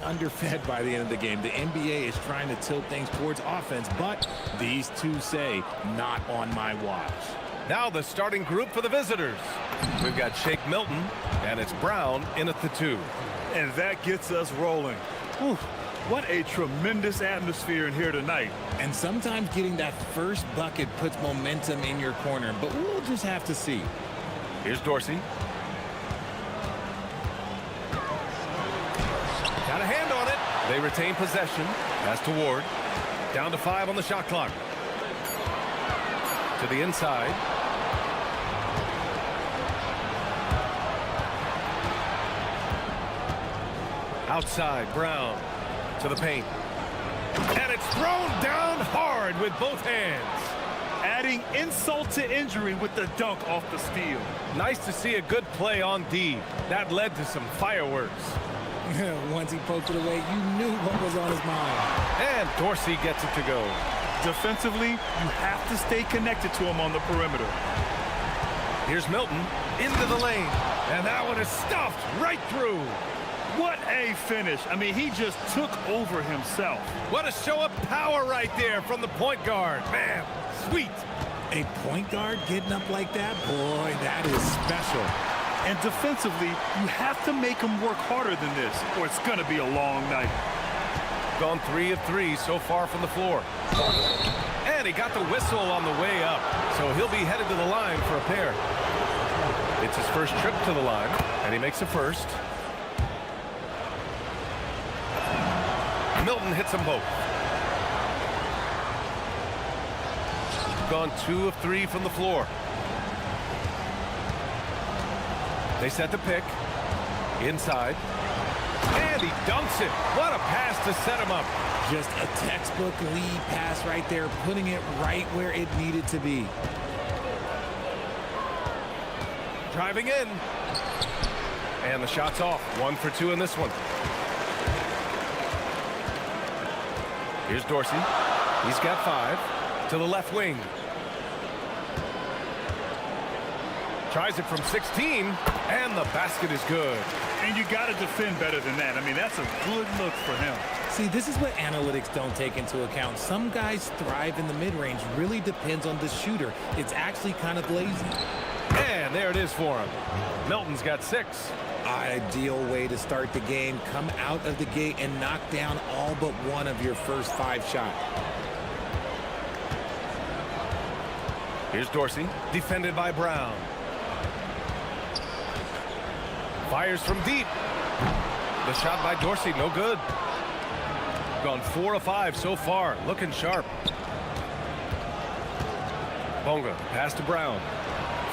underfed by the end of the game. The NBA is trying to tilt things towards offense, but these two say, not on my watch. Now the starting group for the visitors. We've got Shake Milton, and it's Brown in at the 2. And that gets us rolling. Whew, what a tremendous atmosphere in here tonight. And sometimes getting that first bucket puts momentum in your corner, but we'll just have to see. Here's Dorsey. Got a hand on it. They retain possession. Pass to Ward. Down to 5 on the shot clock. To the inside. Outside, Brown. To the paint. And it's thrown down hard with both hands. Adding insult to injury with the dunk off the steal. Nice to see a good play on D. That led to some fireworks. Once he poked it away, you knew what was on his mind. And Dorsey gets it to go. Defensively, you have to stay connected to him on the perimeter. Here's Milton into the lane. And that one is stuffed right through. What a finish. I mean, he just took over himself. What a show of power right there from the point guard. Man, sweet. A point guard getting up like that? Boy, that is special. And defensively, you have to make him work harder than this, or it's going to be a long night. Gone 3 of 3 so far from the floor. And he got the whistle on the way up, so he'll be headed to the line for a pair. It's his first trip to the line, and he makes a first. Milton hits them both. Gone 2 of 3 from the floor. They set the pick. Inside. And he dunks it. What a pass to set him up. Just a textbook lead pass right there, putting it right where it needed to be. Driving in. And the shot's off. 1 for 2 in this one. Here's Dorsey. He's got 5 to the left wing. Tries it from 16, and the basket is good. And you got to defend better than that. I mean, that's a good look for him. See, this is what analytics don't take into account. Some guys thrive in the mid-range. Really depends on the shooter. It's actually kind of lazy. And there it is for him. Milton's got 6. Ideal way to start the game. Come out of the gate and knock down all but one of your first 5 shots. Here's Dorsey, defended by Brown. Fires from deep. The shot by Dorsey, no good. Gone 4 of 5 so far, looking sharp. Bonga, pass to Brown.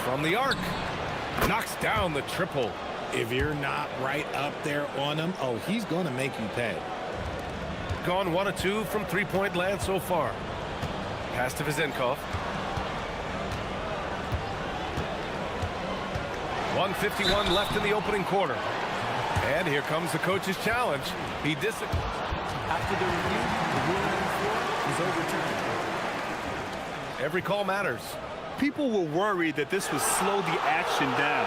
From the arc, knocks down the triple. If you're not right up there on him, oh, he's going to make you pay. Gone 1 of 2 from 3-point land so far. Pass to Vizenkov. 1:51 left in the opening quarter. And here comes the coach's challenge. He After the review, the ruling on the floor is overturned. Every call matters. People were worried that this would slow the action down.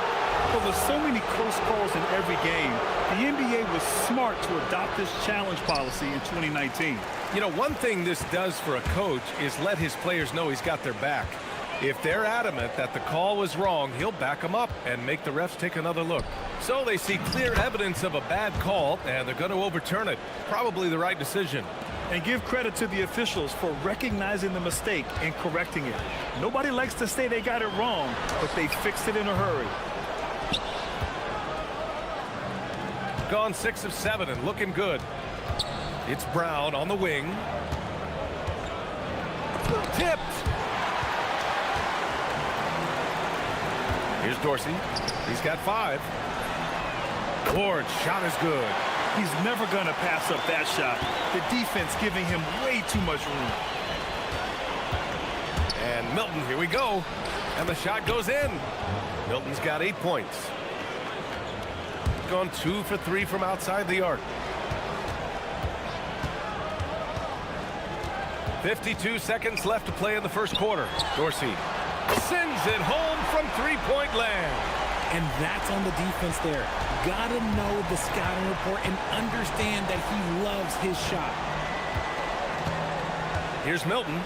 But with so many close calls in every game, the NBA was smart to adopt this challenge policy in 2019. You know, one thing this does for a coach is let his players know he's got their back. If they're adamant that the call was wrong, he'll back them up and make the refs take another look. So they see clear evidence of a bad call, and they're going to overturn it. Probably the right decision. And give credit to the officials for recognizing the mistake and correcting it. Nobody likes to say they got it wrong, but they fixed it in a hurry. Gone 6 of 7 and looking good. It's Brown on the wing. Tipped. Here's Dorsey. He's got 5. Ward's shot is good. He's never going to pass up that shot. The defense giving him way too much room. And Milton, here we go. And the shot goes in. Milton's got 8 points. Gone 2 for 3 from outside the arc. 52 seconds left to play in the first quarter. Dorsey sends it home from 3-point land. And that's on the defense there. Gotta know the scouting report and understand that he loves his shot. Here's Milton.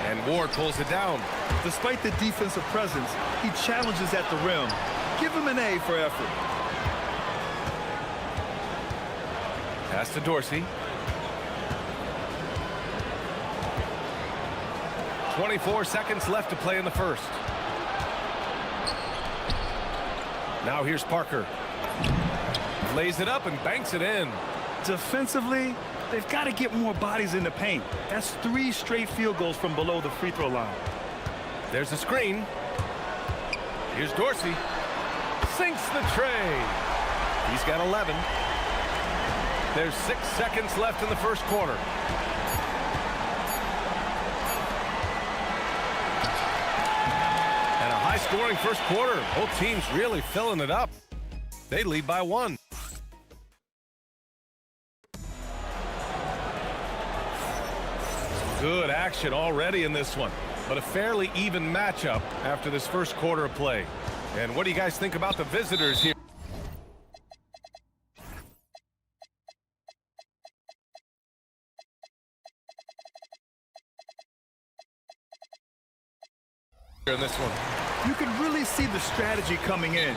And Ward pulls it down. Despite the defensive presence, he challenges at the rim. Give him an A for effort. Pass to Dorsey. 24 seconds left to play in the first. Now here's Parker. Lays it up and banks it in. Defensively, they've got to get more bodies in the paint. That's 3 straight field goals from below the free throw line. There's a screen. Here's Dorsey. Sinks the tray. He's got 11. There's 6 seconds left in the first quarter. And a high-scoring first quarter. Both teams really filling it up. They lead by 1. Good action already in this one, but a fairly even matchup after this first quarter of play. And what do you guys think about the visitors here? In this one, you can really see the strategy coming in.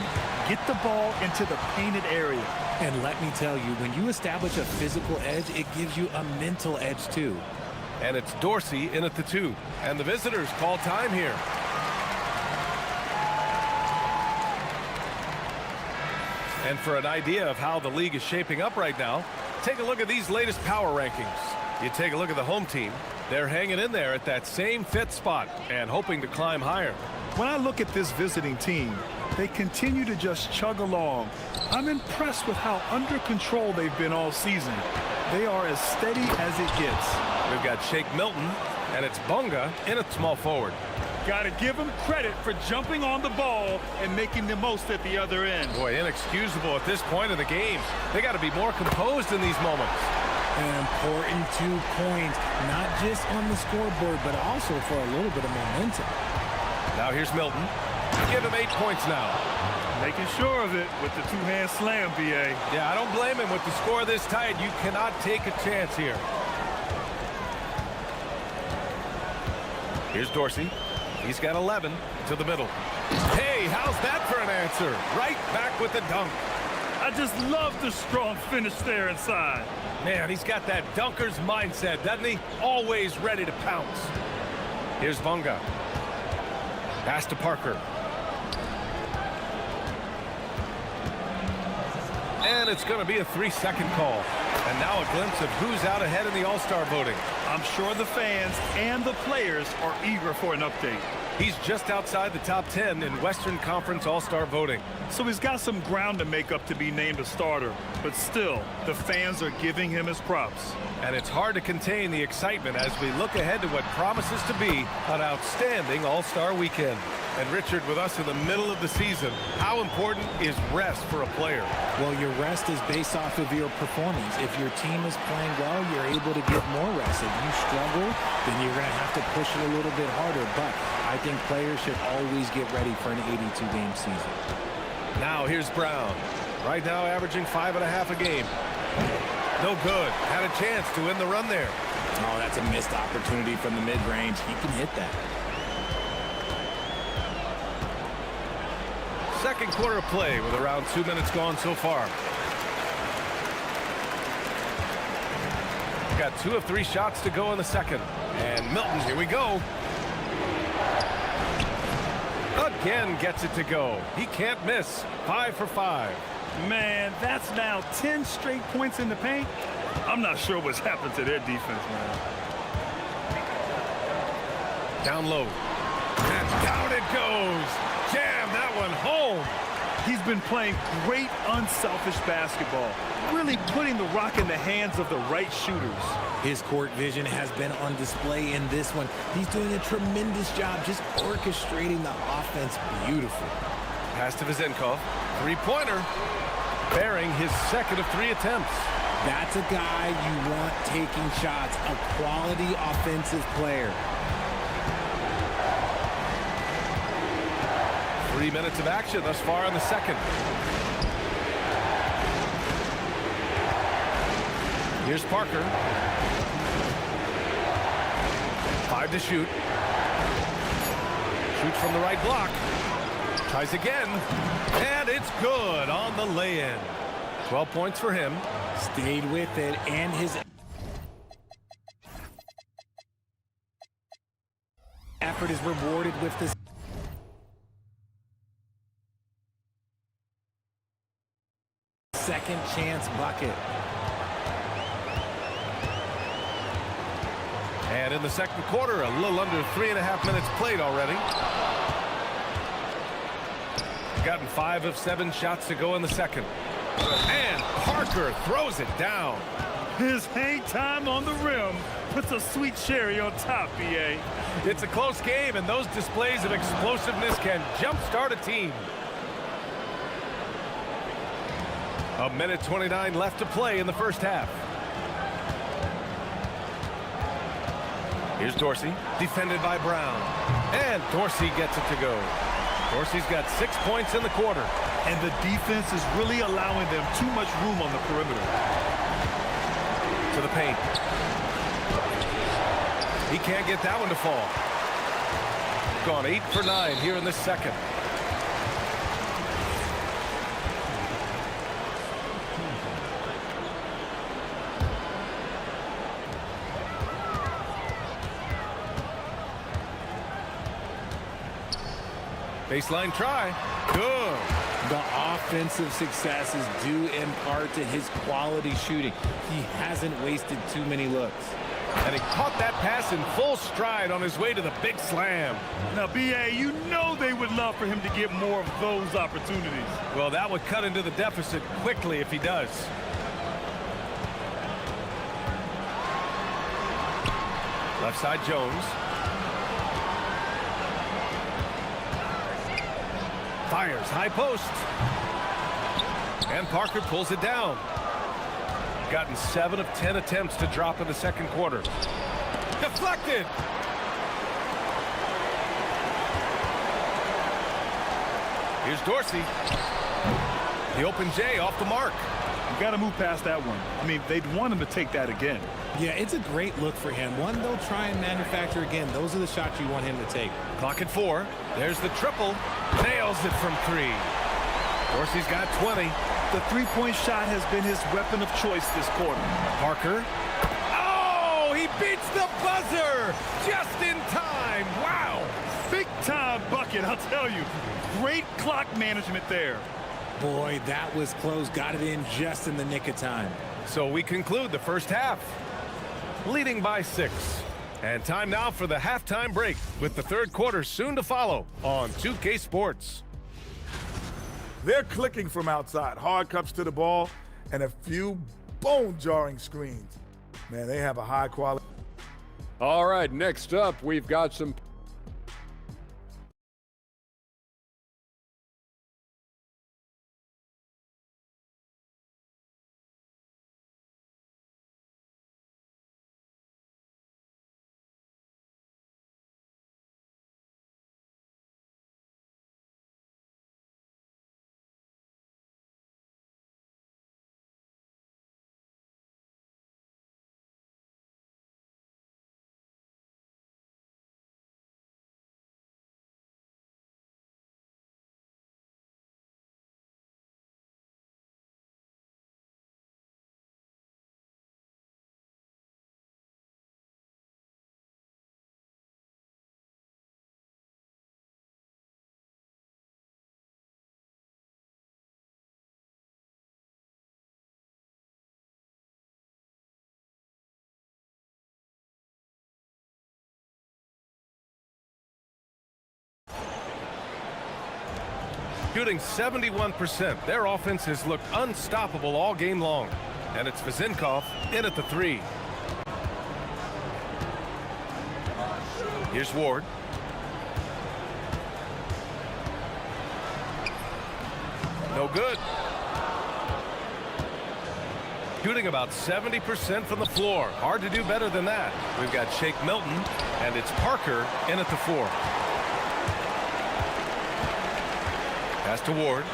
Get the ball into the painted area. And let me tell you, when you establish a physical edge, it gives you a mental edge too. And it's Dorsey in at the 2. And the visitors call time here. And for an idea of how the league is shaping up right now, take a look at these latest power rankings. You take a look at the home team. They're hanging in there at that same 5th spot and hoping to climb higher. When I look at this visiting team, they continue to just chug along. I'm impressed with how under control they've been all season. They are as steady as it gets. We've got Shake Milton, and it's Bunga in at small forward. Got to give him credit for jumping on the ball and making the most at the other end. Boy, inexcusable at this point of the game. They got to be more composed in these moments. An important 2 points, not just on the scoreboard, but also for a little bit of momentum. Now here's Milton. Give him 8 points now. Making sure of it with the 2-hand slam, BA. Yeah, I don't blame him with the score this tight. You cannot take a chance here. Here's Dorsey. He's got 11 to the middle. Hey, how's that for an answer? Right back with the dunk. I just love the strong finish there inside. Man, he's got that dunker's mindset, doesn't he? Always ready to pounce. Here's Bunga. Pass to Parker. And it's going to be a 3-second call. And now a glimpse of who's out ahead in the All-Star voting. I'm sure the fans and the players are eager for an update. He's just outside the top 10 in Western Conference All-Star voting. So he's got some ground to make up to be named a starter. But still, the fans are giving him his props. And it's hard to contain the excitement as we look ahead to what promises to be an outstanding All-Star weekend. And Richard, with us in the middle of the season, how important is rest for a player? Well, your rest is based off of your performance. If your team is playing well, you're able to get more rest. If you struggle, then you're going to have to push it a little bit harder. But I think players should always get ready for an 82-game season. Now here's Brown. Right now averaging 5.5 a game. No good. Had a chance to win the run there. Oh, that's a missed opportunity from the mid-range. He can hit that. Second quarter of play with around 2 minutes gone so far. Got 2 of 3 shots to go in the second. And Milton, here we go. Again gets it to go. He can't miss. 5 for 5. Man, that's now 10 straight points in the paint. I'm not sure what's happened to their defense, man. Down low. And down it goes. Jam that one home. He's been playing great unselfish basketball, really putting the rock in the hands of the right shooters. His court vision has been on display in this one. He's doing a tremendous job just orchestrating the offense beautifully. Pass to Vizenkov. 3-pointer. Bearing his second of 3 attempts. That's a guy you want taking shots, a quality offensive player. 3 minutes of action thus far in the second. Here's Parker. 5 to shoot. Shoots from the right block. Tries again. And it's good on the lay-in. 12 points for him. Stayed with it, and his effort is rewarded with this second chance bucket. And in the second quarter, a little under 3.5 minutes played already. Gotten 5 of 7 shots to go in the second. And Parker throws it down. His hang time on the rim puts a sweet cherry on top, BA. It's a close game, and those displays of explosiveness can jumpstart a team. A minute 29 left to play in the first half. Here's Dorsey, defended by Brown. And Dorsey gets it to go. Dorsey's got 6 points in the quarter. And the defense is really allowing them too much room on the perimeter. To the paint. He can't get that one to fall. Gone 8 for 9 here in this second. Baseline try. Good. The offensive success is due in part to his quality shooting. He hasn't wasted too many looks. And he caught that pass in full stride on his way to the big slam. Now, BA, you know they would love for him to get more of those opportunities. Well, that would cut into the deficit quickly if he does. Left side, Jones. Fires, high post. And Parker pulls it down. Gotten 7 of 10 attempts to drop in the second quarter. Deflected. Here's Dorsey. The open J off the mark. You got to move past that one. I mean, they'd want him to take that again. Yeah, it's a great look for him. One they'll try and manufacture again. Those are the shots you want him to take. Clock at 4. There's the triple. Nails it from 3. Dorsey's got 20. The three-point shot has been his weapon of choice this quarter. Parker. Oh, he beats the buzzer just in time. Wow. Big-time bucket, I'll tell you. Great clock management there. Boy, that was close. Got it in just in the nick of time. So we conclude the first half, leading by 6. And time now for the halftime break, with the third quarter soon to follow on 2K Sports. They're clicking from outside, hard cups to the ball, and a few bone-jarring screens. Man, they have a high quality. All right, next up, we've got some Shooting 71%. Their offense has looked unstoppable all game long. And it's Vazinkov in at the 3. Here's Ward. No good. Shooting about 70% from the floor. Hard to do better than that. We've got Shake Milton, and it's Parker in at the 4. Pass to Ward.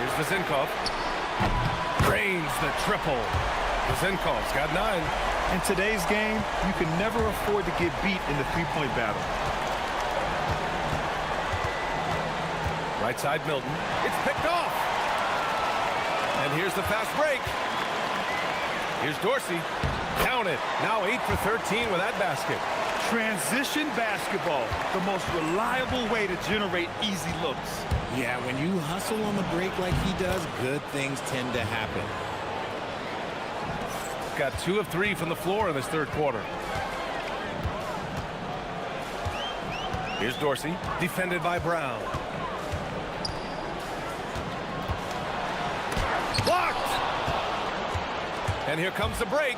Here's Vezinkov. Drains the triple. Vezinkov's got 9. In today's game, you can never afford to get beat in the three-point battle. Right side Milton. It's picked off. And here's the fast break. Here's Dorsey. Count it. Now 8 for 13 with that basket. Transition basketball, the most reliable way to generate easy looks. Yeah, when you hustle on the break like he does, good things tend to happen. Got 2 of 3 from the floor in this third quarter. Here's Dorsey, defended by Brown. Blocked! And here comes the break.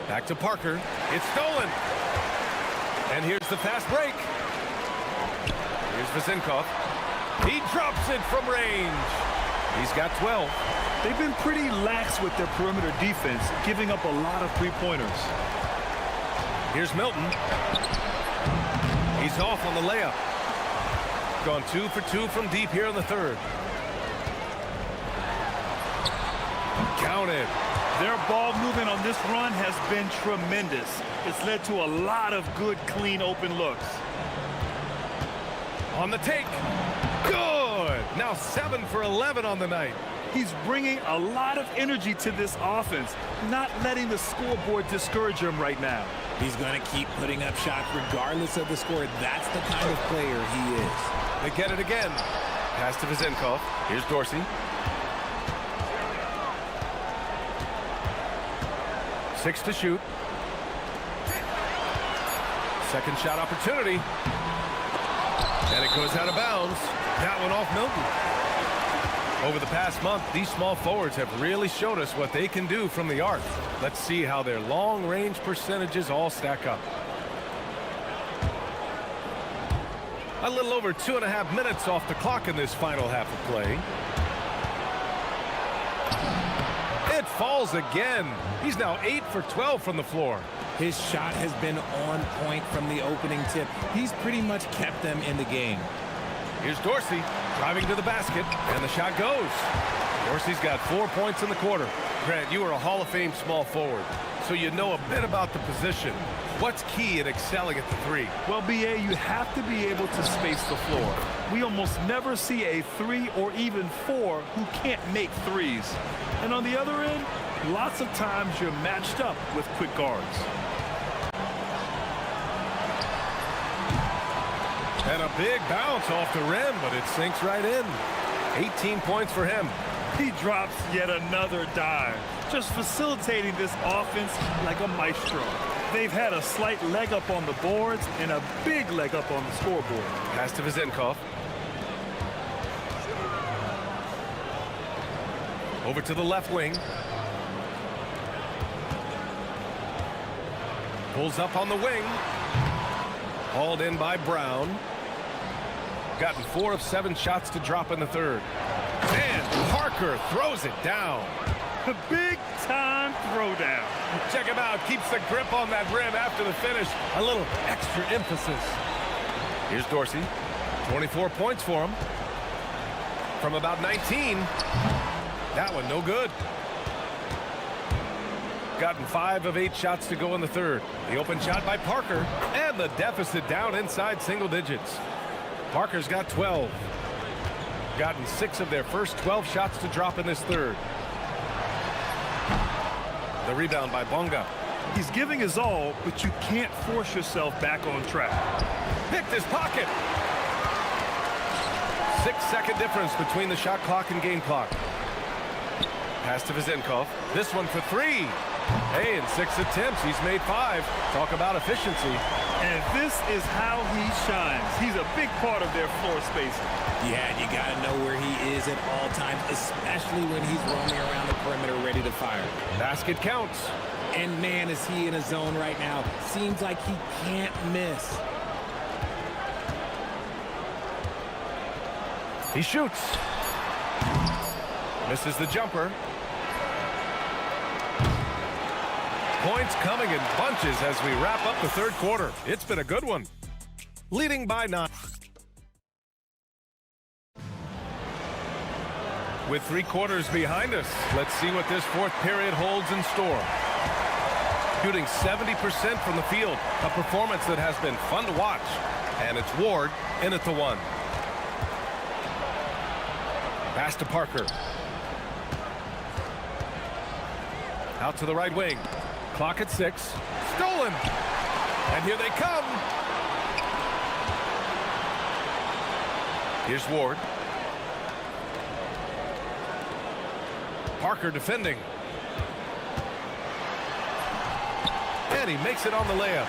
Back to Parker. It's stolen. And here's the fast break. Here's Vezinkov. He drops it from range. He's got 12. They've been pretty lax with their perimeter defense, giving up a lot of three-pointers. Here's Milton. He's off on the layup. Gone 2 for 2 from deep here in the third. Count it. Their ball movement on this run has been tremendous. It's led to a lot of good, clean, open looks. On the take. Good. Now 7 for 11 on the night. He's bringing a lot of energy to this offense, not letting the scoreboard discourage him right now. He's going to keep putting up shots regardless of the score. That's the kind of player he is. They get it again. Pass to Vezinkov. Here's Dorsey. 6 to shoot. Second shot opportunity. And it goes out of bounds. That one off Milton. Over the past month, these small forwards have really showed us what they can do from the arc. Let's see how their long-range percentages all stack up. A little over 2.5 minutes off the clock in this final half of play. It falls again. He's now 8 for 12 from the floor. His shot has been on point from the opening tip. He's pretty much kept them in the game. Here's Dorsey driving to the basket, and the shot goes. Dorsey's got 4 points in the quarter. Grant, you are a Hall of Fame small forward, so you know a bit about the position. What's key in excelling at the three? Well, BA, you have to be able to space the floor. We almost never see a 3 or even 4 who can't make threes. And on the other end, lots of times you're matched up with quick guards. And a big bounce off the rim, but it sinks right in. 18 points for him. He drops yet another dive, just facilitating this offense like a maestro. They've had a slight leg up on the boards and a big leg up on the scoreboard. Pass to Vezinkov. Over to the left wing. Pulls up on the wing. Hauled in by Brown. Gotten 4 of 7 shots to drop in the third. And Parker throws it down. The big-time throwdown. Check him out. Keeps the grip on that rim after the finish. A little extra emphasis. Here's Dorsey. 24 points for him. From about 19. That one no good. Gotten 5 of 8 shots to go in the third. The open shot by Parker. And the deficit down inside single digits. Parker's got 12. Gotten 6 of their first 12 shots to drop in this third. The rebound by Bonga. He's giving his all, but you can't force yourself back on track. Picked his pocket. 6-second difference between the shot clock and game clock. Pass to Vezinkov. This one for 3. Hey, in 6 attempts, he's made 5. Talk about efficiency. And this is how he shines. He's a big part of their floor spacing. Yeah, you got to know where he is at all times, especially when he's roaming around the perimeter ready to fire. Basket counts. And man, is he in a zone right now. Seems like he can't miss. He shoots. Misses the jumper. Points coming in bunches as we wrap up the third quarter. It's been a good one. Leading by 9. With 3 quarters behind us, let's see what this fourth period holds in store. Shooting 70% from the field, a performance that has been fun to watch. And it's Ward in at the 1. Pass to Parker. Out to the right wing. Clock at 6. Stolen. And here they come. Here's Ward. Parker defending. And he makes it on the layup.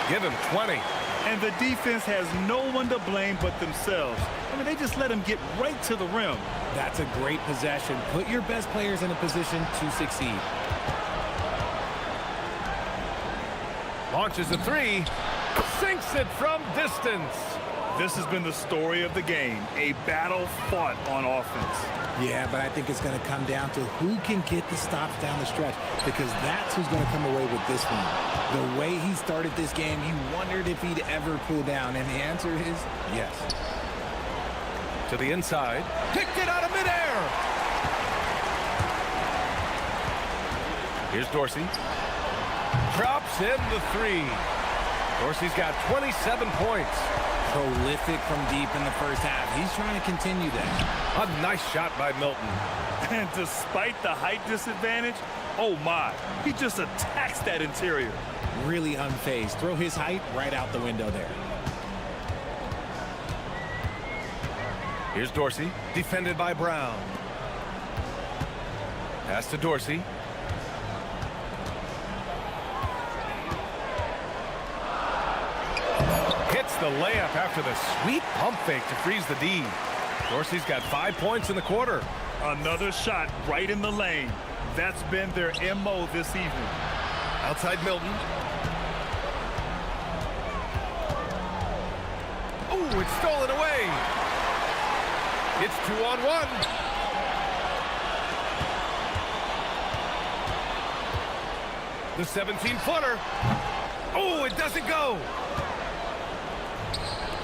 Give him 20. And the defense has no one to blame but themselves. I mean, they just let him get right to the rim. That's a great possession. Put your best players in a position to succeed. Launches a 3. Sinks it from distance. This has been the story of the game. A battle fought on offense. Yeah, but I think it's going to come down to who can get the stops down the stretch, because that's who's going to come away with this one. The way he started this game, you wondered if he'd ever pull down, and the answer is yes. To the inside. Picked it out of midair. Here's Dorsey. Drops in the 3. Dorsey's got 27 points. Prolific from deep in the first half. He's trying to continue that. A nice shot by Milton. And despite the height disadvantage, oh my, he just attacks that interior. Really unfazed. Throw his height right out the window there. Here's Dorsey, defended by Brown. Pass to Dorsey. Hits the layup after the sweet pump fake to freeze the D. Dorsey's got 5 points in the quarter. Another shot right in the lane. That's been their MO this evening. Outside Milton. Oh, it's stolen away. It's 2-on-1. The 17-footer. Oh, it doesn't go.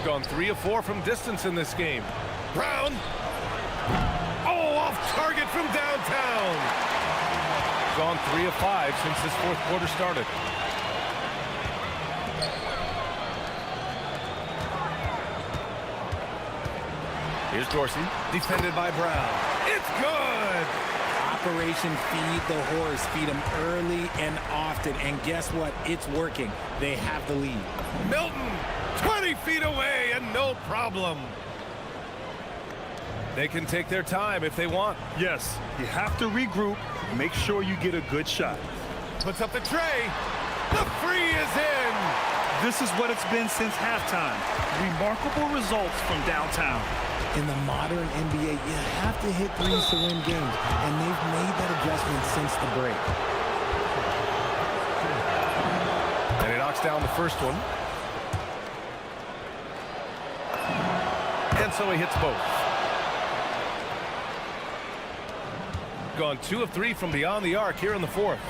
Gone 3 of 4 from distance in this game. Brown. Oh, off target from downtown. Gone 3 of 5 since this fourth quarter started. Here's Dorsey, defended by Brown. It's good! Operation Feed the Horse. Feed him early and often. And guess what? It's working. They have the lead. Milton, 20 feet away and no problem. They can take their time if they want. Yes, you have to regroup. Make sure you get a good shot. Puts up the tray. The 3 is in. This is what it's been since halftime. Remarkable results from downtown. In the modern NBA, you have to hit threes to win games, and they've made that adjustment since the break. And he knocks down the first one. And so he hits both. Gone 2 of 3 from beyond the arc here in the fourth.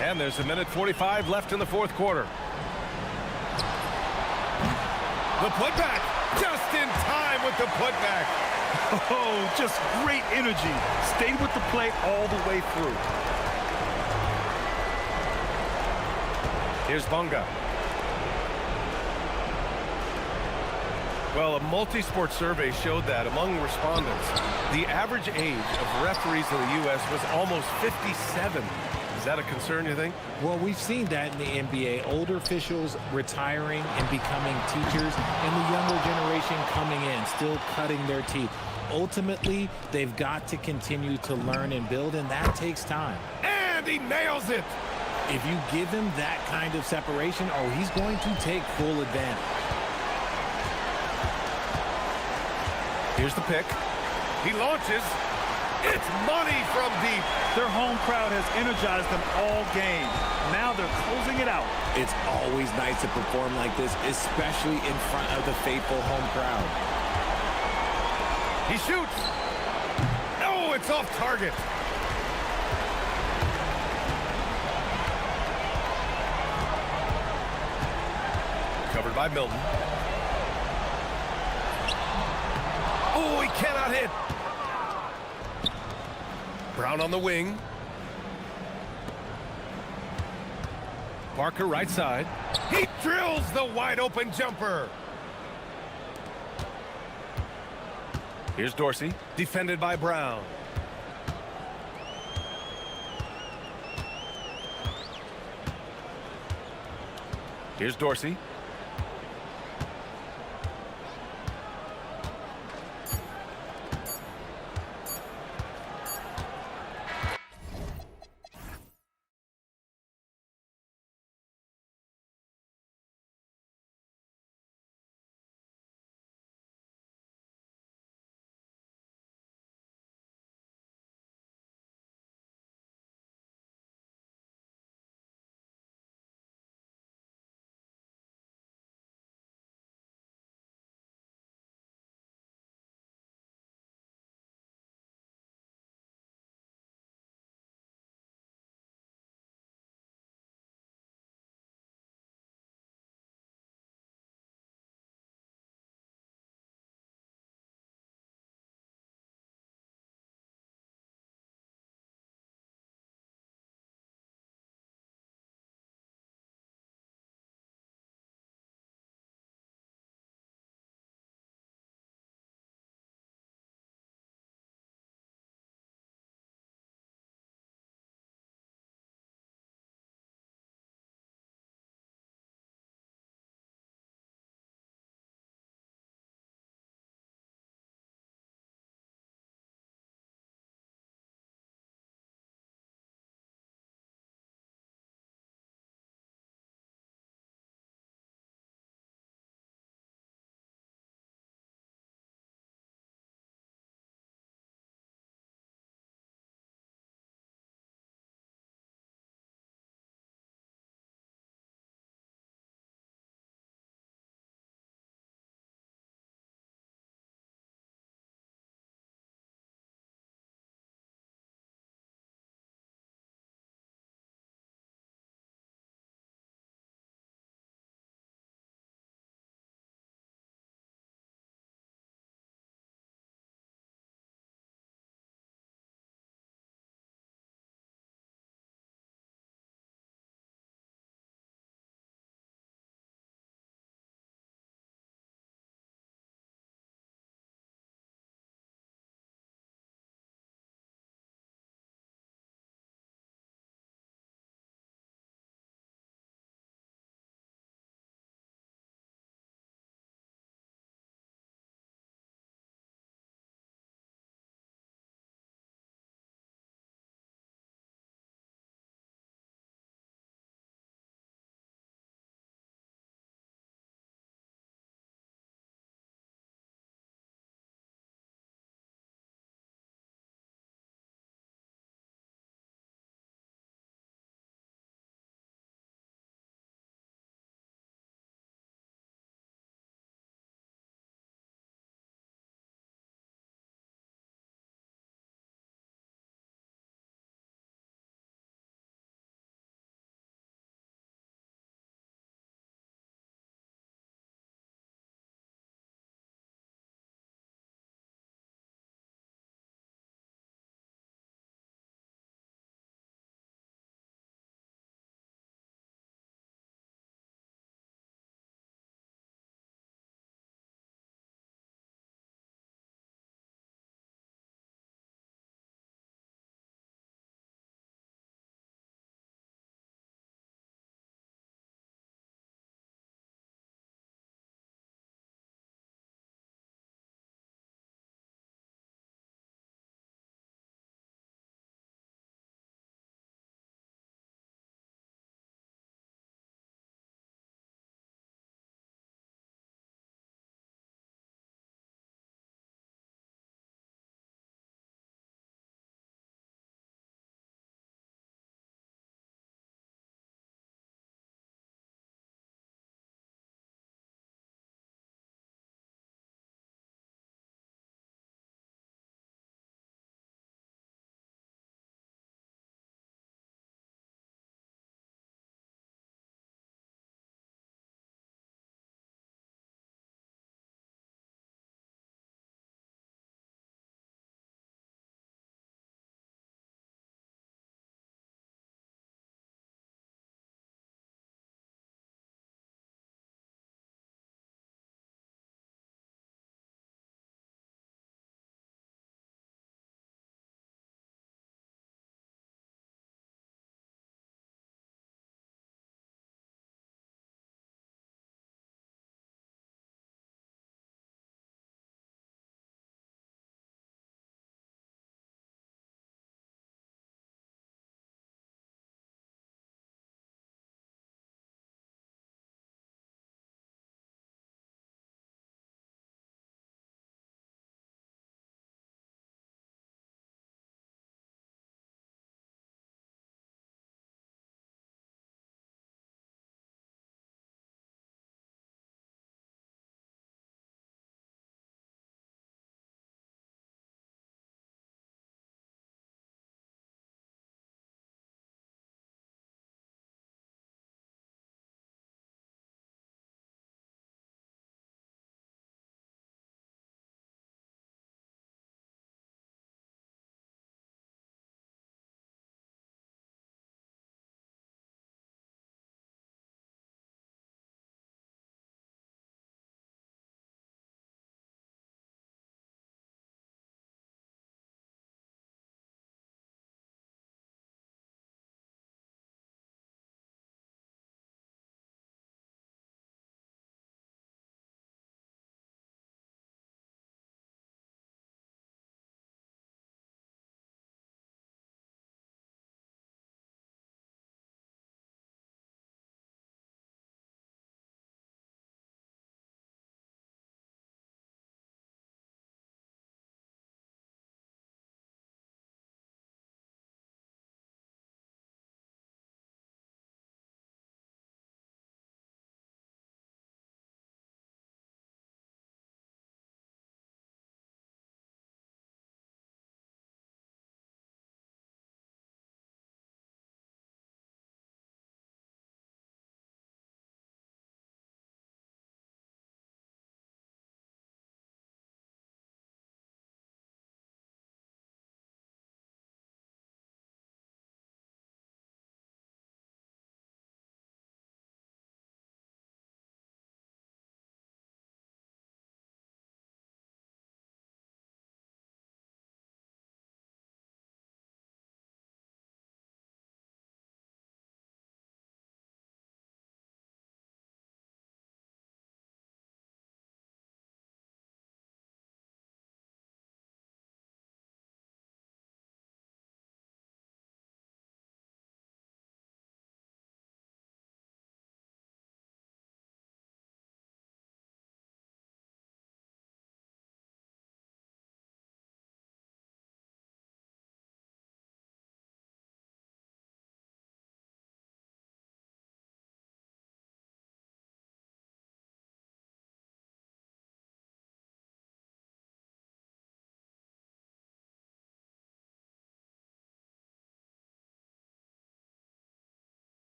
And there's 1:45 left in the fourth quarter. The putback, just in time with the putback. Oh, just great energy. Stayed with the play all the way through. Here's Bunga. Well, a multi-sport survey showed that among respondents, the average age of referees in the U.S. was almost 57. Is that a concern, you think? Well, we've seen that in the NBA. Older officials retiring and becoming teachers, and the younger generation coming in, still cutting their teeth. Ultimately, they've got to continue to learn and build, and that takes time. And he nails it! If you give him that kind of separation, oh, he's going to take full advantage. Here's the pick. He launches. It's money from deep. Their home crowd has energized them all game. Now they're closing it out. It's always nice to perform like this, especially in front of the faithful home crowd. He shoots. Oh, it's off target. by Milton. Oh, he cannot hit. Brown on the wing. Parker right side. He drills the wide open jumper. Here's Dorsey, defended by Brown. Here's Dorsey.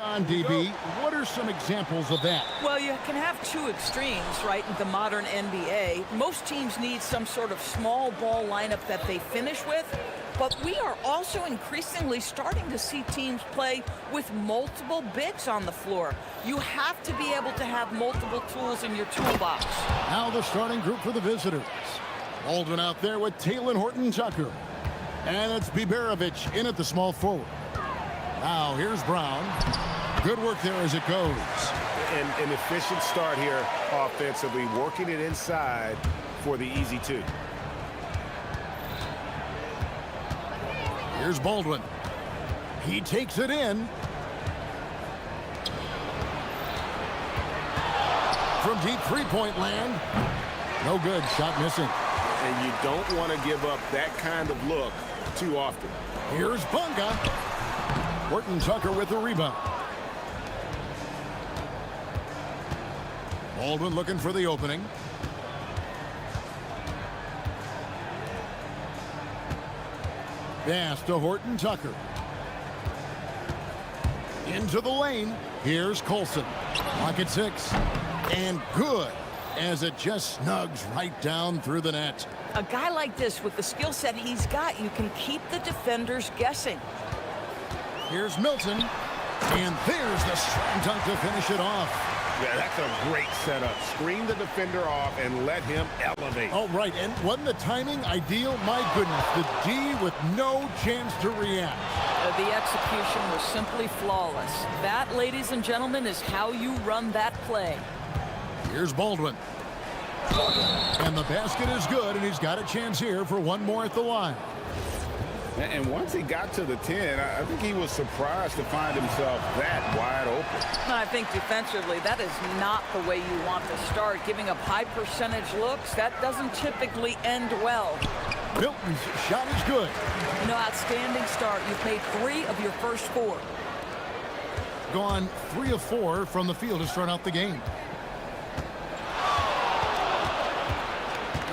On DB, what are some examples of that? Well, you can have two extremes, right, in the modern NBA. Most teams need some sort of small ball lineup that they finish with, but we are also increasingly starting to see teams play with multiple bigs on the floor. You have to be able to have multiple tools in your toolbox. Now the starting group for the visitors. Baldwin out there with Taylor Horton-Tucker. And it's Biberovic in at the small forward. Now here's Brown. Good work there as it goes. An efficient start here offensively, working it inside for the easy two. Here's Baldwin. He takes it in. From deep three-point land. No good. Shot missing. And you don't want to give up that kind of look too often. Here's Bunga. Horton-Tucker with the rebound. Baldwin looking for the opening. Pass to Horton-Tucker. Into the lane. Here's Colson. Pocket 6. And good, as it just snugs right down through the net. A guy like this, with the skill set he's got, you can keep the defenders guessing. Here's Milton. And there's the slam dunk to finish it off. Yeah, that's a great setup. Screen the defender off and let him elevate. Oh, right. And wasn't the timing ideal? My goodness, the D with no chance to react. The execution was simply flawless. That, ladies and gentlemen, is how you run that play. Here's Baldwin. And the basket is good, and he's got a chance here for one more at the line. And once he got to the 10, I think he was surprised to find himself that wide open. I think defensively, that is not the way you want to start. Giving up high percentage looks, that doesn't typically end well. Milton's shot is good. No, outstanding start. You've made 3 of your first 4. Gone 3 of 4 from the field to start out the game.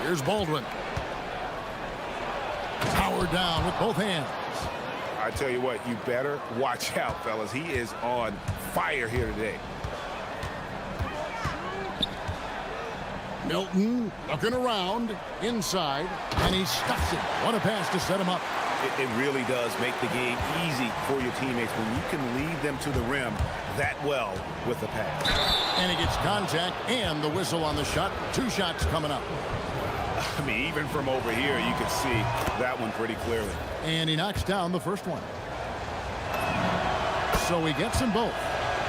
Here's Baldwin. Power down with both hands. I tell you what, you better watch out, fellas. He is on fire here today. Milton looking around inside, and he stuffs it. What a pass to set him up. It really does make the game easy for your teammates when you can lead them to the rim that well with the pass. And he gets contact and the whistle on the shot. 2 shots coming up. I mean, even from over here, you can see that one pretty clearly. And he knocks down the first one. So he gets them both.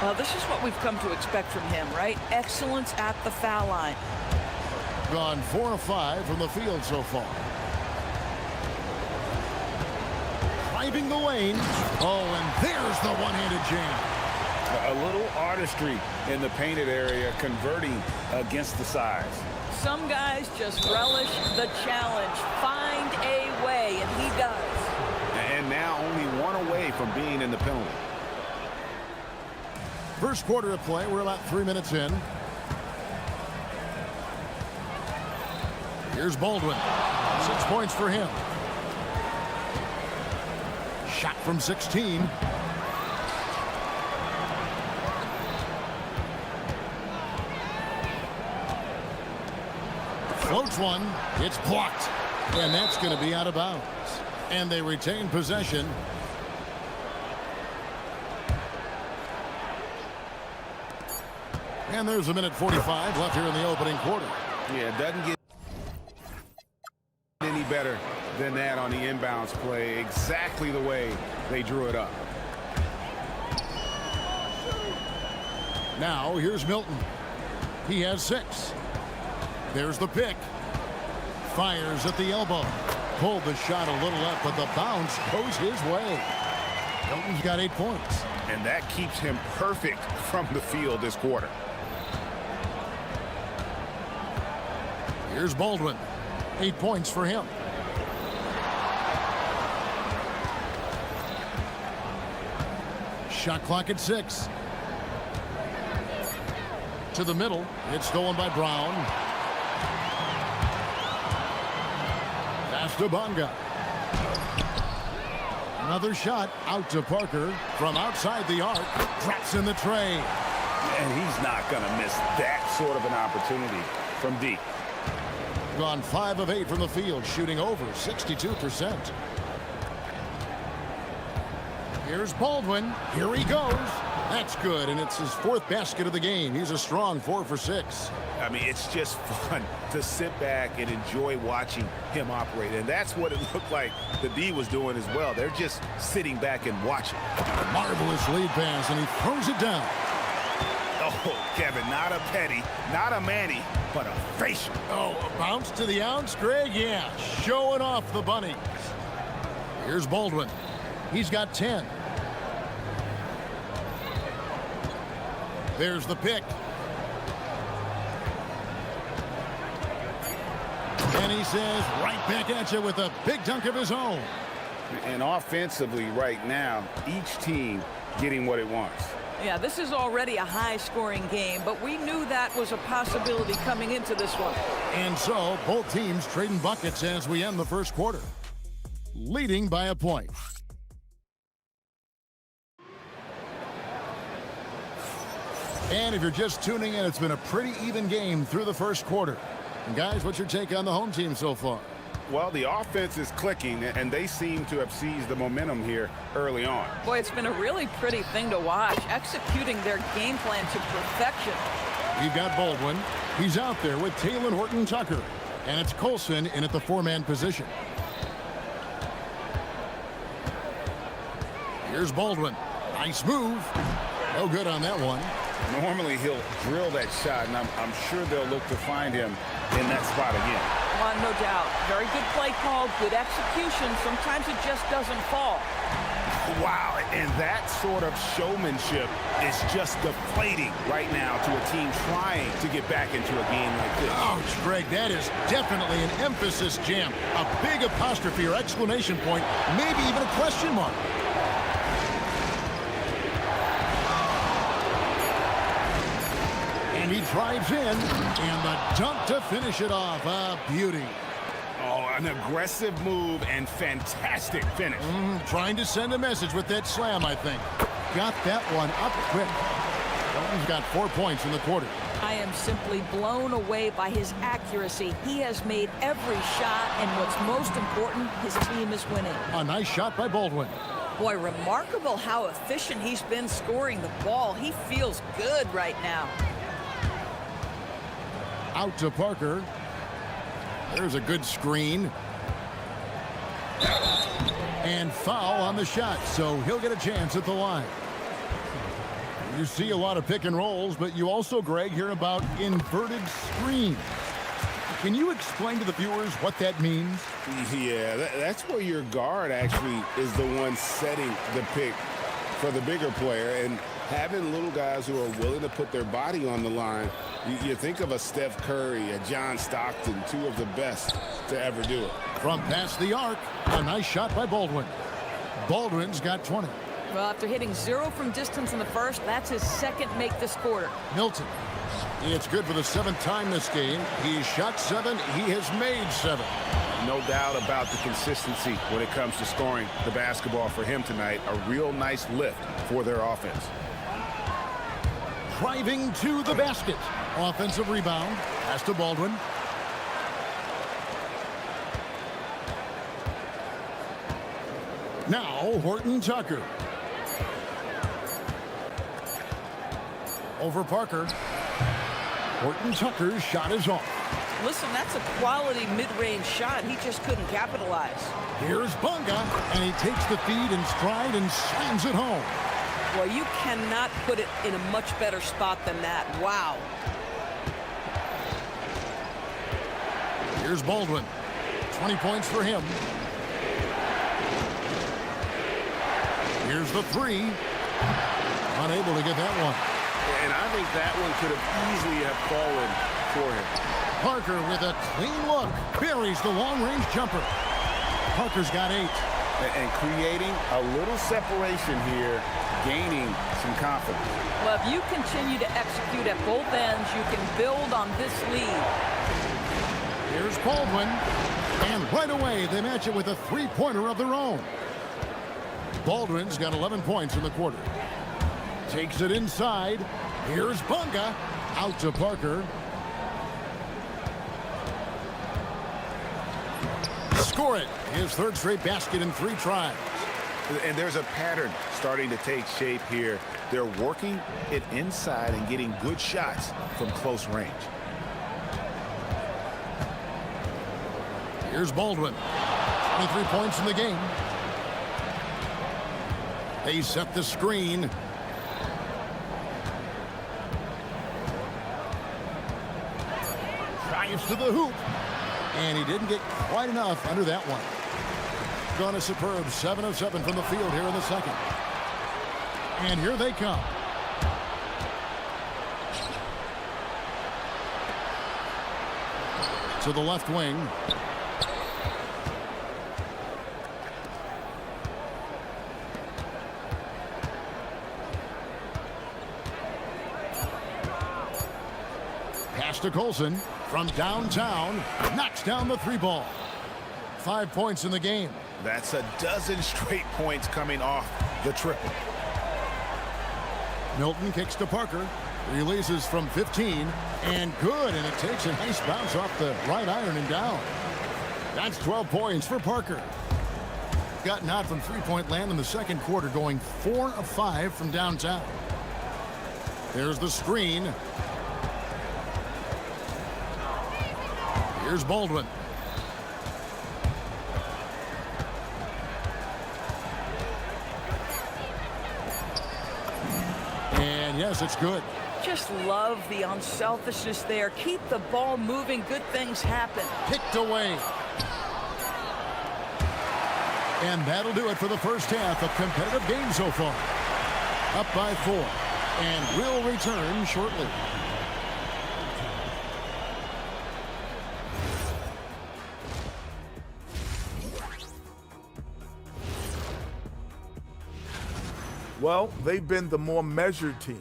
Well, this is what we've come to expect from him, right? Excellence at the foul line. Gone 4 of 5 from the field so far. Driving the lane. Oh, and there's the one-handed jam. A little artistry in the painted area, converting against the size. Some guys just relish the challenge. Find a way, and he does. And now only 1 away from being in the penalty. First quarter of play. We're about 3 minutes in. Here's Baldwin. 6 points for him. Shot from 16. Floats one. It's blocked. And that's going to be out of bounds. And they retain possession. And there's 1:45 left here in the opening quarter. Yeah, it doesn't get any better than that on the inbounds play. Exactly the way they drew it up. Now here's Milton. He has 6. There's the pick. Fires at the elbow. Pulled the shot a little up, but the bounce goes his way. Milton's got 8 points. And that keeps him perfect from the field this quarter. Here's Baldwin. 8 points for him. Shot clock at 6. To the middle. It's stolen by Brown. Pass to Bunga. Another shot out to Parker from outside the arc. Drops in the tray. And he's not going to miss that sort of an opportunity from deep. Gone 5 of 8 from the field, shooting over 62%. Here's Baldwin. Here he goes. That's good, and it's his 4th basket of the game. He's a strong 4 for 6. I mean, it's just fun to sit back and enjoy watching him operate. And that's what it looked like the D was doing as well. They're just sitting back and watching. Marvelous lead pass, and he throws it down. Oh, Kevin, not a petty, not a Manny, but a facial. Oh, a bounce to the ounce, Greg? Yeah, showing off the bunnies. Here's Baldwin. He's got 10. There's the pick. And he says right back at you with a big dunk of his own. And offensively right now, each team getting what it wants. Yeah, this is already a high-scoring game, but we knew that was a possibility coming into this one. And so, both teams trading buckets as we end the first quarter, leading by a point. And if you're just tuning in, it's been a pretty even game through the first quarter. And guys, what's your take on the home team so far? Well, the offense is clicking, and they seem to have seized the momentum here early on. Boy, it's been a really pretty thing to watch, executing their game plan to perfection. You've got Baldwin. He's out there with Taylor Horton-Tucker. And it's Colson in at the 4-man position. Here's Baldwin. Nice move. No good on that one. Normally, he'll drill that shot, and I'm sure they'll look to find him in that spot again. Well, no doubt. Very good play call, good execution. Sometimes it just doesn't fall. Wow, and that sort of showmanship is just deflating right now to a team trying to get back into a game like this. Ouch, Greg, that is definitely an emphasis jam. A big apostrophe or exclamation point, maybe even a question mark. And he drives in, and the dunk to finish it off. A beauty. Oh, an aggressive move and fantastic finish. Trying to send a message with that slam, I think. Got that one up quick. Dalton's got 4 points in the quarter. I am simply blown away by his accuracy. He has made every shot, and what's most important, his team is winning. A nice shot by Baldwin. Boy, remarkable how efficient he's been scoring the ball. He feels good right now. Out to Parker. There's a good screen. And foul on the shot, so he'll get a chance at the line. You see a lot of pick and rolls, but you also, Greg, hear about inverted screens. Can you explain to the viewers what that means? Yeah, that's where your guard actually is the one setting the pick for the bigger player, and having little guys who are willing to put their body on the line. You think of a Steph Curry, a John Stockton, two of the best to ever do it. From past the arc, a nice shot by Baldwin. Baldwin's got 20. Well, after hitting 0 from distance in the first, that's his second make this quarter. Milton. It's good for the 7th time this game. He shot 7. He has made 7. No doubt about the consistency when it comes to scoring the basketball for him tonight. A real nice lift for their offense. Driving to the basket. Offensive rebound. Pass to Baldwin. Now Horton-Tucker. Over Parker. Horton-Tucker's shot is off. Listen, that's a quality mid-range shot. He just couldn't capitalize. Here's Bunga, and he takes the feed in stride and slams it home. Well, you cannot put it in a much better spot than that. Wow. Here's Baldwin. 20 points for him. Here's the 3. Unable to get that one. And I think that one could have easily have fallen for him. Parker with a clean look. Buries the long-range jumper. Parker's got 8. And creating a little separation here, gaining some confidence. Well, if you continue to execute at both ends, you can build on this lead. Here's Baldwin. And right away, they match it with a 3-pointer of their own. Baldwin's got 11 points in the quarter. Takes it inside. Here's Bunga. Out to Parker. Score it. His third straight basket in 3 tries. And there's a pattern starting to take shape here. They're working it inside and getting good shots from close range. Here's Baldwin. 23 points in the game. They set the screen. Drives to the hoop. And he didn't get quite enough under that one. Gone a superb 7 of 7 from the field here in the second. And here they come. To the left wing. Pass to Colson from downtown. Knocks down the 3 ball. 5 points in the game. That's a dozen straight points coming off the triple. Milton kicks to Parker. Releases from 15. And good. And it takes a nice bounce off the right iron and down. That's 12 points for Parker. Gotten out from three-point land in the second quarter, going 4 of 5 from downtown. There's the screen. Here's Baldwin. And yes, it's good. Just love the unselfishness there. Keep the ball moving. Good things happen. Picked away. And that'll do it for the first half. A competitive game so far. Up by 4. And will return shortly. Well, they've been the more measured team,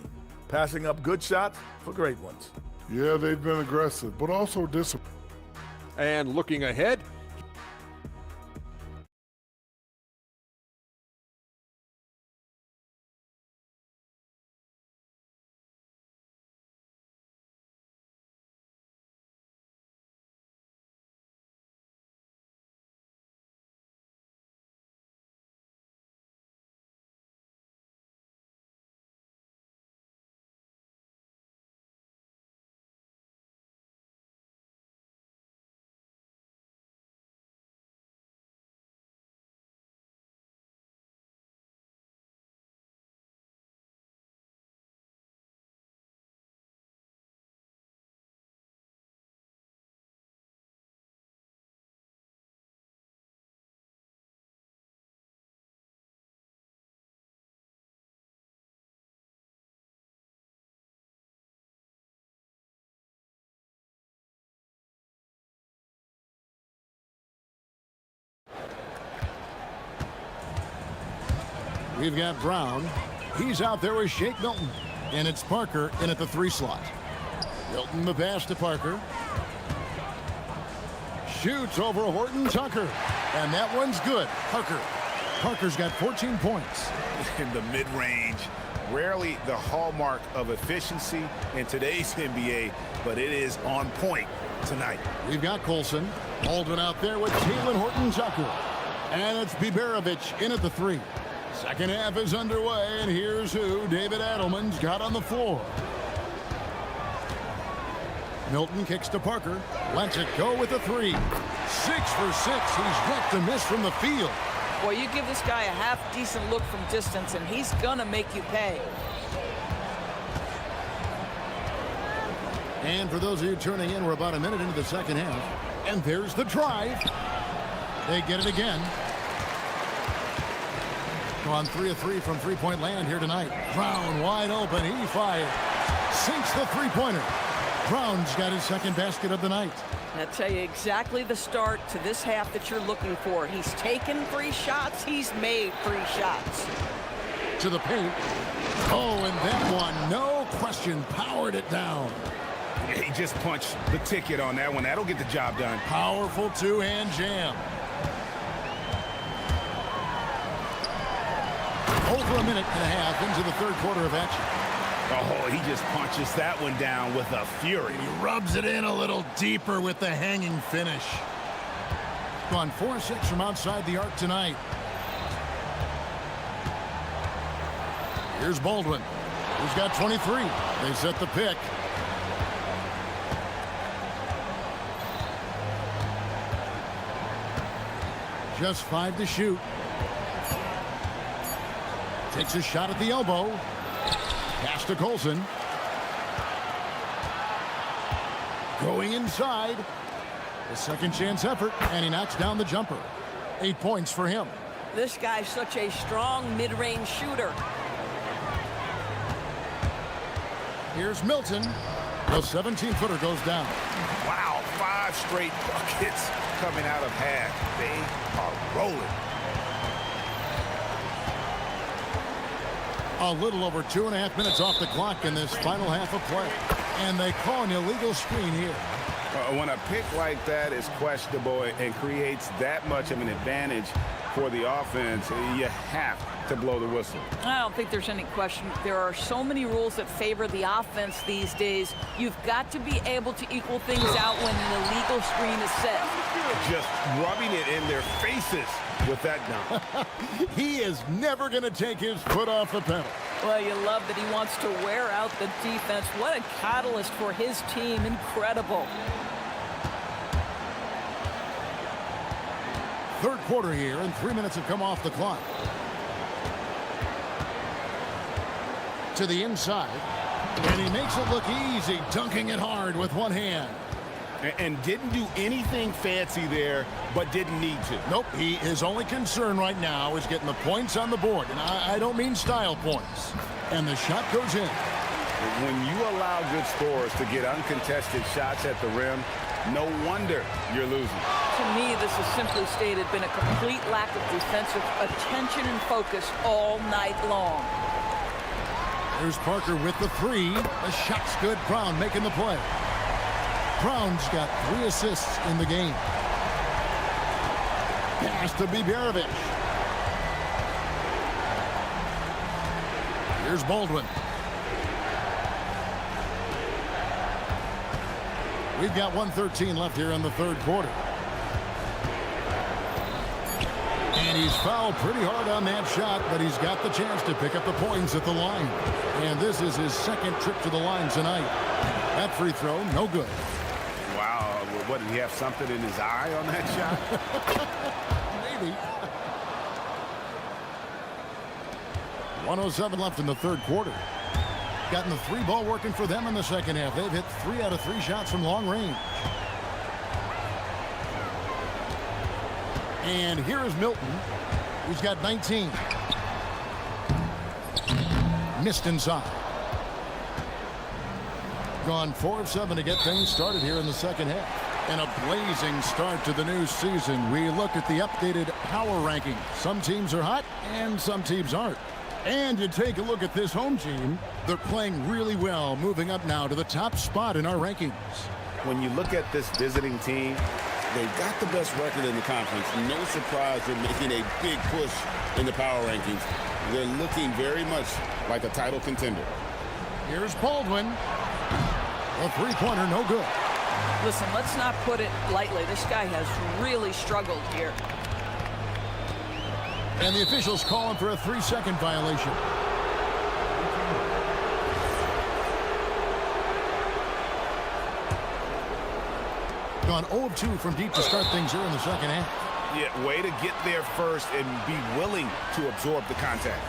passing up good shots for great ones. Yeah, they've been aggressive, but also disciplined. And looking ahead, we've got Brown. He's out there with Shake Milton. And it's Parker in at the 3 slot. Milton the pass to Parker. Shoots over Horton Tucker. And that one's good. Parker's got 14 points. In the mid-range, rarely the hallmark of efficiency in today's NBA, but it is on point tonight. We've got Colson. Baldwin out there with Taylor Horton Tucker. And it's Biberovic in at the 3. Second half is underway, and here's who David Adelman's got on the floor. Milton kicks to Parker. Lets it go with a 3. 6 for 6. He's yet to miss from the field. Boy, you give this guy a half-decent look from distance, and he's going to make you pay. And for those of you tuning in, we're about a minute into the second half. And there's the drive. They get it again. On 3 of 3 from three-point land here tonight. Brown wide open. He fires. Sinks the three-pointer. Brown's got his second basket of the night. I'll tell you exactly the start to this half that you're looking for. He's taken 3 shots. He's made 3 shots. To the paint. Oh, and that one, no question, powered it down. He just punched the ticket on that one. That'll get the job done. Powerful two-hand jam. Over a minute and a half into the third quarter of action. Oh, he just punches that one down with a fury. He rubs it in a little deeper with the hanging finish. Gone 4-6 from outside the arc tonight. Here's Baldwin. He's got 23. They set the pick. Just 5 to shoot. Takes a shot at the elbow. Pass to Colson. Going inside. A second chance effort, and he knocks down the jumper. 8 points for him. This guy's such a strong mid-range shooter. Here's Milton. The 17-footer goes down. Wow, 5 straight buckets coming out of half. They are rolling. A little over 2.5 minutes off the clock in this final half of play. And they call an illegal screen here. When a pick like that is questionable and creates that much of an advantage for the offense, you have to blow the whistle. I don't think there's any question. There are so many rules that favor the offense these days. You've got to be able to equal things out when an illegal screen is set. Just rubbing it in their faces with that dunk. He is never going to take his foot off the pedal. Well, you love that he wants to wear out the defense. What a catalyst for his team. Incredible. Third quarter here, and 3 minutes have come off the clock. To the inside, and he makes it look easy, dunking it hard with one hand. And didn't do anything fancy there, but didn't need to. Nope, his only concern right now is getting the points on the board, and I don't mean style points. And the shot goes in. When you allow good scorers to get uncontested shots at the rim, no wonder you're losing. To me, this has simply stated been a complete lack of defensive attention and focus all night long. There's Parker with the 3. The shot's good. Brown making the play. Brown's got 3 assists in the game. Pass to Biberovic. Here's Baldwin. We've got 1:13 left here in the third quarter. And he's fouled pretty hard on that shot, but he's got the chance to pick up the points at the line. And this is his second trip to the line tonight. That free throw, no good. Wow, what, did he have something in his eye on that shot? Maybe. 1:07 left in the third quarter. Gotten the 3 ball working for them in the second half. They've hit 3 out of 3 shots from long range. And here is Milton, who's got 19. Missed inside. Gone 4 of 7 to get things started here in the second half. And a blazing start to the new season. We look at the updated power rankings. Some teams are hot and some teams aren't. And you take a look at this home team. They're playing really well, moving up now to the top spot in our rankings. When you look at this visiting team, they've got the best record in the conference. No surprise they're making a big push in the power rankings. They're looking very much like a title contender. Here's Baldwin. A three-pointer, no good. Listen, let's not put it lightly. This guy has really struggled here. And the officials call him for a 3-second violation. Gone 0 of 2 from deep to start things here in the second half. Yeah, way to get there first and be willing to absorb the contact.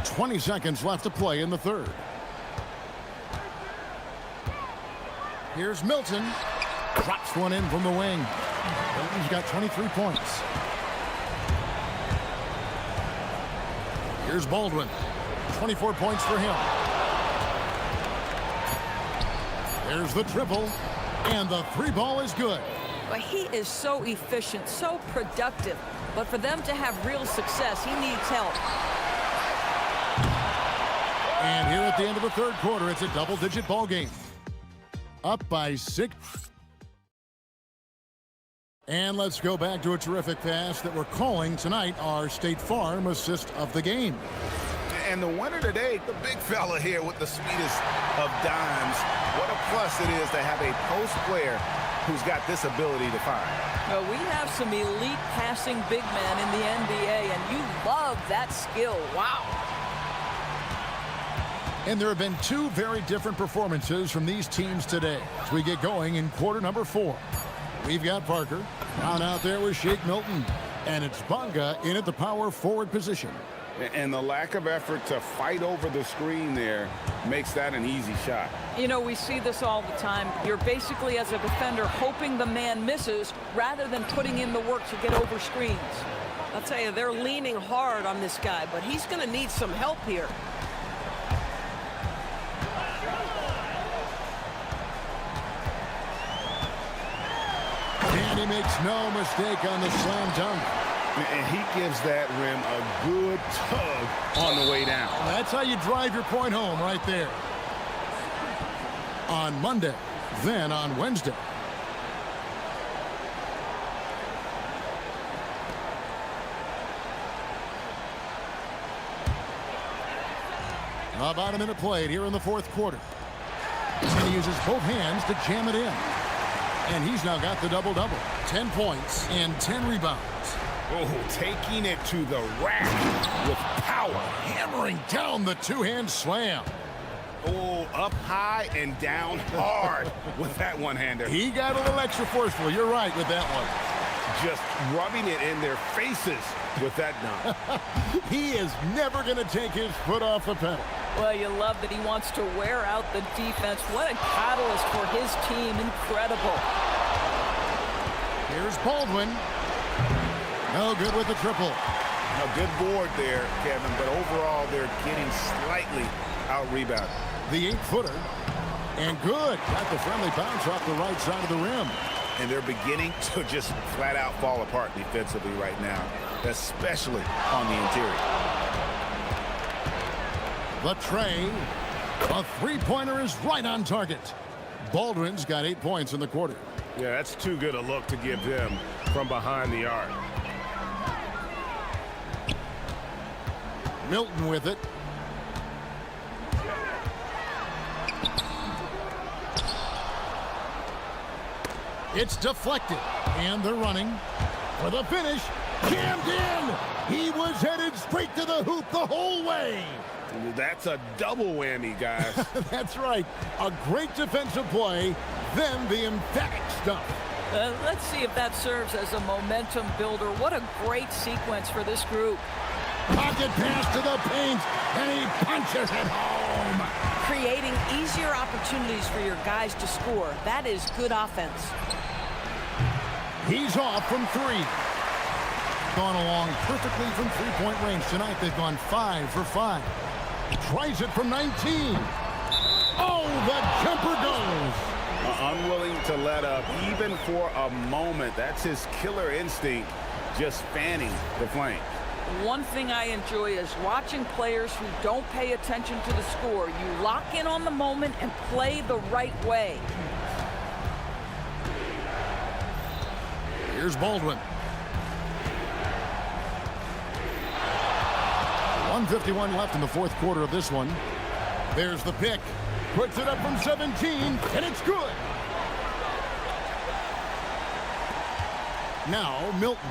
.20 seconds left to play in the third. Here's Milton. Drops one in from the wing. Milton's got 23 points. Here's Baldwin. 24 points for him. There's the triple. And the 3-ball is good. But he is so efficient, so productive. But for them to have real success, he needs help. And here at the end of the third quarter, it's a double-digit ball game. Up by 6. And let's go back to a terrific pass that we're calling tonight our State Farm assist of the game. And the winner today, the big fella here with the sweetest of dimes. What a plus it is to have a post player who's got this ability to find. Well, we have some elite passing big men in the NBA, and you love that skill. Wow. And there have been two very different performances from these teams today as we get going in quarter number 4. We've got Parker down out there with Shake Milton, and it's Bonga in at the power forward position. And the lack of effort to fight over the screen there makes that an easy shot. You know, we see this all the time. You're basically, as a defender, hoping the man misses rather than putting in the work to get over screens. I'll tell you, they're leaning hard on this guy, but he's going to need some help here. And he makes no mistake on the slam dunk. And he gives that rim a good tug on the way down. That's how you drive your point home right there. On Monday, then on Wednesday. About a minute played here in the fourth quarter. And he uses both hands to jam it in. And he's now got the double-double. 10 points and 10 rebounds. Oh, taking it to the rack with power. Hammering down the two-hand slam. Oh, up high and down hard with that one-hander. He got a little extra forceful. You're right with that one. Just rubbing it in their faces with that dunk. He is never going to take his foot off the pedal. Well, you love that he wants to wear out the defense. What a catalyst for his team. Incredible. Here's Baldwin. No good with the triple. A good board there, Kevin, but overall they're getting slightly out-rebounded. The 8-footer. And good. Got the friendly bounce off the right side of the rim. And they're beginning to just flat-out fall apart defensively right now, especially on the interior. The tray. A three-pointer is right on target. Baldwin's got 8 points in the quarter. Yeah, that's too good a look to give them from behind the arc. Milton with it. It's deflected. And they're running for the finish. Jammed in. He was headed straight to the hoop the whole way. That's a double whammy, guys. That's right. A great defensive play, then the emphatic stuff. Let's see if that serves as a momentum builder. What a great sequence for this group. Pocket pass to the paint, and he punches it home. Creating easier opportunities for your guys to score. That is good offense. He's off from 3. Gone along perfectly from three-point range tonight. They've gone 5 for 5. Tries it from 19. Oh, the jumper goes. Unwilling to let up even for a moment. That's his killer instinct, just fanning the flame. One thing I enjoy is watching players who don't pay attention to the score. You lock in on the moment and play the right way. Here's Baldwin. 1:51 left in the fourth quarter of this one. There's the pick. Puts it up from 17, and it's good. Now, Milton.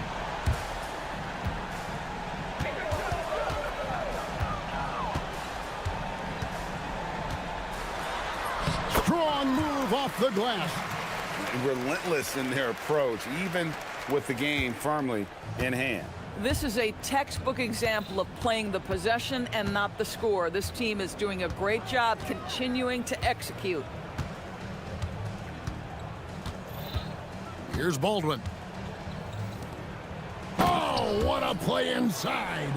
Strong move off the glass. Relentless in their approach, even with the game firmly in hand. This is a textbook example of playing the possession and not the score. This team is doing a great job continuing to execute. Here's Baldwin. Oh, what a play inside.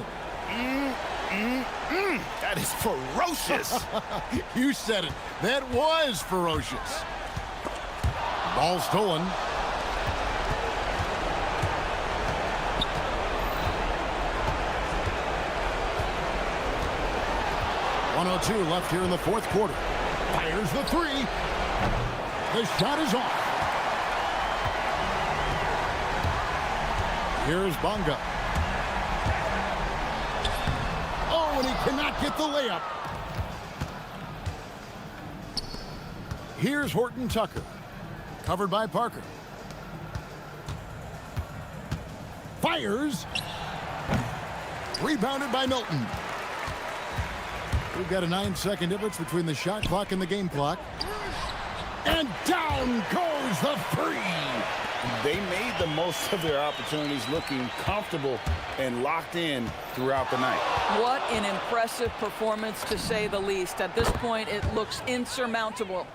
That is ferocious. You said it. That was ferocious. Ball stolen. .102 left here in the fourth quarter. Fires the 3. The shot is off. Here's Bonga. Oh, and he cannot get the layup. Here's Horton Tucker. Covered by Parker. Fires. Rebounded by Milton. We've got a 9-second difference between the shot clock and the game clock. And down goes the three. They made the most of their opportunities, looking comfortable and locked in throughout the night. What an impressive performance, to say the least. At this point, it looks insurmountable.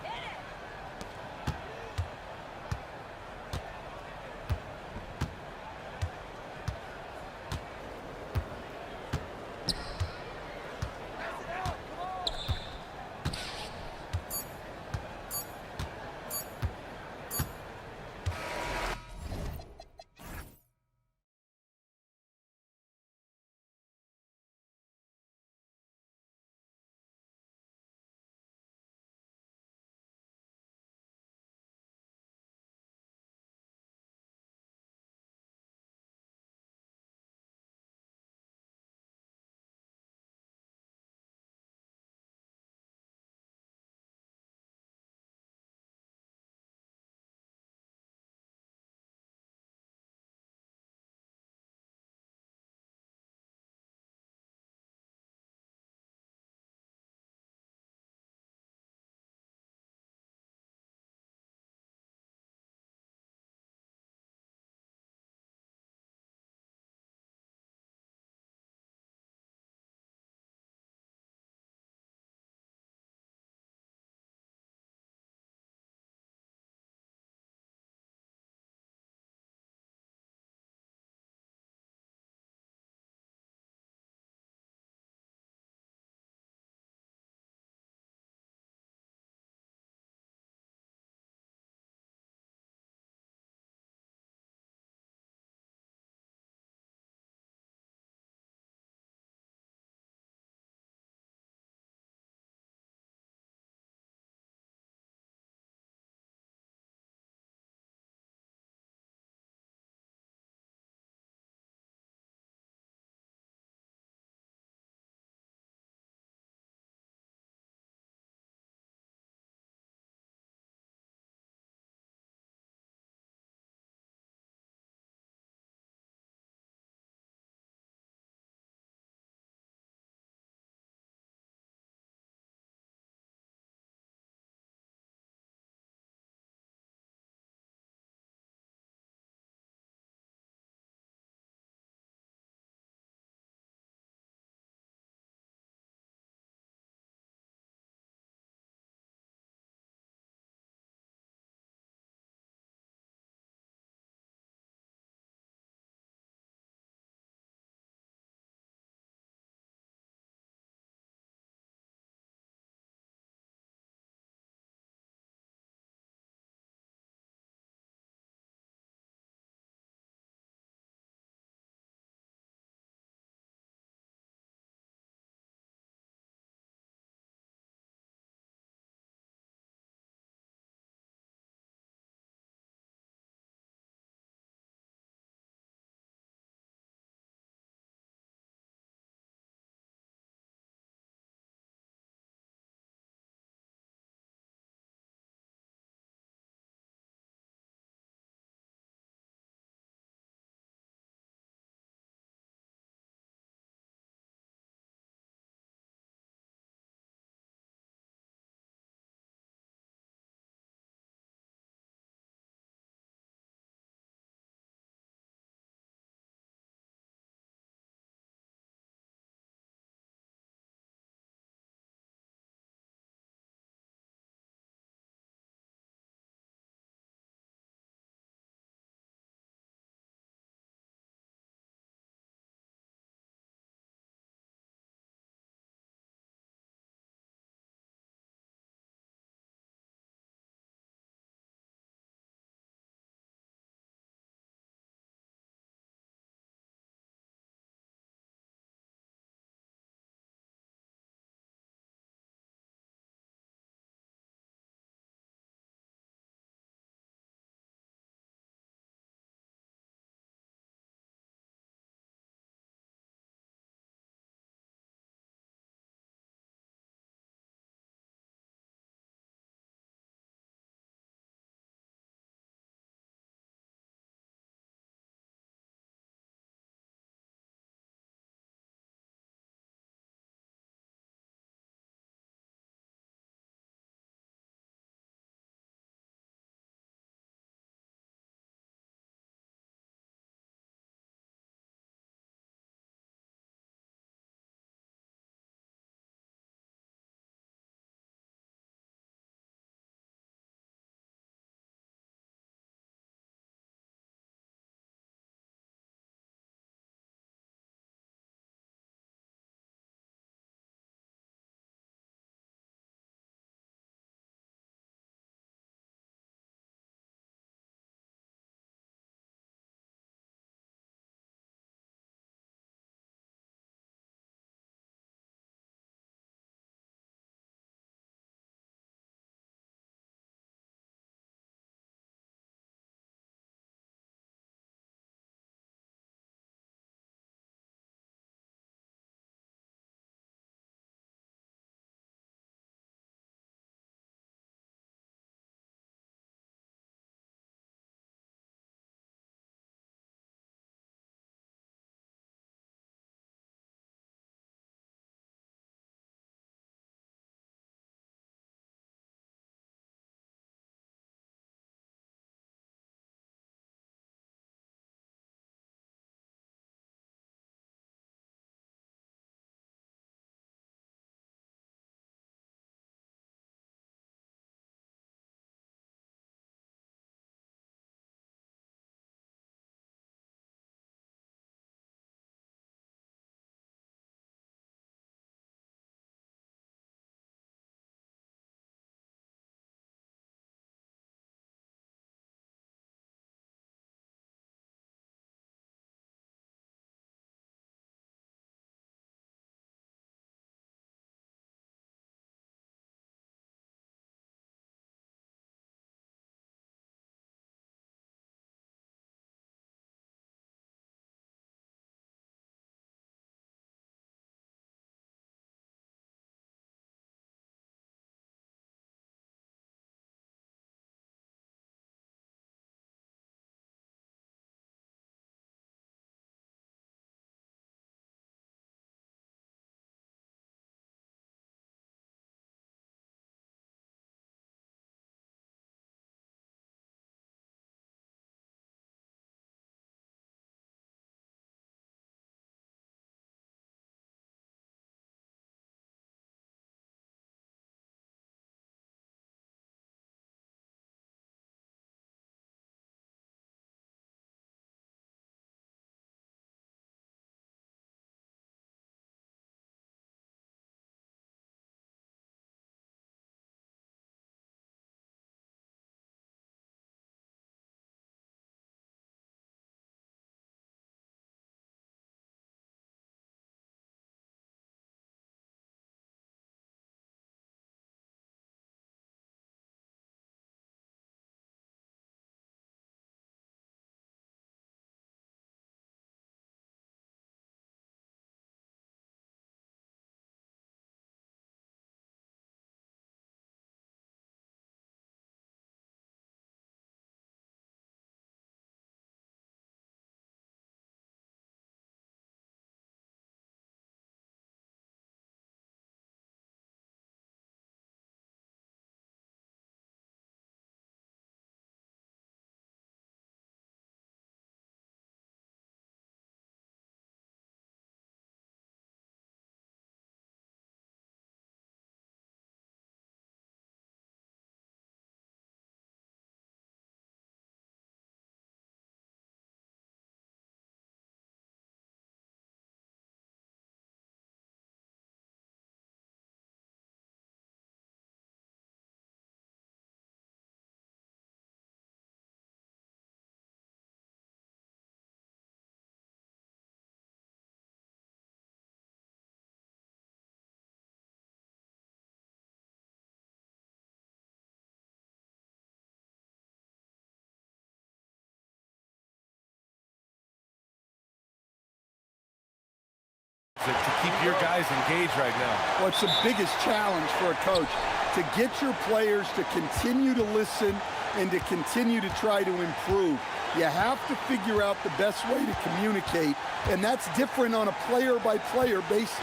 To keep your guys engaged right now. Well, it's the biggest challenge for a coach, to get your players to continue to listen and to continue to try to improve. You have to figure out the best way to communicate, and that's different on a player-by-player basis.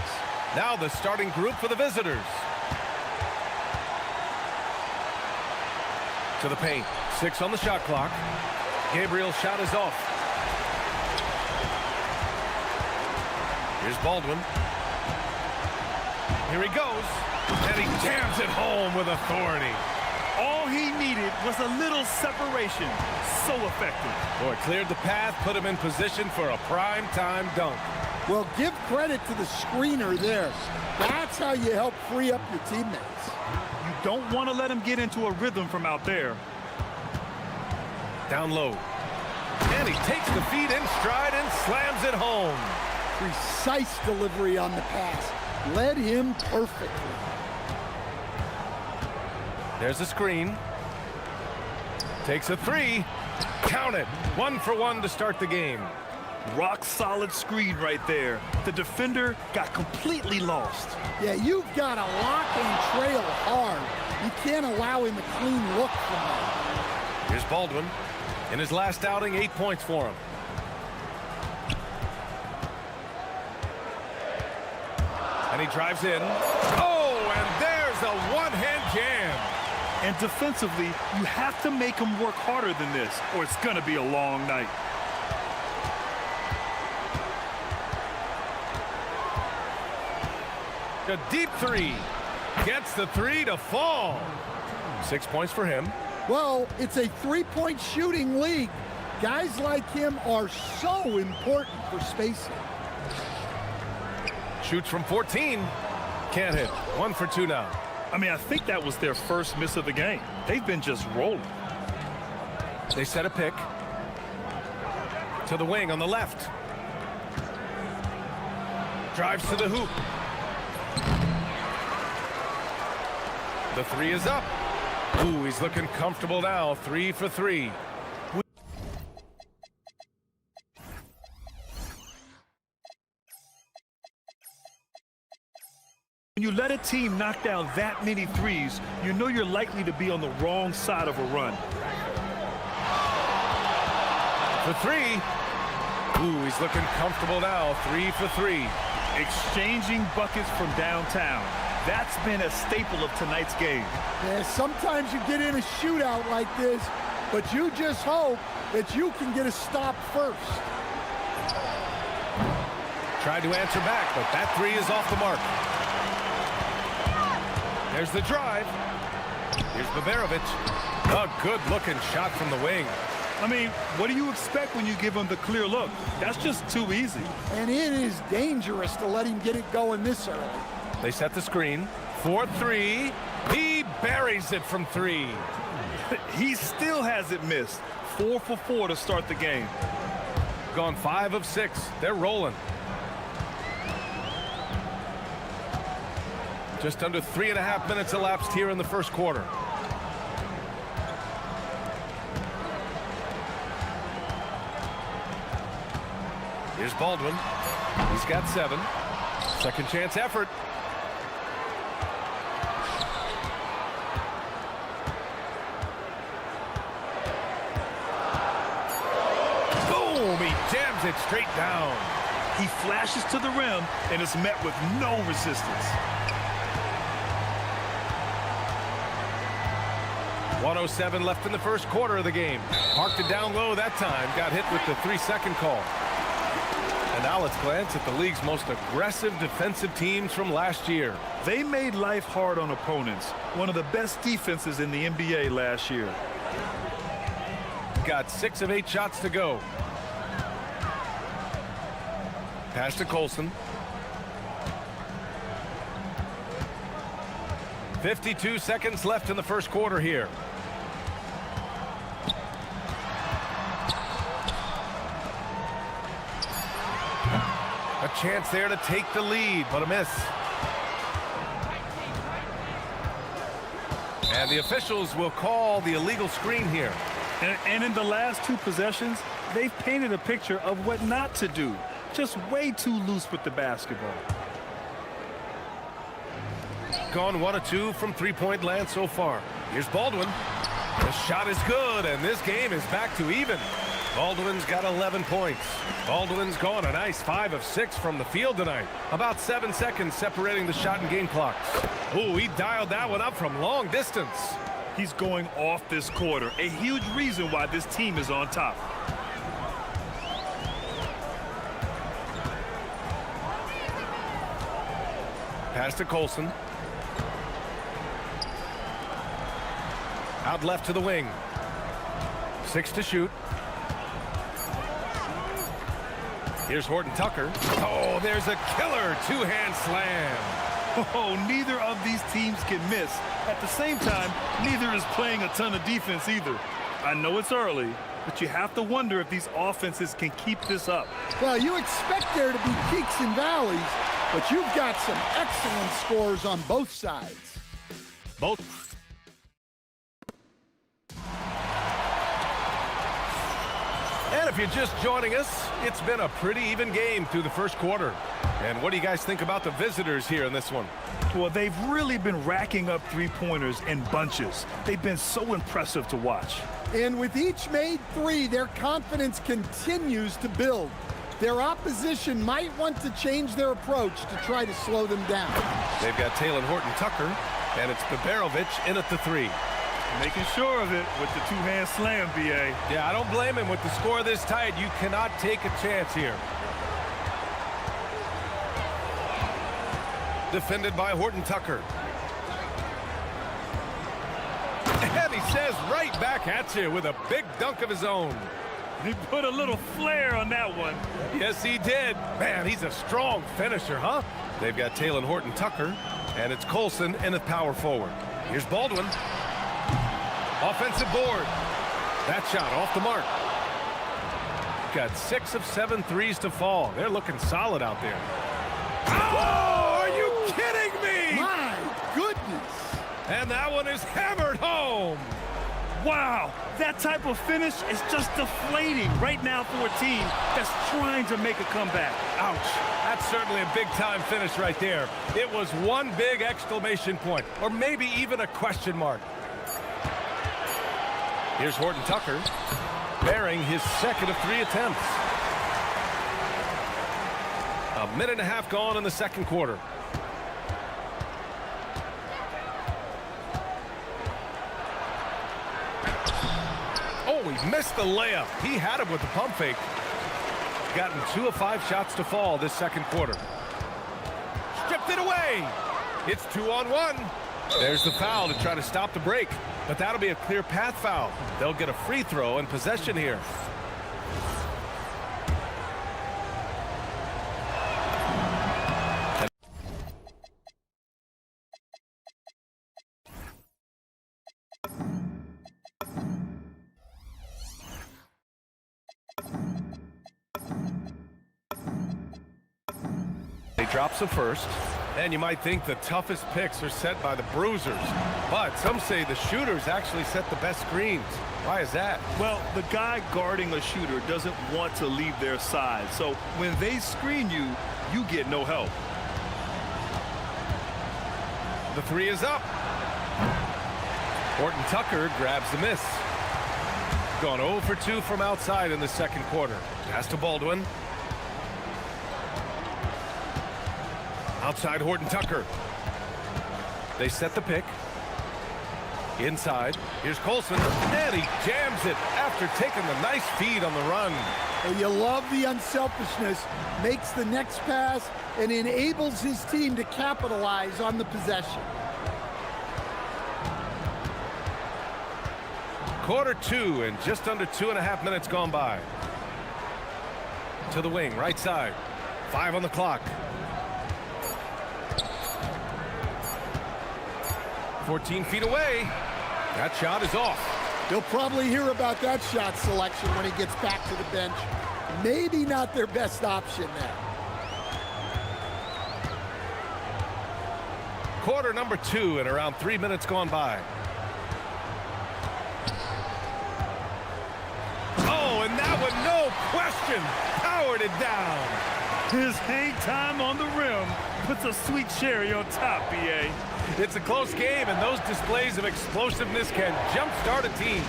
Now the starting group for the visitors. To the paint. 6 on the shot clock. Gabriel's shot is off. Here's Baldwin. Here he goes. And he jams it home with authority. All he needed was a little separation. So effective. Boy, cleared the path, put him in position for a prime-time dunk. Well, give credit to the screener there. That's how you help free up your teammates. You don't want to let him get into a rhythm from out there. Down low. And he takes the feet in stride and slams it home. Precise delivery on the pass. Led him perfectly. There's a screen. Takes a 3. Count it. 1 for 1 to start the game. Rock solid screen right there. The defender got completely lost. Yeah, you've got to lock and trail hard. You can't allow him a clean look from that. Here's Baldwin. In his last outing, 8 points for him. And he drives in. Oh, and there's a one-hand jam. And defensively, you have to make him work harder than this, or it's going to be a long night. A deep 3. Gets the 3 to fall. 6 points for him. Well, it's a three-point shooting league. Guys like him are so important for spacing. Shoots from 14. Can't hit. 1 for 2 now. I mean, I think that was their first miss of the game. They've been just rolling. They set a pick. To the wing on the left. Drives to the hoop. The 3 is up. Ooh, he's looking comfortable now. 3 for 3. When you let a team knock down that many threes, you know you're likely to be on the wrong side of a run. For 3. Ooh, he's looking comfortable now. 3 for 3. Exchanging buckets from downtown. That's been a staple of tonight's game. Yeah, sometimes you get in a shootout like this, but you just hope that you can get a stop first. Tried to answer back, but that 3 is off the mark. There's the drive. Here's Baberovic. A good-looking shot from the wing. I mean, what do you expect when you give him the clear look? That's just too easy. And it is dangerous to let him get it going this early. They set the screen. 4-3. He buries it from 3. He still hasn't missed. 4 for 4 to start the game. Gone 5 of 6. They're rolling. Just under 3.5 minutes elapsed here in the first quarter. Here's Baldwin. He's got 7. Second chance effort. Boom! He jams it straight down. He flashes to the rim and is met with no resistance. 1:07 left in the first quarter of the game. Parked it down low that time. Got hit with the 3-second call. And now let's glance at the league's most aggressive defensive teams from last year. They made life hard on opponents. One of the best defenses in the NBA last year. Got 6 of 8 shots to go. Pass to Colson. 52 seconds left in the first quarter here. A chance there to take the lead, but a miss. And the officials will call the illegal screen here. And in the last 2 possessions, they've painted a picture of what not to do. Just way too loose with the basketball. Gone 1 of 2 from three-point land so far. Here's Baldwin. The shot is good, and this game is back to even. Baldwin's got 11 points. Baldwin's gone a nice 5 of 6 from the field tonight. About 7 seconds separating the shot and game clocks. Ooh, he dialed that one up from long distance. He's going off this quarter. A huge reason why this team is on top. Pass to Colson. Out left to the wing. 6 to shoot. Here's Horton Tucker. Oh, there's a killer two-hand slam. Oh, neither of these teams can miss. At the same time, neither is playing a ton of defense either. I know it's early, but you have to wonder if these offenses can keep this up. Well, you expect there to be peaks and valleys, but you've got some excellent scores on both sides. Both. And if you're just joining us, it's been a pretty even game through the first quarter. And what do you guys think about the visitors here in this one? Well, they've really been racking up three-pointers in bunches. They've been so impressive to watch. And with each made three, their confidence continues to build. Their opposition might want to change their approach to try to slow them down. They've got Taylor Horton Tucker, and it's Babarovich in at the 3. Making sure of it with the two-hand slam, B.A. Yeah, I don't blame him. With the score this tight, you cannot take a chance here. Defended by Horton Tucker. And he says right back at you with a big dunk of his own. He put a little flair on that one. Yes, he did. Man, he's a strong finisher, huh? They've got Taylor Horton Tucker, and it's Colson in at power forward. Here's Baldwin. Offensive board. That shot off the mark. Got 6 of 7 threes to fall. They're looking solid out there. Oh, are you kidding me? My goodness. And that one is hammered home. Wow, that type of finish is just deflating right now for a team that's trying to make a comeback. Ouch. That's certainly a big-time finish right there. It was one big exclamation point, or maybe even a question mark. Here's Horton Tucker, bearing his second of 3 attempts. A minute and a half gone in the second quarter. Oh, he missed the layup. He had him with the pump fake. Gotten 2 of 5 shots to fall this second quarter. Stripped it away. It's 2-on-1. There's the foul to try to stop the break. But that'll be a clear path foul. They'll get a free throw and possession here. He drops the first. And you might think the toughest picks are set by the bruisers. But some say the shooters actually set the best screens. Why is that? Well, the guy guarding a shooter doesn't want to leave their side. So when they screen you, you get no help. The 3 is up. Horton Tucker grabs the miss. Gone 0 for 2 from outside in the second quarter. Pass to Baldwin. Outside Horton Tucker. They set the pick. Inside. Here's Colson. And he jams it after taking the nice feed on the run. Well, you love the unselfishness. Makes the next pass and enables his team to capitalize on the possession. Quarter 2 and just under 2.5 minutes gone by. To the wing, right side. 5 on the clock. 14 feet away. That shot is off. He'll probably hear about that shot selection when he gets back to the bench. Maybe not their best option there. Quarter number 2 and around 3 minutes gone by. Oh, and that one, no no question, powered it down. His hang time on the rim puts a sweet cherry on top, BA. It's a close game, and those displays of explosiveness can jumpstart a team.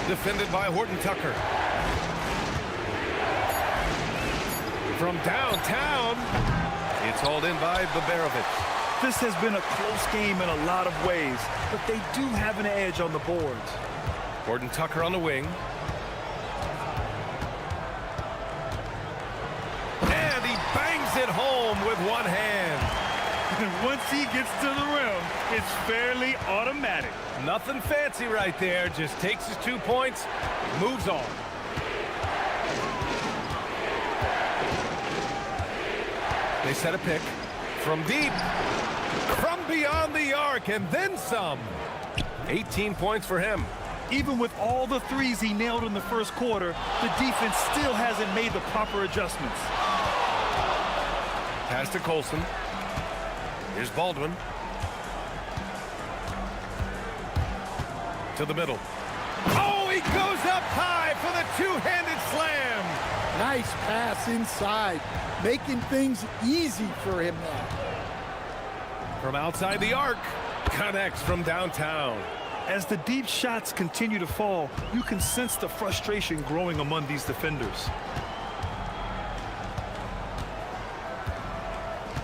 Defended by Horton Tucker. From downtown, it's hauled in by Babarovic. This has been a close game in a lot of ways, but they do have an edge on the boards. Horton Tucker on the wing. And he bangs it home with one hand. And once he gets to the rim, it's fairly automatic. Nothing fancy right there, just takes his 2 points, moves on. They set a pick from deep, from beyond the arc, and then some. 18 points for him. Even with all the threes he nailed in the first quarter, the defense still hasn't made the proper adjustments. Pass to Colson. Here's Baldwin. To the middle. Oh, he goes up high for the two-handed slam. Nice pass inside, making things easy for him now. From outside the arc, connects from downtown. As the deep shots continue to fall, you can sense the frustration growing among these defenders.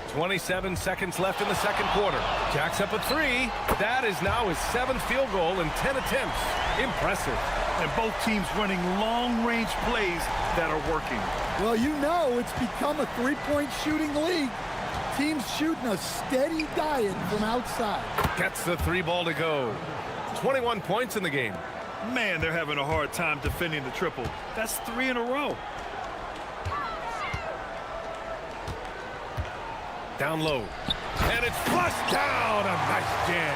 27 seconds left in the second quarter. Jacks up a three. That is now his 7th field goal in 10 attempts. Impressive. And both teams running long-range plays that are working. Well, you know it's become a three-point shooting league. Teams shooting a steady diet from outside. Gets the 3 ball to go. 21 points in the game. Man, they're having a hard time defending the triple. That's 3 in a row. Down low. And it's flushed down. A nice jam.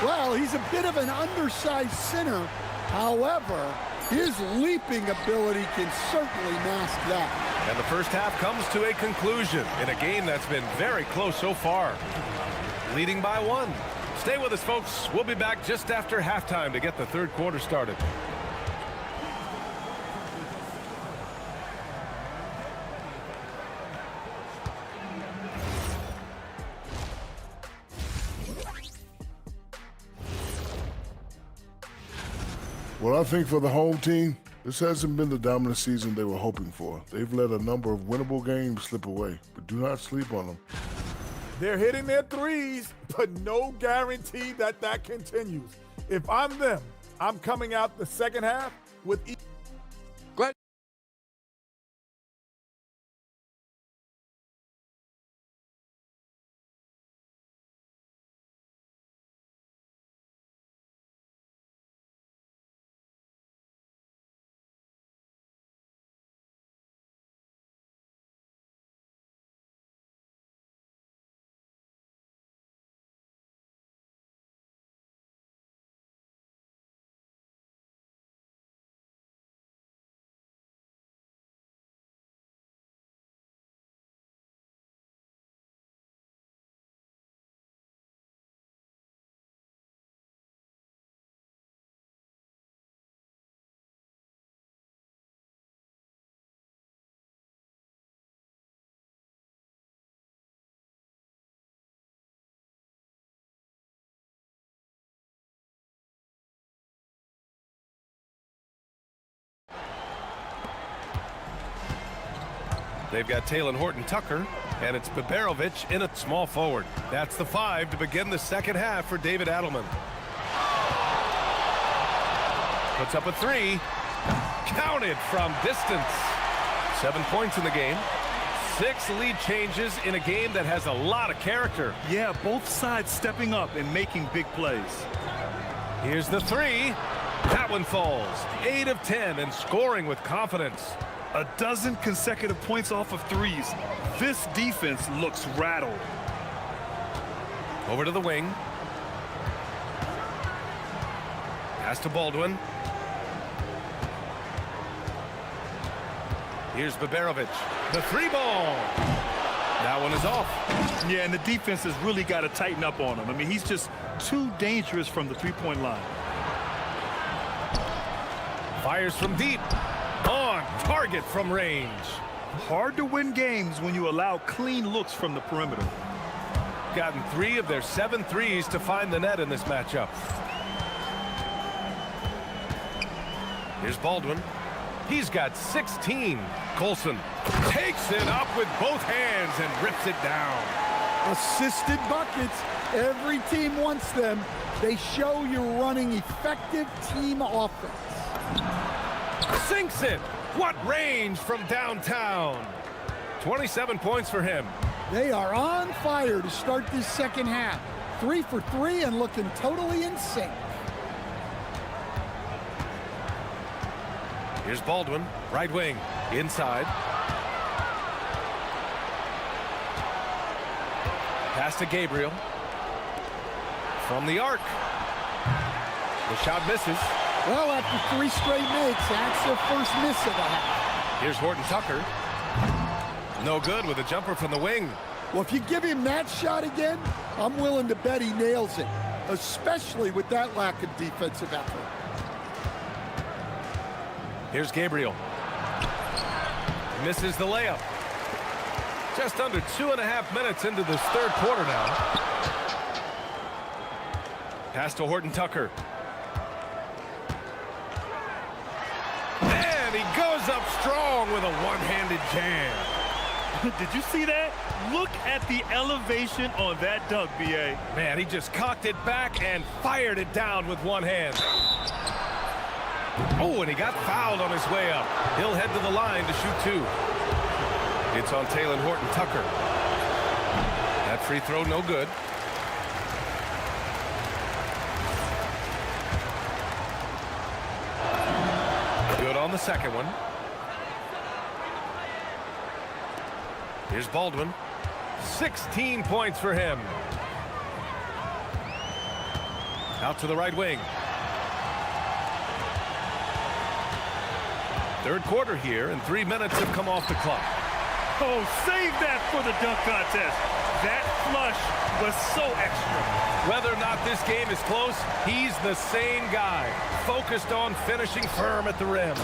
Well, he's a bit of an undersized center. However, his leaping ability can certainly mask that. And the first half comes to a conclusion in a game that's been very close so far. Leading by 1. Stay with us, folks. We'll be back just after halftime to get the third quarter started. Well, I think for the home team, this hasn't been the dominant season they were hoping for. They've let a number of winnable games slip away, but do not sleep on them. They're hitting their threes, but no guarantee that that continues. If I'm them, I'm coming out the second half with They've got Taylor Horton Tucker, and it's Babarovic in at small forward. That's the 5 to begin the second half for David Adelman. Puts up a 3. Counted from distance. 7 points in the game. 6 lead changes in a game that has a lot of character. Yeah, both sides stepping up and making big plays. Here's the 3. That one falls. 8 of 10 and scoring with confidence. A dozen consecutive points off of threes. This defense looks rattled. Over to the wing. Pass to Baldwin. Here's Babarovic. The 3 ball. That one is off. Yeah, and the defense has really got to tighten up on him. I mean, he's just too dangerous from the three-point line. Fires from deep. On target from range. Hard to win games when you allow clean looks from the perimeter. Gotten 3 of their 7 threes to find the net in this matchup. Here's Baldwin. He's got 16. Colson takes it up with both hands and rips it down. Assisted buckets. Every team wants them. They show you're running effective team offense. Sinks it. What range from downtown. 27 points for him. They are on fire to start this second half. 3 for 3 and looking totally in sync. Here's Baldwin, right wing, inside. Pass to Gabriel. From the arc. The shot misses. Well, after 3 straight makes, that's their first miss of the half. Here's Horton Tucker. No good with a jumper from the wing. Well, if you give him that shot again, I'm willing to bet he nails it, especially with that lack of defensive effort. Here's Gabriel. Misses the layup. Just under 2.5 minutes into this third quarter now. Pass to Horton Tucker. And he goes up strong with a one-handed jam. Did you see that? Look at the elevation on that dunk, B.A. Man, he just cocked it back and fired it down with one hand. Oh, and he got fouled on his way up. He'll head to the line to shoot 2. It's on Taylor Horton Tucker. That free throw no good. Good on the second one. Here's Baldwin. 16 points for him. Out to the right wing. Third quarter here, and 3 minutes have come off the clock. Oh, save that for the dunk contest. That flush was so extra. Whether or not this game is close, he's the same guy, focused on finishing firm at the rim.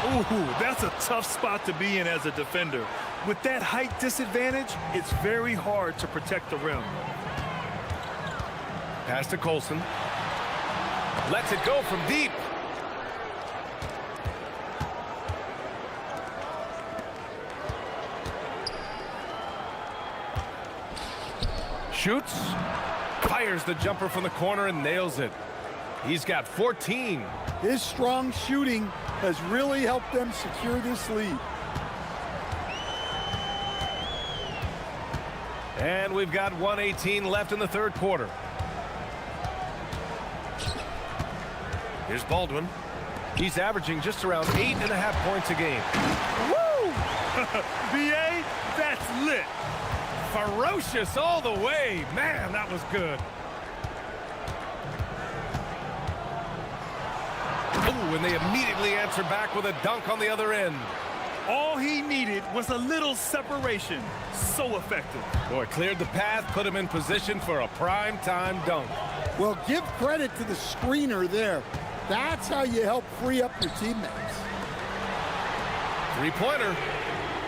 Ooh, that's a tough spot to be in as a defender. With that height disadvantage, it's very hard to protect the rim. Pass to Colson. Lets it go from deep. Shoots. Fires the jumper from the corner and nails it. He's got 14. His strong shooting has really helped them secure this lead. And we've got 1:18 left in the third quarter. Here's Baldwin. He's averaging just around 8.5 points a game. Woo! B.A., that's lit. Ferocious all the way. Man, that was good. Ooh, and they immediately answer back with a dunk on the other end. All he needed was a little separation. So effective. Boy, cleared the path, put him in position for a prime-time dunk. Well, give credit to the screener there. That's how you help free up your teammates. Three-pointer.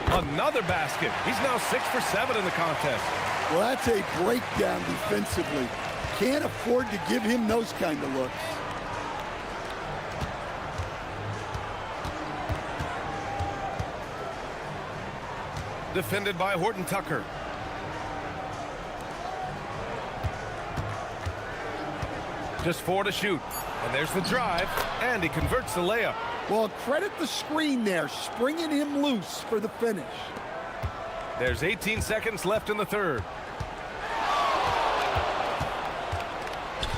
Another basket. He's now 6 for 7 in the contest. Well, that's a breakdown defensively. Can't afford to give him those kind of looks. Defended by Horton Tucker. Just 4 to shoot. And there's the drive. And he converts the layup. Well, credit the screen there, springing him loose for the finish. There's 18 seconds left in the third.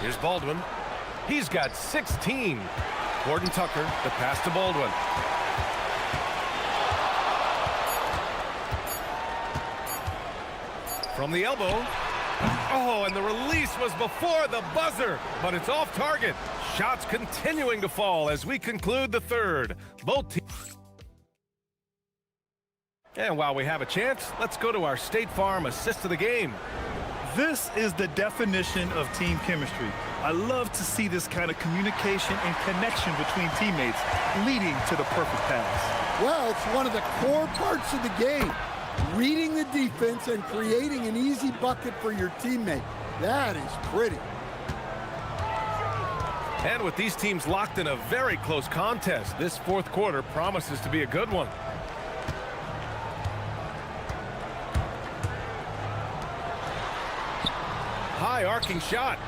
Here's Baldwin. He's got 16. Horton Tucker, the pass to Baldwin. From the elbow. Oh, and the release was before the buzzer, but it's off target. Shots continuing to fall as we conclude the third. Both teams. And while we have a chance, let's go to our State Farm assist of the game. This is the definition of team chemistry. I love to see this kind of communication and connection between teammates leading to the perfect pass. Well, it's one of the core parts of the game. Reading the defense and creating an easy bucket for your teammate. That is pretty. And with these teams locked in a very close contest, this fourth quarter promises to be a good one. High arcing shot.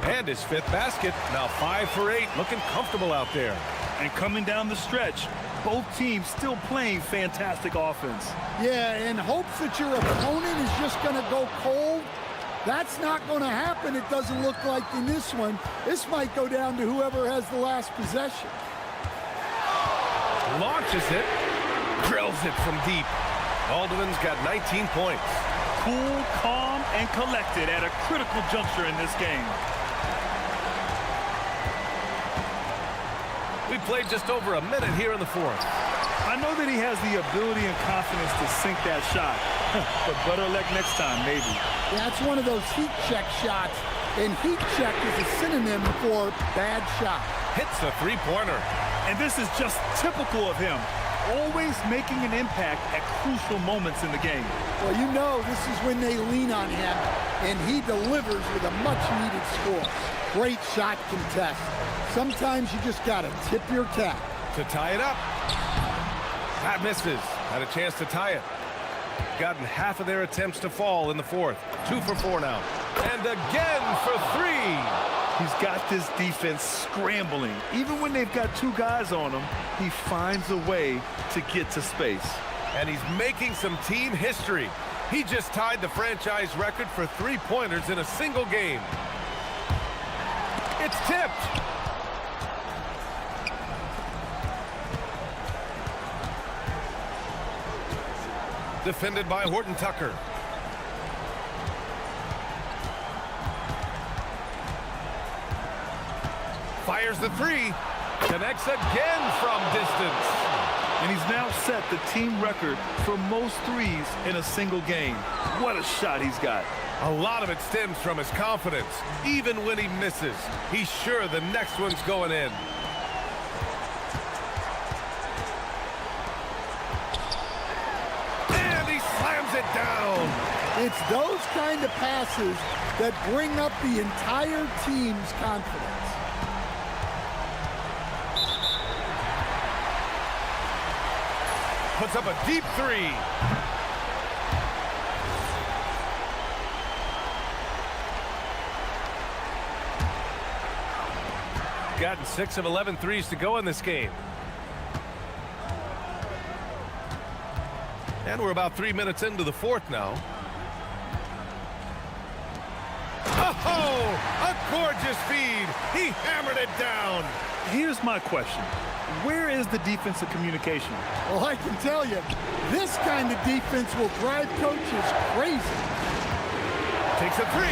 And his fifth basket. Now 5 for 8. Looking comfortable out there. And coming down the stretch, both teams still playing fantastic offense. Yeah, in hopes that your opponent is just going to go cold. That's not going to happen, it doesn't look like in this one. This might go down to whoever has the last possession. Launches it. Drills it from deep. Baldwin's got 19 points. Cool, calm, and collected at a critical juncture in this game. We played just over a minute here in the fourth. I know that he has the ability and confidence to sink that shot. But better luck next time, maybe. That's one of those heat check shots. And heat check is a synonym for bad shot. Hits a three-pointer. And this is just typical of him. Always making an impact at crucial moments in the game. Well, you know this is when they lean on him, and he delivers with a much-needed score. Great shot contest. Sometimes you just got to tip your cap. To tie it up. That misses. Had a chance to tie it. Gotten half of their attempts to fall in the fourth. 2 for 4 now. And again for 3. He's got this defense scrambling. Even when they've got 2 guys on him, he finds a way to get to space. And he's making some team history. He just tied the franchise record for 3-pointers in a single game. It's tipped. Defended by Horton Tucker. Fires the 3. Connects again from distance. And he's now set the team record for most threes in a single game. What a shot he's got. A lot of it stems from his confidence. Even when he misses, he's sure the next one's going in. It down. It's those kind of passes that bring up the entire team's confidence. Puts up a deep 3. Gotten 6 of 11 threes to go in this game. And we're about 3 minutes into the fourth now. Oh, a gorgeous feed. He hammered it down. Here's my question. Where is the defensive communication? Well, I can tell you, this kind of defense will drive coaches crazy. Takes a 3.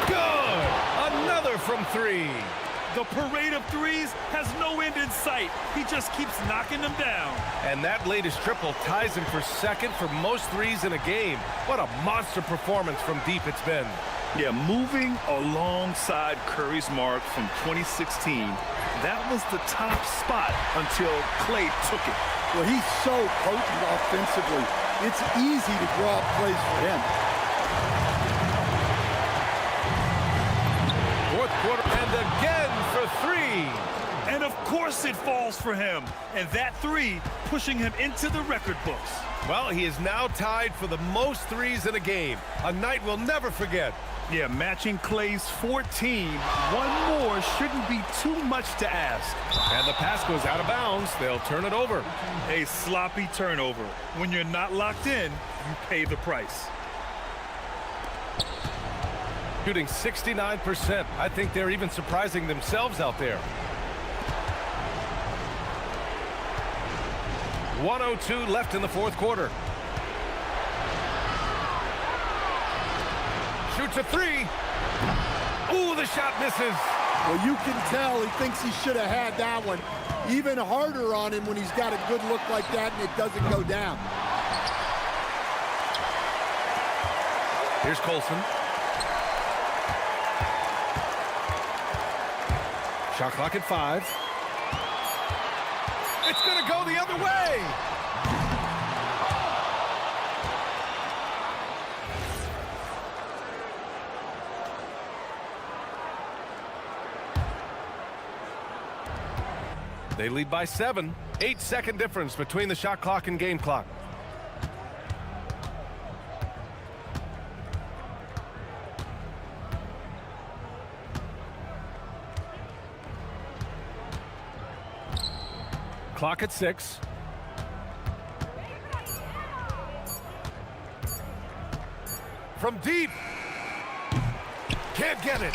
Good. Another from 3. The parade of threes has no end in sight. He just keeps knocking them down. And that latest triple ties him for second for most threes in a game. What a monster performance from deep it's been. Yeah, moving alongside Curry's mark from 2016, that was the top spot until Clay took it. Well, he's so potent offensively. It's easy to draw up plays for him. Fourth quarter, and again for 3. And of course it falls for him. And that 3 pushing him into the record books. Well, he is now tied for the most threes in a game. A night we'll never forget. Yeah, matching Clay's 14. One more shouldn't be too much to ask. And the pass goes out of bounds. They'll turn it over. A sloppy turnover. When you're not locked in, you pay the price. Shooting 69%. I think they're even surprising themselves out there. 1:02 left in the fourth quarter. Shoots a 3. Ooh, the shot misses. Well, you can tell he thinks he should have had that one. Even harder on him when he's got a good look like that and it doesn't go down. Here's Colson. Shot clock at 5. It's going to go the other way. They lead by 7. 8-second difference between the shot clock and game clock. Clock at 6. From deep. Can't get it.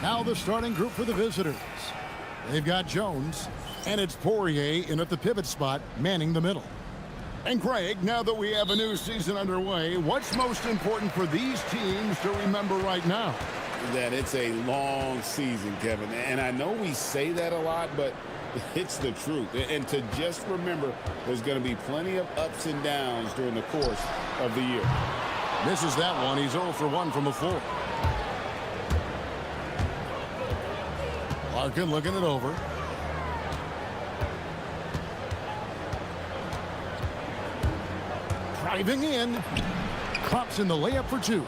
Now the starting group for the visitors. They've got Jones, and it's Poirier in at the pivot spot, manning the middle. And Greg, now that we have a new season underway, what's most important for these teams to remember right now? That it's a long season, Kevin. And I know we say that a lot, but it's the truth. And to just remember, there's going to be plenty of ups and downs during the course of the year. Misses that one. He's 0 for 1 from the floor. Larkin looking it over. Driving in. Drops in the layup for 2.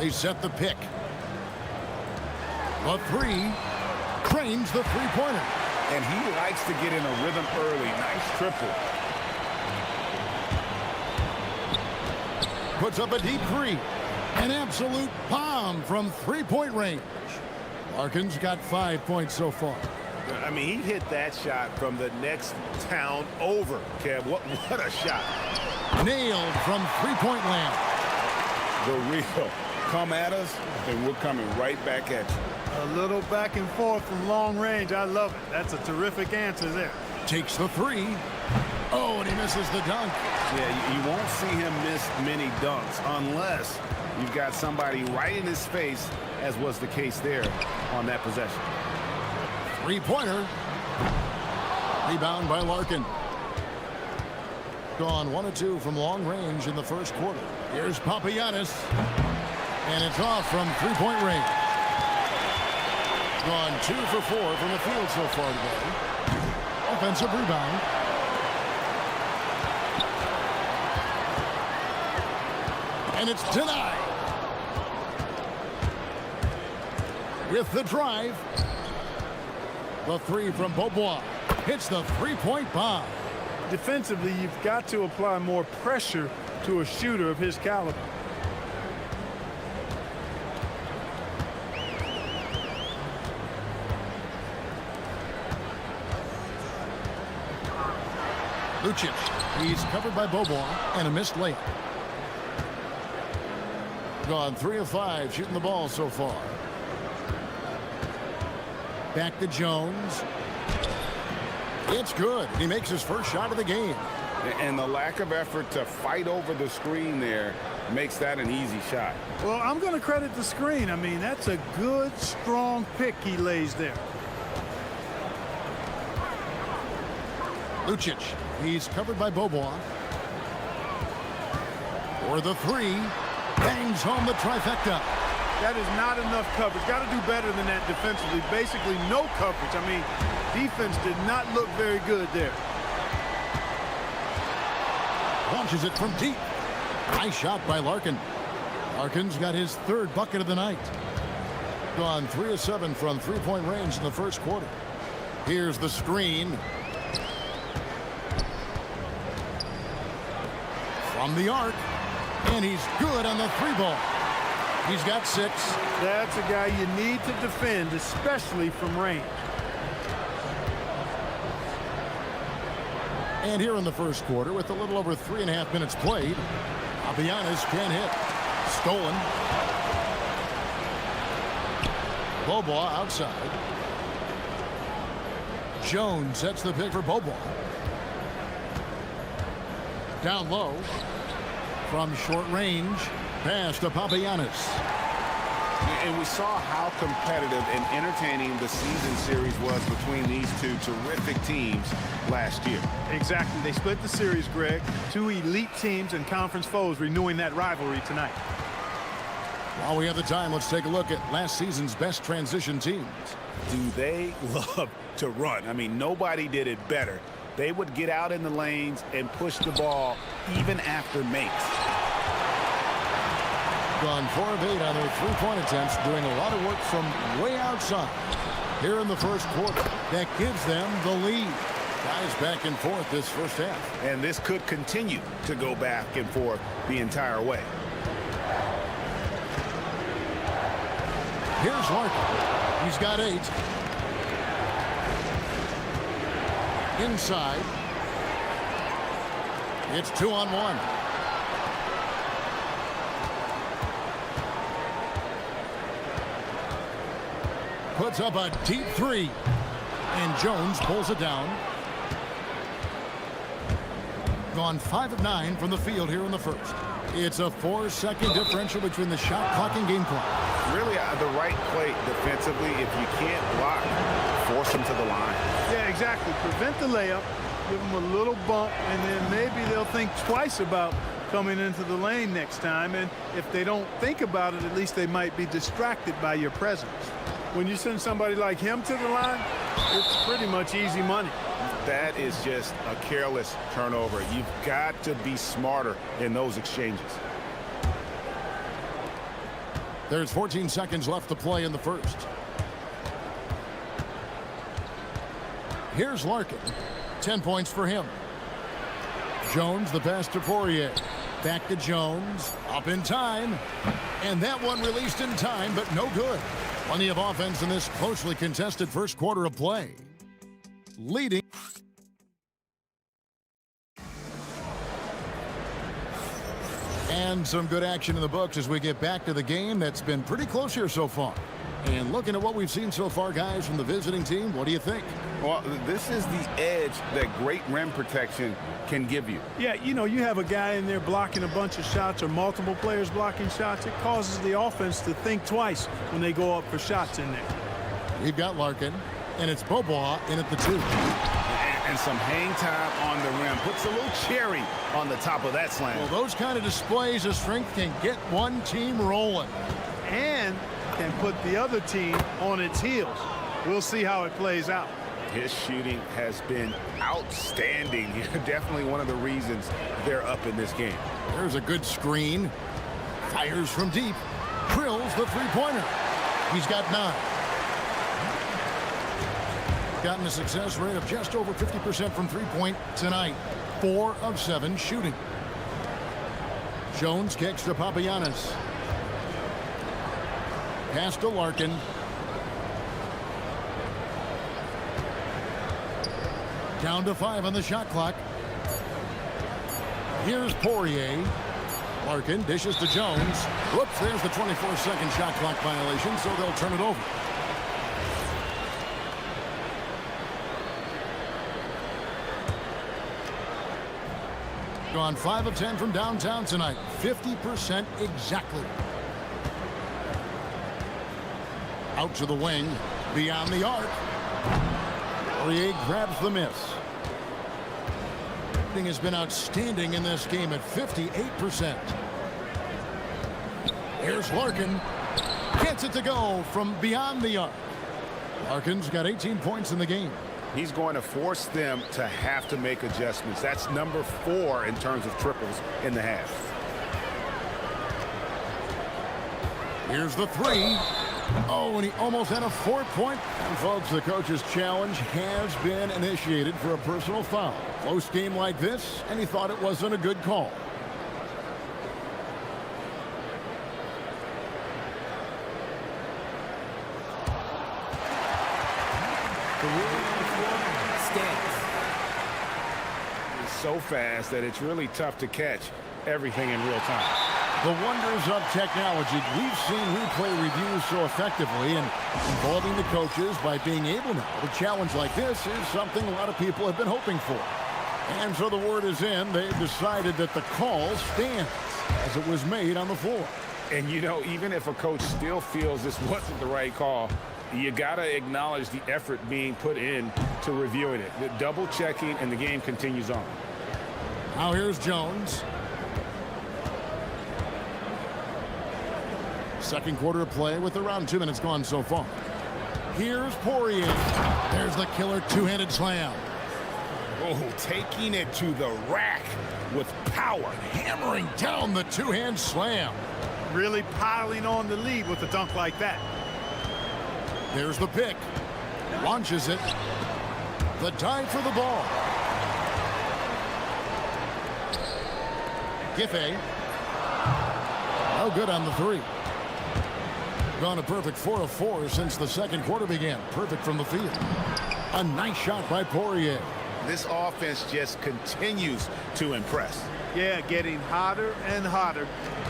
They set the pick. The 3. Cranes the three-pointer. And he likes to get in a rhythm early. Nice triple. Puts up a deep 3. An absolute bomb from three-point range. Larkin's got 5 points so far. I mean, he hit that shot from the next town over, Kev. What a shot. Nailed from three-point land. The real. Come at us, and we're coming right back at you. A little back and forth from long range. I love it. That's a terrific answer there. Takes the 3. Oh, and he misses the dunk. Yeah, you won't see him miss many dunks unless you've got somebody right in his face, as was the case there on that possession. Three-pointer. Rebound by Larkin. Gone 1 of 2 from long range in the first quarter. Here's Papagiannis. And it's off from three-point range. Gone 2 for 4 from the field so far today. Offensive rebound. And it's denied. With the drive. The 3 from Beaubois. Hits the three-point bomb. Defensively, you've got to apply more pressure to a shooter of his caliber. Lucic. He's covered by Beaubois and a missed layup. Gone 3 of 5 shooting the ball so far. Back to Jones. It's good. He makes his first shot of the game. And the lack of effort to fight over the screen there makes that an easy shot. Well, I'm going to credit the screen. I mean, that's a good, strong pick he lays there. Lucic. He's covered by Beaubois. For the 3. Bangs home the trifecta. That is not enough coverage. Got to do better than that defensively. Basically no coverage. I mean, defense did not look very good there. Launches it from deep. Nice shot by Larkin. Larkin's got his 3rd bucket of the night. Gone 3 of 7 from three-point range in the first quarter. Here's the screen. From the arc. And he's good on the 3-ball. He's got 6. That's a guy you need to defend, especially from range. And here in the first quarter, with a little over 3.5 minutes played, Papagiannis can't hit. Stolen. Beaubois outside. Jones sets the pick for Beaubois. Down low. From short range. Pass to Papagiannis. And we saw how competitive and entertaining the season series was between these two terrific teams last year. Exactly. They split the series, Greg. 2 elite teams and conference foes renewing that rivalry tonight. While we have the time, let's take a look at last season's best transition teams. Do they love to run? I mean, nobody did it better. They would get out in the lanes and push the ball even after makes. Gone 4 of 8 on their three-point attempts, doing a lot of work from way outside. Here in the first quarter, that gives them the lead. Guys back and forth this first half. And this could continue to go back and forth the entire way. Here's Larkin. He's got 8. Inside. It's 2-on-1. Puts up a deep three. And Jones pulls it down. Gone 5 of 9 from the field here in the first. It's a 4-second differential between the shot clock and game clock. Really the right play defensively. If you can't block, force them to the line. Yeah, exactly. Prevent the layup, give them a little bump, and then maybe they'll think twice about coming into the lane next time. And if they don't think about it, at least they might be distracted by your presence. When you send somebody like him to the line, it's pretty much easy money. That is just a careless turnover. You've got to be smarter in those exchanges. There's 14 seconds left to play in the first. Here's Larkin. 10 points for him. Jones, the pass to Poirier. Back to Jones. Up in time. And that one released in time, but no good. Plenty of offense in this closely contested first quarter of play. Leading. And some good action in the books as we get back to the game that's been pretty close here so far. And looking at what we've seen so far, guys, from the visiting team, what do you think? Well, this is the edge that great rim protection can give you. Yeah, you know, you have a guy in there blocking a bunch of shots or multiple players blocking shots. It causes the offense to think twice when they go up for shots in there. We've got Larkin, and it's Bobois in at the 2. And some hang time on the rim. Puts a little cherry on the top of that slam. Well, those kind of displays of strength can get one team rolling. And can put the other team on its heels. We'll see how it plays out. His shooting has been outstanding. Definitely one of the reasons they're up in this game. There's a good screen. Fires from deep. Drills the three-pointer. He's got 9. Gotten a success rate of just over 50% from three-point tonight. 4 of 7 shooting. Jones kicks to Papagiannis. Pass to Larkin. Down to 5 on the shot clock. Here's Poirier. Larkin dishes to Jones. Whoops, there's the 24-second shot clock violation, so they'll turn it over. Gone 5 of 10 from downtown tonight. 50% exactly. Out to the wing, beyond the arc. Poirier grabs the miss. Shooting has been outstanding in this game at 58%. Here's Larkin. Gets it to go from beyond the arc. Larkin's got 18 points in the game. He's going to force them to have to make adjustments. That's number 4 in terms of triples in the half. Here's the 3. Oh, and he almost had a 4-point. And folks, the coach's challenge has been initiated for a personal foul. Close game like this, and he thought it wasn't a good call. It's so fast that it's really tough to catch everything in real time. The wonders of technology. We've seen replay reviews so effectively, and involving the coaches by being able now to challenge like this is something a lot of people have been hoping for. And so the word is in. They've decided that the call stands as it was made on the floor. And, you know, even if a coach still feels this wasn't the right call, you got to acknowledge the effort being put in to reviewing it. The double checking, and the game continues on. Now here's Jones. Second quarter of play with around 2 minutes gone so far. Here's Poirier. There's the killer two-handed slam. Oh, taking it to the rack with power. Hammering down the two-hand slam. Really piling on the lead with a dunk like that. There's the pick. Launches it. The dive for the ball. Giffey. No good on the 3. Gone a perfect 4 of 4 since the second quarter began. Perfect from the field. A nice shot by Poirier. this offense just continues to impress. Yeah, getting hotter and hotter.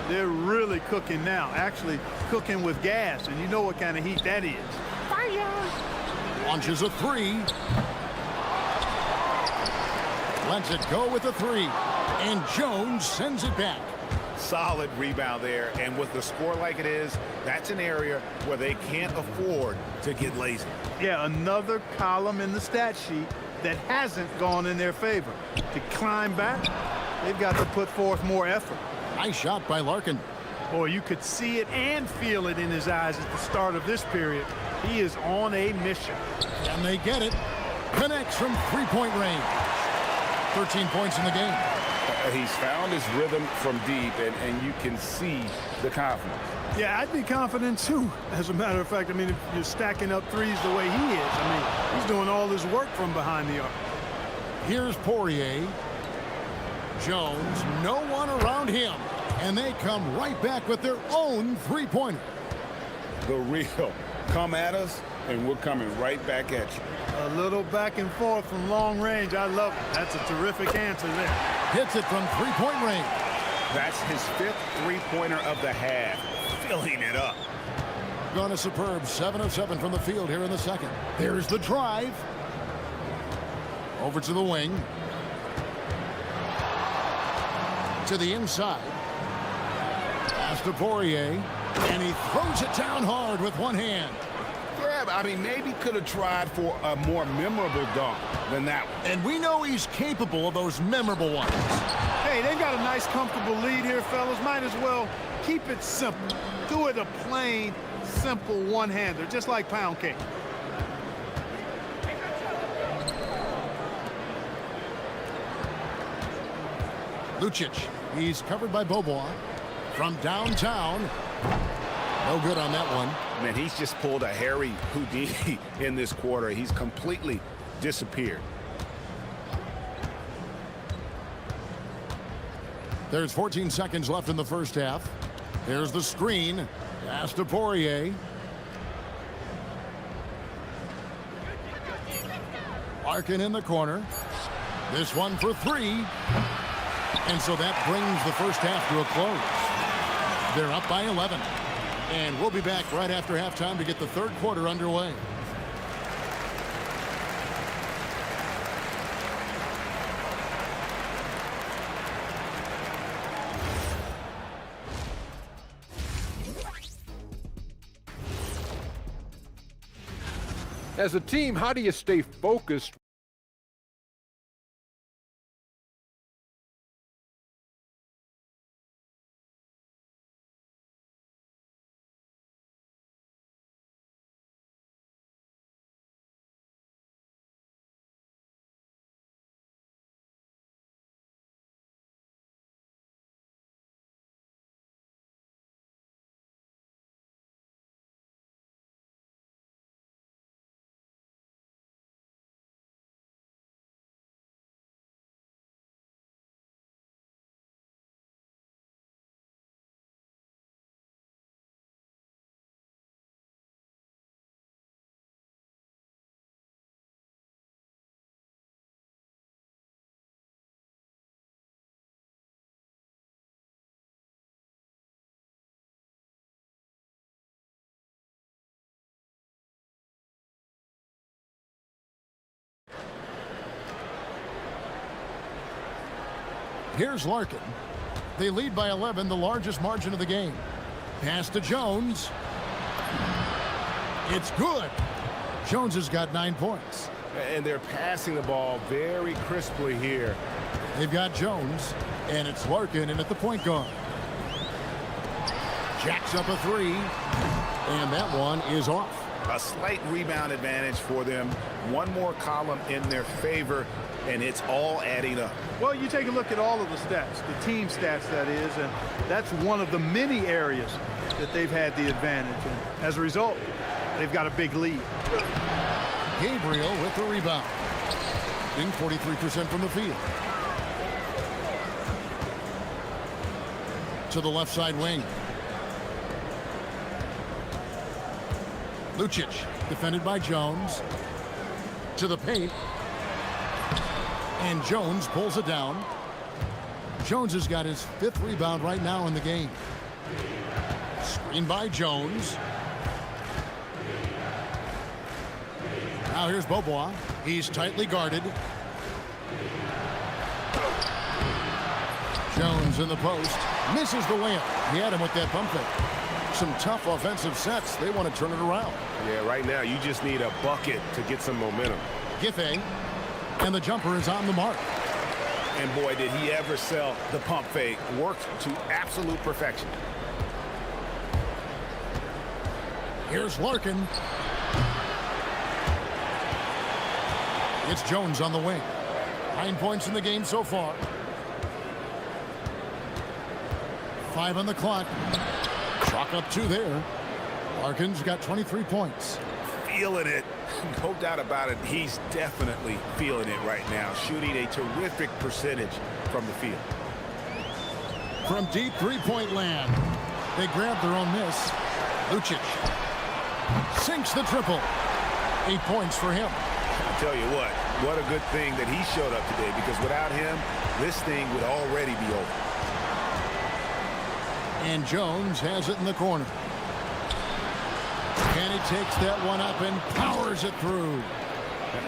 They're really cooking now, actually cooking with gas, and you know what kind of heat that is. Fire! Launches a three. Lets it go with a three. And Jones sends it back. Solid rebound there, and with the score like it is, that's an area where they can't afford to get lazy. Yeah, another column in the stat sheet that hasn't gone in their favor. To climb back, they've got to put forth more effort. Nice shot by Larkin. Boy, you could see it and feel it in his eyes at the start of this period. He is on a mission. And they get it. Connects from three-point range. 13 points in the game. He's found his rhythm from deep, and you can see the confidence. Yeah, I'd be confident too. As a matter of fact, I mean, if you're stacking up threes the way he is, I mean, he's doing all his work from behind the arc. Here's Poirier. Jones, no one around him. And they come right back with their own three-pointer. The real come at us, and we're coming right back at you. A little back and forth from long range. I love it. That's a terrific answer there. Hits it from three-point range. That's his 5th three-pointer of the half. Filling it up. Gone a superb 7 of 7 from the field here in the second. There's the drive. Over to the wing. To the inside. Pass to Poirier. And he throws it down hard with one hand. Yeah, I mean, maybe could have tried for a more memorable dunk than that one. And we know he's capable of those memorable ones. Hey, they've got a nice, comfortable lead here, fellas. Might as well keep it simple. Do it a plain, simple one-hander, just like pound cake. Lucic, he's covered by Bobois. From downtown. No good on that one. Man, he's just pulled a Harry Houdini in this quarter. He's completely disappeared. There's 14 seconds left in the first half. There's the screen. Pass to Poirier. Larkin in the corner. This one for three. And so that brings the first half to a close. They're up by 11. And we'll be back right after halftime to get the third quarter underway. As a team, how do you stay focused? Here's Larkin. They lead by 11, the largest margin of the game. Pass to Jones. It's good. Jones has got 9 points. And they're passing the ball very crisply here. They've got Jones, and it's Larkin in at the point guard. Jacks up a three, and that one is off. A slight rebound advantage for them. One more column in their favor, and it's all adding up. Well, you take a look at all of the stats, the team stats that is, and that's one of the many areas that they've had the advantage. And as a result, they've got a big lead. Gabriel with the rebound. Being 43% from the field. To the left side wing. Lucic, defended by Jones. To the paint. And Jones pulls it down. Jones has got his 5th rebound right now in the game. Screen by Jones. Now here's Beaubois. He's tightly guarded. Jones in the post. Misses the layup. He had him with that pump fake. Some tough offensive sets. They want to turn it around. Yeah, right now you just need a bucket to get some momentum. Giffey. And the jumper is on the mark. And boy, did he ever sell the pump fake. Worked to absolute perfection. Here's Larkin. It's Jones on the wing. 9 points in the game so far. 5 on the clock. Chalk up 2 there. Larkin's got 23 points. Feeling it. No doubt about it. He's definitely feeling it right now. Shooting a terrific percentage from the field. From deep three-point land. They grab their own miss. Lucic sinks the triple. 8 points for him. I'll tell you what a good thing that he showed up today, because without him, this thing would already be over. And Jones has it in the corner. And he takes that one up and powers it through.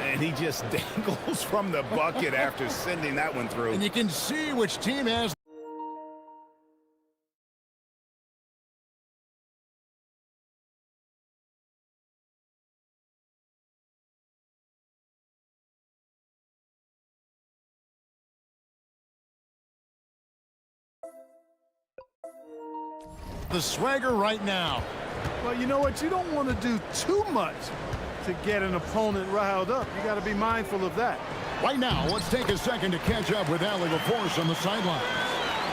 And he just dangles from the bucket after sending that one through. And you can see which team has the swagger right now. Well, you know what? You don't want to do too much to get an opponent riled up. You got to be mindful of that. Right now, let's take a second to catch up with Allie LaForce on the sideline.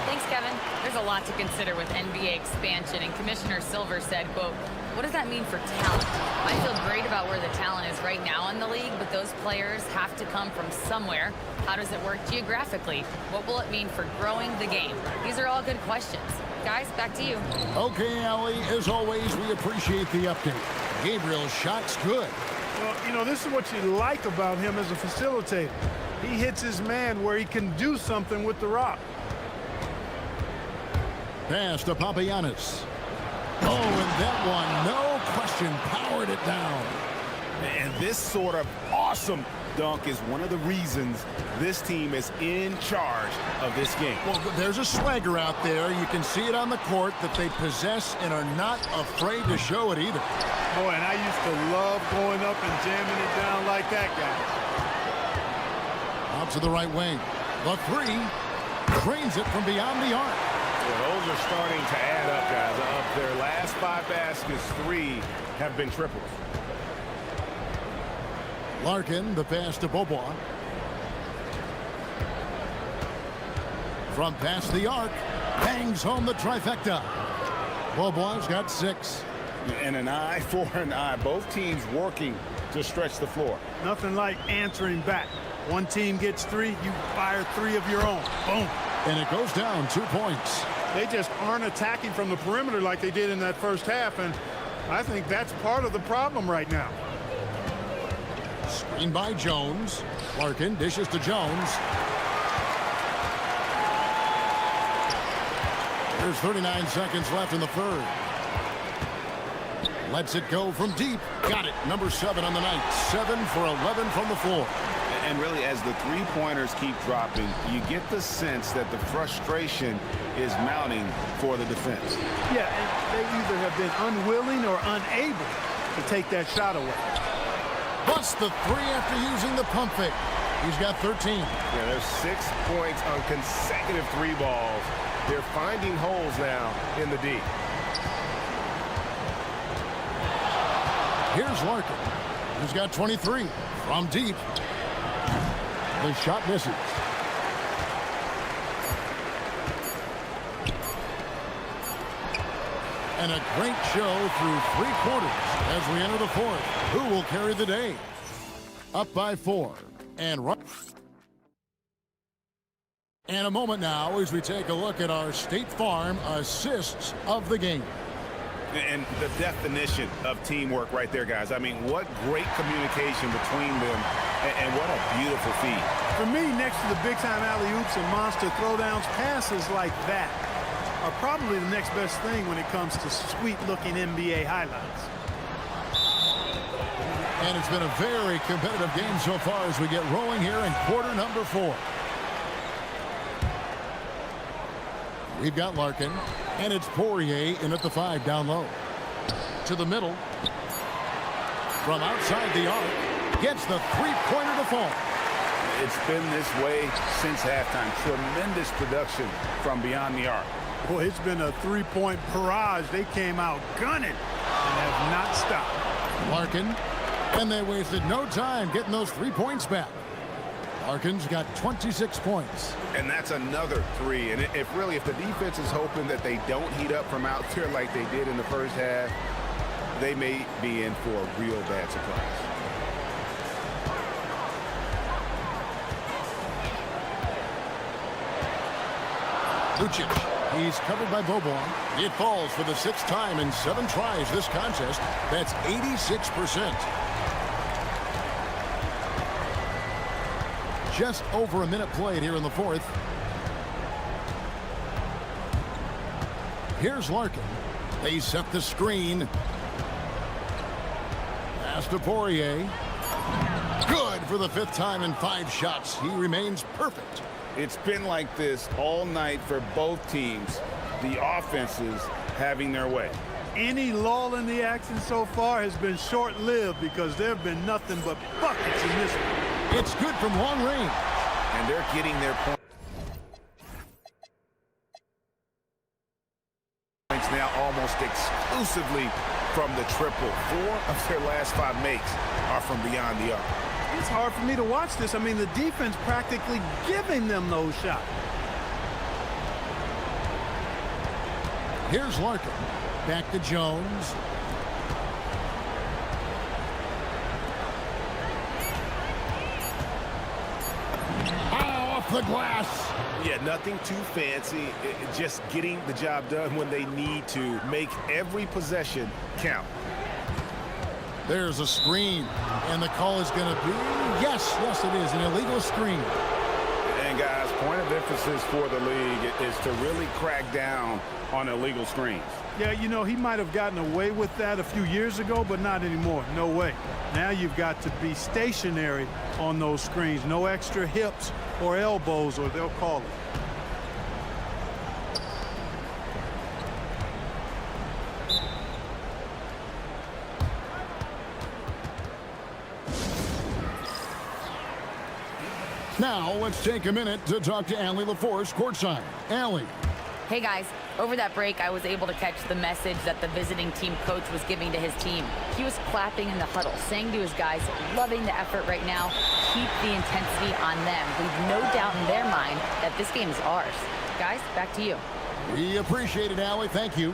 Thanks, Kevin. There's a lot to consider with NBA expansion, and Commissioner Silver said, quote, "What does that mean for talent? I feel great about where the talent is right now in the league, but those players have to come from somewhere. How does it work geographically? What will it mean for growing the game?" These are all good questions. Guys, back to you. Okay, Allie, as always, we appreciate the update. Gabriel's shot's good. Well, you know, this is what you like about him as a facilitator. He hits his man where he can do something with the rock. Pass to Papagiannis. Oh, and that one, no question, powered it down. And this sort of awesome dunk is one of the reasons this team is in charge of this game. Well, there's a swagger out there. You can see it on the court that they possess and are not afraid to show it either. Boy, and I used to love going up and jamming it down like that guy. Out to the right wing. The three drains it from beyond the arc. Well, those are starting to add up, guys. Of their last 5 baskets, 3 have been triples. Larkin, the pass to Beaubois. From past the arc, bangs home the trifecta. Beaubois got 6. And an eye for an eye. Both teams working to stretch the floor. Nothing like answering back. One team gets 3, you fire 3 of your own. Boom. And it goes down 2 points. They just aren't attacking from the perimeter like they did in that first half, and I think that's part of the problem right now. Screen by Jones. Larkin dishes to Jones. There's 39 seconds left in the third. Lets it go from deep. Got it. Number 7 on the night. 7 for 11 from the floor. And really, as the three-pointers keep dropping, you get the sense that the frustration is mounting for the defense. Yeah, and they either have been unwilling or unable to take that shot away. Busts the 3 after using the pump fake. He's got 13. Yeah, there's 6 points on consecutive 3 balls. They're finding holes now in the D. Here's Larkin. He's got 23 from deep. The shot misses. And a great show through 3 quarters as we enter the 4th. Who will carry the day? Up by 4. And a moment now as we take a look at our State Farm assists of the game. And the definition of teamwork right there, guys. I mean, what great communication between them, and what a beautiful feed. For me, next to the big-time alley-oops and monster throwdowns, passes like that are probably the next best thing when it comes to sweet-looking NBA highlights. And it's been a very competitive game so far as we get rolling here in quarter number 4. We've got Larkin, and it's Poirier in at the 5 down low. To the middle. From outside the arc, gets the three-pointer to fall. It's been this way since halftime. Tremendous production from beyond the arc. Boy, it's been a three-point barrage. They came out gunning and have not stopped. Larkin, and they wasted no time getting those 3 points back. Larkin's got 26 points. And that's another 3. And if the defense is hoping that they don't heat up from out there like they did in the first half, they may be in for a real bad surprise. Lucic, he's covered by Boban. It falls for the 6th time in 7 tries this contest. That's 86%. Just over a minute played here in the 4th. Here's Larkin. They set the screen. Pass to Poirier. Good for the 5th time in 5 shots. He remains perfect. It's been like this all night for both teams. The offenses having their way. Any lull in the action so far has been short-lived because there have been nothing but buckets in this one. It's good from long range. And they're getting their points now almost exclusively from the triple. 4 of their last 5 makes are from beyond the arc. It's hard for me to watch this. I mean, the defense practically giving them those shots. Here's Larkin. Back to Jones. Off the glass. Yeah, nothing too fancy. Just getting the job done when they need to. Make every possession count. There's a screen, and the call is going to be, yes, it is, an illegal screen. And guys, point of emphasis for the league is to really crack down on illegal screens. Yeah, you know, he might have gotten away with that a few years ago, but not anymore. No way. Now you've got to be stationary on those screens. No extra hips or elbows, or they'll call it. Now, let's take a minute to talk to Allie LaForce courtside. Allie. Hey, guys. Over that break, I was able to catch the message that the visiting team coach was giving to his team. He was clapping in the huddle, saying to his guys, loving the effort right now, keep the intensity on them. Leave no doubt in their mind that this game is ours. Guys, back to you. We appreciate it, Allie. Thank you.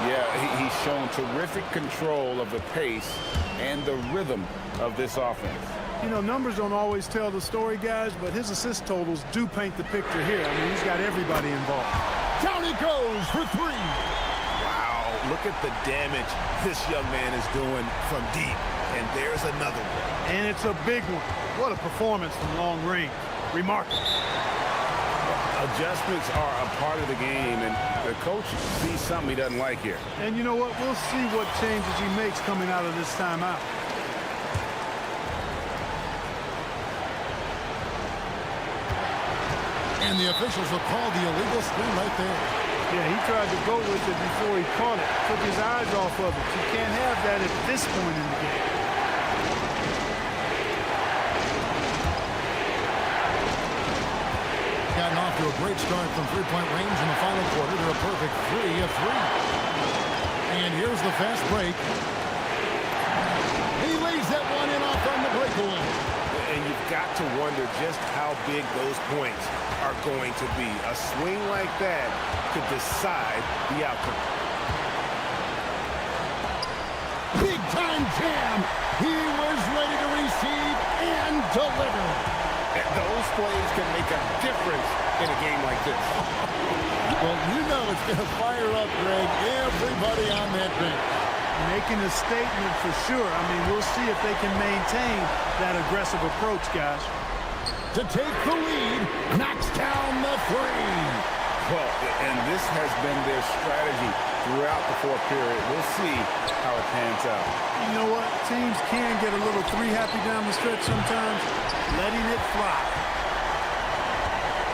Yeah, he's shown terrific control of the pace and the rhythm of this offense. You know, numbers don't always tell the story, guys, but his assist totals do paint the picture here. I mean, he's got everybody involved. Down he goes for 3. Wow, look at the damage this young man is doing from deep. And there's another one. And it's a big one. What a performance from long range. Remarkable. Adjustments are a part of the game, and the coach sees something he doesn't like here. And you know what? We'll see what changes he makes coming out of this timeout. And the officials have called the illegal screen right there. Yeah, he tried to go with it before he caught it. Took his eyes off of it. You can't have that at this point in the game. Gotten off to a great start from three-point range in the final quarter. They're a perfect 3 of 3. And here's the fast break. He lays that one in off on the breakaway. And you've got to wonder just how big those points are going to be. A swing like that could decide the outcome. Big time jam. He was ready to receive and plays can make a difference in a game like this. Well, you know it's going to fire up, Greg, everybody on that bench. Making a statement for sure. I mean, we'll see if they can maintain that aggressive approach, guys. To take the lead, knocks down the three. Well, and this has been their strategy throughout the fourth period. We'll see how it pans out. You know what? Teams can get a little three-happy down the stretch sometimes, letting it fly.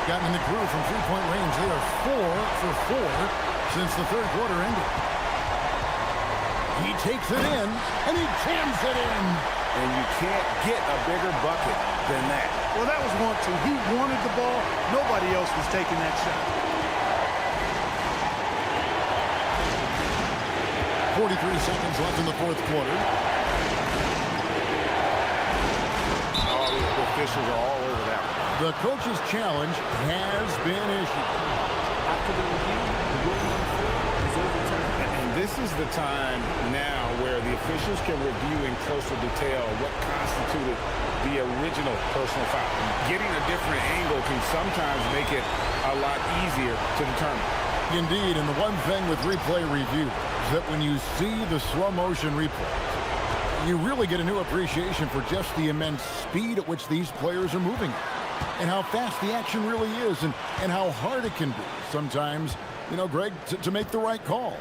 Gotten in the groove from three-point range. They are 4 for 4 since the third quarter ended. He takes it in, and he jams it in. And you can't get a bigger bucket than that. Well, that was want to. He wanted the ball. Nobody else was taking that shot. 43 seconds left in the fourth quarter. Oh, the officials are all over that one. The coach's challenge has been issued. After the review, the ruling on the floor is overturned. And this is the time now where the officials can review in closer detail what constituted the original personal foul. Getting a different angle can sometimes make it a lot easier to determine. Indeed, and the one thing with replay review is that when you see the slow motion replay, you really get a new appreciation for just the immense speed at which these players are moving and how fast the action really is and how hard it can be sometimes, you know, Greg, to make the right call.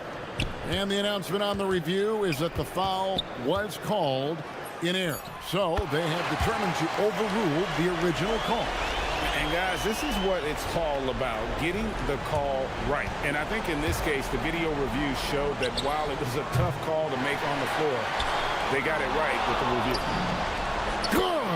And the announcement on the review is that the foul was called in error. So they have determined to overrule the original call. And guys, this is what it's all about, getting the call right. And I think in this case, the video review showed that while it was a tough call to make on the floor, they got it right with the review. Good!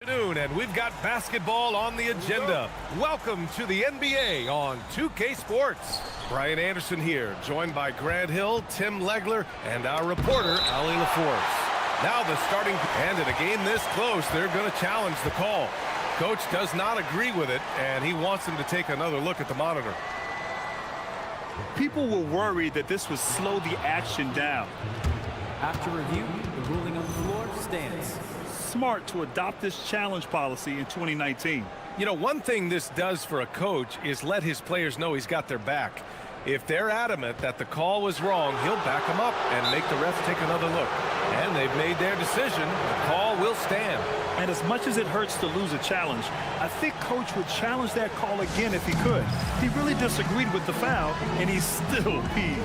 And we've got basketball on the agenda. Welcome to the NBA on 2K Sports. Brian Anderson here, joined by Grant Hill, Tim Legler, and our reporter, Ali LaForce. Now the starting, and in a game this close, they're going to challenge the call. Coach does not agree with it, and he wants him to take another look at the monitor. People were worried that this would slow the action down. After review, the ruling on the floor stands. Smart to adopt this challenge policy in 2019. You know, one thing this does for a coach is let his players know he's got their back. If they're adamant that the call was wrong, he'll back them up and make the refs take another look. And they've made their decision. The call will stand. And as much as it hurts to lose a challenge, I think Coach would challenge that call again if he could. He really disagreed with the foul, and he's still peeved.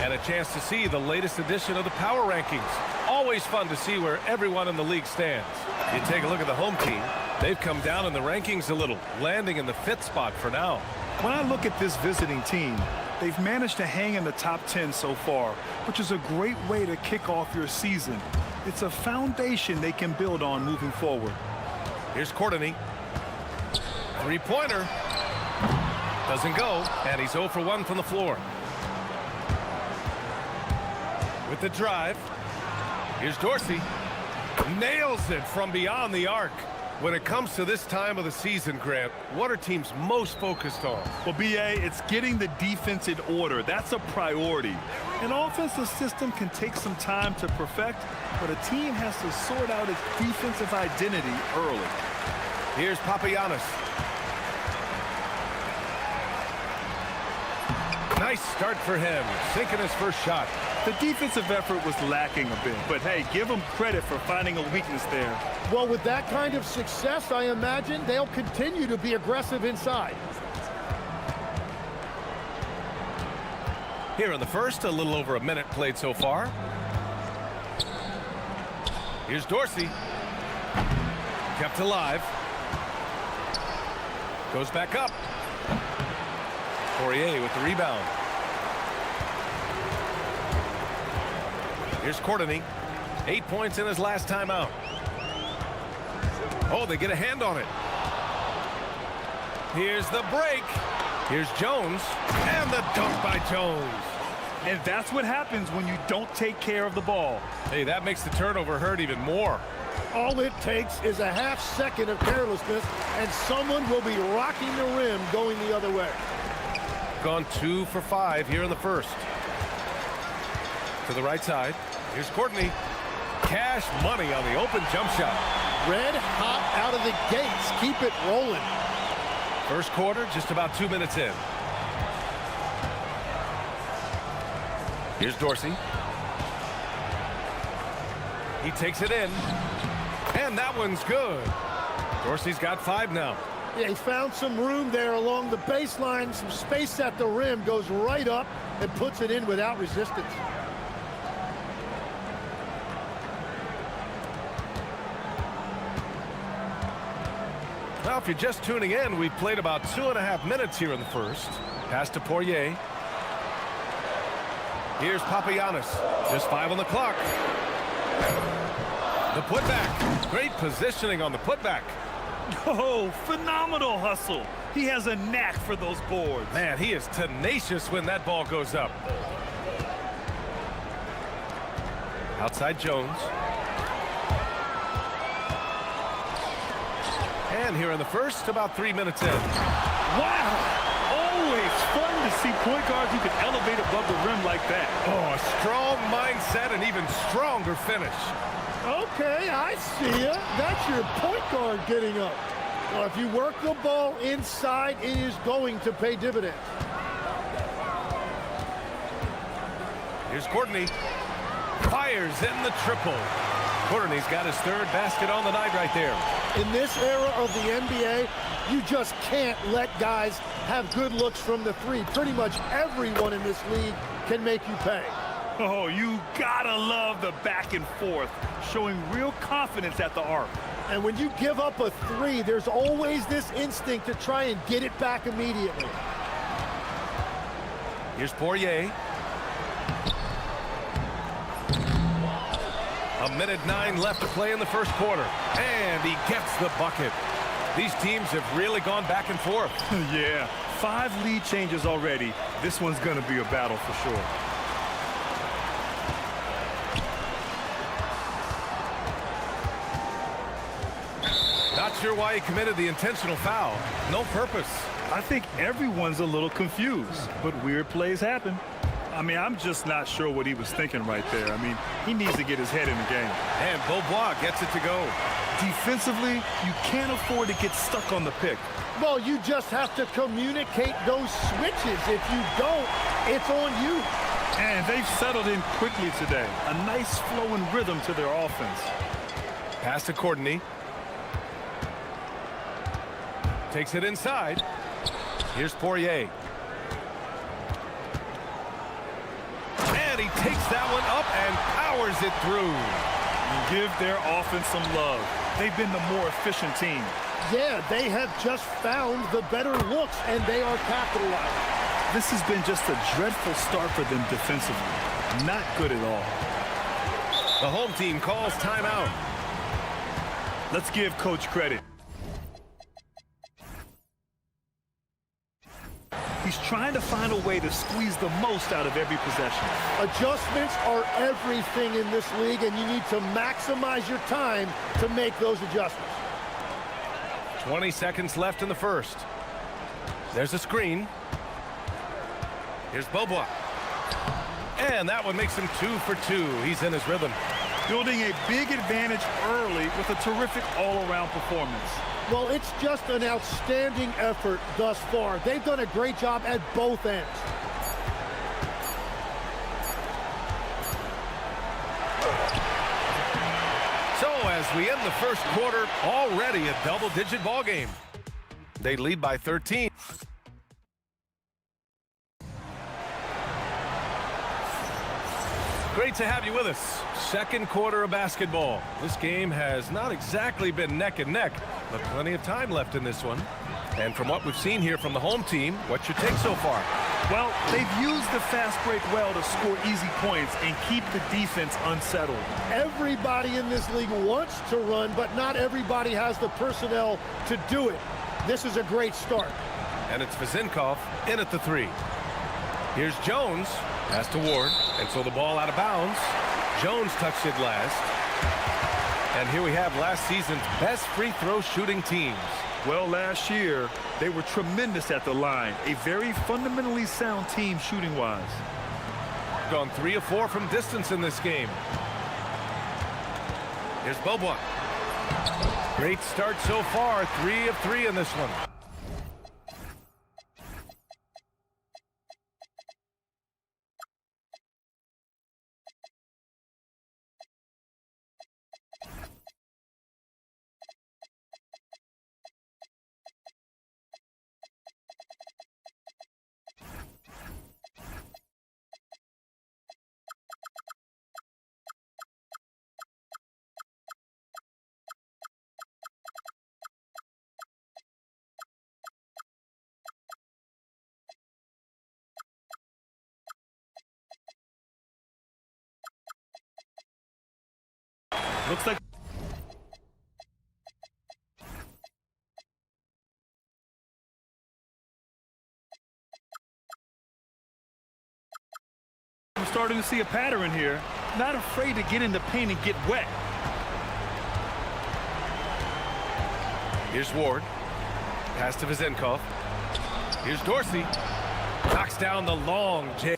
And a chance to see the latest edition of the power rankings. Always fun to see where everyone in the league stands. You take a look at the home team. They've come down in the rankings a little, landing in the 5th spot for now. When I look at this visiting team, they've managed to hang in the top 10 so far, which is a great way to kick off your season. It's a foundation they can build on moving forward. Here's Courtney. Three-pointer. Doesn't go, and he's 0 for 1 from the floor. With the drive, here's Dorsey. Nails it from beyond the arc. When it comes to this time of the season, Grant, what are teams most focused on? Well, B.A., it's getting the defense in order. That's a priority. An offensive system can take some time to perfect, but a team has to sort out its defensive identity early. Here's Papagiannis. Nice start for him, sinking his first shot. The defensive effort was lacking a bit, but hey, give them credit for finding a weakness there. Well, with that kind of success, I imagine they'll continue to be aggressive inside. Here in the first, a little over a minute played so far. Here's Dorsey. Kept alive. Goes back up. Poirier with the rebound. Here's Courtney. 8 points in his last time out. Oh, they get a hand on it. Here's the break. Here's Jones. And the dunk by Jones. And that's what happens when you don't take care of the ball. Hey, that makes the turnover hurt even more. All it takes is a half second of carelessness, and someone will be rocking the rim going the other way. Gone 2 for 5 here in the first. To the right side. Here's Courtney. Cash money on the open jump shot. Red hot out of the gates. Keep it rolling. First quarter, just about 2 minutes in. Here's Dorsey. He takes it in. And that one's good. Dorsey's got 5 now. Yeah, he found some room there along the baseline. Some space at the rim. Goes right up and puts it in without resistance. Well, if you're just tuning in, we've played about 2.5 minutes here in the first. Pass to Poirier. Here's Papagiannis. Just 5 on the clock. The putback. Great positioning on the putback. Oh, phenomenal hustle. He has a knack for those boards. Man, he is tenacious when that ball goes up. Outside Jones. And here in the first, about 3 minutes in. Wow! Always fun to see point guards who can elevate above the rim like that. Oh, a strong mindset and even stronger finish. Okay, I see ya. That's your point guard getting up. Well, if you work the ball inside, it is going to pay dividends. Here's Courtney. Fires in the triple. Courtney's got his 3rd basket on the night right there. In this era of the NBA, you just can't let guys have good looks from the 3. Pretty much everyone in this league can make you pay. Oh, you gotta love the back and forth, showing real confidence at the arc. And when you give up a 3, there's always this instinct to try and get it back immediately. Here's Poirier. 1:09 left to play in the first quarter. And he gets the bucket. These teams have really gone back and forth. Yeah, 5 lead changes already. This one's going to be a battle for sure. Not sure why he committed the intentional foul. No purpose. I think everyone's a little confused, but weird plays happen. I mean, I'm just not sure what he was thinking right there. I mean, he needs to get his head in the game. And Beaubois gets it to go. Defensively, you can't afford to get stuck on the pick. Well, you just have to communicate those switches. If you don't, it's on you. And they've settled in quickly today. A nice flow and rhythm to their offense. Pass to Courtney. Takes it inside. Here's Poirier. And he takes that one up and powers it through. Give their offense some love. They've been the more efficient team. Yeah, they have just found the better looks, and they are capitalizing. This has been just a dreadful start for them defensively. Not good at all. The home team calls timeout. Let's give coach credit. He's trying to find a way to squeeze the most out of every possession. Adjustments are everything in this league, and you need to maximize your time to make those adjustments. 20 seconds left in the first. There's a screen. Here's Beaubois. And that one makes him 2 for 2. He's in his rhythm. Building a big advantage early with a terrific all-around performance. Well, it's just an outstanding effort thus far. They've done a great job at both ends. So as we end the first quarter, already a double-digit ball game. They lead by 13. Great to have you with us. Second quarter of basketball. This game has not exactly been neck and neck, but plenty of time left in this one. And from what we've seen here from the home team, what's your take so far? Well, they've used the fast break well to score easy points and keep the defense unsettled. Everybody in this league wants to run, but not everybody has the personnel to do it. This is a great start. And it's Vezinkov in at the 3. Here's Jones. Pass to Ward, and so the ball out of bounds. Jones touched it last. And here we have last season's best free throw shooting teams. Well, last year, they were tremendous at the line. A very fundamentally sound team shooting-wise. Gone 3 of 4 from distance in this game. Here's Beaubois. Great start so far. 3 of 3 in this one. Looks like I'm starting to see a pattern here. Not afraid to get in the paint and get wet. Here's Ward. Pass to Vezinkov. Here's Dorsey. Knocks down the long J.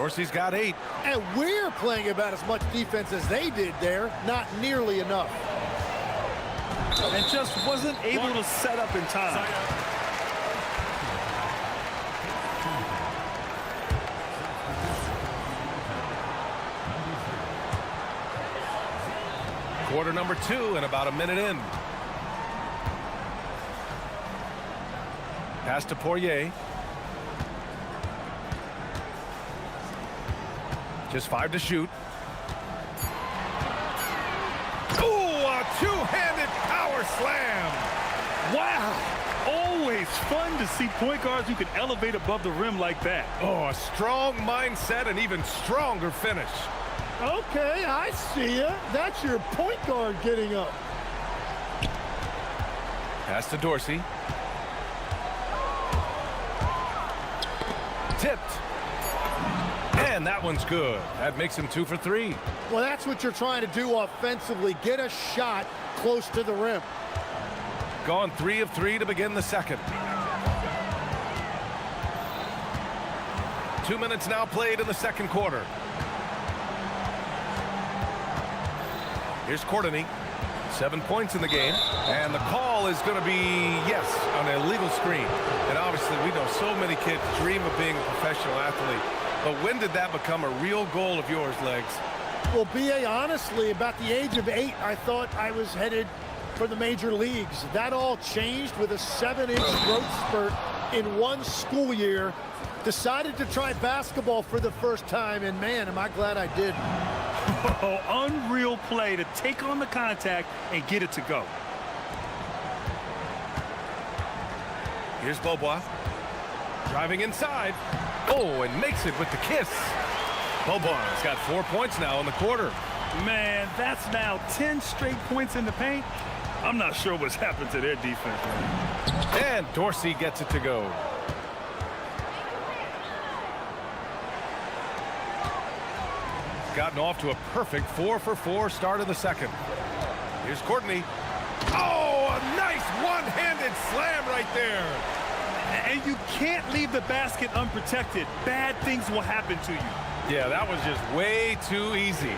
Dorsey's got 8. And we're playing about as much defense as they did there. Not nearly enough. And just wasn't able to set up in time. Quarter number 2 and about a minute in. Pass to Poirier. Just 5 to shoot. Ooh, a two-handed power slam. Wow. Always fun to see point guards who can elevate above the rim like that. Oh, a strong mindset and even stronger finish. Okay, I see you. That's your point guard getting up. Pass to Dorsey. Tipped. And that one's good. That makes him 2 for 3. Well, that's what you're trying to do offensively. Get a shot close to the rim. Gone 3 of 3 to begin the second. 2 minutes now played in the second quarter. Here's Courtney. 7 points in the game. And the call is going to be, yes, an illegal screen. And obviously we know so many kids dream of being a professional athlete. But when did that become a real goal of yours, Legs? Well, B.A., honestly, about the age of 8, I thought I was headed for the major leagues. That all changed with a 7-inch growth spurt in one school year. Decided to try basketball for the first time, and man, am I glad I did. Oh, unreal play to take on the contact and get it to go. Here's Beaubois. Driving inside. Oh, and makes it with the kiss. Beaubois got 4 points now in the quarter. Man, that's now 10 straight points in the paint. I'm not sure what's happened to their defense. And Dorsey gets it to go. Gotten off to a perfect 4 for 4 start of the second. Here's Courtney. Oh, a nice one-handed slam right there. And you can't leave the basket unprotected. Bad things will happen to you. Yeah, that was just way too easy.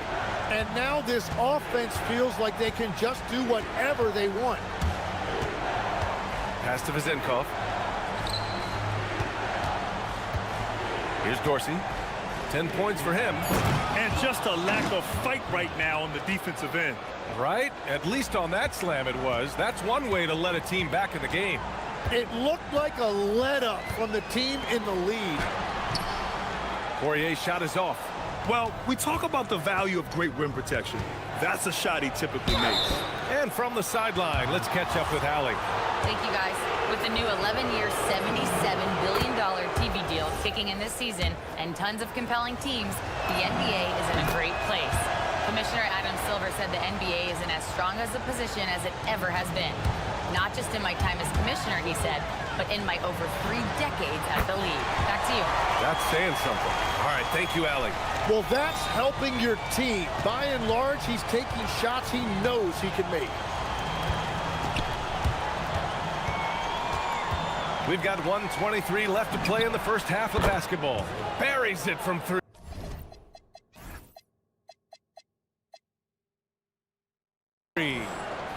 And now this offense feels like they can just do whatever they want. Pass to Vizenkov. Here's Dorsey. 10 points for him. And just a lack of fight right now on the defensive end. Right? At least on that slam it was. That's one way to let a team back in the game. It looked like a let-up from the team in the lead. Poirier's shot is off. Well, we talk about the value of great rim protection. That's a shot he typically makes. And from the sideline, let's catch up with Allie. Thank you, guys. With the new 11-year, $77 billion TV deal kicking in this season and tons of compelling teams, the NBA is in a great place. Commissioner Adam Silver said the NBA is in as strong as a position as it ever has been. Not just in my time as commissioner, he said, but in my over 3 decades at the league. Back to you. That's saying something. All right, thank you, Allie. Well, that's helping your team. By and large, he's taking shots he knows he can make. We've got 1:23 left to play in the first half of basketball. Buries it from 3.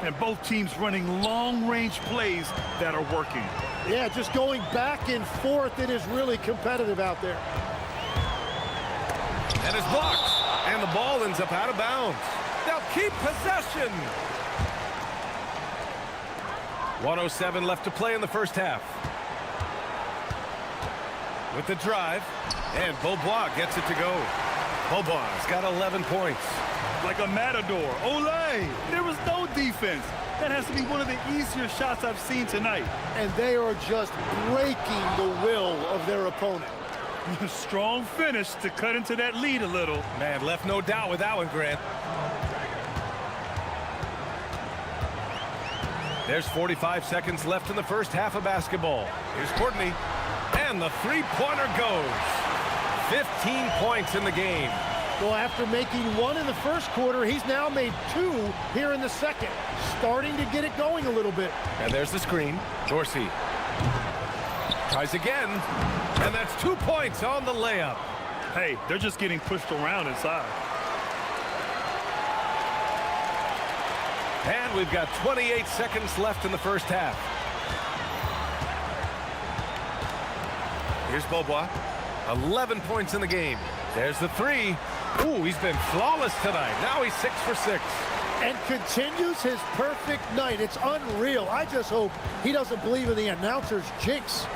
And both teams running long-range plays that are working. Yeah, just going back and forth, it is really competitive out there. And it's blocked. And the ball ends up out of bounds. They'll keep possession. 1:07 left to play in the first half. With the drive. And Beaubois gets it to go. Beaubois got 11 points. Like a matador. Olay! There was no defense. That has to be one of the easier shots I've seen tonight. And they are just breaking the will of their opponent. Strong finish to cut into that lead a little. Man, left no doubt with that one, Grant. There's 45 seconds left in the first half of basketball. Here's Courtney. And the three-pointer goes. 15 points in the game. Well, after making 1 in the first quarter, he's now made 2 here in the second. Starting to get it going a little bit. And there's the screen. Dorsey tries again. And that's 2 points on the layup. Hey, they're just getting pushed around inside. And we've got 28 seconds left in the first half. Here's Beaubois. 11 points in the game. There's the three. Ooh, he's been flawless tonight. Now he's 6 for 6. And continues his perfect night. It's unreal. I just hope he doesn't believe in the announcer's jinx.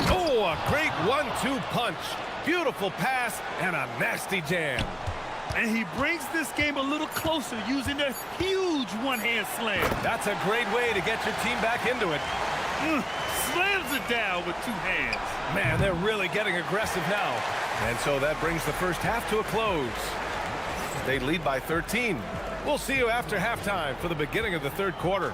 Oh, a great 1-2 punch. Beautiful pass and a nasty jam. And he brings this game a little closer using a huge one-hand slam. That's a great way to get your team back into it. Slams it down with 2 hands. Man, they're really getting aggressive now. And so that brings the first half to a close. They lead by 13. We'll see you after halftime for the beginning of the third quarter.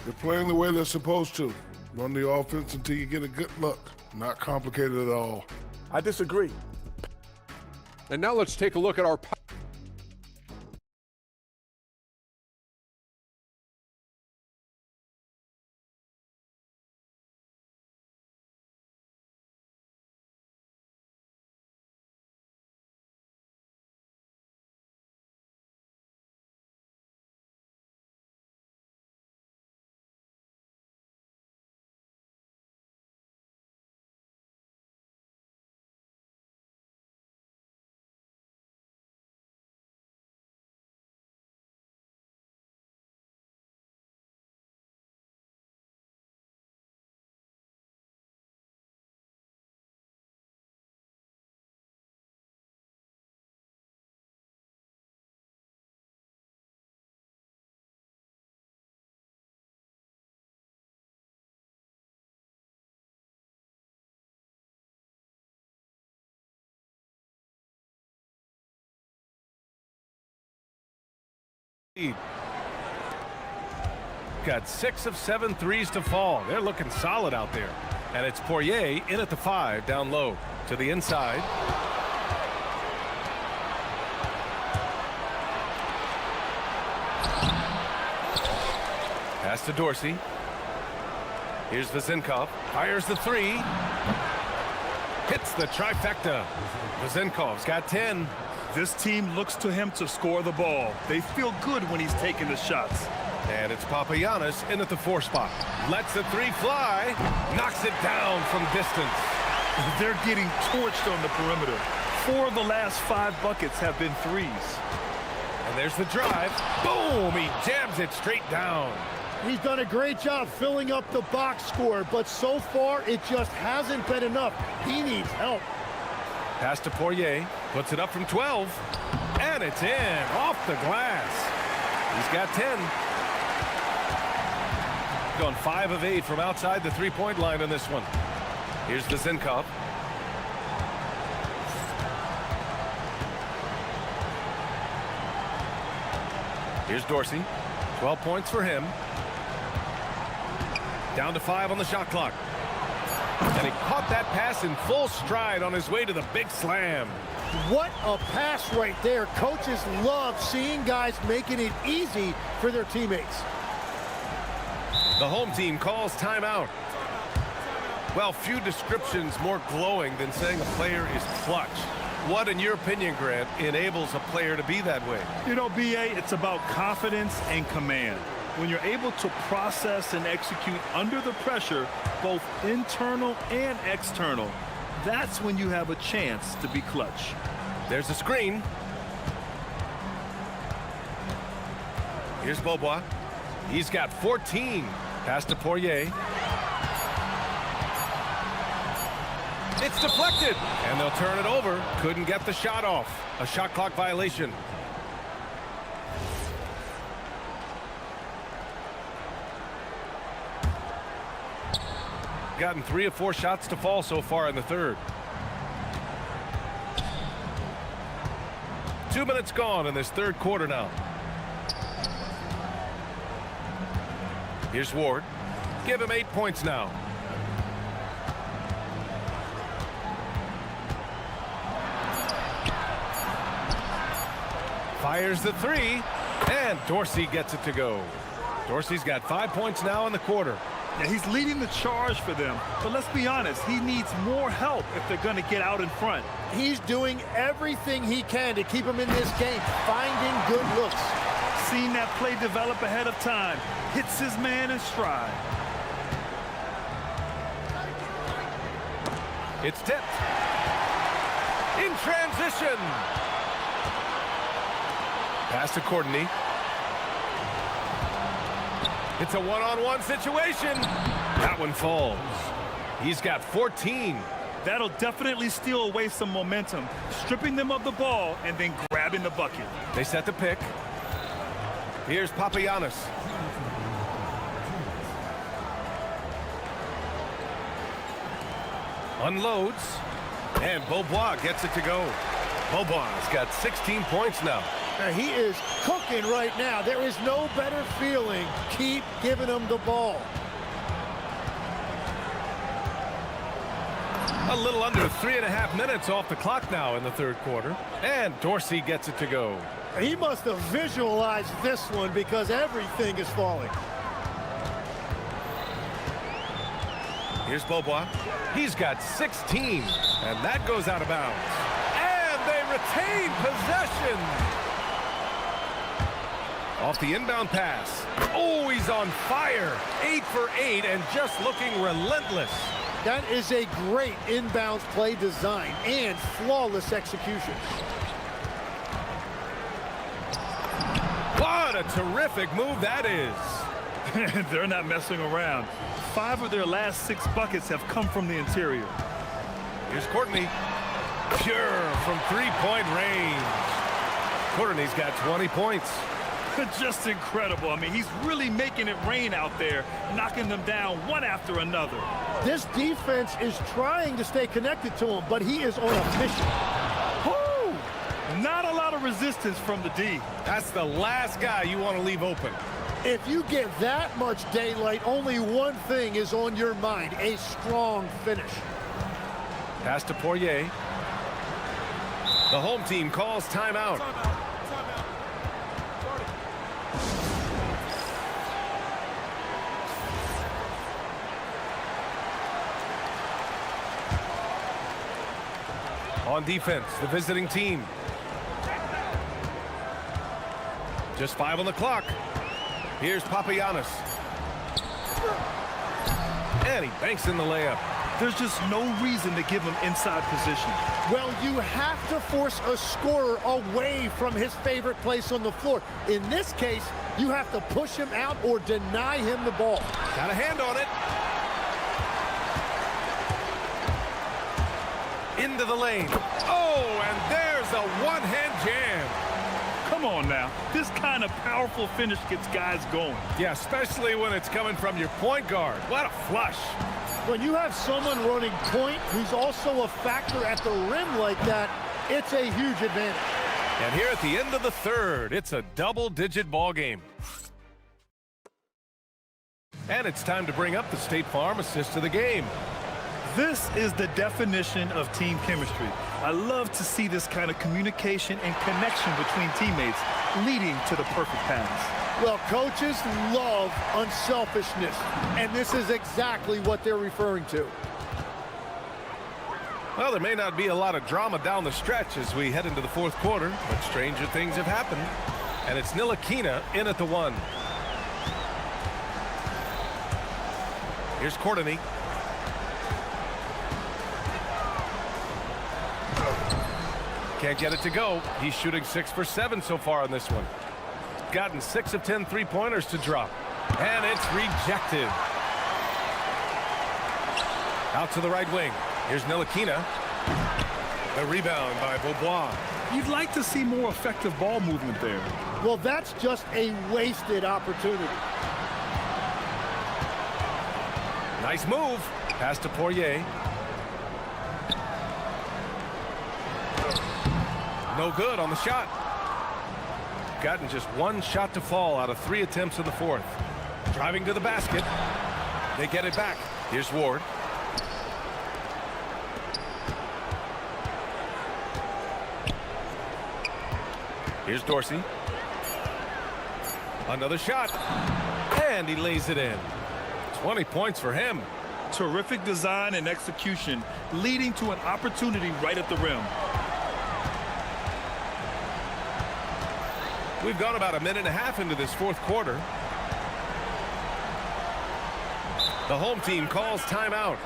They're playing the way they're supposed to. Run the offense until you get a good look. Not complicated at all. I disagree. And now let's take a look at our... Got 6 of 7 threes to fall. They're looking solid out there. And it's Poirier in at the 5, down low to the inside. Pass to Dorsey. Here's Vezenkov. Fires the 3. Hits the trifecta. Vezenkov's got 10. This team looks to him to score the ball. They feel good when he's taking the shots. And it's Papagiannis in at the 4 spot. Lets the 3 fly. Knocks it down from distance. They're getting torched on the perimeter. 4 of the last 5 buckets have been threes. And there's the drive. Boom! He jams it straight down. He's done a great job filling up the box score, but so far it just hasn't been enough. He needs help. Pass to Poirier. Puts it up from 12. And it's in. Off the glass. He's got 10. Gone 5 of 8 from outside the 3-point line on this one. Here's Vezenkov. Here's Dorsey. 12 points for him. Down to 5 on the shot clock. And he caught that pass in full stride on his way to the big slam. What a pass right there. Coaches love seeing guys making it easy for their teammates. The home team calls timeout. Well, few descriptions more glowing than saying a player is clutch. What, in your opinion, Grant, enables a player to be that way? You know, B.A., it's about confidence and command. When you're able to process and execute under the pressure, both internal and external, that's when you have a chance to be clutch. There's a screen. Here's Beaubois. He's got 14. Pass to Poirier. It's deflected, and they'll turn it over. Couldn't get the shot off. A shot clock violation. Gotten 3 of 4 shots to fall so far in the third. 2 minutes gone in this third quarter now. Here's Ward. Give him 8 points now. Fires the three, and Dorsey gets it to go. Dorsey's got 5 points now in the quarter. Yeah, he's leading the charge for them, but let's be honest, he needs more help if they're going to get out in front. He's doing everything he can to keep him in this game, finding good looks. Seeing that play develop ahead of time, hits his man in stride. It's tipped. In transition. Pass to Courtney. It's a one-on-one situation. That one falls. He's got 14. That'll definitely steal away some momentum, stripping them of the ball and then grabbing the bucket. They set the pick. Here's Papagiannis. Unloads. And Beaubois gets it to go. Beaubois got 16 points now. He is cooking right now. There is no better feeling. Keep giving him the ball. A little under 3.5 minutes off the clock now in the third quarter. And Dorsey gets it to go. He must have visualized this one because everything is falling. Here's Beaubois. He's got 16. And that goes out of bounds. And they retain possession. Off the inbound pass. Oh, he's on fire. 8 for 8 and just looking relentless. That is a great inbounds play design and flawless execution. What a terrific move that is. They're not messing around. 5 of their last 6 buckets have come from the interior. Here's Courtney. Pure from three-point range. Courtney's got 20 points. Just incredible. I mean, he's really making it rain out there, knocking them down one after another. This defense is trying to stay connected to him, but he is on a mission. Woo! Not a lot of resistance from the D. That's the last guy you want to leave open. If you get that much daylight, only one thing is on your mind, a strong finish. Pass to Poirier. The home team calls timeout. On defense, the visiting team. Just 5 on the clock. Here's Papagiannis. And he banks in the layup. There's just no reason to give him inside position. Well, you have to force a scorer away from his favorite place on the floor. In this case, you have to push him out or deny him the ball. Got a hand on it. Into the lane. Oh, and there's a one-hand jam. Come on now. This kind of powerful finish gets guys going. Yeah, especially when it's coming from your point guard. What a flush. When you have someone running point who's also a factor at the rim like that, it's a huge advantage. And here at the end of the third, it's a double-digit ball game. And it's time to bring up the State Farm assist of the game. This is the definition of team chemistry. I love to see this kind of communication and connection between teammates leading to the perfect pass. Well, coaches love unselfishness, and this is exactly what they're referring to. Well, there may not be a lot of drama down the stretch as we head into the fourth quarter, but stranger things have happened. And it's Ntilikina in at the 1. Here's Courtney. Can't get it to go. He's shooting 6 for 7 so far on this one. Gotten 6 of 10 three-pointers to drop. And it's rejected. Out to the right wing. Here's Ntilikina. The rebound by Beaubois. You'd like to see more effective ball movement there. Well, that's just a wasted opportunity. Nice move. Pass to Poirier. No good on the shot. Gotten just 1 shot to fall out of 3 attempts in the fourth. Driving to the basket. They get it back. Here's Ward. Here's Dorsey. Another shot. And he lays it in. 20 points for him. Terrific design and execution, leading to an opportunity right at the rim. We've gone about a minute and a half into this fourth quarter. The home team calls timeout.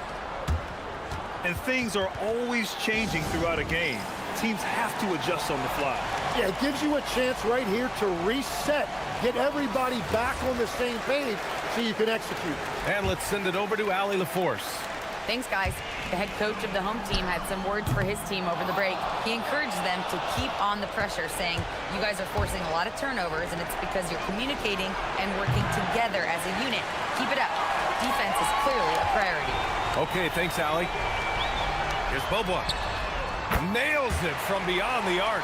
And things are always changing throughout a game. Teams have to adjust on the fly. Yeah, it gives you a chance right here to reset, get everybody back on the same page so you can execute. And let's send it over to Allie LaForce. Thanks, guys. The head coach of the home team had some words for his team over the break. He encouraged them to keep on the pressure, saying, you guys are forcing a lot of turnovers, and it's because you're communicating and working together as a unit. Keep it up. Defense is clearly a priority. Okay, thanks, Allie. Here's Bobois. Nails it from beyond the arc.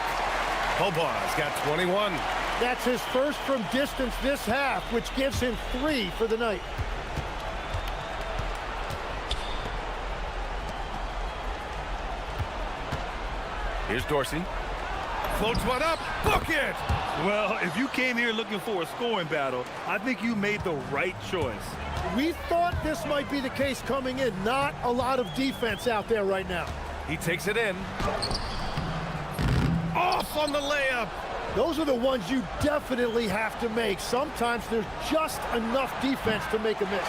Bobois got 21. That's his first from distance this half, which gives him 3 for the night. Here's Dorsey. Floats one up. Book it! Well, if you came here looking for a scoring battle, I think you made the right choice. We thought this might be the case coming in. Not a lot of defense out there right now. He takes it in. Off on the layup. Those are the ones you definitely have to make. Sometimes there's just enough defense to make a miss.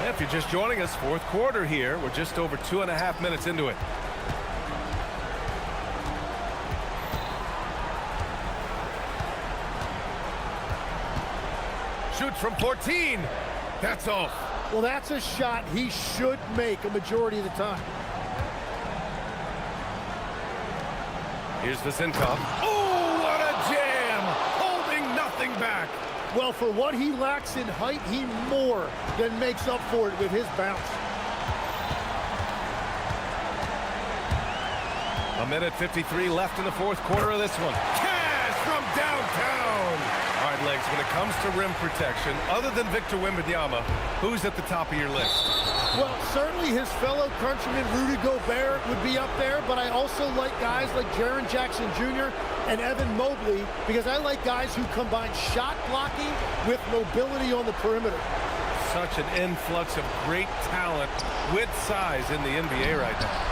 If you're just joining us, fourth quarter here. We're just over 2.5 minutes into it. Shoots from 14. That's off. Well, that's a shot he should make a majority of the time. Here's Vizenkov. Oh, what a jam! Holding nothing back. Well, for what he lacks in height, he more than makes up for it with his bounce. A minute 53 left in the fourth quarter of this one. Cash from downtown. All right, Legs, when it comes to rim protection, other than Victor Wembanyama, who's at the top of your list? Well, certainly his fellow countryman Rudy Gobert would be up there, but I also like guys like Jaren Jackson Jr. and Evan Mobley because I like guys who combine shot blocking with mobility on the perimeter. Such an influx of great talent with size in the NBA right now.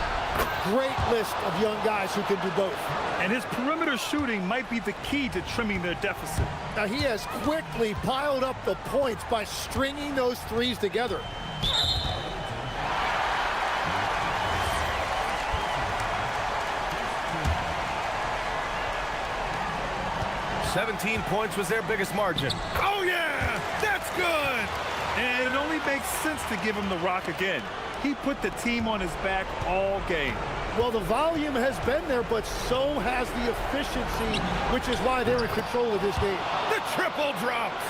Great list of young guys who can do both. And his perimeter shooting might be the key to trimming their deficit. Now, he has quickly piled up the points by stringing those threes together. $17 points was their biggest margin. Oh, yeah! That's good! And it only makes sense to give him the rock again. He put the team on his back all game. Well, the volume has been there, but so has the efficiency, which is why they're in control of this game. The triple drops!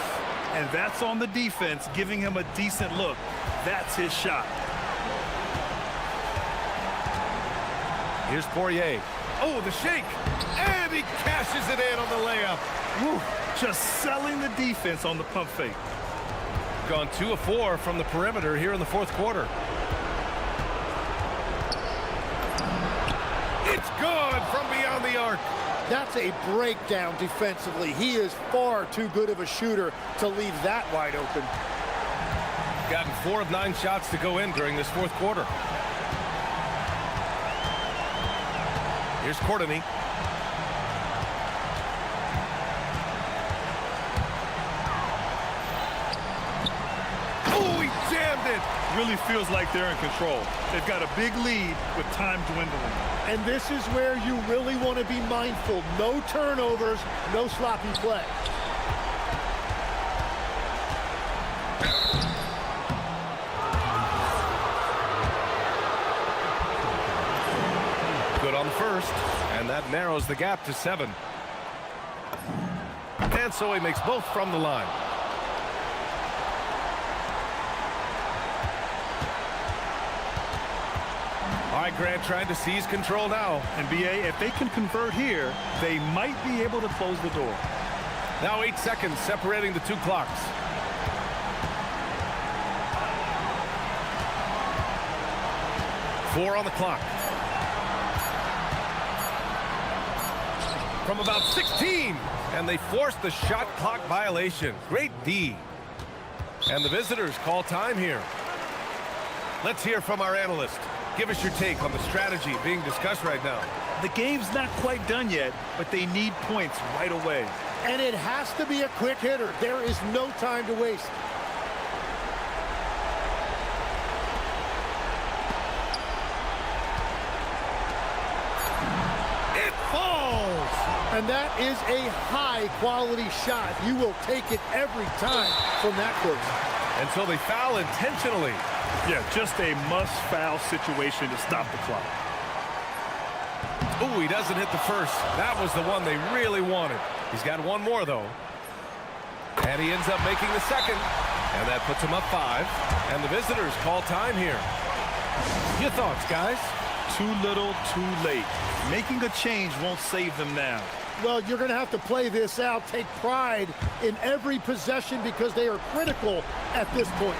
And that's on the defense, giving him a decent look. That's his shot. Here's Poirier. Oh, the shake! And he cashes it in on the layup. Woo, just selling the defense on the pump fake. Gone 2 of 4 from the perimeter here in the fourth quarter. It's good from beyond the arc. That's a breakdown defensively. He is far too good of a shooter to leave that wide open. Gotten 4 of 9 shots to go in during this fourth quarter. Here's Courtney. Oh, he jammed it. Really feels like they're in control. They've got a big lead with time dwindling. And this is where you really want to be mindful. No turnovers, no sloppy play. Good on the first, and that narrows the gap to 7. And so he makes both from the line. All right, Grant trying to seize control now. And BA, if they can convert here, they might be able to close the door. Now 8 seconds separating the 2 clocks. Four on the clock. from about 16. And they forced the shot clock violation. Great D. And the visitors call time here. Let's hear from our analyst. Give us your take on the strategy being discussed right now. The game's not quite done yet, but they need points right away. And it has to be a quick hitter. There is no time to waste. It falls! And that is a high-quality shot. You will take it every time from that close. And so they foul intentionally. Yeah, just a must-foul situation to stop the clock. Ooh, he doesn't hit the first. That was the one they really wanted. He's got one more, though. And he ends up making the second. And that puts him up 5. And the visitors call time here. Your thoughts, guys? Too little, too late. Making a change won't save them now. Well, you're going to have to play this out. Take pride in every possession because they are critical at this point.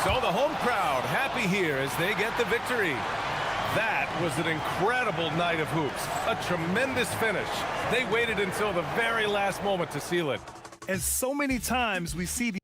So the home crowd happy here as they get the victory. That was an incredible night of hoops. A tremendous finish. They waited until the very last moment to seal it. And so many times we see the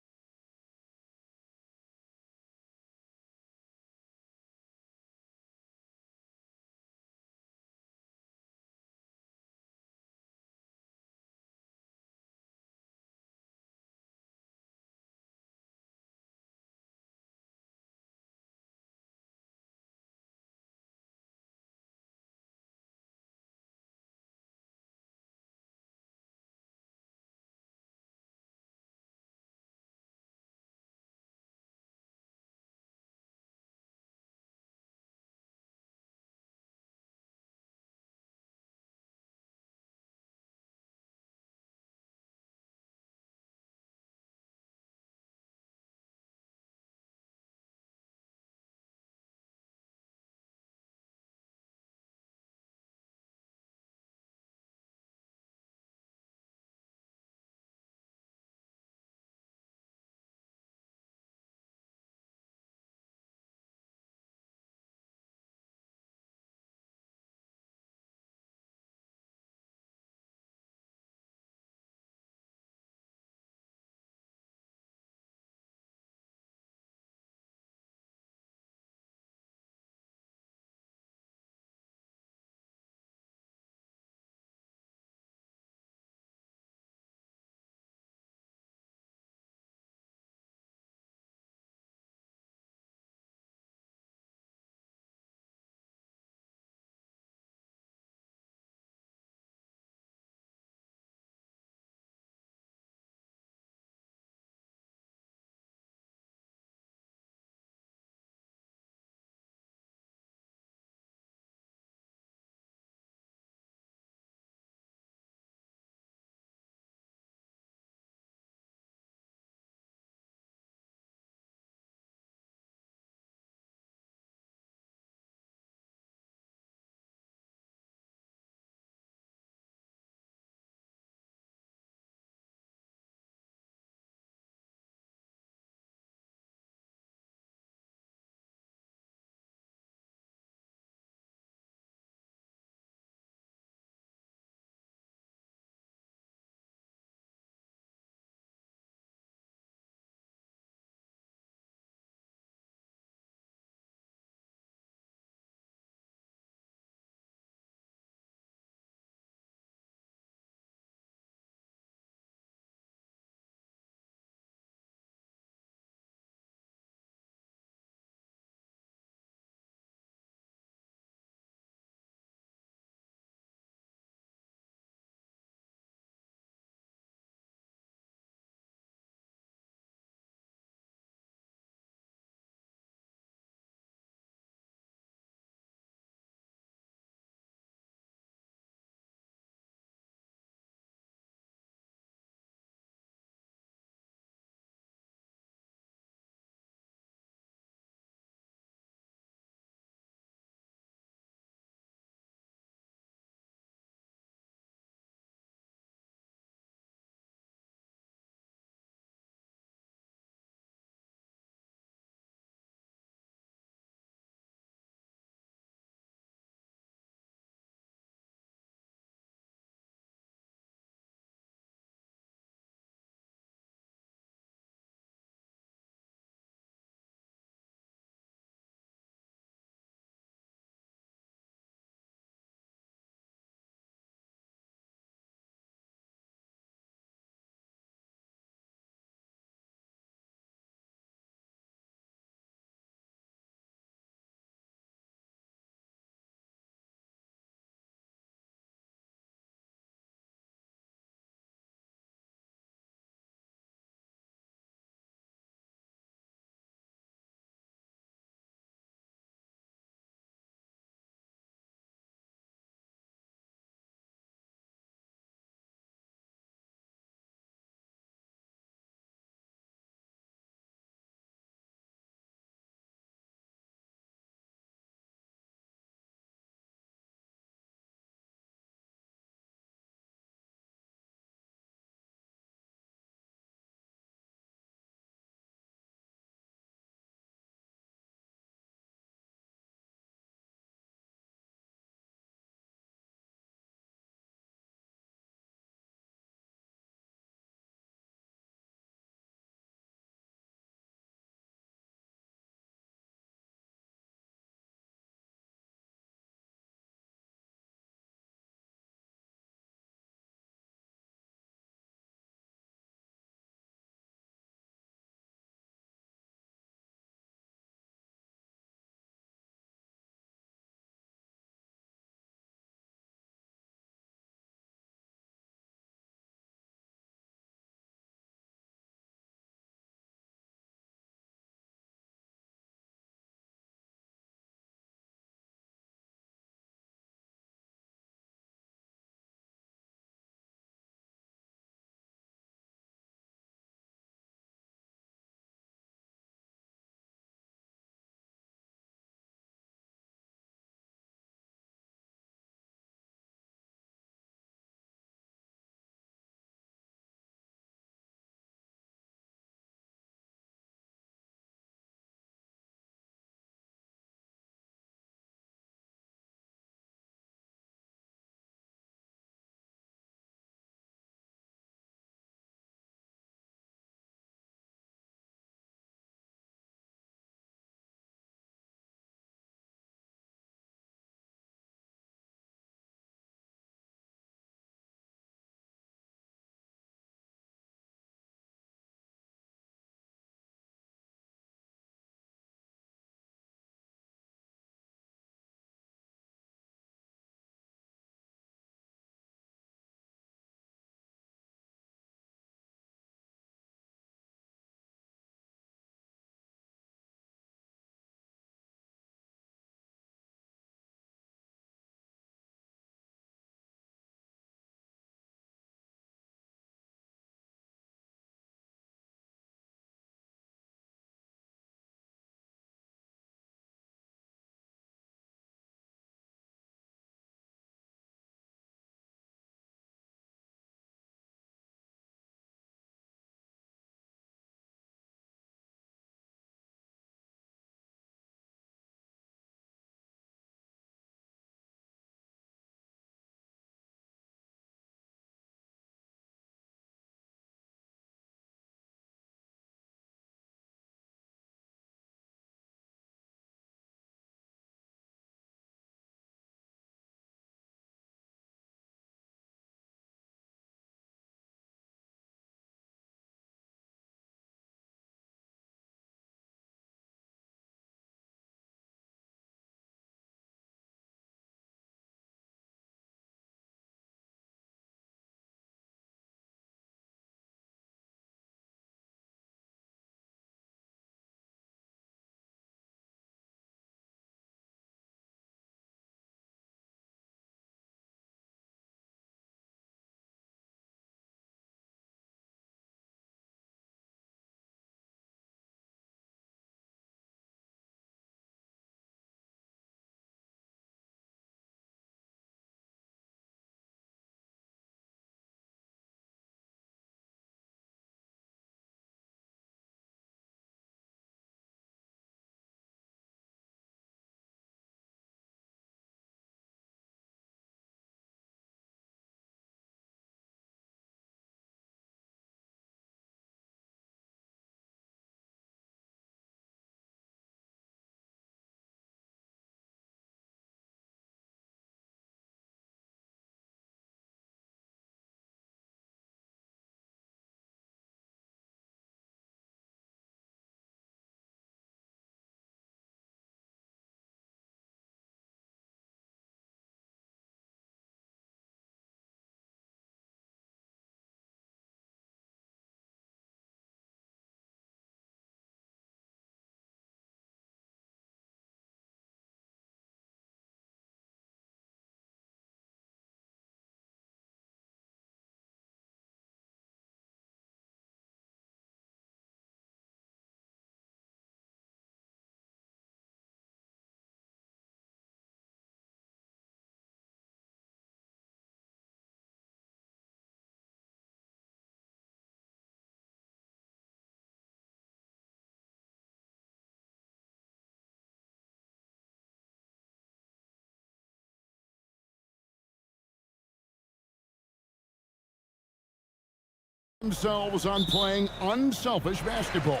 themselves on playing unselfish basketball.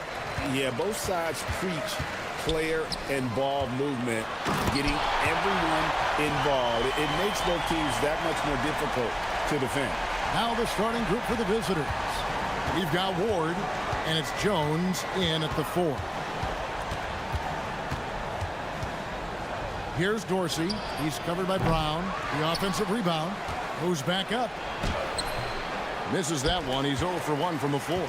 Yeah, both sides preach player and ball movement, getting everyone involved. It makes both teams that much more difficult to defend. Now the starting group for the visitors. We've got Ward, and it's Jones in at the 4. Here's Dorsey. He's covered by Brown. The offensive rebound. Moves back up. Misses that one. He's 0 for 1 from the floor.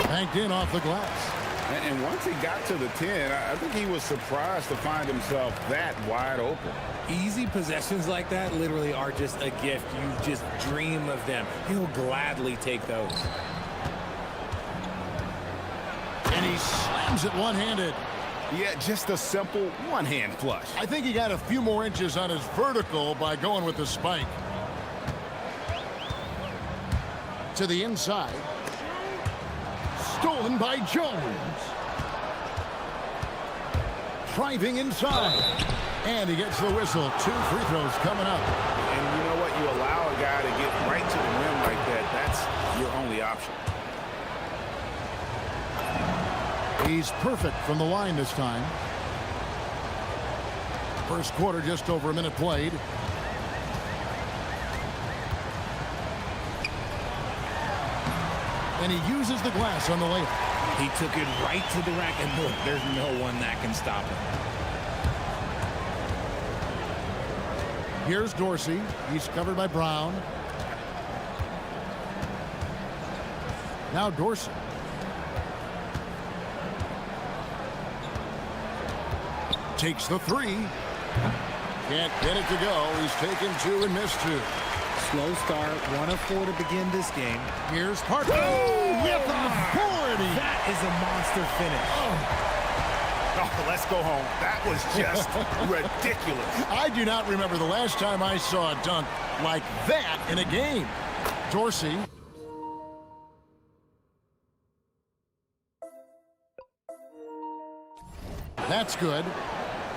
Banked in off the glass. And once he got to the 10, I think he was surprised to find himself that wide open. Easy possessions like that literally are just a gift. You just dream of them. He'll gladly take those. And he slams it one-handed. Yeah, just a simple one-hand flush. I think he got a few more inches on his vertical by going with the spike. To the inside. Stolen by Jones. Driving inside. And he gets the whistle. 2 free throws coming up. And you know what? You allow a guy to get right to the rim like that. That's your only option. He's perfect from the line this time. First quarter, just over a minute played. And he uses the glass on the layup. He took it right to the rack, and look, there's no one that can stop him. Here's Dorsey. He's covered by Brown. Now Dorsey. Takes the 3. Can't get it to go. He's taken 2 and missed 2. Slow start, 1 of 4 to begin this game. Here's Parker. Oh, with authority. That is a monster finish. Oh, let's go home. That was just ridiculous. I do not remember the last time I saw a dunk like that in a game. Dorsey. That's good.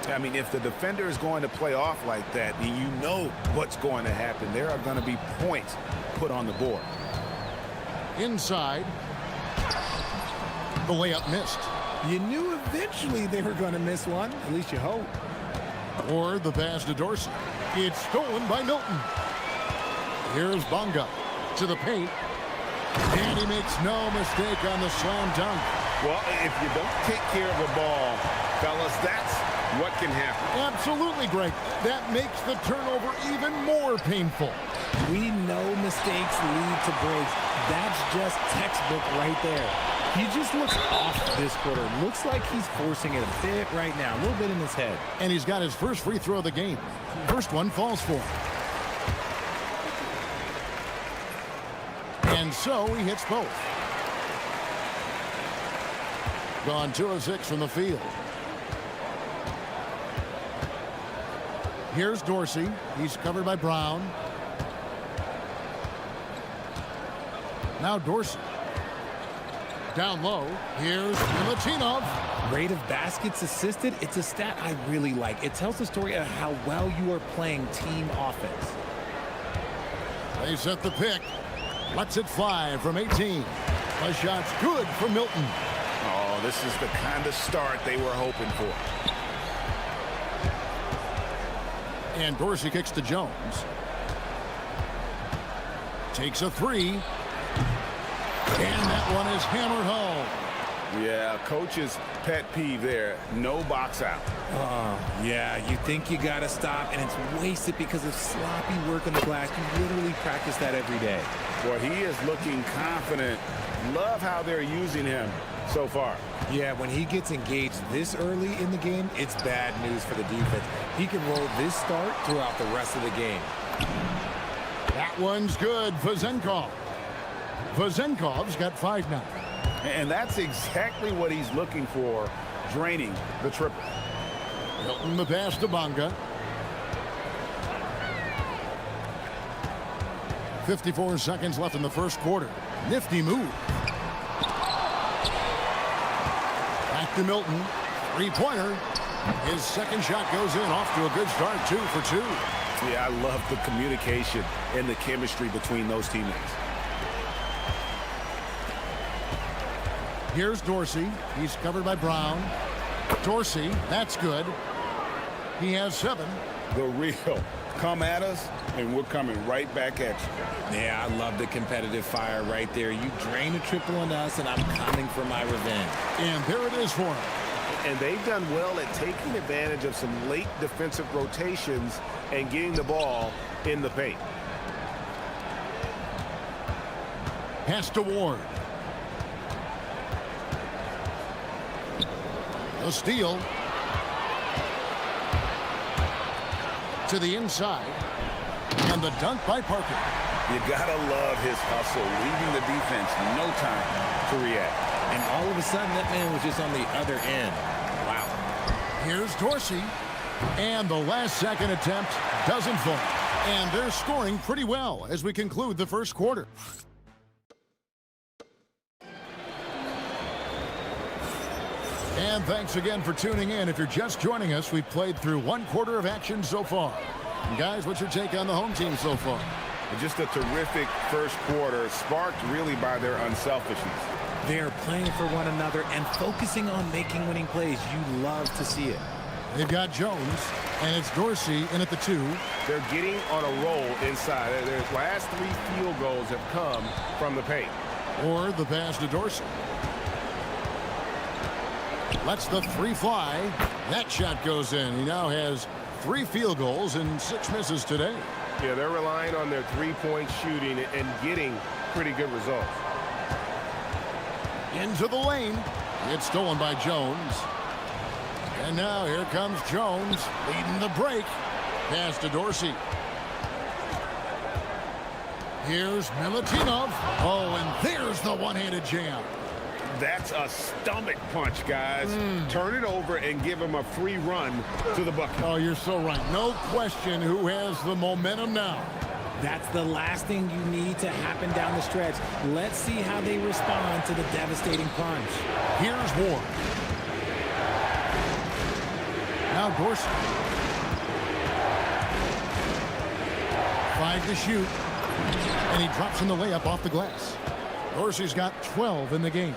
I mean, if the defender is going to play off like that, then you know what's going to happen. There are going to be points put on the board. Inside. The layup missed. You knew eventually they were going to miss one. At least you hope. Or the pass to Dorsey. It's stolen by Milton. Here's Bonga to the paint. And he makes no mistake on the slam dunk. Well, if you don't take care of the ball, fellas, that's what can happen. Absolutely, Greg. That makes the turnover even more painful. We know mistakes lead to breaks. That's just textbook right there. He just looks off this quarter. Looks like he's forcing it a bit right now. A little bit in his head. And he's got his first free throw of the game. First one falls for him. And so he hits both. Gone 2 of 6 from the field. Here's Dorsey. He's covered by Brown. Now Dorsey. Down low. Here's Milutinov. Rate of baskets assisted. It's a stat I really like. It tells the story of how well you are playing team offense. They set the pick. Lets it fly from 18. A shot's good for Milton. Oh, this is the kind of start they were hoping for. And Dorsey kicks to Jones. Takes a 3. And that one is hammered home. Yeah, coach's pet peeve there. No box out. Oh, yeah, you think you got to stop, and it's wasted because of sloppy work on the glass. You literally practice that every day. Well, he is looking confident. Love how they're using him so far. Yeah, when he gets engaged this early in the game, it's bad news for the defense. He can roll this start throughout the rest of the game. That one's good for Zenkov. Vazenkov's got 5 now. And that's exactly what he's looking for, draining the triple. Milton the pass to Bonga. 54 seconds left in the first quarter. Nifty move. Back to Milton. 3-pointer. His second shot goes in, off to a good start, 2 for 2. Yeah, I love the communication and the chemistry between those teammates. Here's Dorsey. He's covered by Brown. Dorsey, that's good. He has 7. The real. Come at us, and we're coming right back at you. Yeah, I love the competitive fire right there. You drain a triple on us, and I'm coming for my revenge. And there it is for him. And they've done well at taking advantage of some late defensive rotations and getting the ball in the paint. Pass to Ward. A steal. To the inside. And the dunk by Parker. You gotta love his hustle, leaving the defense no time to react. And all of a sudden, that man was just on the other end. Wow. Here's Dorsey. And the last second attempt doesn't fall. And they're scoring pretty well as we conclude the first quarter. And thanks again for tuning in. If you're just joining us, we've played through 1 quarter of action so far. And guys, what's your take on the home team so far? Just a terrific first quarter, sparked really by their unselfishness. They're playing for one another and focusing on making winning plays. You love to see it. They've got Jones, and it's Dorsey in at the 2. They're getting on a roll inside. Their last 3 field goals have come from the paint. Or the pass to Dorsey. Lets the 3 fly. That shot goes in. He now has 3 field goals and 6 misses today. Yeah, they're relying on their 3-point shooting and getting pretty good results. Into the lane. It's stolen by Jones. And now here comes Jones leading the break. Pass to Dorsey. Here's Milutinov. Oh, and there's the one-handed jam. That's a stomach punch, guys. Turn it over and give him a free run to the bucket. Oh, you're so right. No question who has the momentum now. That's the last thing you need to happen down the stretch. Let's see how they respond to the devastating punch. Here's Ward. Now Dorsey. 5 to shoot. And he drops in the layup off the glass. Dorsey's got 12 in the game.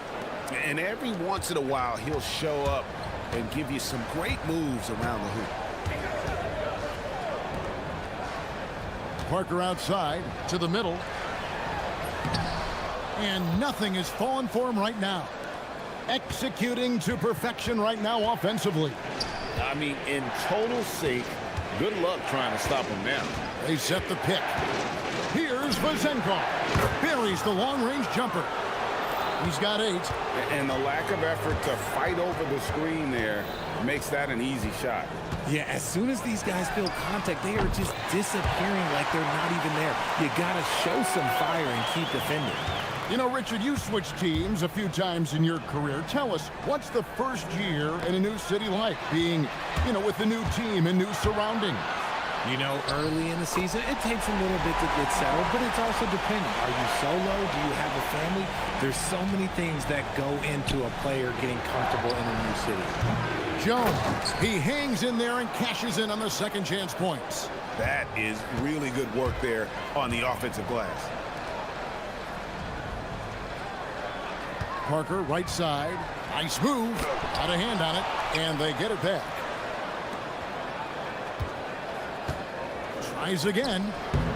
And every once in a while, he'll show up and give you some great moves around the hoop. Parker outside to the middle. And nothing is falling for him right now. Executing to perfection right now offensively. I mean, in total sync. Good luck trying to stop him now. They set the pick. Here's Vazenkov. Buries the long-range jumper. He's got 8. And the lack of effort to fight over the screen there makes that an easy shot. Yeah, as soon as these guys feel contact, they are just disappearing like they're not even there. You got to show some fire and keep defending. You know, Richard, you switched teams a few times in your career. Tell us, what's the first year in a new city like, being, with a new team and new surroundings? You know, early in the season, it takes a little bit to get settled, but it's also dependent. Are you solo? Do you have a family? There's so many things that go into a player getting comfortable in a new city. Jones, he hangs in there and cashes in on the second chance points. That is really good work there on the offensive glass. Parker, right side. Nice move. Got a hand on it, and they get it back. Tries again,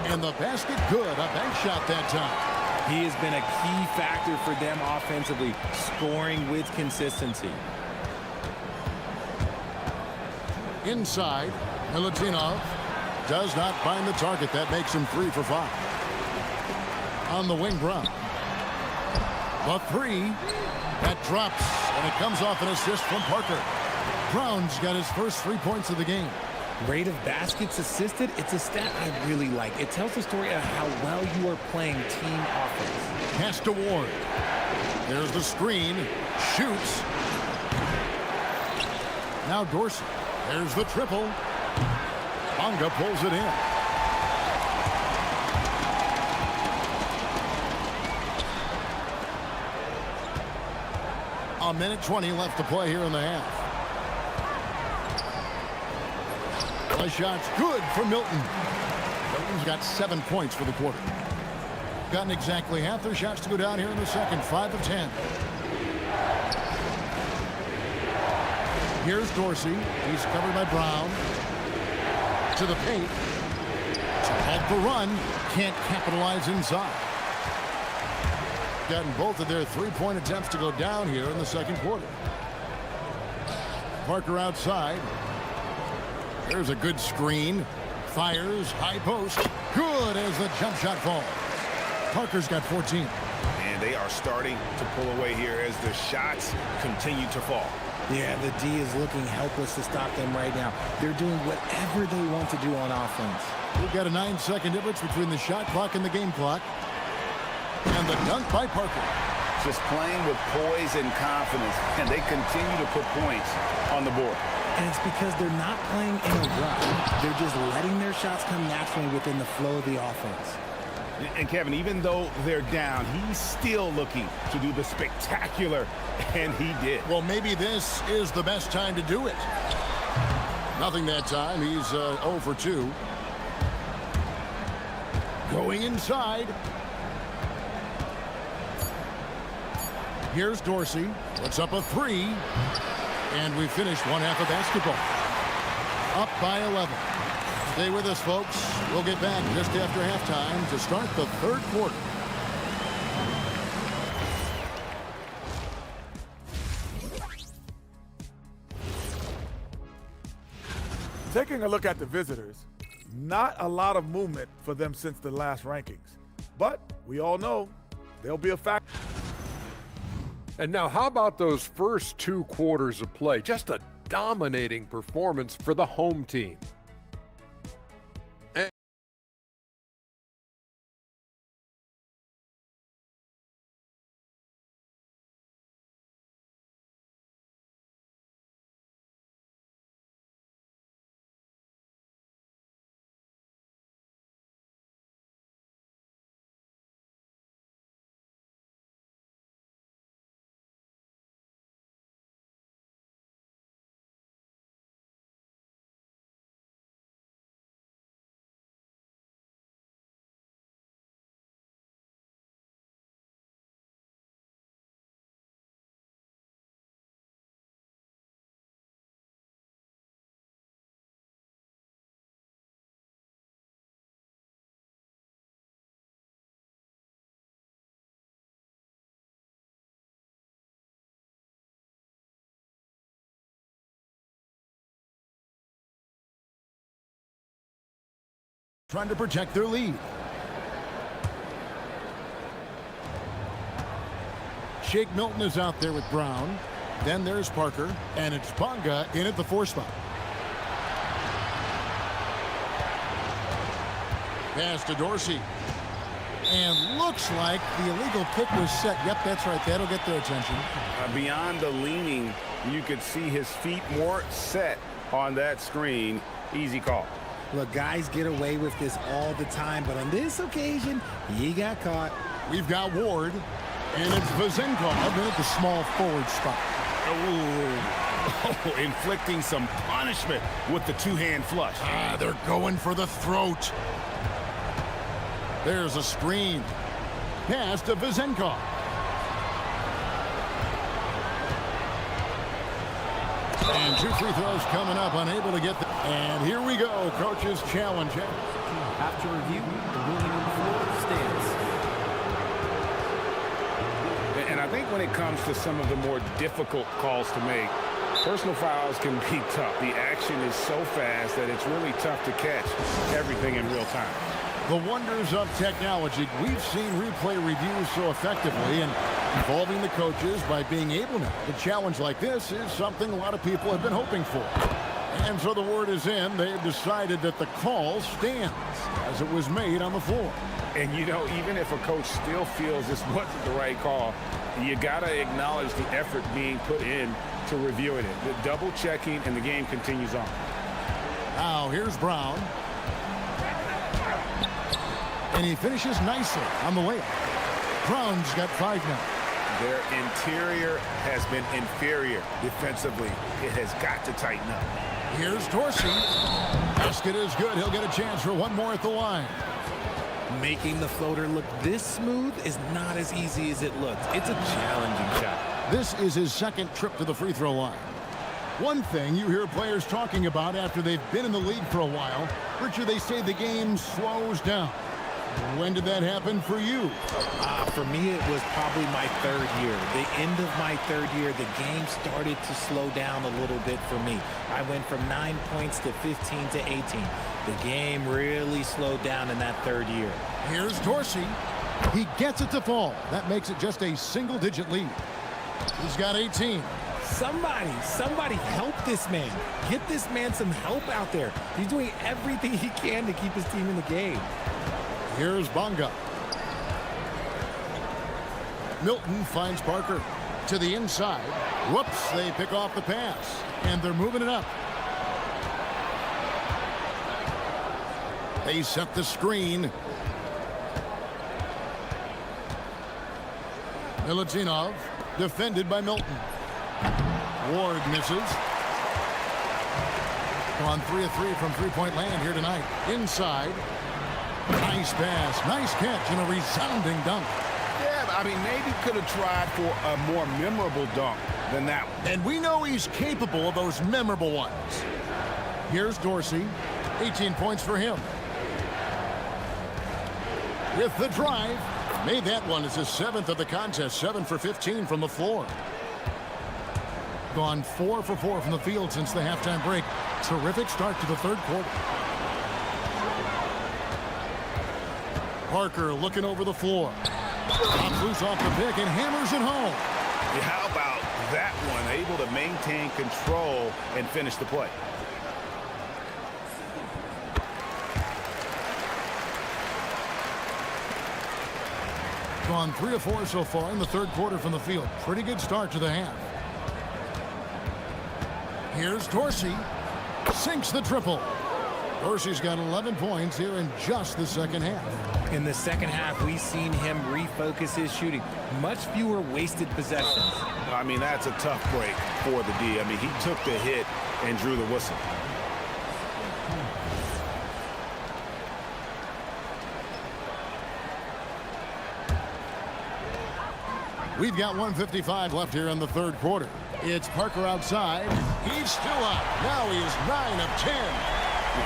and the basket good. A bank shot that time. He has been a key factor for them offensively, scoring with consistency. Inside, Milutinov does not find the target. That makes him 3 for 5. On the wing, Brown. The 3, that drops, and it comes off an assist from Parker. Brown's got his first 3 points of the game. Rate of baskets assisted, it's a stat I really like. It tells the story of how well you are playing team offense. Pass to Ward. There's the screen. Shoots. Now Dorsey. There's the triple. Bonga pulls it in. A minute 20 left to play here in the half. The shot's good for Milton. Milton's got 7 points for the quarter. Gotten exactly half their shots to go down here in the second. 5 of 10. Here's Dorsey. He's covered by Brown. To the paint. To halt the run. Can't capitalize inside. Gotten both of their three-point attempts to go down here in the second quarter. Parker outside. There's a good screen. Fires. High post. Good as the jump shot falls. Parker's got 14. And they are starting to pull away here as the shots continue to fall. Yeah, the D is looking helpless to stop them right now. They're doing whatever they want to do on offense. We've got a 9-second difference between the shot clock and the game clock. And the dunk by Parker. Just playing with poise and confidence, and they continue to put points on the board. And it's because they're not playing in a rush. They're just letting their shots come naturally within the flow of the offense. And Kevin, even though they're down, he's still looking to do the spectacular, and he did. Well, maybe this is the best time to do it. Nothing that time. He's 0 for 2. Going inside. Here's Dorsey. Puts up a 3. And we finished one half of basketball. Up by 11. Stay with us, folks. We'll get back just after halftime to start the third quarter. Taking a look at the visitors, not a lot of movement for them since the last rankings. But we all know they'll be a factor. And now how about those first 2 quarters of play? Just a dominating performance for the home team. Trying to protect their lead. Shake Milton is out there with Brown. Then there's Parker. And it's Bonga in at the 4 spot. Pass to Dorsey. And looks like the illegal pick was set. Yep, that's right. That'll get their attention. Beyond the leaning, you could see his feet more set on that screen. Easy call. Look, guys get away with this all the time, but on this occasion, he got caught. We've got Ward, and it's Vazenkov in at the small forward spot. Oh, inflicting some punishment with the 2-hand flush. They're going for the throat. There's a screen. Pass to Vazenkov. And 2 free throws coming up, unable to get them. And here we go, coach's challenge. After review, the ruling on the floor stands. And I think when it comes to some of the more difficult calls to make, personal fouls can be tough. The action is so fast that it's really tough to catch everything in real time. The wonders of technology. We've seen replay reviews so effectively, and involving the coaches by being able now to challenge like this is something a lot of people have been hoping for. And so the word is in. They have decided that the call stands as it was made on the floor. And, you know, even if a coach still feels this wasn't the right call, you got to acknowledge the effort being put in to reviewing it. The double checking, and the game continues on. Now here's Brown. And he finishes nicely on the layup. Brown's got 5 now. Their interior has been inferior defensively. It has got to tighten up. Here's Dorsey. Basket is good. He'll get a chance for one more at the line. Making the floater look this smooth is not as easy as it looks. It's a challenging shot. This is his second trip to the free throw line. One thing you hear players talking about after they've been in the league for a while, Richard, they say the game slows down. When did that happen for you? For me, it was probably my third year. The end of my third year, the game started to slow down a little bit for me. I went from 9 points to 15 to 18. The game really slowed down in that third year. Here's Dorsey. He gets it to fall. That makes it just a single-digit lead. He's got 18. Somebody help this man. Get this man some help out there. He's doing everything he can to keep his team in the game. Here's Bonga. Milton finds Parker to the inside. Whoops, they pick off the pass, and they're moving it up. They set the screen. Milutinov, defended by Milton. Ward misses. On 3 of 3 from three-point land here tonight. Inside. Nice pass, nice catch, and a resounding dunk. Yeah, I mean, maybe could have tried for a more memorable dunk than that one. And we know he's capable of those memorable ones. Here's Dorsey. 18 points for him. With the drive. Made that one as his 7th of the contest. 7 for 15 from the floor. Gone 4 for 4 from the field since the halftime break. Terrific start to the third quarter. Parker looking over the floor. Pops loose off the pick and hammers it home. Yeah, how about that one? Able to maintain control and finish the play. Gone 3 of 4 so far in the third quarter from the field. Pretty good start to the half. Here's Dorsey. Sinks the triple. Dorsey's got 11 points here in just the second half. In the second half, we've seen him refocus his shooting. Much fewer wasted possessions. I mean, that's a tough break for the D. I mean, he took the hit and drew the whistle. We've got 1:55 left here in the third quarter. It's Parker outside. He's still up. Now he is 9 of 10.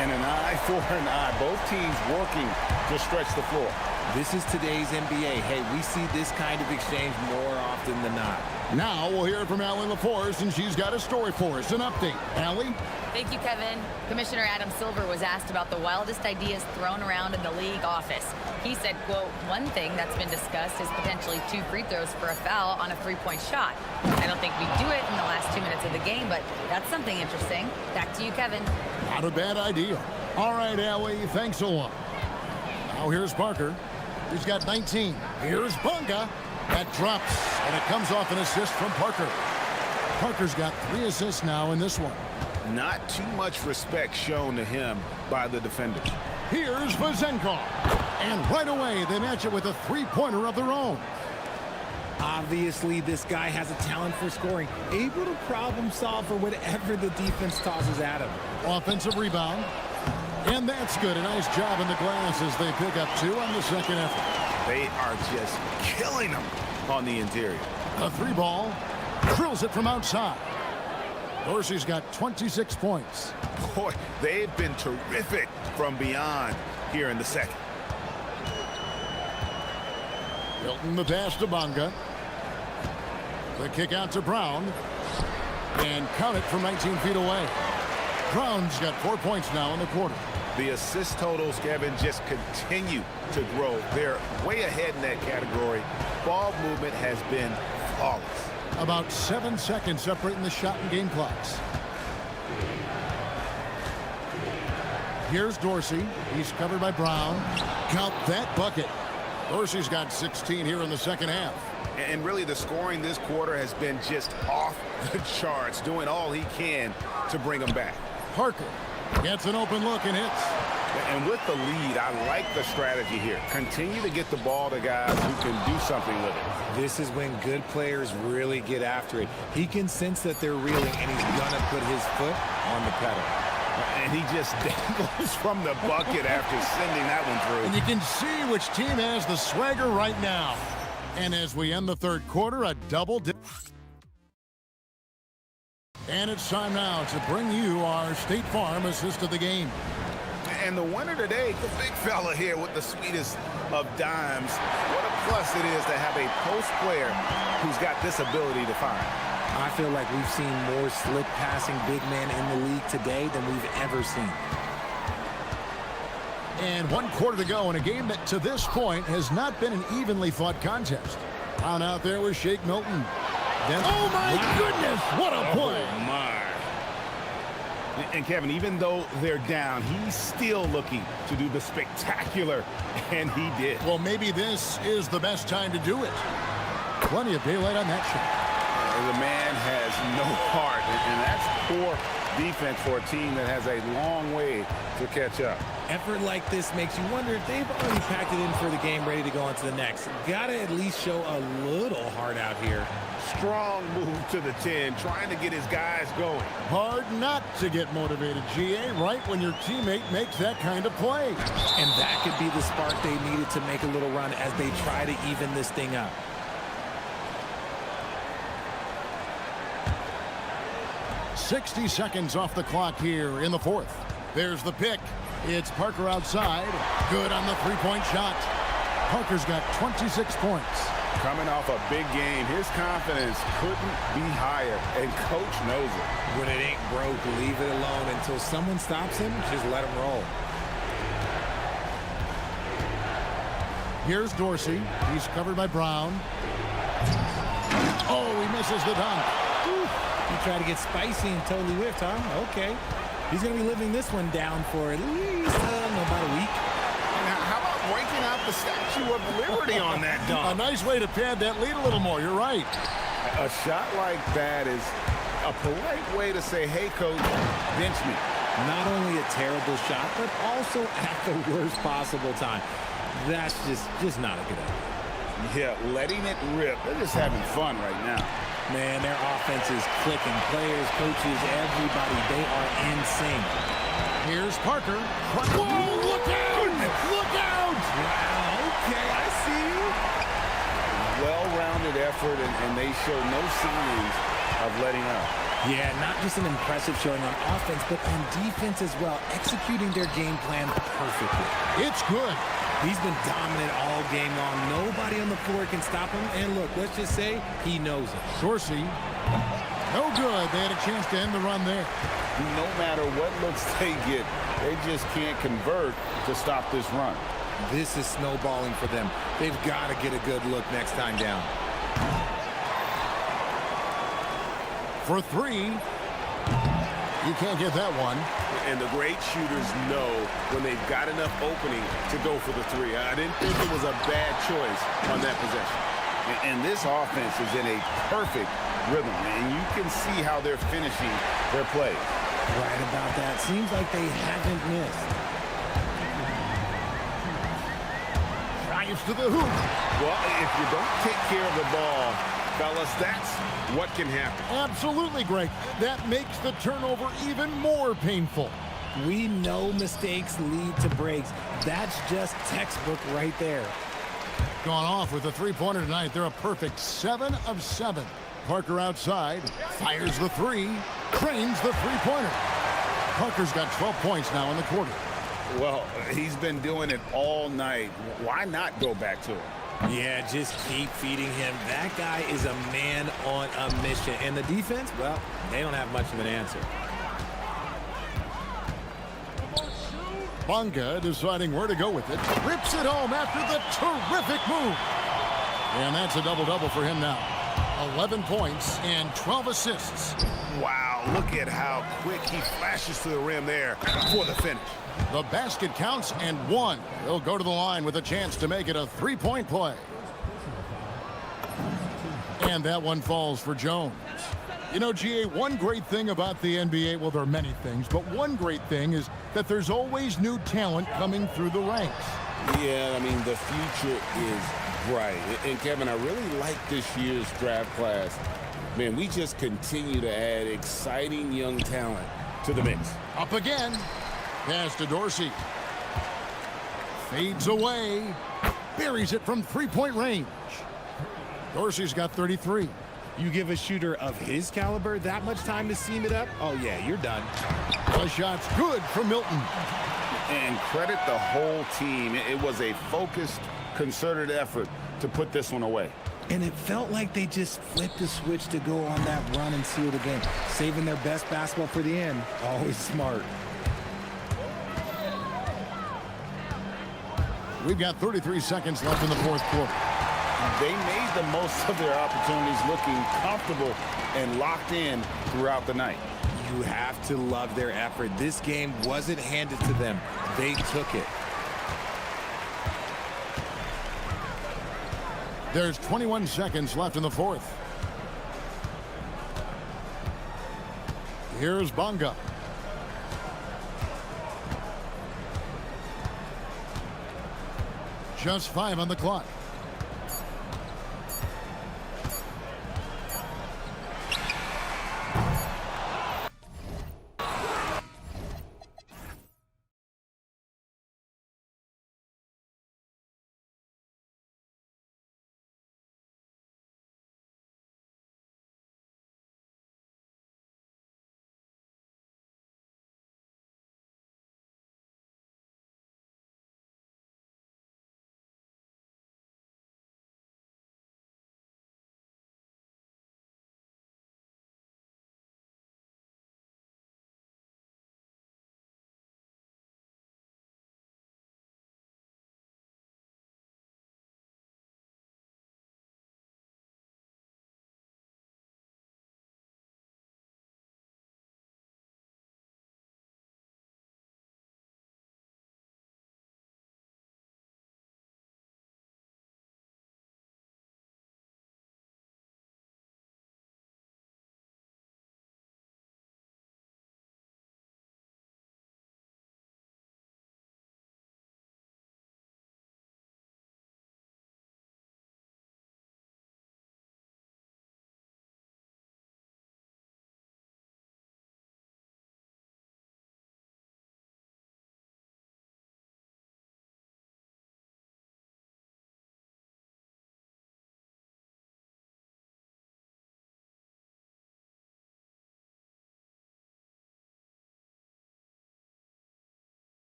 And an eye for an eye. Both teams working to stretch the floor. This is today's NBA. Hey, we see this kind of exchange more often than not. Now we'll hear from Allie LaForce, and she's got a story for us. An update. Allie? Thank you, Kevin. Commissioner Adam Silver was asked about the wildest ideas thrown around in the league office. He said, quote, one thing that's been discussed is potentially 2 free throws for a foul on a 3-point shot. I don't think we do it in the last 2 minutes of the game, but that's something interesting. Back to you, Kevin. Not a bad idea. All right, Allie, thanks a lot. Now here's Parker. He's got 19. Here's Bonga. That drops, and it comes off an assist from Parker. Parker's got 3 assists now in this one. Not too much respect shown to him by the defenders. Here's Vazenkov. And right away, they match it with a 3-pointer of their own. Obviously, this guy has a talent for scoring, able to problem solve for whatever the defense tosses at him. Offensive rebound. And that's good. A nice job in the glass as they pick up 2 on the second effort. They are just killing them on the interior. A 3-ball. Drills it from outside. Dorsey's got 26 points. Boy, they've been terrific from beyond here in the second. Milton the pass to Bonga. The kick out to Brown. And count it from 19 feet away. Brown's got 4 points now in the quarter. The assist totals, Kevin, just continue to grow. They're way ahead in that category. Ball movement has been flawless. About 7 seconds separating the shot and game clocks. Here's Dorsey. He's covered by Brown. Count that bucket. Dorsey's got 16 here in the second half. And really, the scoring this quarter has been just off the charts, doing all he can to bring them back. Parker gets an open look and hits. And with the lead, I like the strategy here. Continue to get the ball to guys who can do something with it. This is when good players really get after it. He can sense that they're reeling, and he's going to put his foot on the pedal. And he just dangles from the bucket after sending that one through. And you can see which team has the swagger right now. And as we end the third quarter, a double dip. And it's time now to bring you our State Farm assist of the game. And the winner today, the big fella here with the sweetest of dimes. What a plus it is to have a post player who's got this ability to find. I feel like we've seen more slick passing big men in the league today than we've ever seen. And 1 quarter to go in a game that to this point has not been an evenly fought contest. On out there was Shake Milton. Then, oh my goodness, what a play. Oh my. And Kevin, even though they're down, he's still looking to do the spectacular, and he did. Well, maybe this is the best time to do it. Plenty of daylight on that shot. The man has no heart, and that's poor defense for a team that has a long way to catch up. Effort like this makes you wonder if they've already packed it in for the game, ready to go on to the next. Gotta at least show a little heart out here. Strong move to the 10, trying to get his guys going. Hard not to get motivated, GA, right when your teammate makes that kind of play. And that could be the spark they needed to make a little run as they try to even this thing up. .60 seconds off the clock here in the fourth. There's the pick. It's Parker outside. Good on the three-point shot. Parker's got 26 points. Coming off a big game, his confidence couldn't be higher, and coach knows it. When it ain't broke, leave it alone until someone stops him. Just let him roll. Here's Dorsey. He's covered by Brown. Oh, he misses the dunk. He tried to get spicy and totally whiffed, huh? Okay. He's going to be living this one down for at least about a week. Now, how about breaking out the Statue of Liberty on that dunk? A nice way to pad that lead a little more. You're right. A shot like that is a polite way to say, hey, coach, bench me. Not only a terrible shot, but also at the worst possible time. That's just not a good idea. Yeah, letting it rip. They're just having fun right now. Man, their offense is clicking. Players, coaches, everybody, they are in sync. Here's Parker. Whoa, look out! Look out! Wow, okay, I see you. Well-rounded effort, and they show no signs of letting up. Yeah, not just an impressive showing on offense, but on defense as well, executing their game plan perfectly. It's good. He's been dominant all game long. Nobody on the floor can stop him. And look, let's just say he knows it. Dorsey, no good. They had a chance to end the run there. No matter what looks they get, they just can't convert to stop this run. This is snowballing for them. They've got to get a good look next time down. For three. You can't get that one. And the great shooters know when they've got enough opening to go for the three. I didn't think it was a bad choice on that possession. And this offense is in a perfect rhythm, and you can see how they're finishing their play. Right about that. Seems like they haven't missed. Drives to the hoop. Well, if you don't take care of the ball, fellas, that's what can happen. Absolutely, Greg. That makes the turnover even more painful. We know mistakes lead to breaks. That's just textbook right there. Gone off with a three-pointer tonight. They're a perfect 7 of 7. Parker outside, fires the three, cranes the three-pointer. Parker's got 12 points now in the quarter. Well, he's been doing it all night. Why not go back to it? Yeah, just keep feeding him. That guy is a man on a mission. And the defense, well, they don't have much of an answer. Bonga deciding where to go with it. Rips it home after the terrific move. And that's a double-double for him now. 11 points and 12 assists. Wow, look at how quick he flashes to the rim there for the finish. The basket counts and one. He'll go to the line with a chance to make it a three-point play. And that one falls for Jones. You know, GA, one great thing about the NBA, well, there are many things, but one great thing is that there's always new talent coming through the ranks. Yeah, I mean, the future is bright. And Kevin, I really like this year's draft class. Man, we just continue to add exciting young talent to the mix. Up again. Pass to Dorsey. Fades away. Buries it from three-point range. Dorsey's got 33. You give a shooter of his caliber that much time to seam it up, oh yeah, you're done. The shot's good for Milton. And credit the whole team. It was a focused, concerted effort to put this one away. And it felt like they just flipped the switch to go on that run and seal the game. Saving their best basketball for the end. Always smart. We've got 33 seconds left in the fourth quarter. They made the most of their opportunities, looking comfortable and locked in throughout the night. You have to love their effort. This game wasn't handed to them. They took it. There's 21 seconds left in the fourth. Here's Bonga. Just 5 on the clock.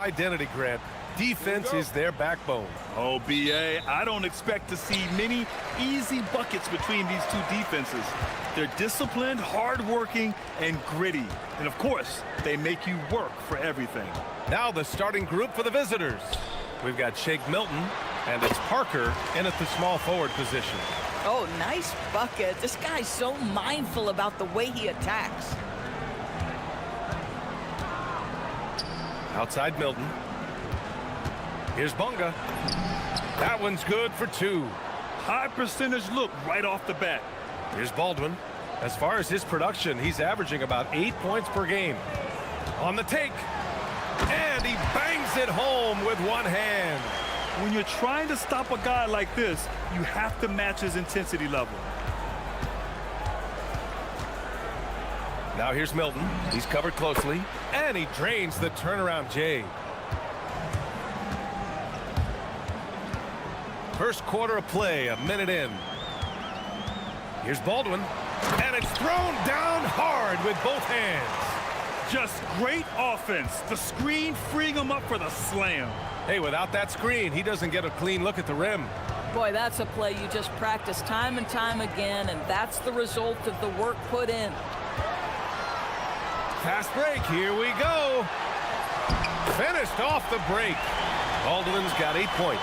Identity, Grant. Defense is their backbone. Oh, B.A., I don't expect to see many easy buckets between these two defenses. They're disciplined, hardworking, and gritty. And, of course, they make you work for everything. Now the starting group for the visitors. We've got Shake Milton, and it's Parker in at the small forward position. Oh, nice bucket. This guy's so mindful about the way he attacks. Outside Milton. Here's Bunga. That one's good for 2. High percentage look right off the bat. Here's Baldwin. As far as his production, he's averaging about 8 points per game. On the take. And he bangs it home with one hand. When you're trying to stop a guy like this, you have to match his intensity level. Now here's Milton. He's covered closely. And he drains the turnaround J. First quarter of play, a minute in. Here's Baldwin. And it's thrown down hard with both hands. Just great offense. The screen freeing him up for the slam. Hey, without that screen, he doesn't get a clean look at the rim. Boy, that's a play you just practice time and time again, and that's the result of the work put in. Fast break, here we go. Finished off the break. Baldwin's got 8 points.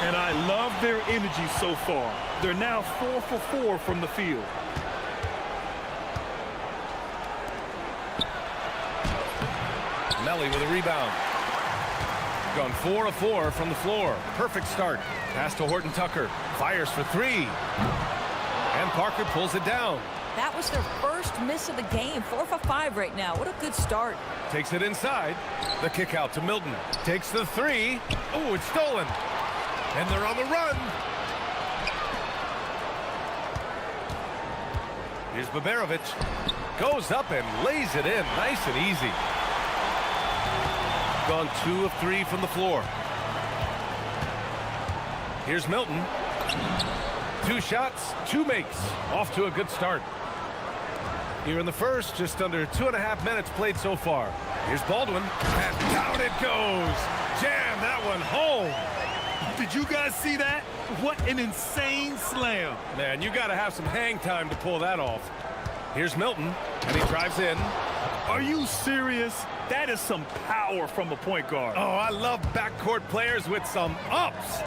And I love their energy so far. They're now 4 for 4 from the field. Melly with a rebound. Gone 4 of 4 from the floor. Perfect start. Pass to Horton Tucker. Fires for 3. And Parker pulls it down. That was their first miss of the game. 4 for 5 right now. What a good start. Takes it inside. The kick out to Milton. Takes the 3. Oh, it's stolen. And they're on the run. Here's Baberovic. Goes up and lays it in. Nice and easy. Gone 2 of 3 from the floor. Here's Milton. 2 shots, 2 makes. Off to a good start. Here in the first, just under 2.5 minutes played so far. Here's Baldwin. And down it goes. Jam that one home. Did you guys see that? What an insane slam. Man, you got to have some hang time to pull that off. Here's Milton, and he drives in. Are you serious? That is some power from a point guard. Oh, I love backcourt players with some ups.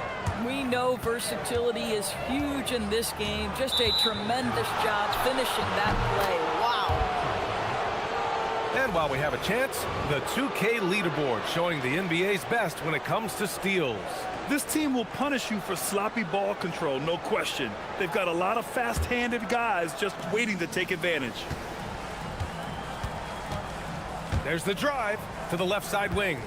We know versatility is huge in this game. Just a tremendous job finishing that play. Wow. And while we have a chance, the 2K leaderboard showing the NBA's best when it comes to steals. This team will punish you for sloppy ball control, no question. They've got a lot of fast-handed guys just waiting to take advantage. There's the drive to the left side wing.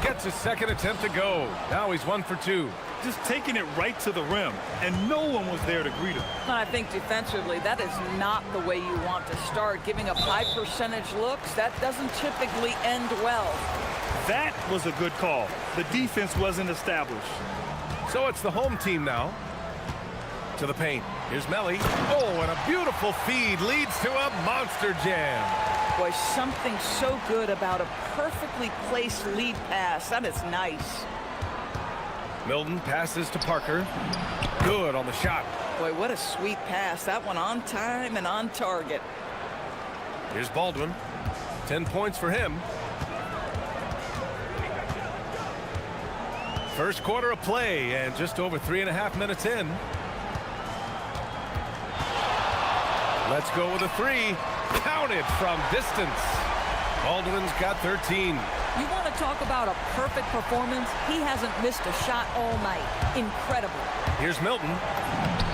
Gets his second attempt to go. Now he's 1 for 2. Just taking it right to the rim, and no one was there to greet him. I think defensively, that is not the way you want to start. Giving up high percentage looks, that doesn't typically end well. That was a good call. The defense wasn't established. So it's the home team now. To the paint. Here's Melly. Oh, and a beautiful feed leads to a monster jam. Boy, something so good about a perfectly placed lead pass. That is nice. Milton passes to Parker. Good on the shot. Boy, what a sweet pass. That one on time and on target. Here's Baldwin. 10 points for him. First quarter of play and just over 3.5 minutes in. Let's go with a 3. Counted from distance. Baldwin's got 13. You want to talk about a perfect performance? He hasn't missed a shot all night. Incredible. Here's Milton.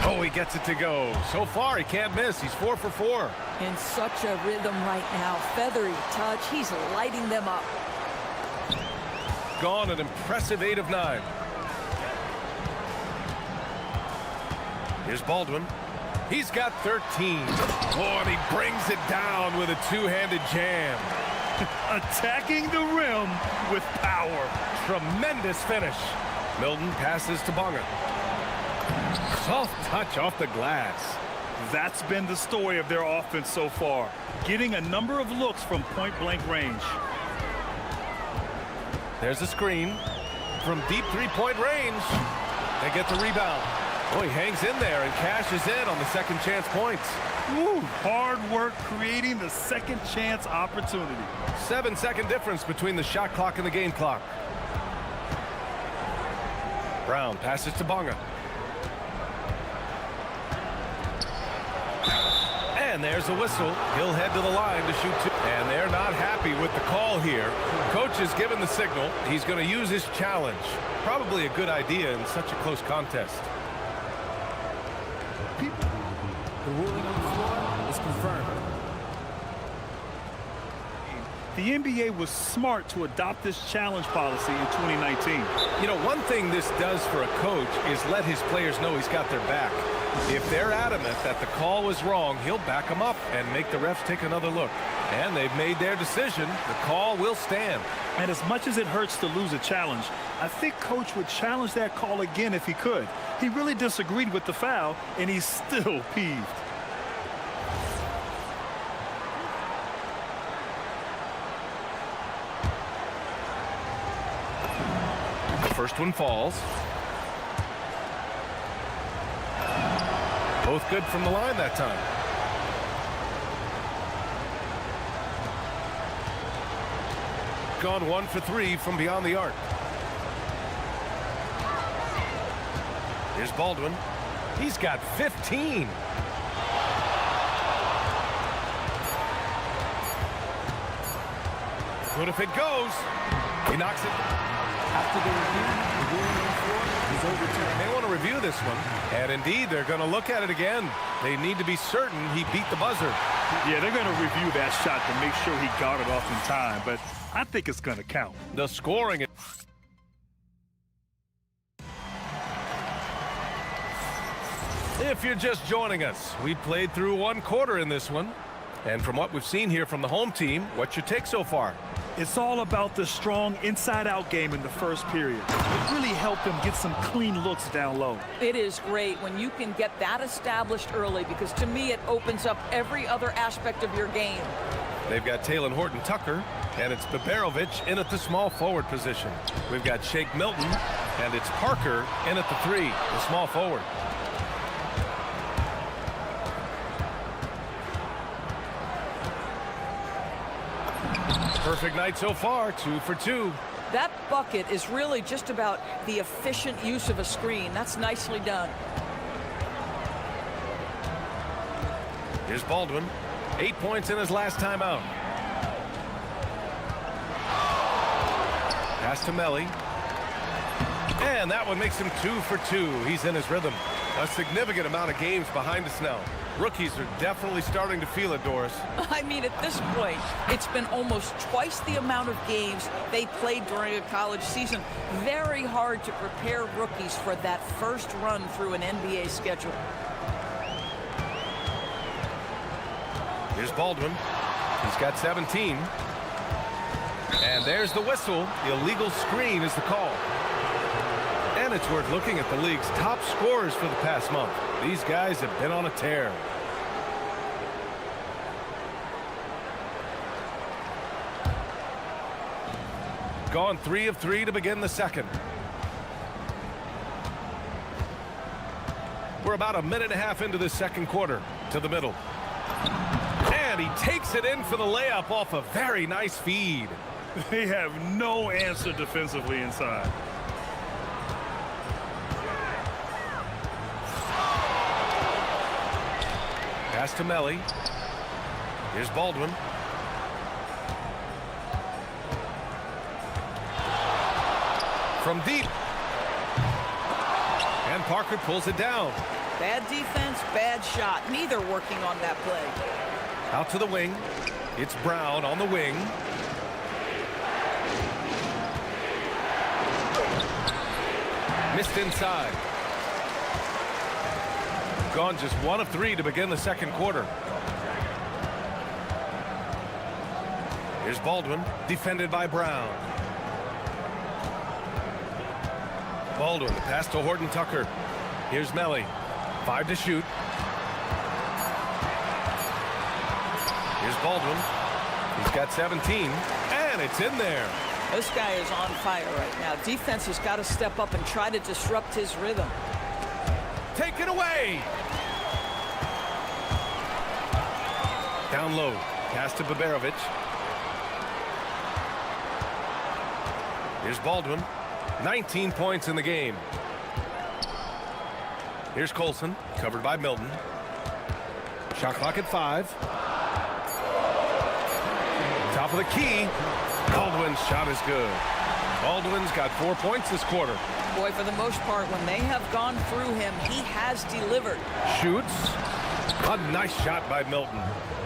Oh, he gets it to go. So far, he can't miss. He's 4 for 4. In such a rhythm right now. Feathery touch. He's lighting them up. Gone an impressive 8 of 9. Here's Baldwin. He's got 13. Oh, and he brings it down with a two-handed jam. Attacking the rim with power. Tremendous finish. Milton passes to Bonga. Soft touch off the glass. That's been the story of their offense so far. Getting a number of looks from point-blank range. There's a screen from deep three-point range. They get the rebound. Oh, he hangs in there and cashes in on the second chance points. Ooh, hard work creating the second chance opportunity. 7-second difference between the shot clock and the game clock. Brown passes to Bonga. And there's a whistle. He'll head to the line to shoot two. And they're not happy with the call here. Coach has given the signal. He's going to use his challenge. Probably a good idea in such a close contest. The ruling on the floor is confirmed. The NBA was smart to adopt this challenge policy in 2019. You know, one thing this does for a coach is let his players know he's got their back. If they're adamant that the call was wrong, he'll back them up and make the refs take another look. And they've made their decision. The call will stand. And as much as it hurts to lose a challenge, I think Coach would challenge that call again if he could. He really disagreed with the foul, and he's still peeved. The first one falls. Both good from the line that time. Gone 1 for 3 from beyond the arc. Here's Baldwin. He's got 15. Good if it goes. He knocks it. After the review, the ruling on the floor is overturned. They want to review this one. And indeed, they're going to look at it again. They need to be certain he beat the buzzer. Yeah, they're going to review that shot to make sure he got it off in time, but I think it's going to count. The scoring. If you're just joining us, we played through 1 quarter in this one. And from what we've seen here from the home team, what's your take so far? It's all about the strong inside-out game in the first period. It really helped them get some clean looks down low. It is great when you can get that established early because to me it opens up every other aspect of your game. They've got Taylor Horton-Tucker, and it's Baberovic in at the small forward position. We've got Shake Milton, and it's Parker in at the 3, the small forward. Perfect night so far, 2 for 2. That bucket is really just about the efficient use of a screen. That's nicely done. Here's Baldwin. 8 points in his last time out. Pass to Melly. And that one makes him 2 for 2. He's in his rhythm. A significant amount of games behind us now. Rookies are definitely starting to feel it, Doris. I mean, at this point, it's been almost twice the amount of games they played during a college season. Very hard to prepare rookies for that first run through an NBA schedule. Here's Baldwin. He's got 17. And there's the whistle. Illegal screen is the call. And it's worth looking at the league's top scorers for the past month. These guys have been on a tear. Gone 3 of 3 to begin the second. We're about a minute and a half into this second quarter. To the middle. And he takes it in for the layup off a very nice feed. They have no answer defensively inside. Pass to Melly. Here's Baldwin. From deep. And Parker pulls it down. Bad defense, bad shot. Neither working on that play. Out to the wing. It's Brown on the wing. Missed inside. Gone just 1 of 3 to begin the second quarter. Here's Baldwin, defended by Brown. Baldwin, the pass to Horton-Tucker. Here's Melly, 5 to shoot. Here's Baldwin. He's got 17, and it's in there. This guy is on fire right now. Defense has got to step up and try to disrupt his rhythm. Take it away. Down low. Pass to Baberovic. Here's Baldwin. 19 points in the game. Here's Colson, covered by Milton. Shot clock at 5. Top of the key. Baldwin's shot is good. Baldwin's got 4 points this quarter. Boy, for the most part, when they have gone through him, he has delivered. Shoots. A nice shot by Milton.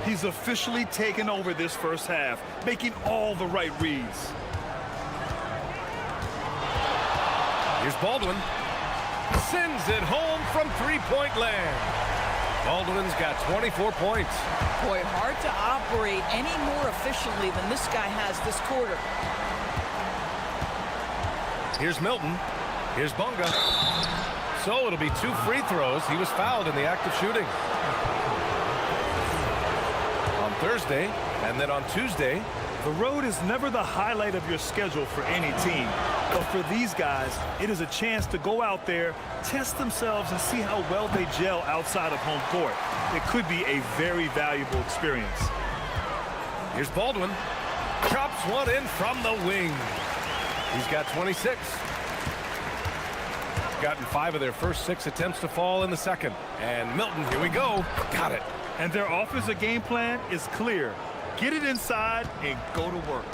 He's officially taken over this first half, making all the right reads. Here's Baldwin. Sends it home from three-point land. Baldwin's got 24 points. Boy, hard to operate any more efficiently than this guy has this quarter. Here's Milton. Here's Bunga. So it'll be 2 free throws. He was fouled in the act of shooting. On Thursday, and then on Tuesday. The road is never the highlight of your schedule for any team. But for these guys, it is a chance to go out there, test themselves, and see how well they gel outside of home court. It could be a very valuable experience. Here's Baldwin. Chops one in from the wing. He's got 26. Gotten 5 of their first 6 attempts to fall in the second. And Milton, here we go. Got it. And their offensive game plan is clear. Get it inside and go to work.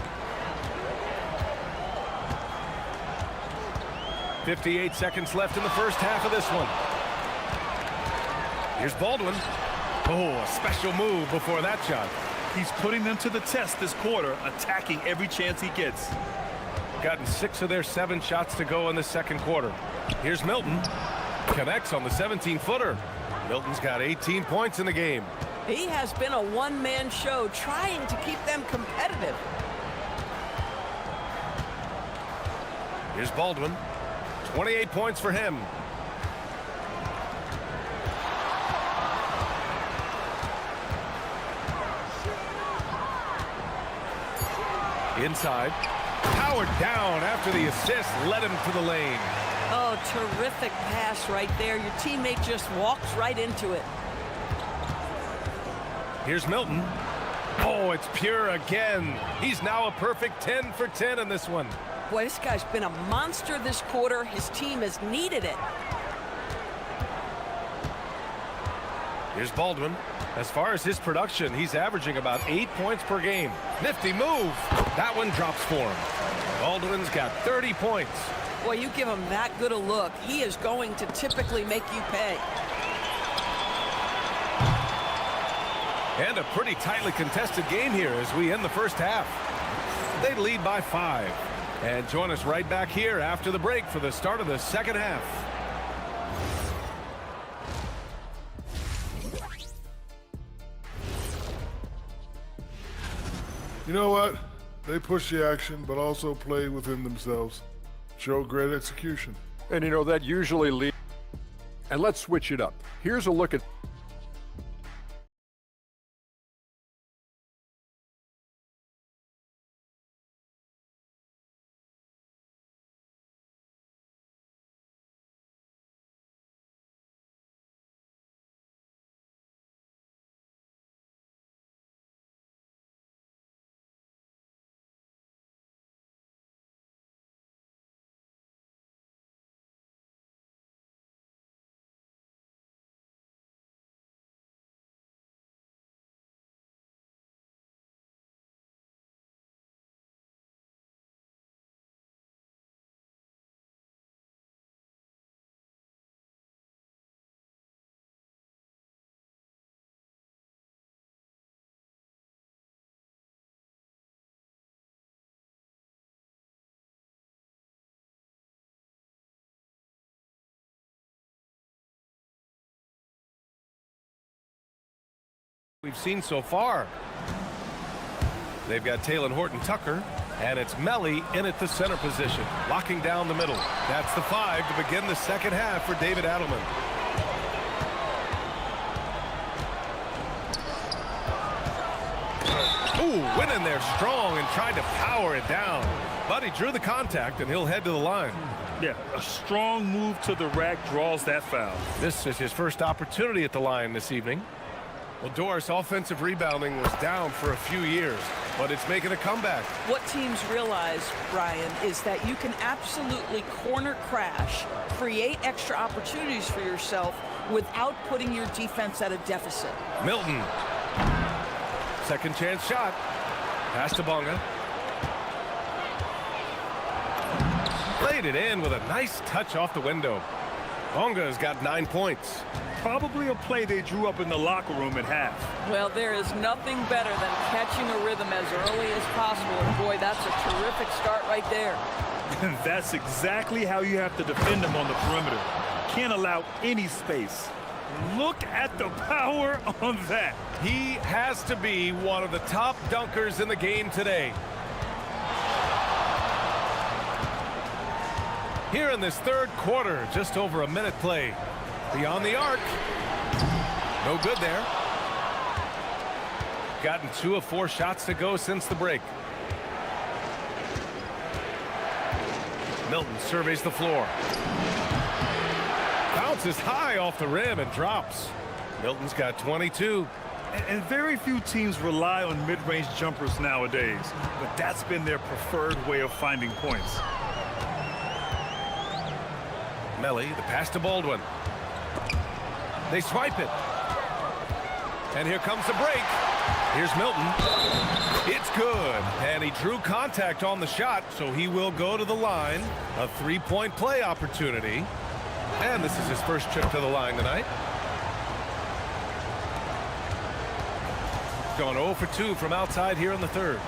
58 seconds left in the first half of this one. Here's Baldwin. Oh, a special move before that shot. He's putting them to the test this quarter, attacking every chance he gets. Gotten 6 of their 7 shots to go in the second quarter. Here's Milton. Connects on the 17-footer. Milton's got 18 points in the game. He has been a one-man show trying to keep them competitive. Here's Baldwin. 28 points for him. Inside. Powered down after the assist led him to the lane. Oh, terrific pass right there. Your teammate just walks right into it. Here's Milton. Oh, it's pure again. He's now a perfect 10 for 10 in this one. Boy, this guy's been a monster this quarter. His team has needed it. Here's Baldwin. As far as his production, he's averaging about 8 points per game. Nifty move. That one drops for him. Baldwin's got 30 points. Boy, you give him that good a look, he is going to typically make you pay. And a pretty tightly contested game here as we end the first half. They lead by 5. And join us right back here after the break for the start of the second half. You know what? They push the action, but also play within themselves. Show great execution. And you know, that usually leads. And let's switch it up. Here's a look at. We've seen so far. They've got Taylor Horton-Tucker, and it's Melly in at the center position, locking down the middle. That's the 5 to begin the second half for David Adelman. Ooh, went in there strong and tried to power it down. But he drew the contact, and he'll head to the line. Yeah, a strong move to the rack draws that foul. This is his first opportunity at the line this evening. Well, Doris, offensive rebounding was down for a few years, but it's making a comeback. What teams realize, Brian, is that you can absolutely corner crash, create extra opportunities for yourself without putting your defense at a deficit. Milton. Second chance shot. Pass to Bonga. Played it in with a nice touch off the window. Bonga's got 9 points. Probably a play they drew up in the locker room at half. Well, there is nothing better than catching a rhythm as early as possible. And boy, that's a terrific start right there. And that's exactly how you have to defend them on the perimeter. Can't allow any space. Look at the power on that. He has to be one of the top dunkers in the game today. Here in this third quarter, just over a minute played. Beyond the arc. No good there. Gotten 2 of 4 shots to go since the break. Milton surveys the floor. Bounces high off the rim and drops. Milton's got 22. And very few teams rely on mid-range jumpers nowadays, but that's been their preferred way of finding points. Melly, the pass to Baldwin. They swipe it. And here comes the break. Here's Milton. It's good. And he drew contact on the shot, so he will go to the line. A 3-point play opportunity. And this is his first trip to the line tonight. Gone 0 for 2 from outside here in the third.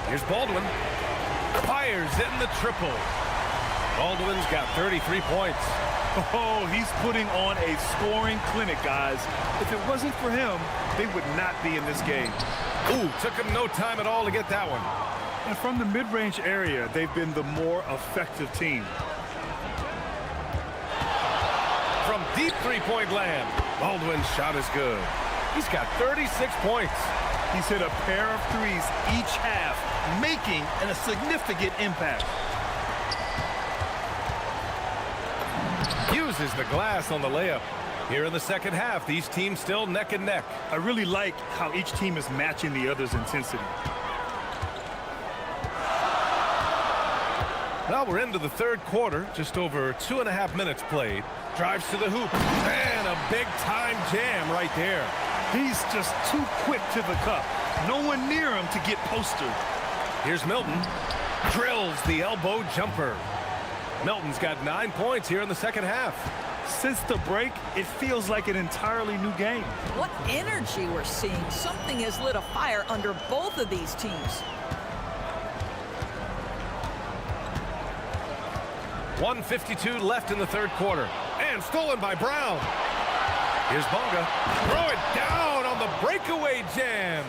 Here's Baldwin. Fires in the triple. Baldwin's got 33 points. Oh, he's putting on a scoring clinic, guys. If it wasn't for him, they would not be in this game. Ooh, took him no time at all to get that one. And from the mid-range area, they've been the more effective team. From deep three-point land, Baldwin's shot is good. He's got 36 points. He's hit a pair of threes each half, making a significant impact. Uses the glass on the layup. Here in the second half, these teams still neck and neck. I really like how each team is matching the other's intensity. Well, we're into the third quarter, just over 2.5 minutes played. Drives to the hoop, and a big-time jam right there. He's just too quick to the cup. No one near him to get postered. Here's Milton. Drills the elbow jumper. Milton's got 9 points here in the second half. Since the break, it feels like an entirely new game. What energy we're seeing. Something has lit a fire under both of these teams. 1:52 left in the third quarter. And stolen by Brown. Here's Bonga. Throw it down on the breakaway jam.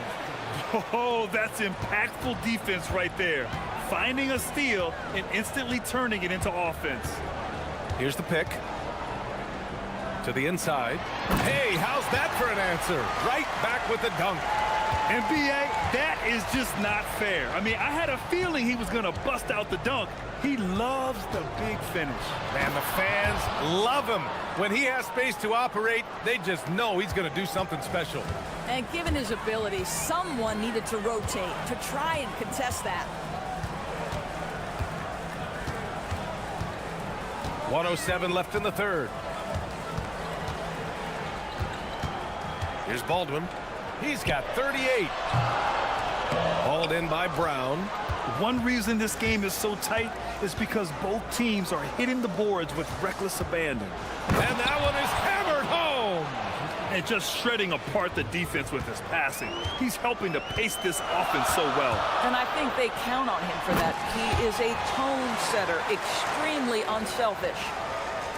Oh, that's impactful defense right there. Finding a steal and instantly turning it into offense. Here's the pick. To the inside. Hey, how's that for an answer? Right back with the dunk. NBA, that is just not fair. I mean, I had a feeling he was going to bust out the dunk. He loves the big finish. Man, the fans love him. When he has space to operate, they just know he's going to do something special. And given his ability, someone needed to rotate to try and contest that. 1:07 left in the third. Here's Baldwin. He's got 38. Hauled in by Brown. One reason this game is so tight is because both teams are hitting the boards with reckless abandon. And that one is hammered home. And just shredding apart the defense with his passing. He's helping to pace this offense so well. And I think they count on him for that. He is a tone setter, extremely unselfish.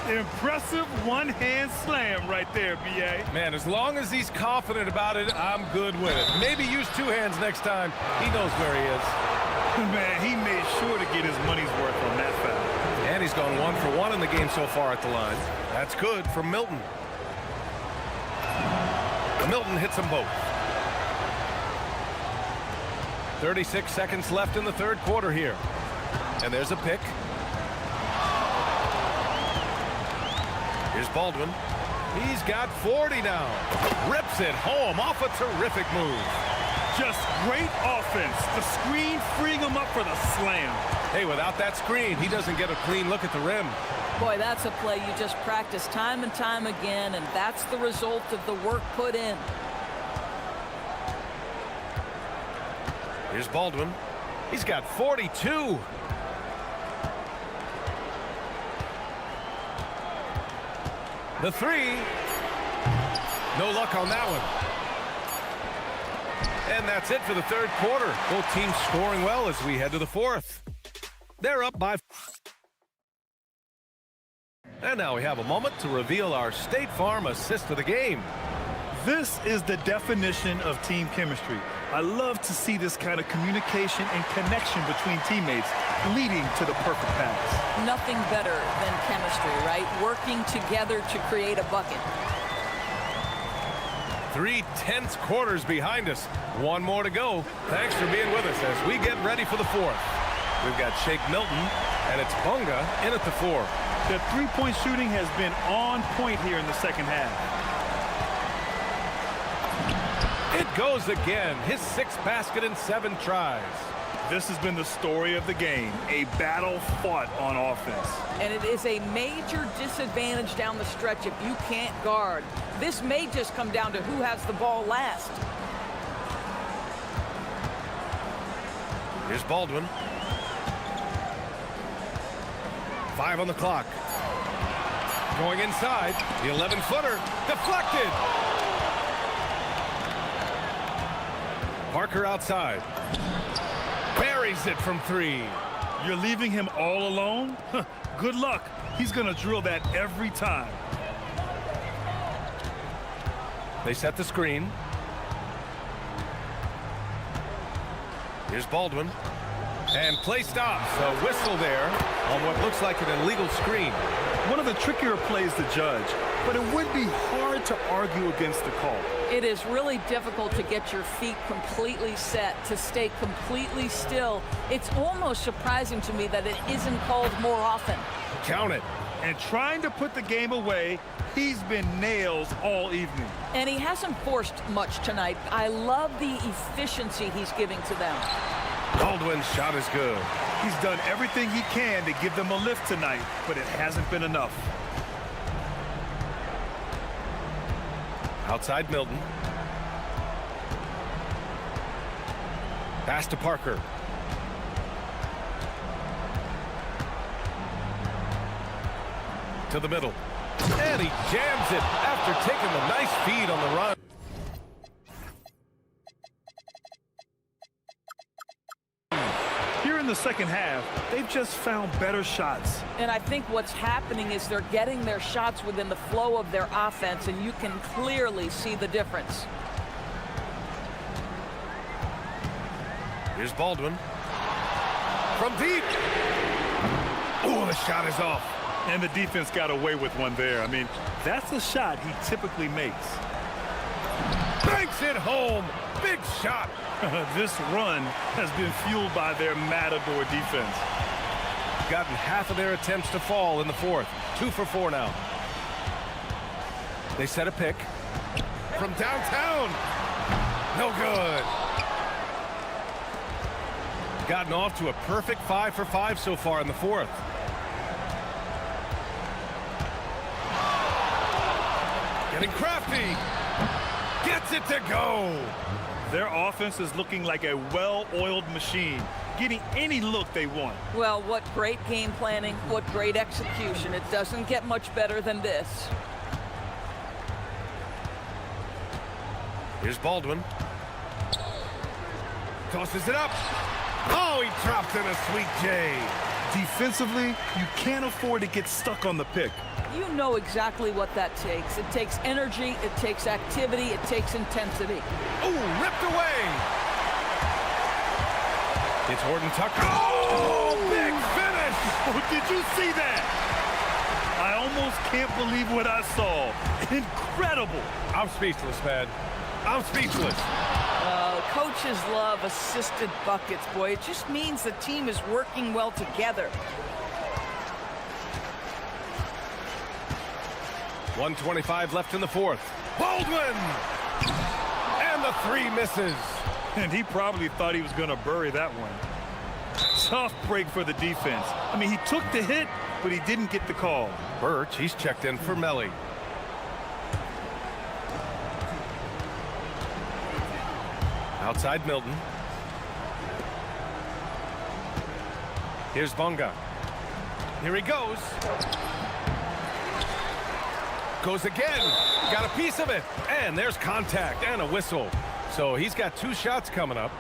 Impressive one-hand slam right there, B.A. Man, as long as he's confident about it, I'm good with it. Maybe use 2 hands next time. He knows where he is. Man, he made sure to get his money's worth on that foul. And he's gone 1 for 1 in the game so far at the line. That's good for Milton. Milton hits them both. 36 seconds left in the third quarter here. And there's a pick. Here's Baldwin. He's got 40 now. Rips it home off a terrific move. Just great offense. The screen freeing him up for the slam. Hey, without that screen, he doesn't get a clean look at the rim. Boy, that's a play you just practice time and time again, and that's the result of the work put in. Here's Baldwin. He's got 42. The three. No luck on that one. And that's it for the third quarter. Both teams scoring well as we head to the fourth. They're up by... And now we have a moment to reveal our State Farm assist of the game. This is the definition of team chemistry. I love to see this kind of communication and connection between teammates leading to the perfect pass. Nothing better than chemistry, right? Working together to create a bucket. 3 tense quarters behind us. One more to go. Thanks for being with us as we get ready for the fourth. We've got Shake Milton, and it's Bunga in at the 4. The three-point shooting has been on point here in the second half. It goes again. His 6th basket in 7 tries. This has been the story of the game, a battle fought on offense. And it is a major disadvantage down the stretch if you can't guard. This may just come down to who has the ball last. Here's Baldwin. 5 on the clock. Going inside. The 11-footer. Deflected. Parker outside. Buries it from 3. You're leaving him all alone? Good luck. He's going to drill that every time. They set the screen. Here's Baldwin. And play stops. A whistle there on what looks like an illegal screen. One of the trickier plays to judge, but it would be hard to argue against the call. It is really difficult to get your feet completely set, to stay completely still. It's almost surprising to me that it isn't called more often. Count it. And trying to put the game away, he's been nails all evening. And he hasn't forced much tonight. I love the efficiency he's giving to them. Baldwin's shot is good. He's done everything he can to give them a lift tonight, but it hasn't been enough. Outside Milton. Pass to Parker. To the middle. And he jams it after taking the nice feed on the run. Here in the second half, they've just found better shots. And I think what's happening is they're getting their shots within the flow of their offense, and you can clearly see the difference. Here's Baldwin. From deep. Oh, the shot is off. And the defense got away with one there. I mean, that's a shot he typically makes. Banks it home. Big shot. This run has been fueled by their matador defense. Gotten half of their attempts to fall in the fourth. 2 for 4 now. They set a pick. From downtown. No good. Gotten off to a perfect 5 for 5 so far in the fourth. Getting crafty. Gets it to go. Their offense is looking like a well-oiled machine, getting any look they want. Well, what great game planning, what great execution. It doesn't get much better than this. Here's Baldwin. Tosses it up. Oh, he dropped in a sweet J. Defensively, you can't afford to get stuck on the pick. You know exactly what that takes. It takes energy, it takes activity, it takes intensity. Oh, ripped away. It's Horton Tucker. Oh, big finish. Did you see that? I almost can't believe what I saw. Incredible. I'm speechless, man. I'm speechless. Coaches love assisted buckets, boy. It just means the team is working well together. 1:25 left in the fourth. Baldwin! And the three misses. And he probably thought he was going to bury that one. Tough break for the defense. I mean, he took the hit, but he didn't get the call. Birch, he's checked in for Melly. Outside Milton. Here's Bonga. Here he goes. Goes again. Got a piece of it. And there's contact and a whistle. So he's got 2 shots coming up.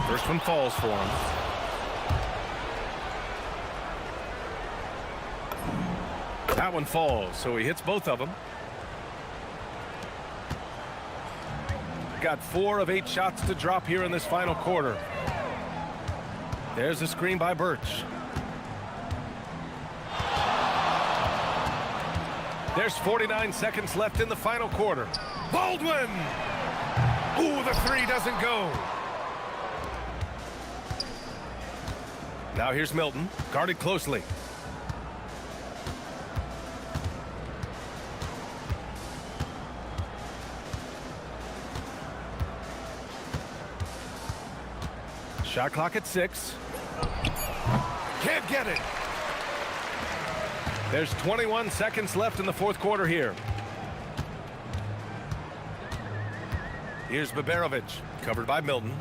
First one falls for him. That one falls, so he hits both of them. Got 4 of 8 shots to drop here in this final quarter. There's a screen by Birch. There's 49 seconds left in the final quarter. Baldwin! Ooh, the 3 doesn't go. Now here's Milton, guarded closely. Shot clock at 6. Can't get it. There's 21 seconds left in the fourth quarter here. Here's Baberovic, covered by Milton.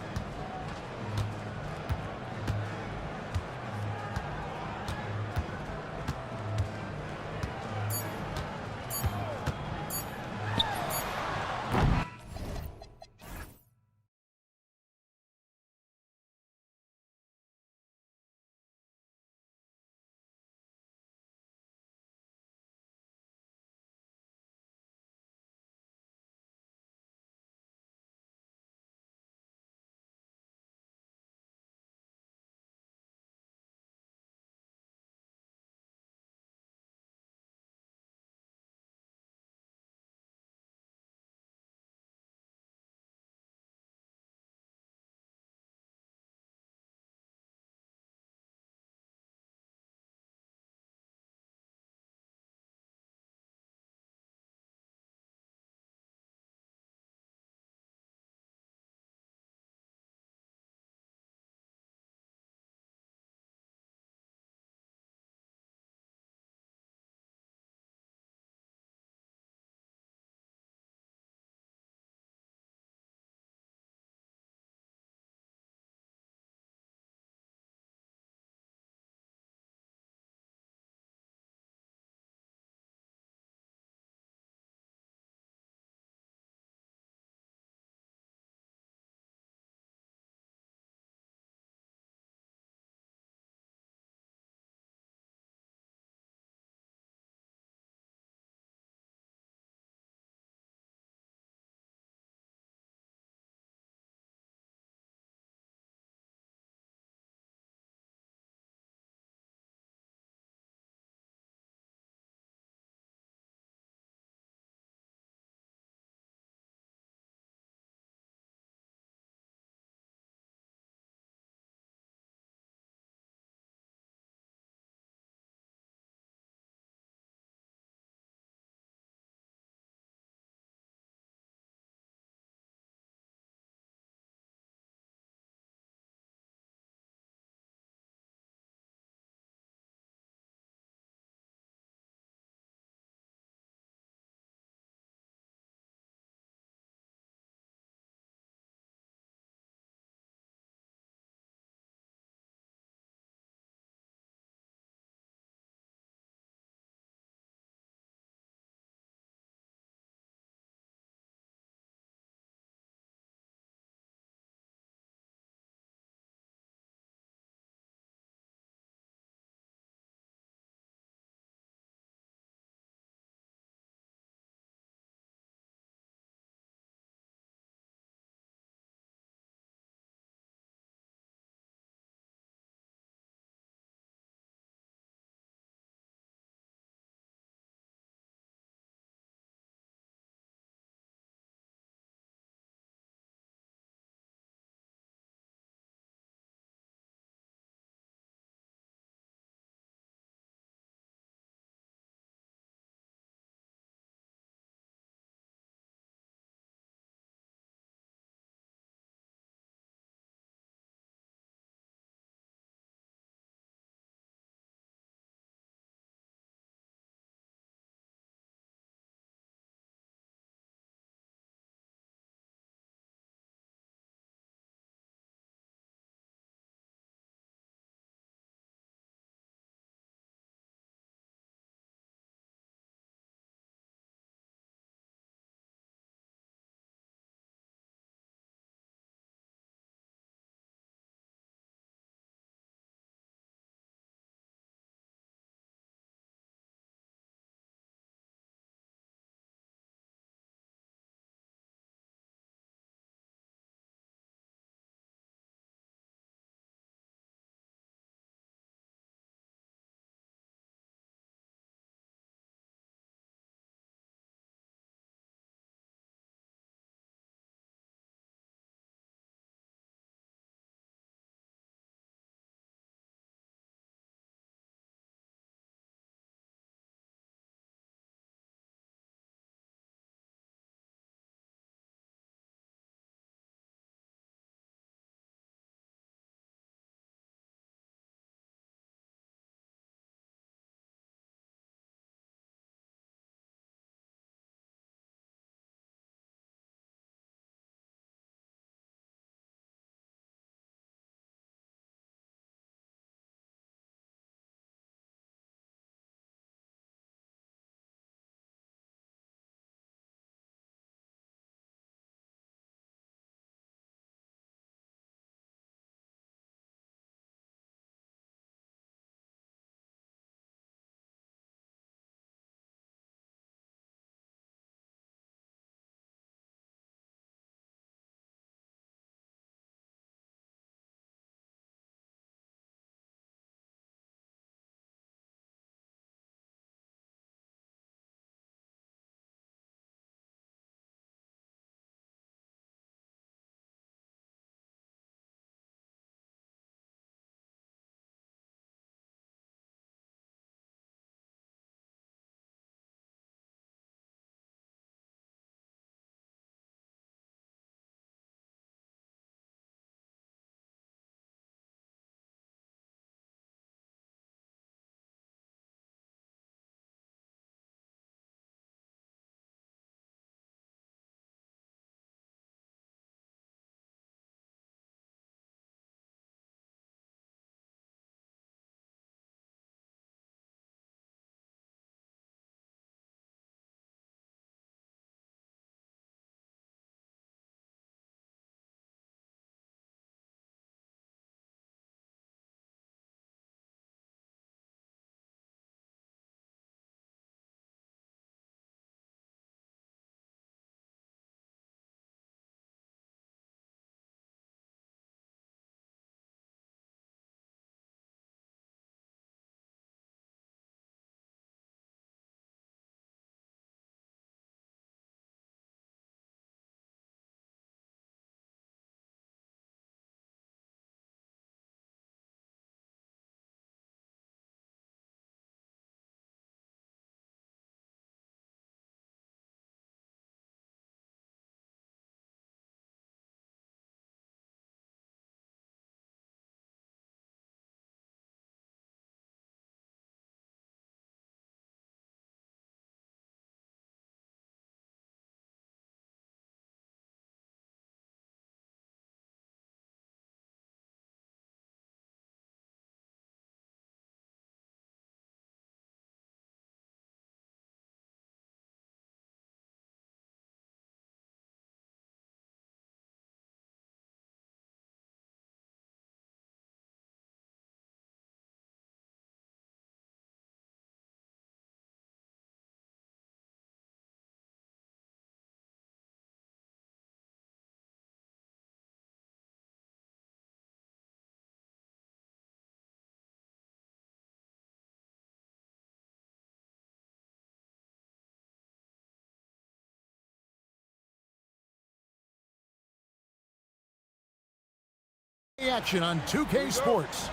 Action on 2K Sports.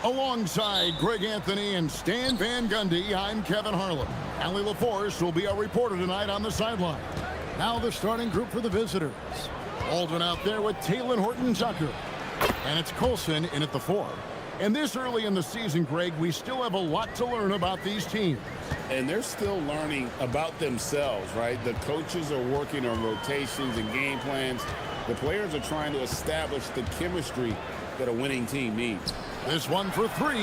Alongside Greg Anthony and Stan Van Gundy, I'm Kevin Harlan. Allie LaForce will be our reporter tonight on the sideline. Now the starting group for the visitors. Baldwin out there with Taylor Horton-Tucker. And it's Colson in at the 4. And this early in the season, Greg, we still have a lot to learn about these teams. And they're still learning about themselves, right? The coaches are working on rotations and game plans. The players are trying to establish the chemistry that a winning team needs. This one for 3.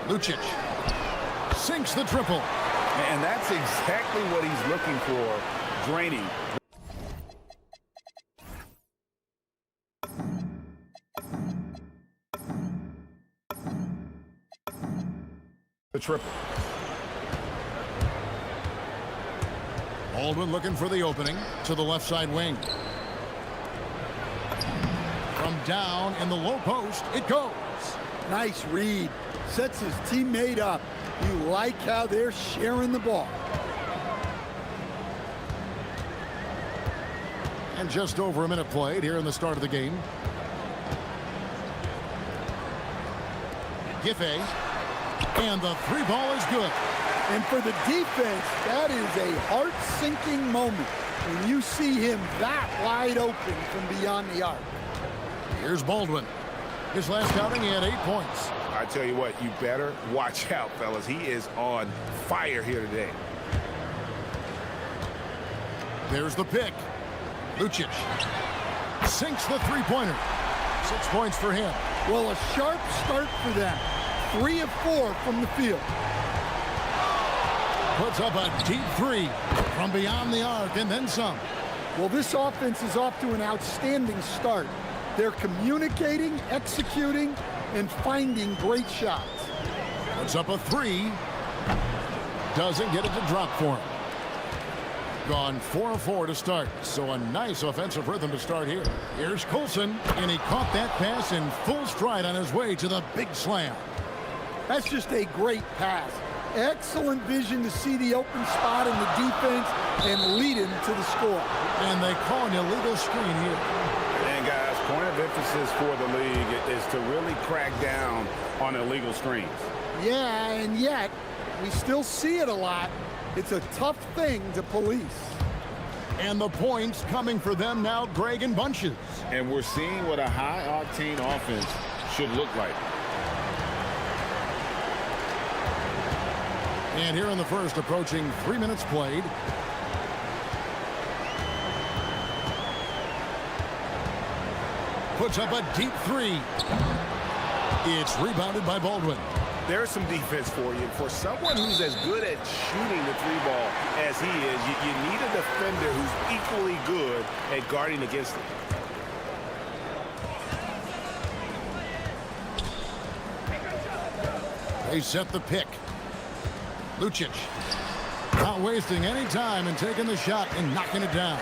Lucic sinks the triple. And that's exactly what he's looking for, draining. The triple. Baldwin looking for the opening to the left side wing. From down in the low post, it goes. Nice read. Sets his teammate up. You like how they're sharing the ball. And just over a minute played here in the start of the game. Giffey. And the 3 ball is good. And for the defense, that is a heart-sinking moment when you see him that wide open from beyond the arc. Here's Baldwin. His last outing, he had 8 points. I tell you what, you better watch out, fellas. He is on fire here today. There's the pick. Lucic sinks the 3-pointer. 6 points for him. Well, a sharp start for them. 3 of 4 from the field. Puts up a deep 3 from beyond the arc and then some. Well, this offense is off to an outstanding start. They're communicating, executing, and finding great shots. Puts up a 3. Doesn't get it to drop for him. Gone 4 of 4 to start, so a nice offensive rhythm to start here. Here's Colson, and he caught that pass in full stride on his way to the big slam. That's just a great pass. Excellent vision to see the open spot in the defense and lead him to the score. And they call an illegal screen here. And guys, point of emphasis for the league is to really crack down on illegal screens. Yeah, and yet we still see it a lot. It's a tough thing to police. And the points coming for them now, Greg, in bunches. And we're seeing what a high-octane offense should look like. And here in the first, approaching 3 minutes played. Puts up a deep 3. It's rebounded by Baldwin. There's some defense for you. For someone who's as good at shooting the 3-ball as he is, you need a defender who's equally good at guarding against it. They set the pick. Lucic not wasting any time and taking the shot and knocking it down.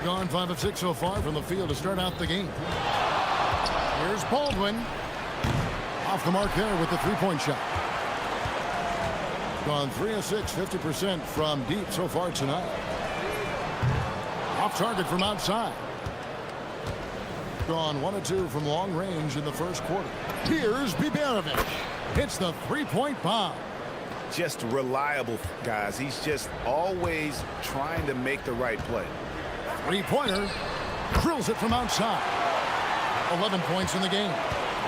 Gone 5 of 6 so far from the field to start out the game. Here's Baldwin. Off the mark there with the 3-point shot. Gone 3 of 6, 50% from deep so far tonight. Off target from outside. Gone 1 of 2 from long range in the first quarter. Here's Biberovic. Hits the 3-point bomb. Just reliable, guys. He's just always trying to make the right play. 3-pointer. Drills it from outside. 11 points in the game.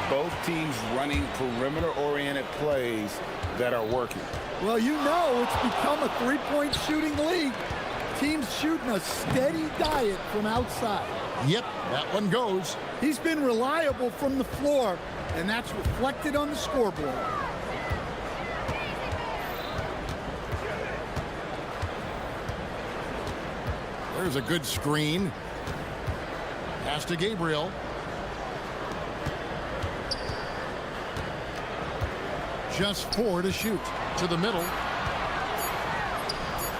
Both teams running perimeter-oriented plays that are working. Well, you know it's become a 3-point shooting league. Teams shooting a steady diet from outside. Yep, that one goes. He's been reliable from the floor, and that's reflected on the scoreboard. There's a good screen. Pass to Gabriel. Just 4 to shoot. To the middle.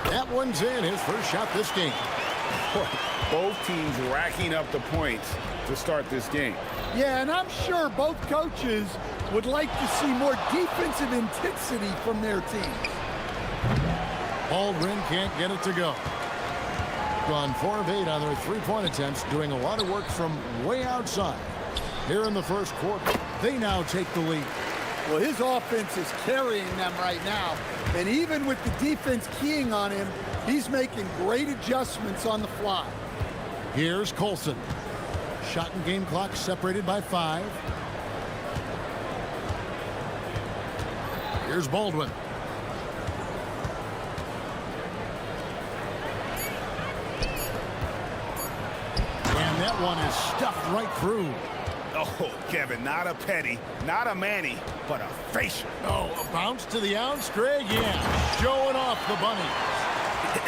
That one's in. His first shot this game. Both teams racking up the points to start this game. Yeah, and I'm sure both coaches would like to see more defensive intensity from their teams. Aldrin can't get it to go. Gone 4 of 8 on their three-point attempts, doing a lot of work from way outside. Here in the first quarter, they now take the lead. Well, his offense is carrying them right now. And even with the defense keying on him, he's making great adjustments on the fly. Here's Colson. Shot and game clock separated by 5. Here's Baldwin. And that one is stuffed right through. Oh, Kevin, not a Petty, not a Manny, but a facial. Oh, a bounce to the ounce, Greg? Yeah, showing off the bunny.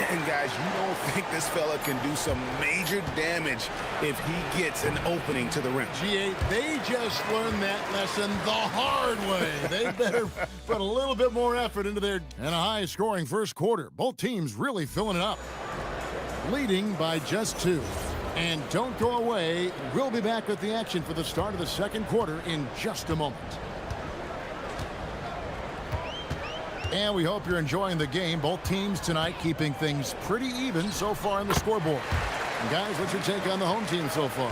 And guys, you don't think this fella can do some major damage if he gets an opening to the rim. G8, they just learned that lesson the hard way. They better put a little bit more effort into their and a high-scoring first quarter. Both teams really filling it up. Leading by just 2. And don't go away. We'll be back with the action for the start of the second quarter in just a moment. And we hope you're enjoying the game. Both teams tonight keeping things pretty even so far on the scoreboard. And guys, what's your take on the home team so far?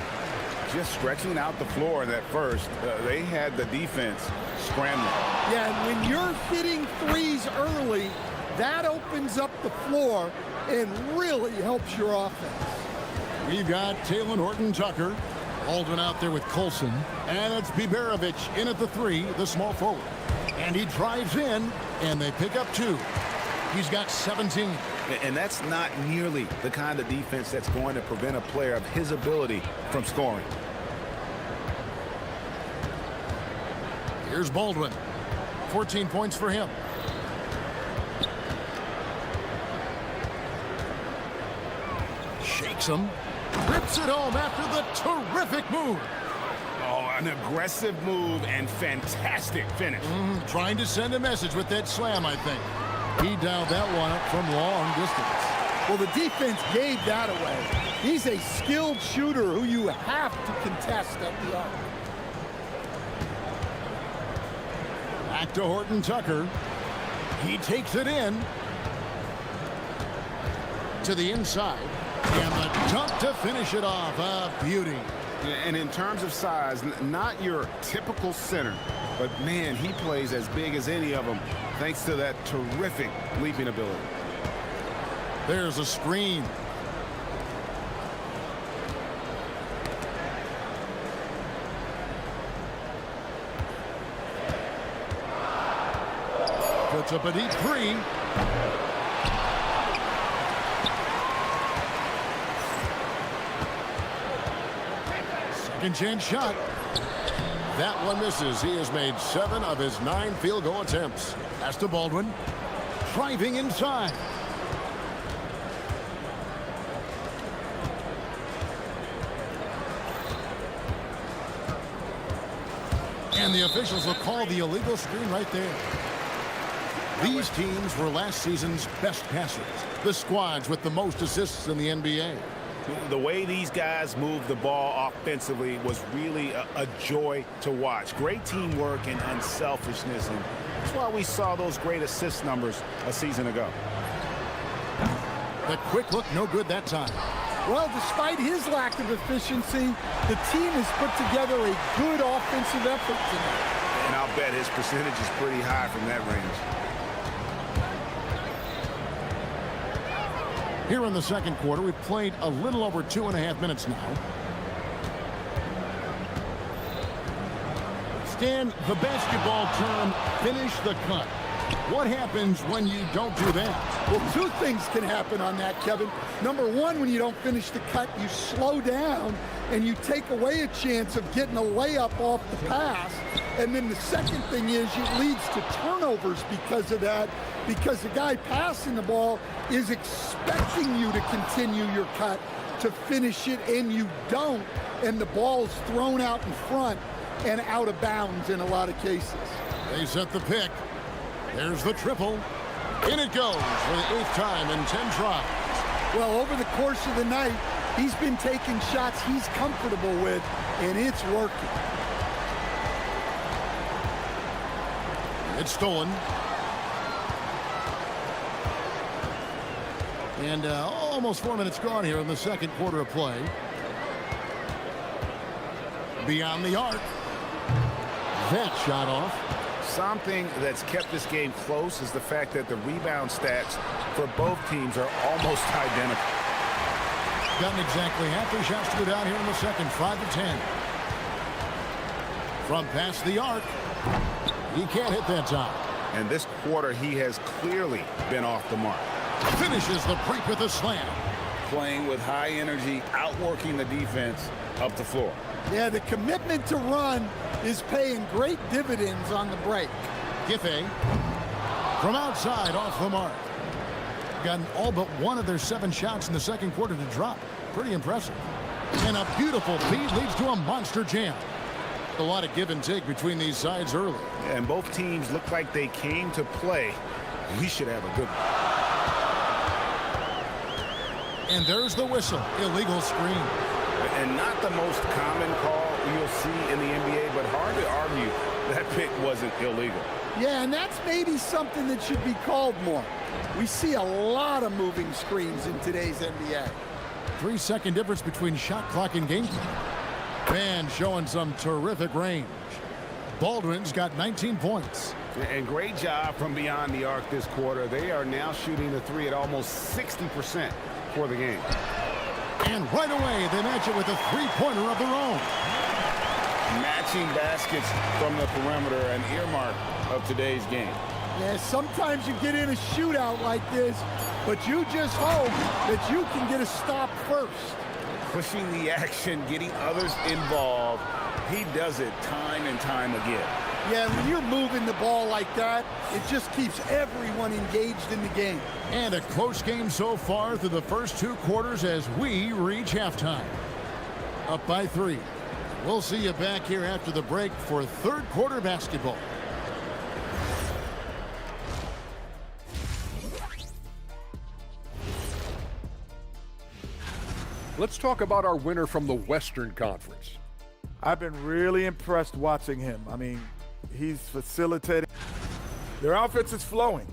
Just stretching out the floor in that first. They had the defense scrambling. Yeah, and when you're hitting threes early, that opens up the floor and really helps your offense. We've got Taylor Horton-Tucker. Aldrin out there with Colson. And it's Biberovic in at the 3, the small forward. And he drives in, and they pick up 2. He's got 17. And that's not nearly the kind of defense that's going to prevent a player of his ability from scoring. Here's Baldwin. 14 points for him. Shakes him. Rips it home after the terrific move. Oh, an aggressive move and fantastic finish. Trying to send a message with that slam, I think. He dialed that one up from long distance. Well, the defense gave that away. He's a skilled shooter who you have to contest at the arc. Back to Horton-Tucker. He takes it in. To the inside. And the dunk to finish it off. A beauty. And in terms of size, not your typical center, but man, he plays as big as any of them thanks to that terrific leaping ability. There's a screen. Puts up a deep 3. Second chance shot. That one misses. He has made 7 of his 9 field goal attempts. Pass to Baldwin. Driving inside. And the officials will call the illegal screen right there. These teams were last season's best passers. The squads with the most assists in the NBA. The way these guys moved the ball offensively was really a joy to watch. Great teamwork and unselfishness, and that's why we saw those great assist numbers a season ago. The quick look, no good that time. Well, despite his lack of efficiency, the team has put together a good offensive effort tonight. And I'll bet his percentage is pretty high from that range. Here in the second quarter, we've played a little over 2.5 minutes now. Stan, the basketball term, finish the cut. What happens when you don't do that? Well, 2 things can happen on that, Kevin. Number 1, when you don't finish the cut, you slow down and you take away a chance of getting a layup off the pass. And then the second thing is it leads to turnovers because of that, because the guy passing the ball is expecting you to continue your cut to finish it, and you don't, and the ball's thrown out in front and out of bounds in a lot of cases. They set the pick. There's the triple. In it goes for the 8th time in 10 tries. Well, over the course of the night, he's been taking shots he's comfortable with, and it's working. It's stolen. And almost 4 minutes gone here in the second quarter of play. Beyond the arc. That shot off. Something that's kept this game close is the fact that the rebound stats for both teams are almost identical. Gotten exactly half their shots to go down here in the second. 5 of 10. From past the arc. He can't hit that time. And this quarter, he has clearly been off the mark. Finishes the break with a slam. Playing with high energy, outworking the defense up the floor. Yeah, the commitment to run is paying great dividends on the break. Giffey from outside off the mark. Gotten all but one of their 7 shots in the second quarter to drop. Pretty impressive. And a beautiful feed leads to a monster jam. A lot of give and take between these sides early. And both teams look like they came to play. We should have a good one. And there's the whistle. Illegal screen. And not the most common call you'll see in the NBA, but hard to argue that pick wasn't illegal. Yeah, and that's maybe something that should be called more. We see a lot of moving screens in today's NBA. 3-second difference between shot clock and game time. Van showing some terrific range. Baldwin's got 19 points. And great job from beyond the arc this quarter. They are now shooting the 3 at almost 60% for the game. And right away, they match it with a 3-pointer of their own. Matching baskets from the perimeter, an earmark of today's game. Yeah, sometimes you get in a shootout like this, but you just hope that you can get a stop first. Pushing the action, getting others involved. He does it time and time again. Yeah, when you're moving the ball like that, it just keeps everyone engaged in the game. And a close game so far through the first 2 quarters as we reach halftime. Up by 3. We'll see you back here after the break for third quarter basketball. Let's talk about our winner from the Western Conference. I've been really impressed watching him. I mean, he's facilitating. Their offense is flowing.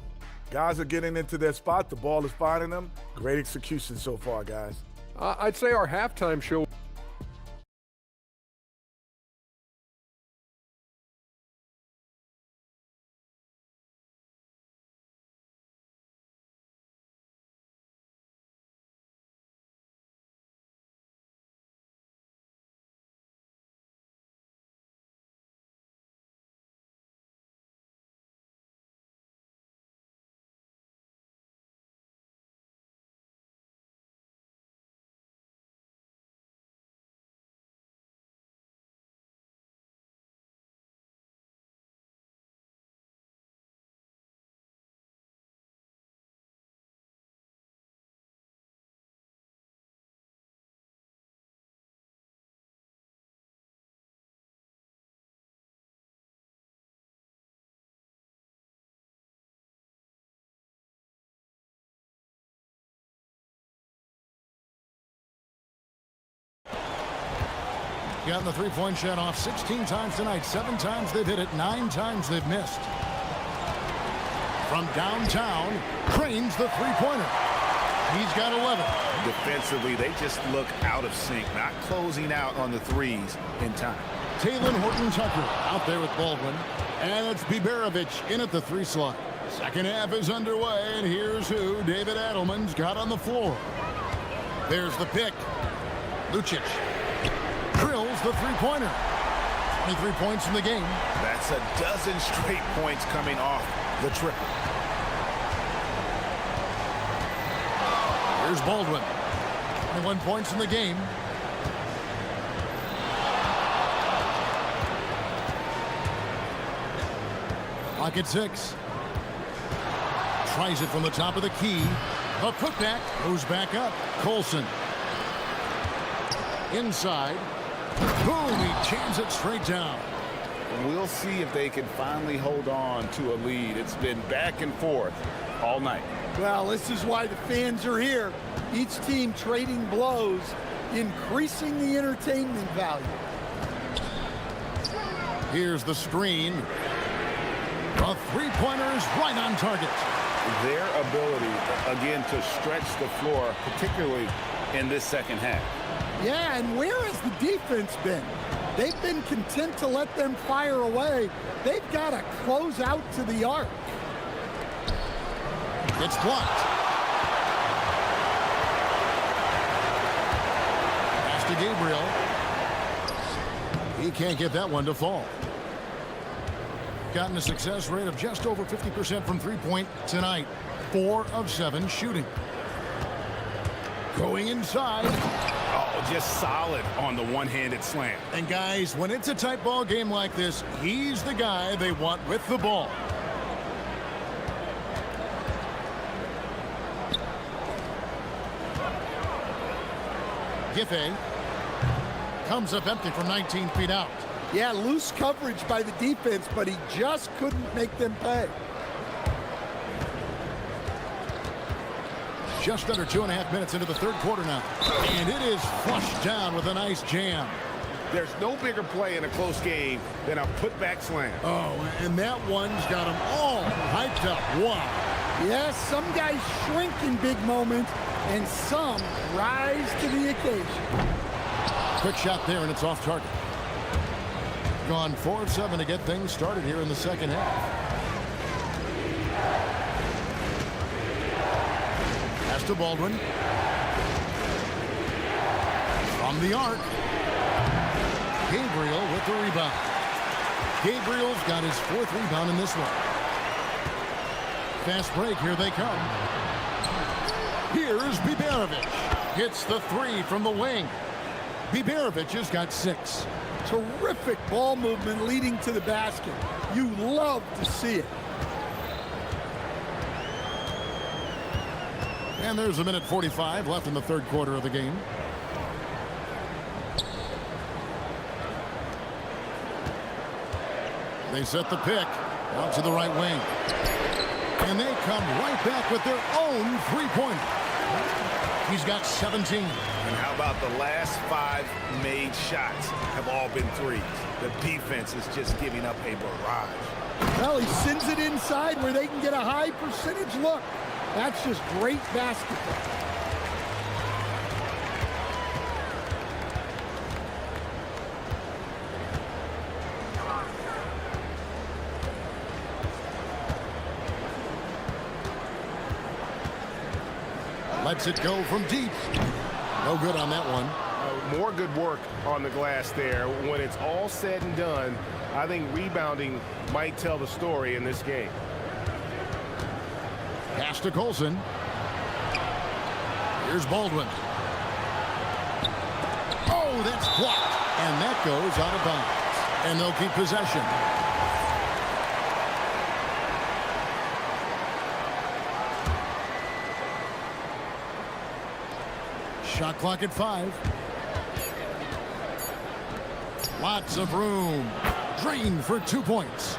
Guys are getting into their spot. The ball is finding them. Great execution so far, guys. I'd say our halftime show. Gotten the 3-point shot off 16 times tonight. 7 times they've hit it. 9 times they've missed. From downtown, cranes the 3-pointer. He's got 11. Defensively, they just look out of sync, not closing out on the threes in time. Taylor Horton-Tucker out there with Baldwin. And it's Biberovich in at the 3 slot. Second half is underway, and here's who David Adelman's got on the floor. There's the pick. Lucic drills the 3-pointer. 23 points in the game. That's a dozen straight points coming off the triple. Here's Baldwin. 21 points in the game. Clock at 6. Tries it from the top of the key. A putback goes back up. Colson. Inside. Boom, he jams it straight down. We'll see if they can finally hold on to a lead. It's been back and forth all night. Well, this is why the fans are here. Each team trading blows, increasing the entertainment value. Here's the screen. The 3-pointer is right on target. their ability, again, to stretch the floor, particularly in this second half. Yeah, and where has the defense been? They've been content to let them fire away. They've got to close out to the arc. It's blocked. Pass to Gabriel. He can't get that one to fall. Gotten a success rate of just over 50% from three-point tonight. 4 of 7 shooting. Going inside. Oh, just solid on the one-handed slam. And guys, when it's a tight ball game like this, he's the guy they want with the ball. Giffey comes up empty from 19 feet out. Yeah, loose coverage by the defense, but he just couldn't make them pay. Just under 2.5 minutes into the third quarter now. And it is flushed down with a nice jam. There's no bigger play in a close game than a putback slam. Oh, and that one's got them all hyped up. Wow. Yes, some guys shrink in big moments, and some rise to the occasion. Quick shot there, and it's off target. Gone 4 of 7 to get things started here in the second half. Pass to Baldwin. From the arc. Gabriel with the rebound. Gabriel's got his 4th rebound in this one. Fast break, here they come. Here's Biberovic. Hits the 3 from the wing. Biberovic has got 6. Terrific ball movement leading to the basket. You love to see it. And there's a minute 45 left in the third quarter of the game. They set the pick out to the right wing. And they come right back with their own three-pointer. He's got 17. And how about the last 5 made shots have all been threes? The defense is just giving up a barrage. Well, he sends it inside where they can get a high percentage look. That's just great basketball. Lets it go from deep. No good on that one. More good work on the glass there. When it's all said and done, I think rebounding might tell the story in this game. Pass to Colson. Here's Baldwin. Oh, that's blocked. And that goes out of bounds. And they'll keep possession. Shot clock at 5. Lots of room. Drained for 2 points.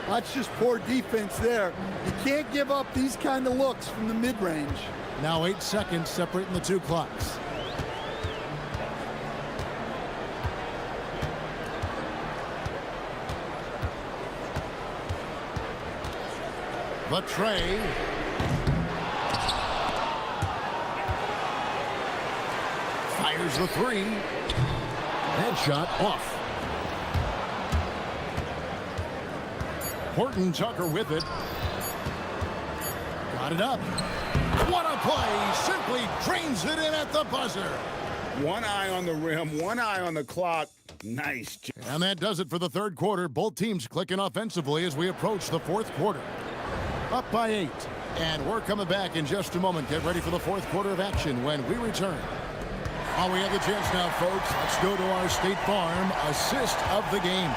That's just poor defense there. You can't give up these kind of looks from the mid-range. Now 8 seconds separating the 2 clocks. But Trey. Fires the 3. Headshot off. Horton Tucker with it. Got it up. What a play. Simply drains it in at the buzzer. One eye on the rim, one eye on the clock. Nice job. And that does it for the third quarter. Both teams clicking offensively as we approach the fourth quarter. Up by 8. And we're coming back in just a moment. Get ready for the fourth quarter of action when we return. Oh, we have the chance now, folks. Let's go to our State Farm assist of the game.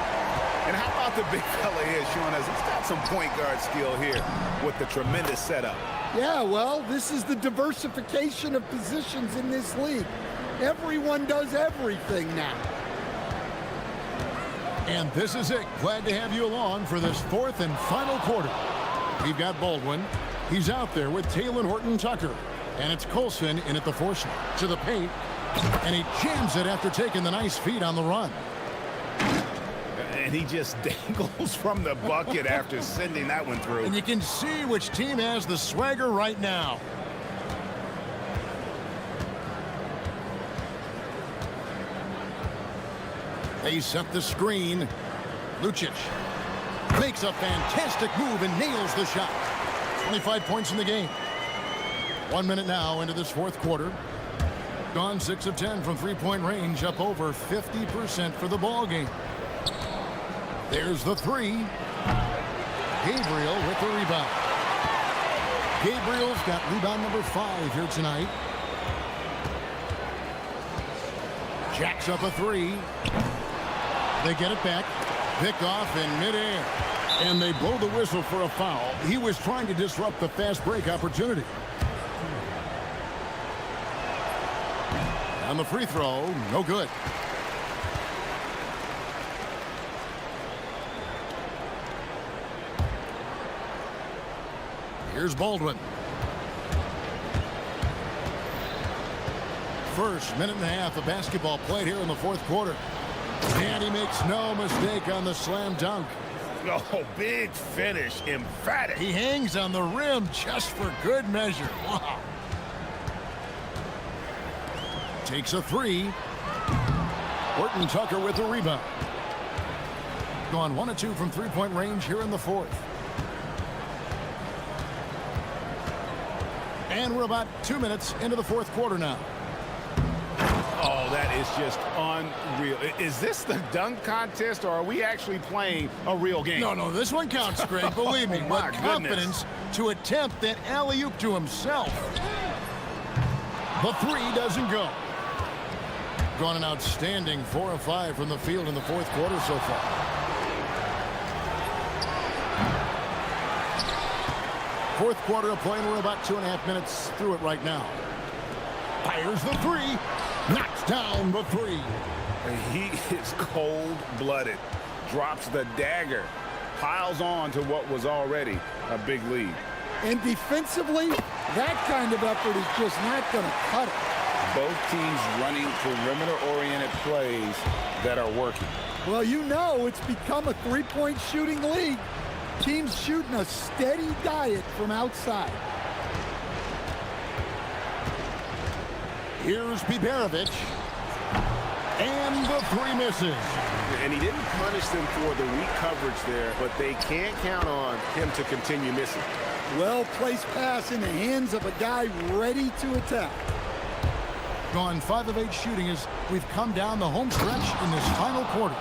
And how about the big fella here, Sean? He's got some point guard skill here with the tremendous setup. Yeah, well, this is the diversification of positions in this league. Everyone does everything now. And this is it. Glad to have you along for this fourth and final quarter. We've got Baldwin. He's out there with Taylor Horton Tucker. And it's Colson in at the force to the paint. And he jams it after taking the nice feed on the run. And he just dangles from the bucket after sending that one through. And you can see which team has the swagger right now. They set the screen. Lucic makes a fantastic move and nails the shot. 25 points in the game. 1 minute now into this fourth quarter. Gone 6 of 10 from three-point range, up over 50% for the ball game. There's the three. Gabriel with the rebound. Gabriel's got rebound number 5 here tonight. Jacks up a three. They get it back. Picked off in midair. And they blow the whistle for a foul. He was trying to disrupt the fast break opportunity. And the free throw, no good. Here's Baldwin. First minute and a half of basketball played here in the fourth quarter. And he makes no mistake on the slam dunk. Oh, big finish, emphatic. He hangs on the rim just for good measure. Wow. Takes a three. Horton Tucker with the rebound. Gone 1 of 2 from three-point range here in the fourth. And we're about 2 minutes into the fourth quarter now. Oh, that is just unreal. Is this the dunk contest, or are we actually playing a real game? No, this one counts, Greg. Believe me. My With confidence to attempt that alley-oop to himself. The three doesn't go. Gone an outstanding 4 of 5 from the field in the fourth quarter so far. Fourth quarter of play, and we're about 2.5 minutes through it right now. Fires the three. Knocks down the three. He is cold-blooded. Drops the dagger. Piles on to what was already a big lead. And defensively, that kind of effort is just not going to cut it. Both teams running perimeter-oriented plays that are working. Well, you know it's become a three-point shooting league. Teams shooting a steady diet from outside. Here's Biberovic. And the three misses. And he didn't punish them for the weak coverage there, but they can't count on him to continue missing. Well-placed pass in the hands of a guy ready to attack. Gone 5 of 8 shooting as we've come down the home stretch in this final quarter.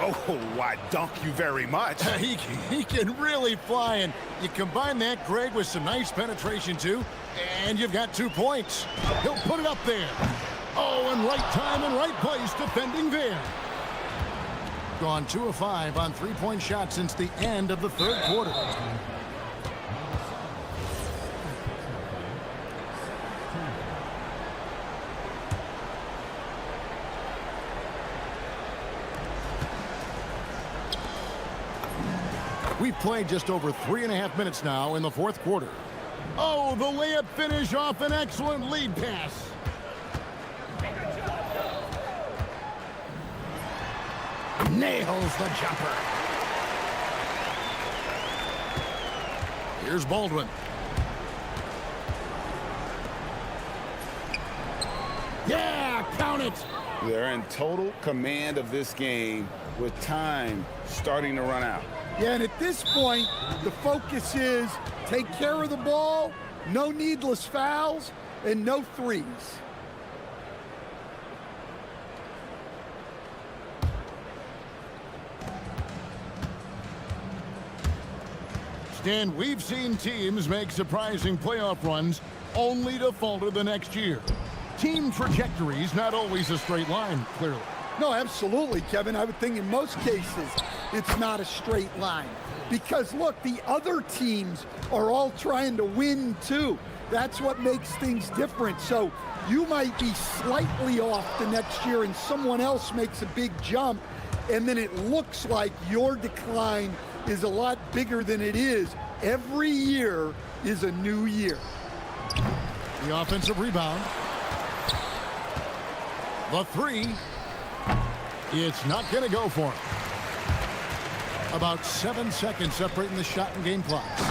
Oh, why, dunk you very much. He can really fly, and you combine that, Greg, with some nice penetration, too, and you've got 2 points. He'll put it up there. Oh, and right time and right place defending there. Gone 2 of 5 on three-point shots since the end of the third quarter. We've played just over 3.5 minutes now in the fourth quarter. Oh, the layup finish off an excellent lead pass. Nails the jumper. Here's Baldwin. Yeah, count it. They're in total command of this game with time starting to run out. Yeah, and at this point, the focus is take care of the ball, no needless fouls, and no threes. Stan, we've seen teams make surprising playoff runs only to falter the next year. Team trajectories not always a straight line, clearly. No, absolutely, Kevin. I would think in most cases it's not a straight line. Because, look, the other teams are all trying to win, too. That's what makes things different. So you might be slightly off the next year and someone else makes a big jump, and then it looks like your decline is a lot bigger than it is. Every year is a new year. The offensive rebound. The three. It's not going to go for him. About 7 seconds separating the shot and game clocks.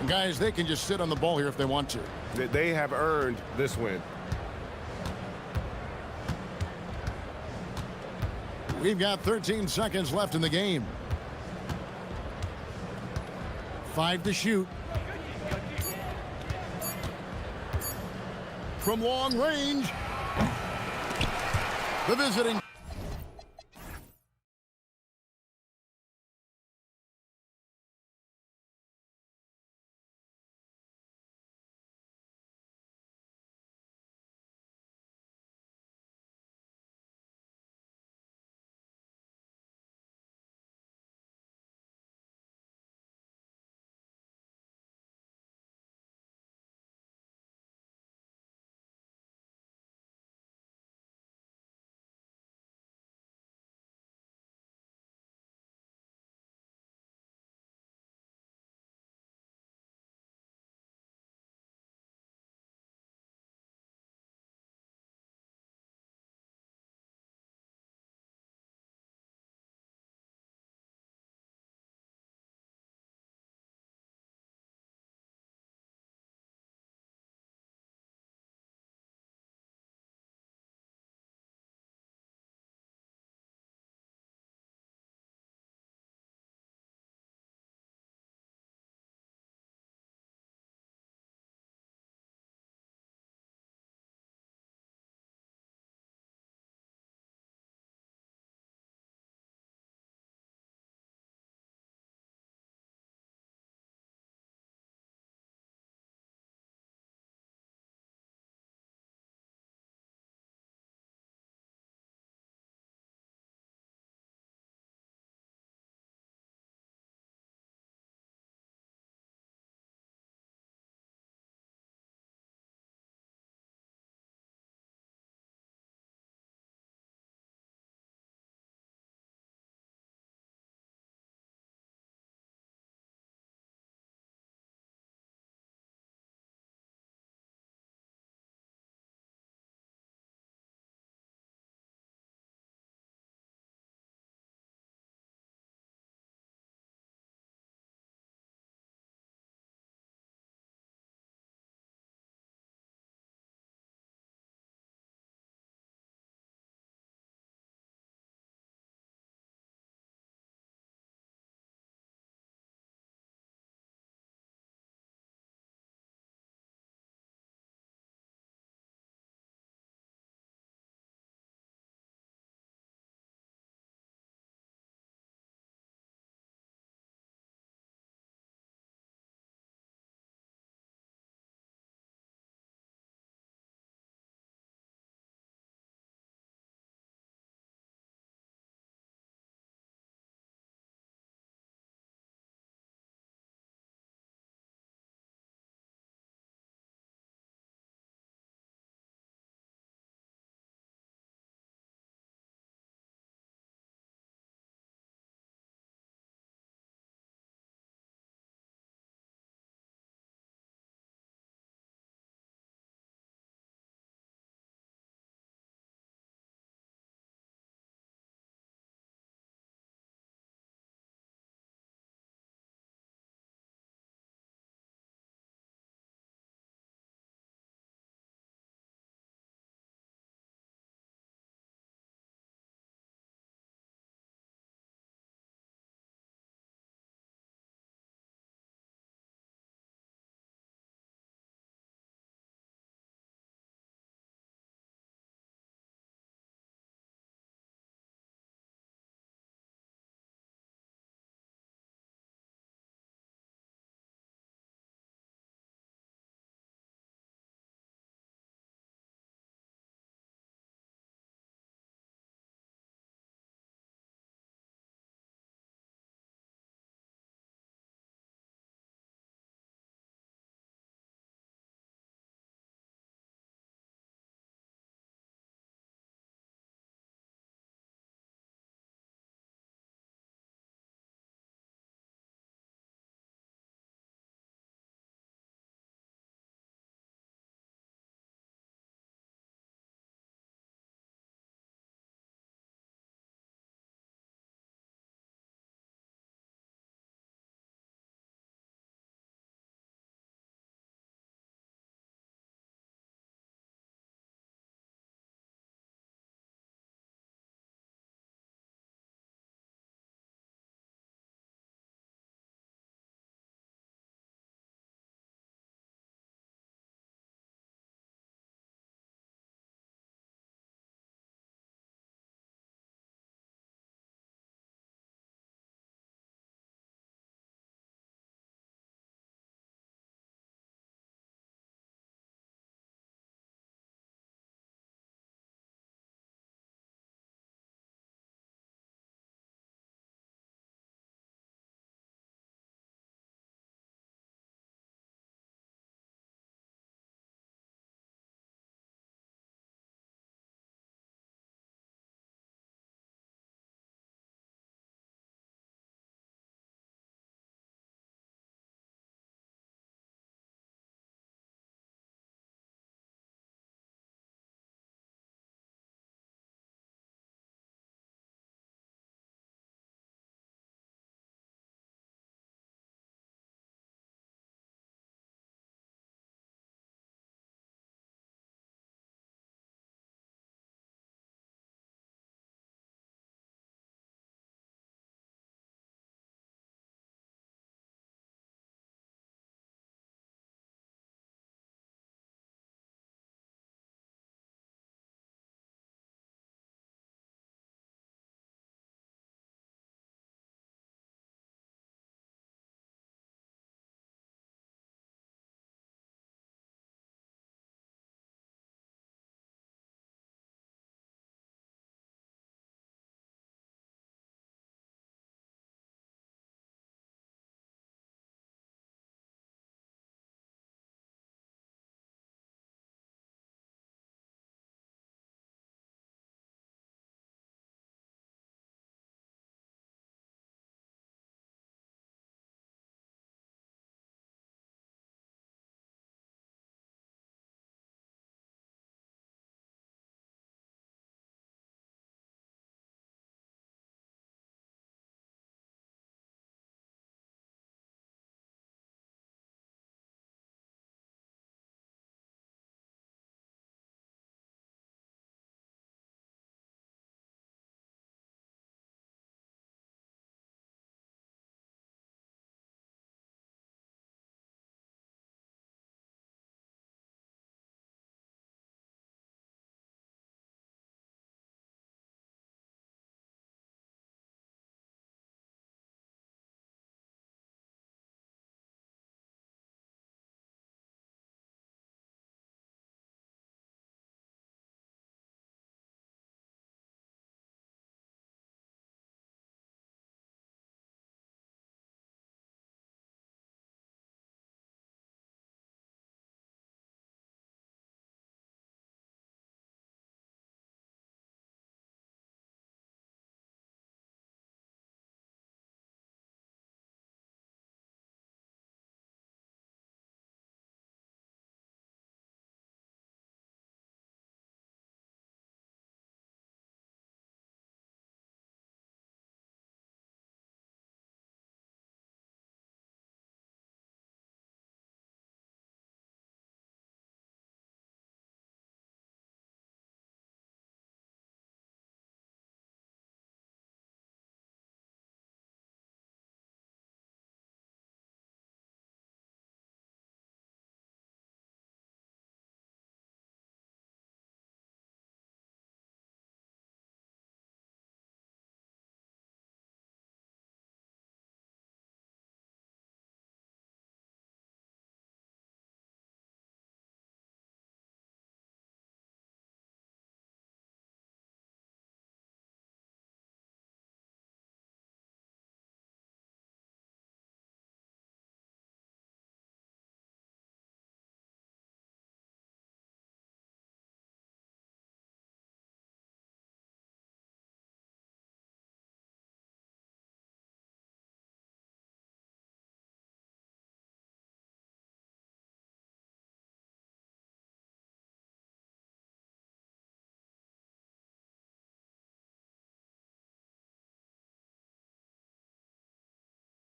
Guys, they can just sit on the ball here if they want to. They have earned this win. We've got 13 seconds left in the game. 5 to shoot. From long range. The visiting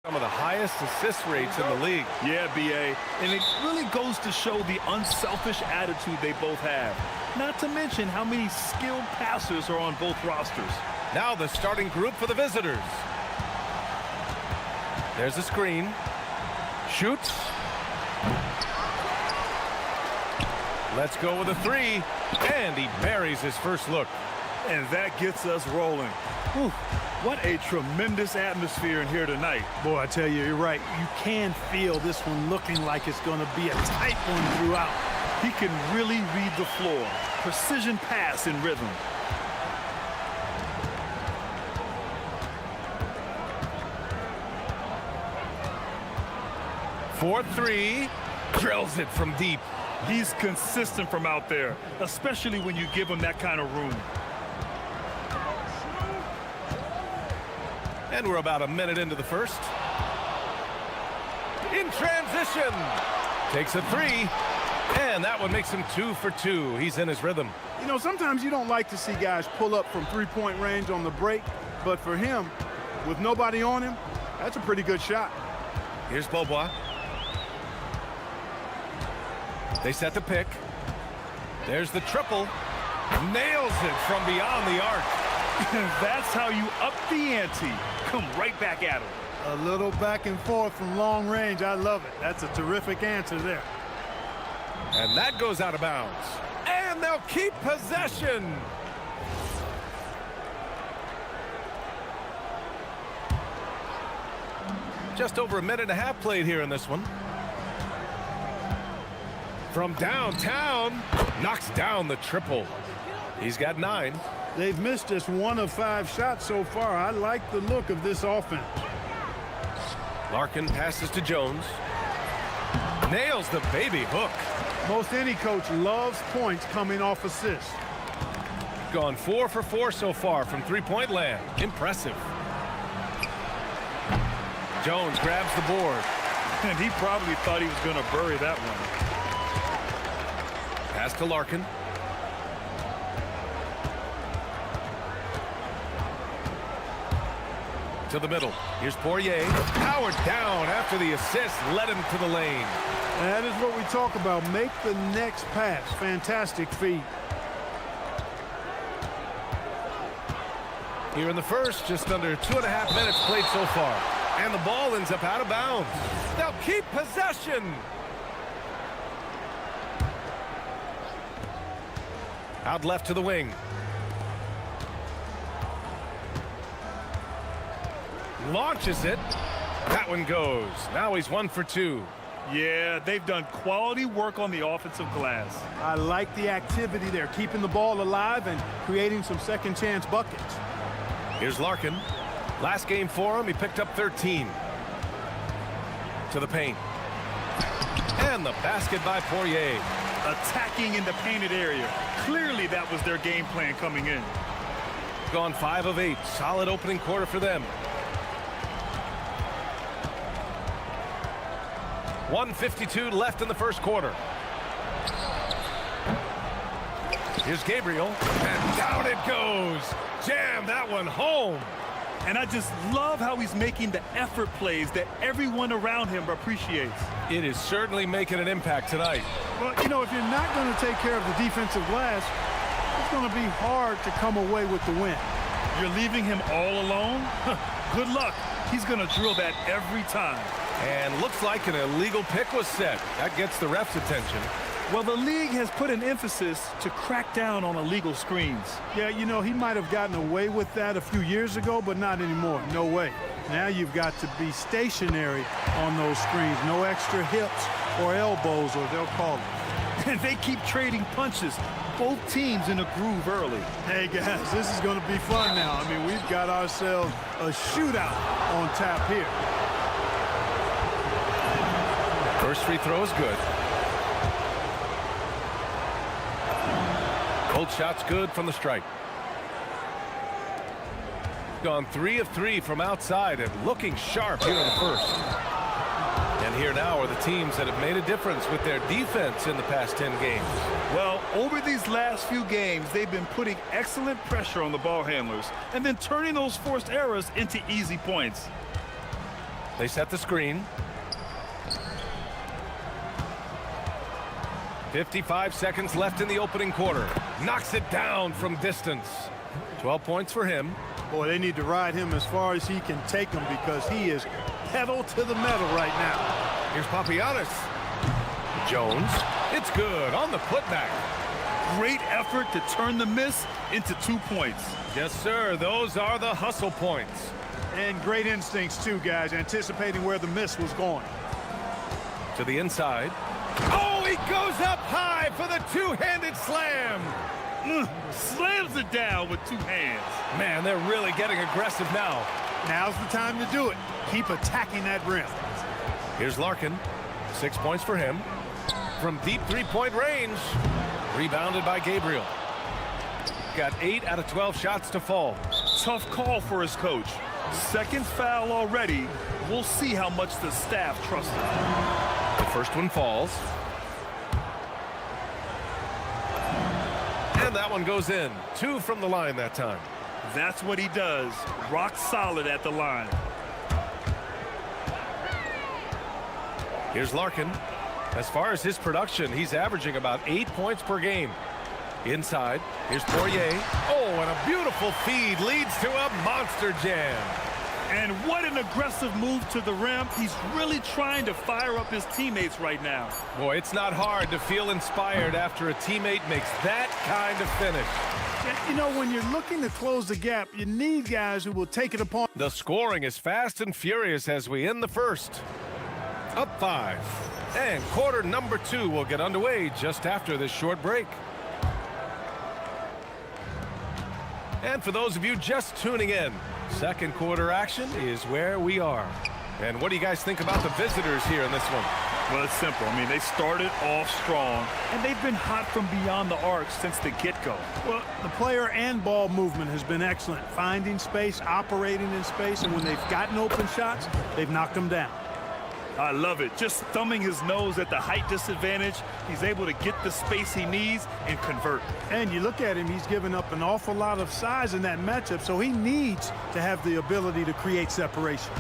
Some of the highest assist rates in the league. Yeah, B.A. And it really goes to show the unselfish attitude they both have. Not to mention how many skilled passers are on both rosters. Now the starting group for the visitors. There's a screen. Shoots. Let's go with a three. And he buries his first look. And that gets us rolling. Whew, what a tremendous atmosphere in here tonight. Boy, I tell you, you're right. You can feel this one looking like it's going to be a tight one throughout. He can really read the floor. Precision pass in rhythm. For three. Drills it from deep. He's consistent from out there, especially when you give him that kind of room. And we're about a minute into the first. In transition. Takes a three. And that one makes him 2 for 2. He's in his rhythm. You know, sometimes you don't like to see guys pull up from three-point range on the break. But for him, with nobody on him, that's a pretty good shot. Here's Beaubois. They set the pick. There's the triple. Nails it from beyond the arc. That's how you up the ante. Come right back at him. A little back and forth from long range. I love it. That's a terrific answer there. And that goes out of bounds. And they'll keep possession. Just over a minute and a half played here in this one. From downtown, knocks down the triple. He's got 9. They've missed just 1 of 5 shots so far. I like the look of this offense. Larkin passes to Jones. Nails the baby hook. Most any coach loves points coming off assists. Gone 4 for 4 so far from three-point land. Impressive. Jones grabs the board. And he probably thought he was going to bury that one. Pass to Larkin. To the middle. Here's Poirier. Powered down after the assist led him to the lane. That is what we talk about. Make the next pass. Fantastic feat. Here in the first, just under 2.5 minutes played so far. And the ball ends up out of bounds. They'll keep possession. Out left to the wing. Launches it. That one goes. Now he's 1 for 2. Yeah, they've done quality work on the offensive glass. I like the activity there, keeping the ball alive and creating some second chance buckets. Here's Larkin. Last game for him, he picked up 13. To the paint. And the basket by Poirier. Attacking in the painted area. Clearly that was their game plan coming in. Gone 5 of 8. Solid opening quarter for them. 1:52 left in the first quarter. Here's Gabriel. And down it goes. Jam that one home. And I just love how he's making the effort plays that everyone around him appreciates. It is certainly making an impact tonight. Well, you know, if you're not going to take care of the defensive glass, it's going to be hard to come away with the win. You're leaving him all alone? Good luck. He's going to drill that every time. And looks like an illegal pick was set. That gets the ref's attention. Well, the league has put an emphasis to crack down on illegal screens. Yeah, you know, he might have gotten away with that a few years ago, but not anymore. No way. Now you've got to be stationary on those screens. No extra hips or elbows, or they'll call it. And they keep trading punches. Both teams in a groove early. Hey, guys, this is going to be fun now. I mean, we've got ourselves a shootout on tap here. First free throw is good. Both shots good from the strike. Gone 3 of 3 from outside and looking sharp here in the first. And here now are the teams that have made a difference with their defense in the past 10 games. Well, over these last few games, they've been putting excellent pressure on the ball handlers and then turning those forced errors into easy points. They set the screen. 55 seconds left in the opening quarter. Knocks it down from distance. 12 points for him. Boy, they need to ride him as far as he can take them because he is pedal to the metal right now. Here's Papagiannis. Jones. It's good on the putback. Great effort to turn the miss into 2 points. Yes, sir. Those are the hustle points. And great instincts, too, guys, anticipating where the miss was going. To the inside. Oh, he goes up high for the two-handed slam. Slams it down with 2 hands. Man, they're really getting aggressive now. Now's the time to do it. Keep attacking that rim. Here's Larkin. 6 points for him. From deep three-point range. Rebounded by Gabriel. Got 8 out of 12 shots to fall. Tough call for his coach. Second foul already. We'll see how much the staff trusts him. The first one falls. And that one goes in. 2 from the line that time. That's what he does. Rock solid at the line. Here's Larkin. As far as his production, he's averaging about 8 points per game. Inside, here's Poirier. Oh, and a beautiful feed leads to a monster jam. And what an aggressive move to the rim. He's really trying to fire up his teammates right now. Boy, it's not hard to feel inspired after a teammate makes that kind of finish. You know, when you're looking to close the gap, you need guys who will take it upon. The scoring is fast and furious as we end the first. Up 5. And quarter number 2 will get underway just after this short break. And for those of you just tuning in, second quarter action is where we are. And what do you guys think about the visitors here in this one? Well, it's simple. I mean, they started off strong, and they've been hot from beyond the arc since the get-go. Well, the player and ball movement has been excellent. Finding space, operating in space, and when they've gotten open shots, they've knocked them down. I love it. Just thumbing his nose at the height disadvantage, he's able to get the space he needs and convert. And you look at him, he's given up an awful lot of size in that matchup, so he needs to have the ability to create separation.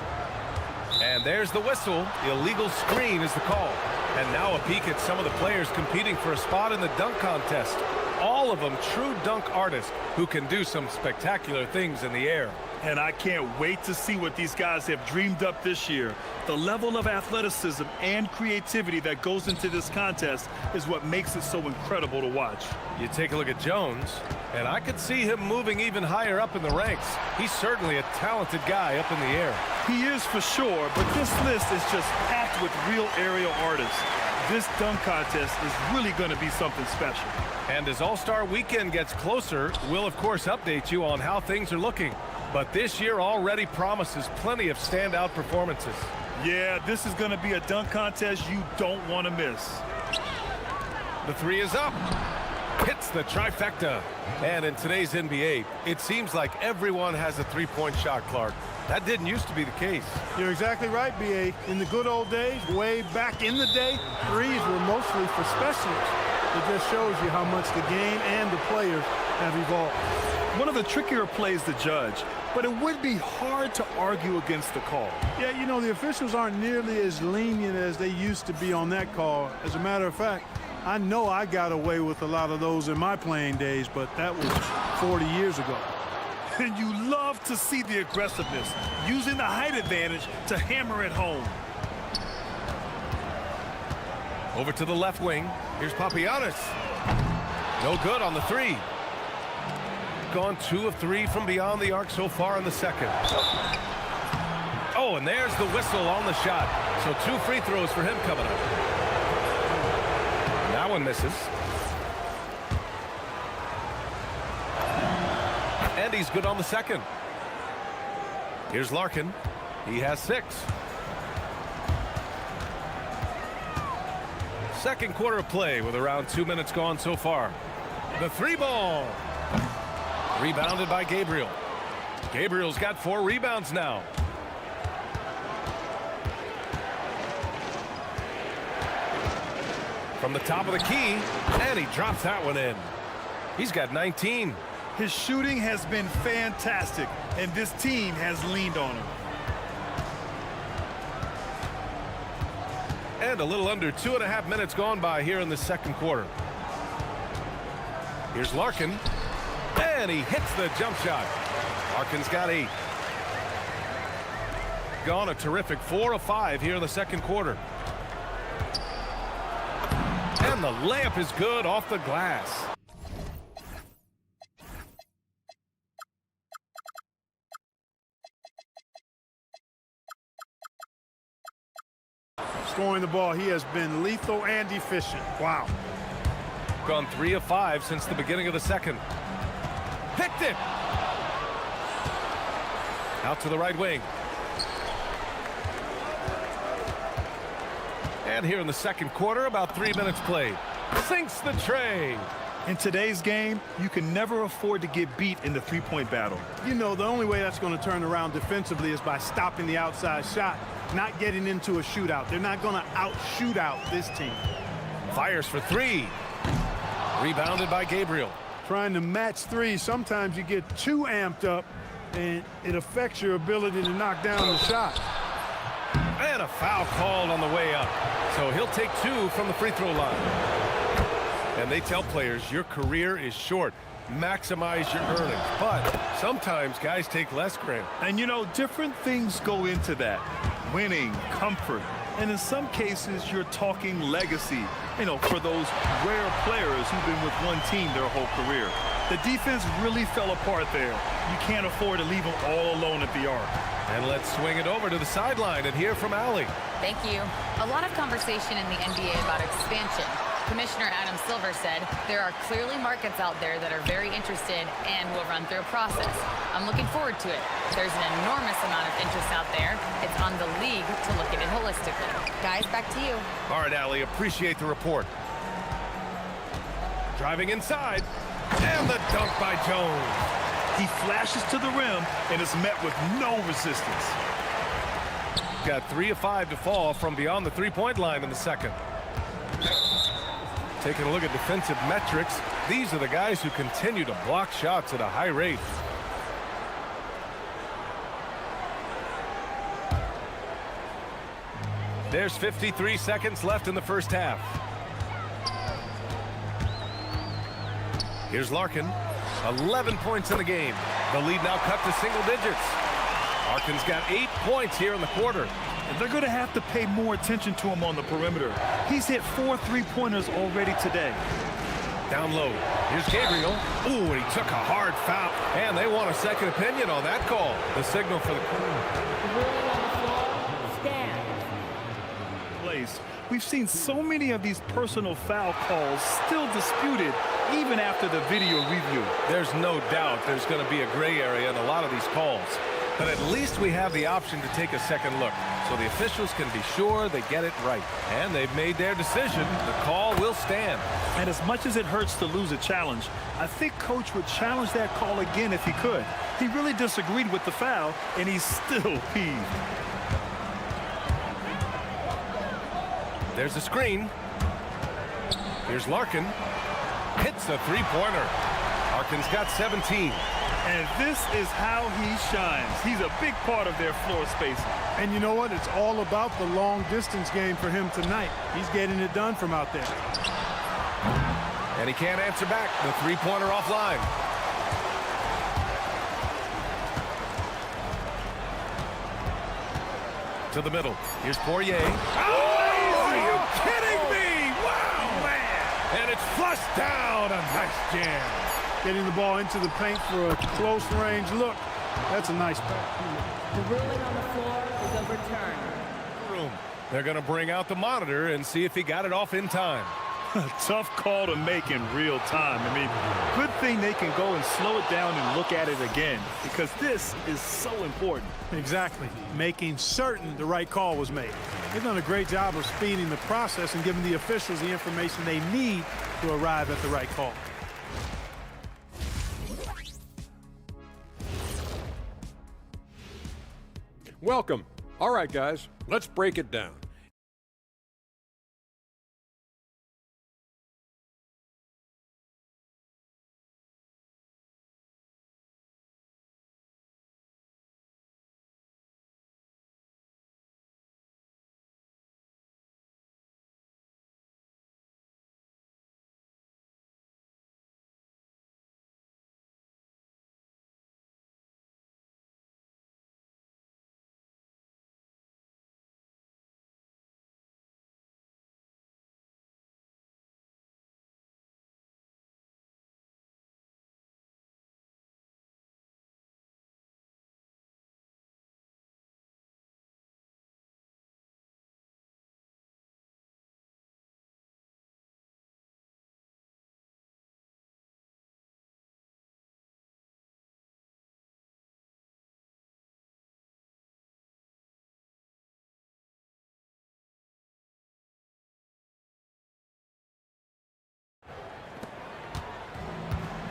And there's the whistle. Illegal screen is the call. And now a peek at some of the players competing for a spot in the dunk contest. All of them true dunk artists who can do some spectacular things in the air. And I can't wait to see what these guys have dreamed up this year. The level of athleticism and creativity that goes into this contest is what makes it so incredible to watch. You take a look at Jones, and I could see him moving even higher up in the ranks. He's certainly a talented guy up in the air. He is for sure, but this list is just packed with real aerial artists. This dunk contest is really going to be something special. And as All-Star Weekend gets closer, we'll of course update you on how things are looking. But this year already promises plenty of standout performances. Yeah, this is going to be a dunk contest you don't want to miss. The 3 is up. Hits the trifecta. And in today's NBA, it seems like everyone has a three-point shot, Clark. That didn't used to be the case. You're exactly right, B.A. In the good old days, way back in the day, threes were mostly for specialists. It just shows you how much the game and the players have evolved. One of the trickier plays to judge, but it would be hard to argue against the call. Yeah, you know, the officials aren't nearly as lenient as they used to be on that call. As a matter of fact, I know I got away with a lot of those in my playing days, but that was 40 years ago. And you love to see the aggressiveness, using the height advantage to hammer it home. Over to the left wing. Here's Papagiannis. No good on the 3. Gone 2 of 3 from beyond the arc so far in the second. Oh, and there's the whistle on the shot. So 2 free throws for him coming up. That one misses. And he's good on the second. Here's Larkin. He has 6. Second quarter of play with around 2 minutes gone so far. The 3 ball. Rebounded by Gabriel. Gabriel's got 4 rebounds now. From the top of the key, and he drops that one in. He's got 19. His shooting has been fantastic, and this team has leaned on him. And a little under 2.5 minutes gone by here in the second quarter. Here's Larkin. And he hits the jump shot. Larkin's got 8. Gone a terrific 4 of 5 here in the second quarter. And the layup is good off the glass. Scoring the ball, he has been lethal and efficient. Wow. Gone 3 of 5 since the beginning of the second. Picked it! Out to the right wing. And here in the second quarter, about 3 minutes played. Sinks the tray. In today's game, you can never afford to get beat in the three-point battle. You know, the only way that's going to turn around defensively is by stopping the outside shot, not getting into a shootout. They're not going to out-shoot out this team. Fires for 3. Rebounded by Gabriel. Trying to match 3, sometimes you get too amped up, and it affects your ability to knock down the shot. And a foul called on the way up. So he'll take 2 from the free throw line. And they tell players your career is short. Maximize your earnings. But sometimes guys take less granted. And you know, different things go into that. Winning, comfort, and in some cases you're talking legacy, you know, for those rare players who've been with one team their whole career. The defense really fell apart there. You can't afford to leave them all alone at the arc. And let's swing it over to the sideline and hear from Allie. Thank you. A lot of conversation in the NBA about expansion. Commissioner Adam Silver said there are clearly markets out there that are very interested and will run through a process. I'm looking forward to it. There's an enormous amount of interest out there. It's on the league to look at it holistically. Guys, back to you. All right, Allie, appreciate the report. Driving inside, and the dunk by Jones. He flashes to the rim and is met with no resistance. Got 3 of 5 to fall from beyond the three-point line in the second. Taking a look at defensive metrics, these are the guys who continue to block shots at a high rate. There's 53 seconds left in the first half. Here's Larkin. 11 points in the game. The lead now cut to single digits. Larkin's got 8 points here in the quarter. And they're going to have to pay more attention to him on the perimeter. He's hit 4 3-pointers already today. Down low. Here's Gabriel. Ooh, and he took a hard foul. And they want a second opinion on that call. The signal for the place. We've seen so many of these personal foul calls still disputed even after the video review. There's no doubt there's going to be a gray area in a lot of these calls. But at least we have the option to take a second look, so the officials can be sure they get it right. And they've made their decision. The call will stand. And as much as it hurts to lose a challenge, I think Coach would challenge that call again if he could. He really disagreed with the foul, and he's still peeved. There's a screen. Here's Larkin. Hits a three-pointer. Larkin's got 17. And this is how he shines. He's a big part of their floor spacing. And you know what? It's all about the long distance game for him tonight. He's getting it done from out there. And he can't answer back. The three-pointer offline. To the middle. Here's Poirier. Oh, are you kidding me? Wow, man. And it's flushed down. A nice jam. Getting the ball into the paint for a close range look. That's a nice pass. The ruling on the floor is overturned. They're going to bring out the monitor and see if he got it off in time. Tough call to make in real time. I mean, good thing they can go and slow it down and look at it again, because this is so important. Exactly. Making certain the right call was made. They've done a great job of speeding the process and giving the officials the information they need to arrive at the right call. Welcome. All right, guys, let's break it down.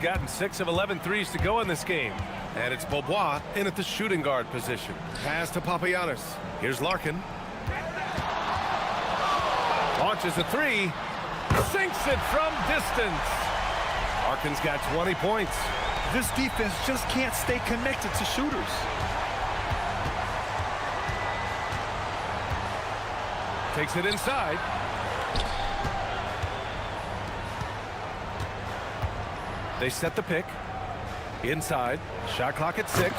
Gotten 6 of 11 threes to go in this game. And it's Beaubois in at the shooting guard position. Pass to Papagiannis. Here's Larkin. Launches a three. Sinks it from distance. Larkin's got 20 points. This defense just can't stay connected to shooters. Takes it inside. They set the pick. Inside. Shot clock at 6.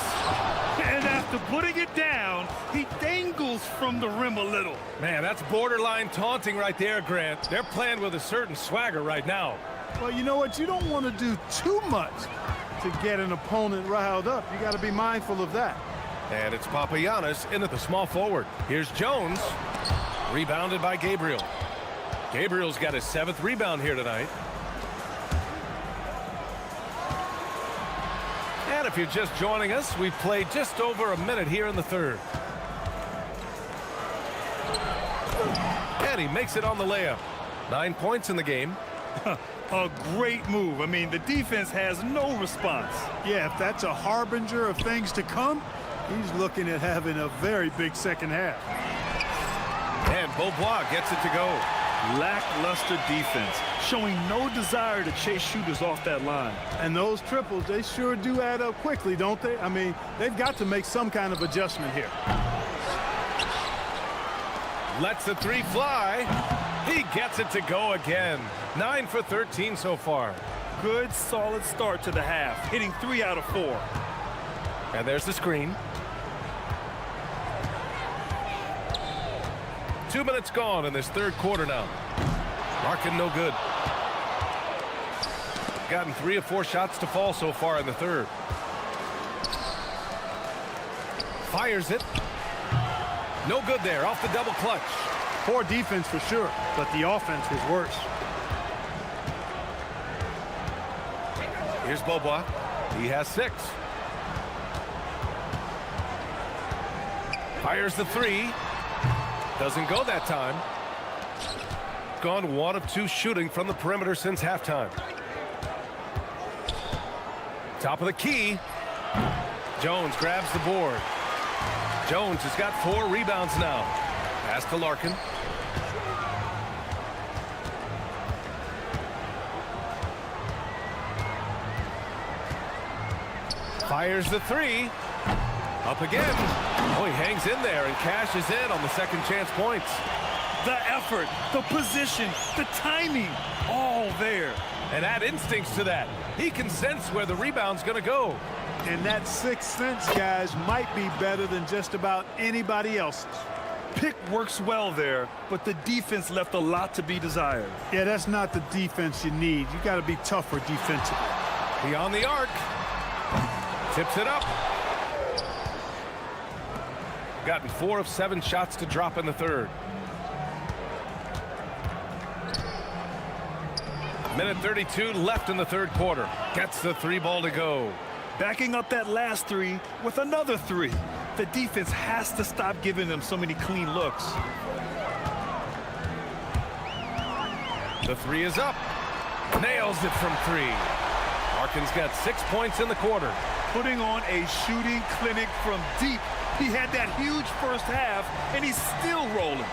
And after putting it down, he dangles from the rim a little. Man, that's borderline taunting right there, Grant. They're playing with a certain swagger right now. Well, you know what? You don't want to do too much to get an opponent riled up. You got to be mindful of that. And it's Papagiannis in at the small forward. Here's Jones. Rebounded by Gabriel. Gabriel's got his 7th rebound here tonight. And if you're just joining us, we've played just over a minute here in the third. And he makes it on the layup. 9 points in the game. A great move. I mean, the defense has no response. Yeah, if that's a harbinger of things to come, he's looking at having a very big second half. And Beaubois gets it to go. Lackluster defense, showing no desire to chase shooters off that line. And those triples, they sure do add up quickly, don't they? I mean, they've got to make some kind of adjustment here. Lets the three fly. He gets it to go again. 9 for 13 so far. Good, solid start to the half, hitting 3 out of 4. And there's the screen. 2 minutes gone in this third quarter now. Larkin no good. Gotten 3 of 4 shots to fall so far in the third. Fires it. No good there, off the double clutch. Poor defense for sure, but the offense was worse. Here's Beaubois. He has 6. Fires the 3. Doesn't go that time. Gone 1 of 2 shooting from the perimeter since halftime. Top of the key. Jones grabs the board. Jones has got 4 rebounds now. Pass to Larkin. Fires the 3. Up again. Oh, he hangs in there and cashes in on the second chance points. The effort, the position, the timing, all there. And add instincts to that. He can sense where the rebound's going to go. And that 6th sense, guys, might be better than just about anybody else's. Pick works well there, but the defense left a lot to be desired. Yeah, that's not the defense you need. You got to be tougher defensively. Beyond the arc. Tips it up. Gotten 4 of 7 shots to drop in the third. Minute 32 left in the third quarter. Gets the 3 ball to go. Backing up that last 3 with another 3. The defense has to stop giving them so many clean looks. The 3 is up. Nails it from 3. Larkin's got 6 points in the quarter. Putting on a shooting clinic from deep. He had that huge first half, and he's still rolling.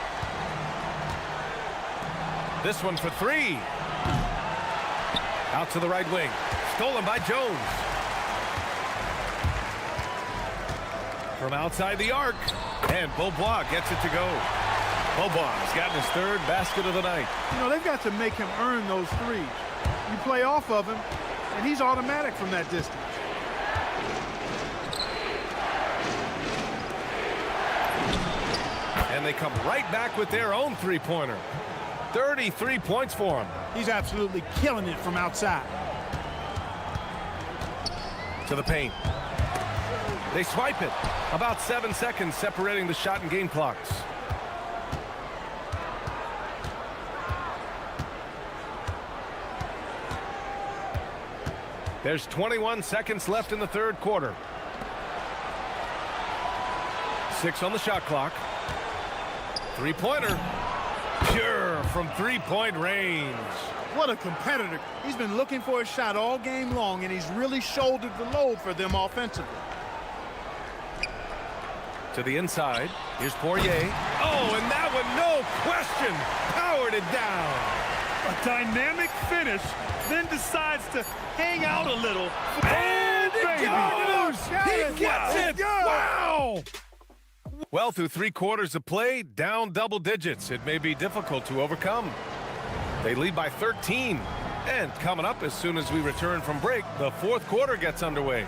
This one for 3. Out to the right wing. Stolen by Jones. From outside the arc. And Beaubois gets it to go. Beaubois has gotten his 3rd basket of the night. You know, they've got to make him earn those threes. You play off of him, and he's automatic from that distance. And they come right back with their own 3-pointer. 33 points for him. He's absolutely killing it from outside. To the paint. They swipe it. About 7 seconds separating the shot and game clocks. There's 21 seconds left in the third quarter. 6 on the shot clock. 3-pointer. Pure from 3-point range. What a competitor. He's been looking for a shot all game long, and he's really shouldered the load for them offensively. To the inside. Here's Poirier. Oh, and that one, no question, powered it down. A dynamic finish, then decides to hang out a little. And it goes! He gets it! Wow! Well, through 3 quarters of play, down double digits. It may be difficult to overcome. They lead by 13. And coming up as soon as we return from break, the 4th quarter gets underway.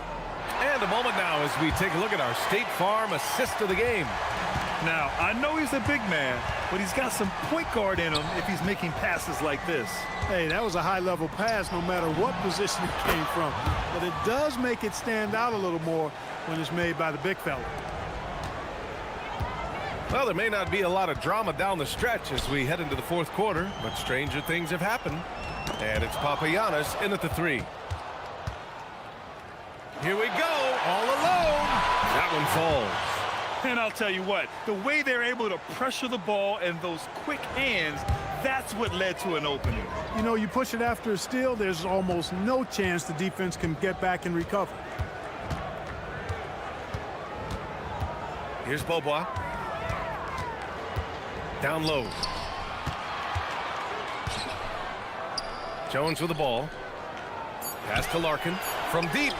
And a moment now as we take a look at our State Farm assist of the game. Now, I know he's a big man, but he's got some point guard in him if he's making passes like this. Hey, that was a high-level pass no matter what position it came from. But it does make it stand out a little more when it's made by the big fella. Well, there may not be a lot of drama down the stretch as we head into the 4th quarter, but stranger things have happened. And it's Papagiannis in at the 3. Here we go, all alone. That one falls. And I'll tell you what, the way they're able to pressure the ball and those quick hands, that's what led to an opening. You know, you push it after a steal, there's almost no chance the defense can get back and recover. Here's Beaubois. Down low. Jones with the ball. Pass to Larkin. From deep.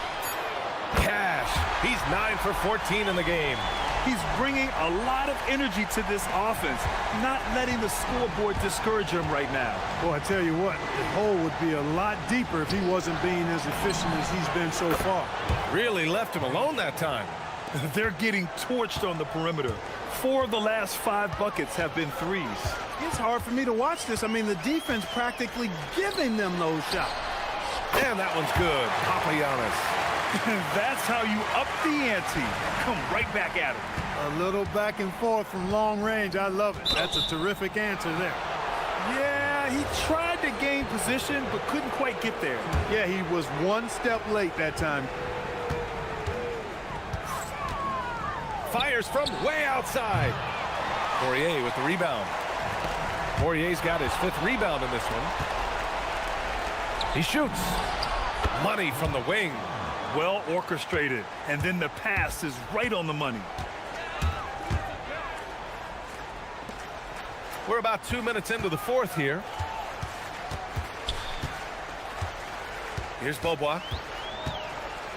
Cash. He's 9 for 14 in the game. He's bringing a lot of energy to this offense, not letting the scoreboard discourage him right now. Boy, I tell you what, the hole would be a lot deeper if he wasn't being as efficient as he's been so far. Really left him alone that time. They're getting torched on the perimeter. 4 of the last 5 buckets have been threes. It's hard for me to watch this. I mean, the defense practically giving them those shots. And that one's good. Papagiannis. That's how you up the ante. Come right back at him. A little back and forth from long range. I love it. That's a terrific answer there. Yeah, he tried to gain position, but couldn't quite get there. Yeah, he was 1 step late that time. Fires from way outside. Poirier with the rebound. Poirier's got his 5th rebound in this one. He shoots. Money from the wing. Well orchestrated, and then the pass is right on the money. We're about 2 minutes into the 4th here. Here's Beaubois.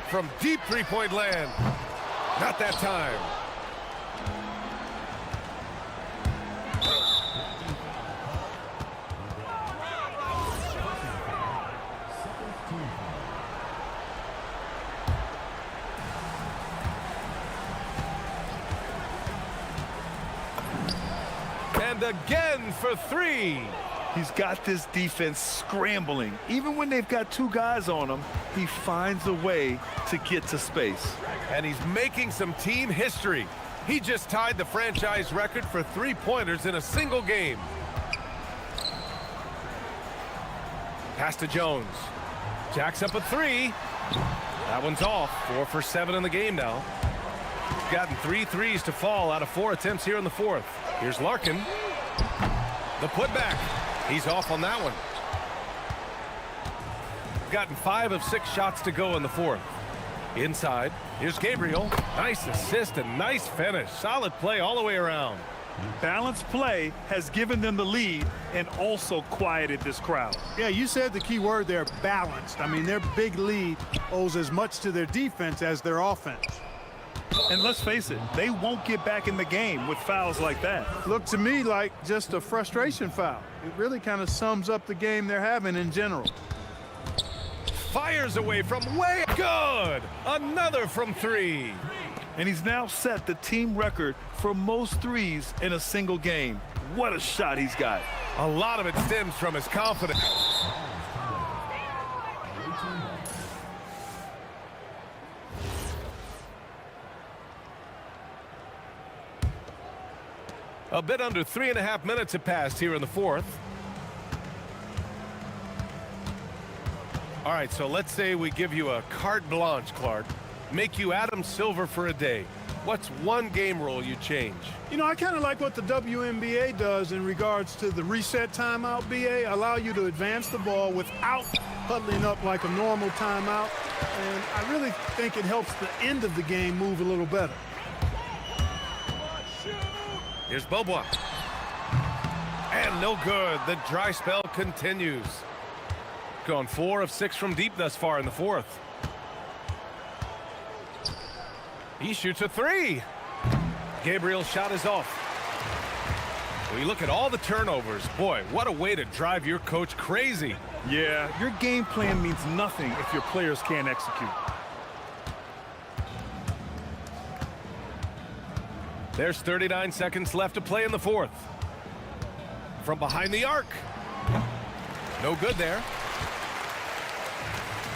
From deep 3-point land. Not that time. And again for 3. He's got this defense scrambling. Even when they've got 2 guys on him, he finds a way to get to space. And he's making some team history. He just tied the franchise record for 3-pointers in a single game. Pass to Jones. Jacks up a 3. That one's off. 4 for 7 in the game now. He's gotten 3 threes to fall out of 4 attempts here in the 4th. Here's Larkin. The putback. He's off on that one. Gotten 5 of 6 shots to go in the 4th. Inside. Here's Gabriel. Nice assist and nice finish. Solid play all the way around. Balanced play has given them the lead and also quieted this crowd. Yeah, you said the key word there, balanced. I mean, their big lead owes as much to their defense as their offense. And let's face it, they won't get back in the game with fouls like that. Looked to me like just a frustration foul. It really kind of sums up the game they're having in general. Fires away from way good. Another from 3. And he's now set the team record for most threes in a single game. What a shot he's got. A lot of it stems from his confidence. A bit under 3.5 minutes have passed here in the 4th. All right, so let's say we give you a carte blanche, Clark. Make you Adam Silver for a day. What's one game rule you change? You know, I kind of like what the WNBA does in regards to the reset timeout, BA. Allow you to advance the ball without huddling up like a normal timeout. And I really think it helps the end of the game move a little better. Here's Bobois. And no good. The dry spell continues. Gone 4 of 6 from deep thus far in the fourth. He shoots a 3. Gabriel's shot is off. We look at all the turnovers. Boy, what a way to drive your coach crazy. Yeah, your game plan means nothing if your players can't execute. There's 39 seconds left to play in the fourth. From behind the arc. No good there.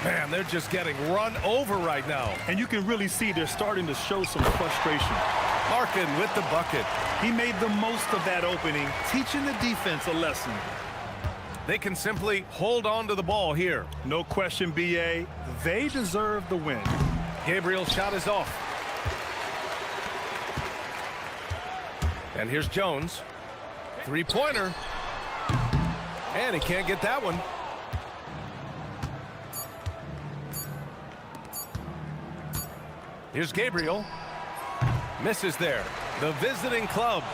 Man, they're just getting run over right now. And you can really see they're starting to show some frustration. Larkin with the bucket. He made the most of that opening, teaching the defense a lesson. They can simply hold on to the ball here. No question, BA. They deserve the win. Gabriel's shot is off. And here's Jones. Three-pointer. And he can't get that one. Here's Gabriel. Misses there. The visiting club.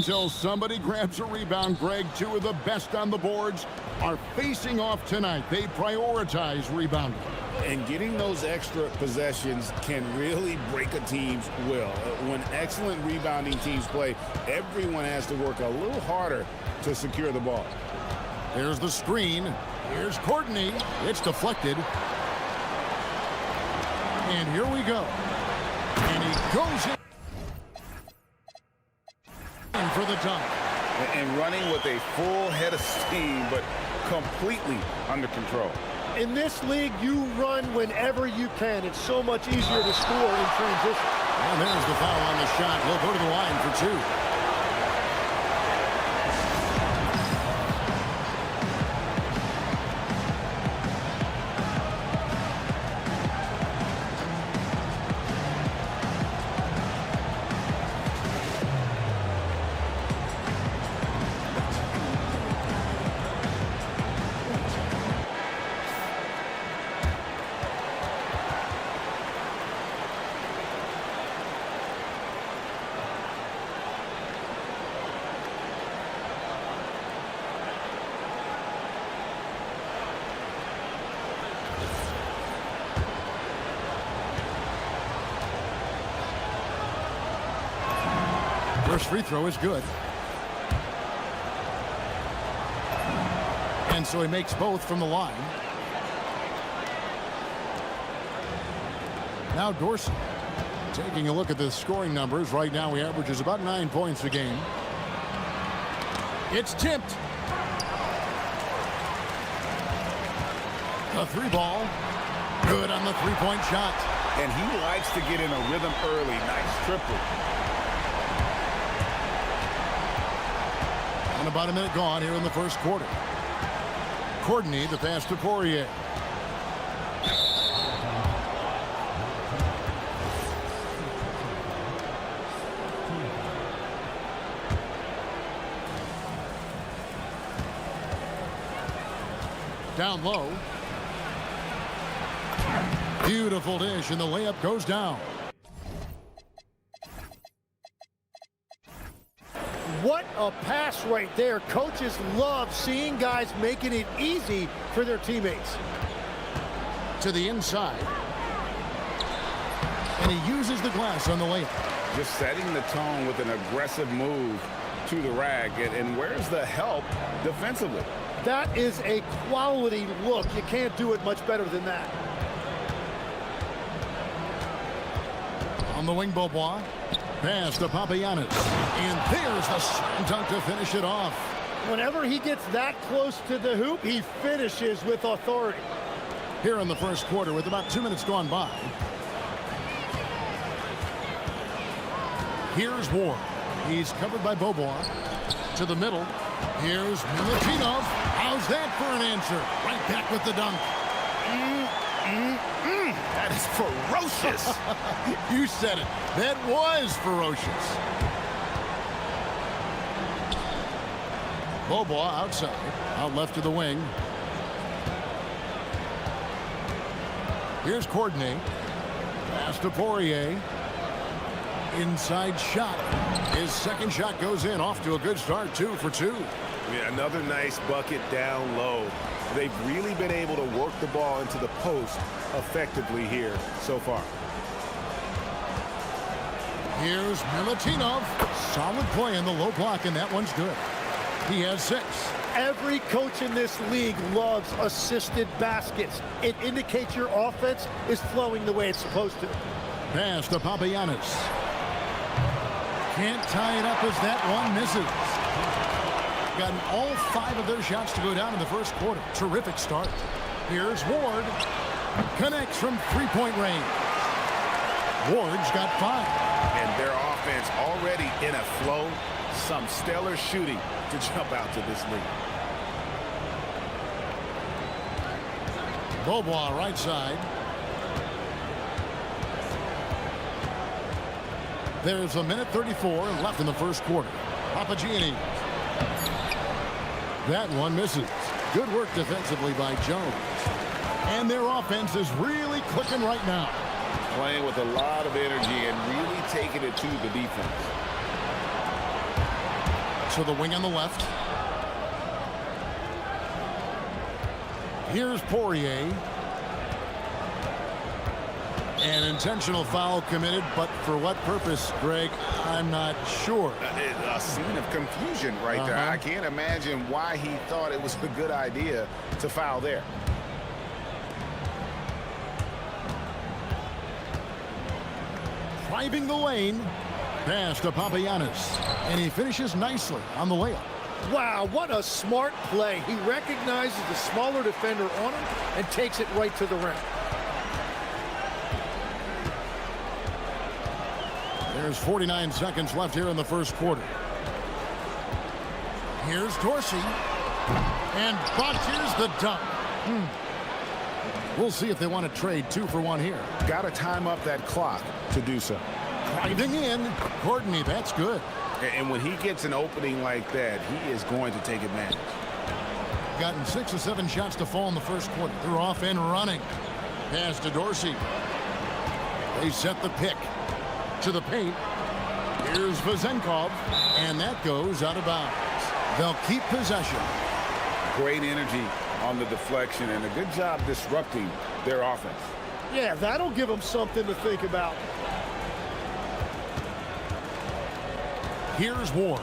Until somebody grabs a rebound, Greg, two of the best on the boards are facing off tonight. They prioritize rebounding. And getting those extra possessions can really break a team's will. When excellent rebounding teams play, everyone has to work a little harder to secure the ball. There's the screen. Here's Courtney. It's deflected. And here we go. And he goes in for the dunk. And running with a full head of steam, but completely under control. In this league, you run whenever you can. It's so much easier to score in transition. And there's the foul on the shot. He'll go to the line for two. First free throw is good. And so he makes both from the line. Now Dorsey. Taking a look at the scoring numbers. Right now he averages about 9 points a game. It's tipped. A three ball. Good on the three-point shot. And he likes to get in a rhythm early. Nice triple. And about a minute gone here in the first quarter. Courtney, the pass to Poirier. Down low. Beautiful dish, and the layup goes down. What a pass right there. Coaches love seeing guys making it easy for their teammates. To the inside. And he uses the glass on the layup. Just setting the tone with an aggressive move to the rack. And where's the help defensively? That is a quality look. You can't do it much better than that. On the wing, Beaubois. Pass to Papagiannis. And there's the slam dunk to finish it off. Whenever he gets that close to the hoop, he finishes with authority. Here in the first quarter with about 2 minutes gone by. Here's Ward. He's covered by Beaubois. To the middle. Here's Milutinov. How's that for an answer? Right back with the dunk. That is ferocious. You said it. That was ferocious. Beaubois outside. Out left to the wing. Here's Courtney. Pass to Poirier. Inside shot. His second shot goes in. Off to a good start. 2 for 2. Yeah, another nice bucket down low. They've really been able to work the ball into the post effectively here so far. Here's Milutinov. Solid play in the low block, and that one's good. He has 6. Every coach in this league loves assisted baskets. It indicates your offense is flowing the way it's supposed to. Pass to Papagiannis. Can't tie it up as that one misses. Gotten all 5 of their shots to go down in the first quarter. Terrific start. Here's Ward. Connects from three-point range. Ward's got 5. And their offense already in a flow. Some stellar shooting to jump out to this lead. Beaubois right side. There's a minute 34 left in the first quarter. Papagiannis. That one misses. Good work defensively by Jones. And their offense is really clicking right now. Playing with a lot of energy and really taking it to the defense. to the wing on the left. Here's Poirier. An intentional foul committed, but for what purpose, Greg? I'm not sure. A scene of confusion right there. I can't imagine why he thought it was a good idea to foul there. Driving the lane. Pass to Papagiannis. And he finishes nicely on the layup. Wow, what a smart play. He recognizes the smaller defender on him and takes it right to the rim. There's 49 seconds left here in the first quarter. Here's Dorsey. And here's the dunk. We'll see if they want to trade 2 for 1 here. Got to time up that clock to do so. Driving in. Courtney, that's good. And when he gets an opening like that, he is going to take advantage. Gotten 6 or 7 shots to fall in the first quarter. They're off and running. Pass to Dorsey. They set the pick. To the paint. Here's Vezenkov, and that goes out of bounds. They'll keep possession. Great energy on the deflection and a good job disrupting their offense. Yeah, that'll give them something to think about. Here's Ward.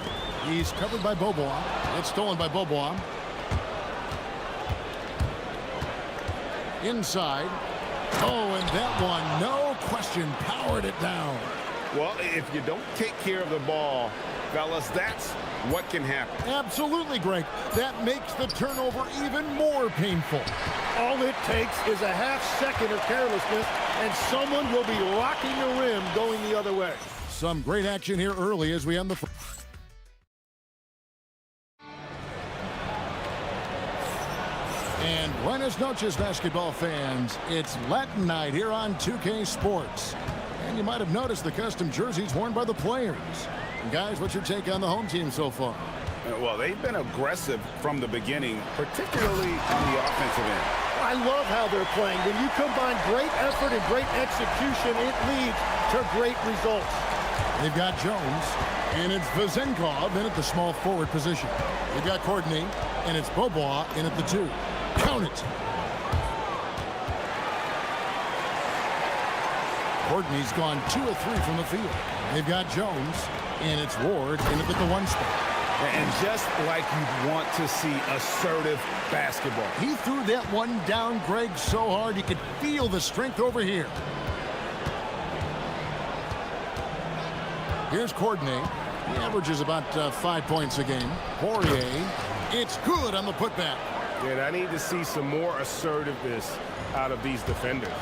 He's covered by Bobois. It's stolen by Bobois. Inside. Oh, and that one, no question, powered it down. Well, if you don't take care of the ball, fellas, that's what can happen. Absolutely, Greg. That makes the turnover even more painful. All it takes is a half-second of carelessness, and someone will be rocking the rim going the other way. Some great action here early as we end the... And buenas noches, basketball fans. It's Latin night here on 2K Sports. And you might have noticed the custom jerseys worn by the players. And guys, what's your take on the home team so far? Well, they've been aggressive from the beginning, particularly on the offensive end. I love how they're playing. When you combine great effort and great execution, it leads to great results. They've got Jones, and it's Vezenkov in at the small forward position. They've got Courtney, and it's Bobois in at the 2. Count it. Courtney's gone 2 of 3 from the field. They've got Jones, and it's Ward in at the 1 spot. And just like you'd want to see assertive basketball. He threw that one down, Greg, so hard you could feel the strength over here. Here's Courtney. He averages about 5 points a game. Poirier, it's good on the putback. Yeah, I need to see some more assertiveness out of these defenders.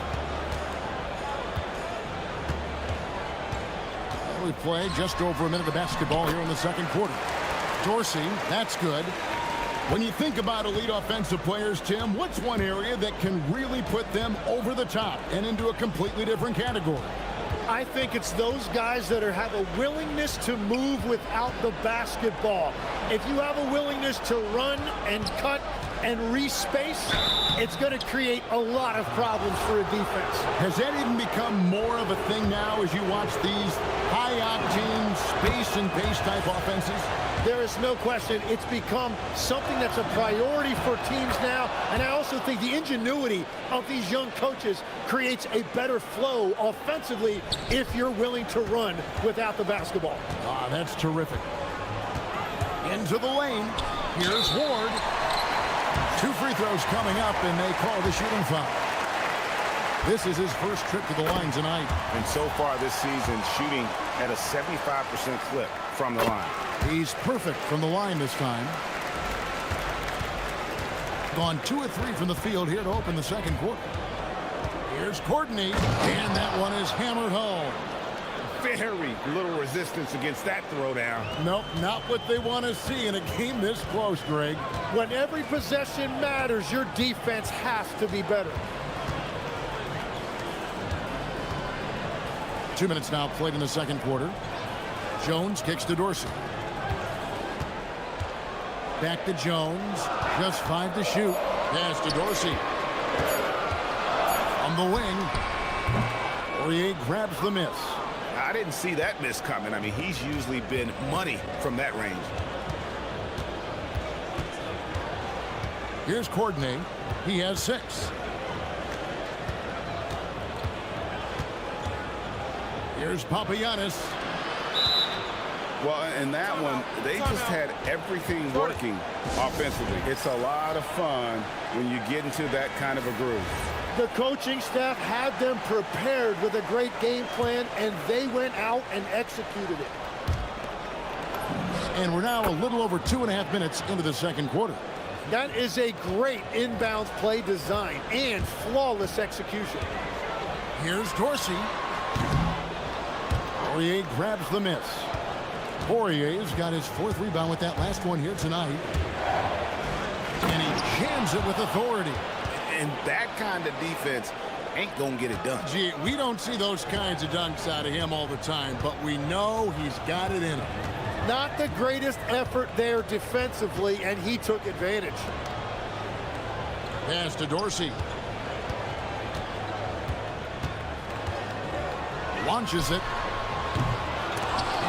We played just over a minute of basketball here in the second quarter. Dorsey, that's good. When you think about elite offensive players, Tim, what's one area that can really put them over the top and into a completely different category? I think it's those guys that have a willingness to move without the basketball. If you have a willingness to run and cut and respace, it's going to create a lot of problems for a defense. Has that even become more of a thing now as you watch these high-octane space and pace type offenses? There is no question. It's become something that's a priority for teams now. And I also think the ingenuity of these young coaches creates a better flow offensively if you're willing to run without the basketball. Ah, that's terrific. Into the lane. Here's Ward. 2 free throws coming up, and they call the shooting foul. This is his first trip to the line tonight. And so far this season, shooting at a 75% clip from the line. He's perfect from the line this time. Gone 2 of 3 from the field here to open the second quarter. Here's Courtney, and that one is hammered home. Very little resistance against that throwdown. Nope, not what they want to see in a game this close, Greg. When every possession matters, your defense has to be better. 2 minutes now played in the second quarter. Jones kicks to Dorsey. Back to Jones. Just 5 to shoot. Pass to Dorsey. On the wing. Poirier grabs the miss. I didn't see that miss coming. I mean, he's usually been money from that range. Here's Courtney. He has 6. Here's Papagiannis. Well, in that one, they just had everything working offensively. It's a lot of fun when you get into that kind of a groove. The coaching staff had them prepared with a great game plan, and they went out and executed it. And we're now a little over 2.5 minutes into the second quarter. That is a great inbounds play design and flawless execution. Here's Dorsey. Poirier grabs the miss. Poirier's got his 4th rebound with that last one here tonight. And he jams it with authority. And that kind of defense ain't gonna get it done. Gee, we don't see those kinds of dunks out of him all the time, but we know he's got it in him. Not the greatest effort there defensively, and he took advantage. Pass to Dorsey. Launches it.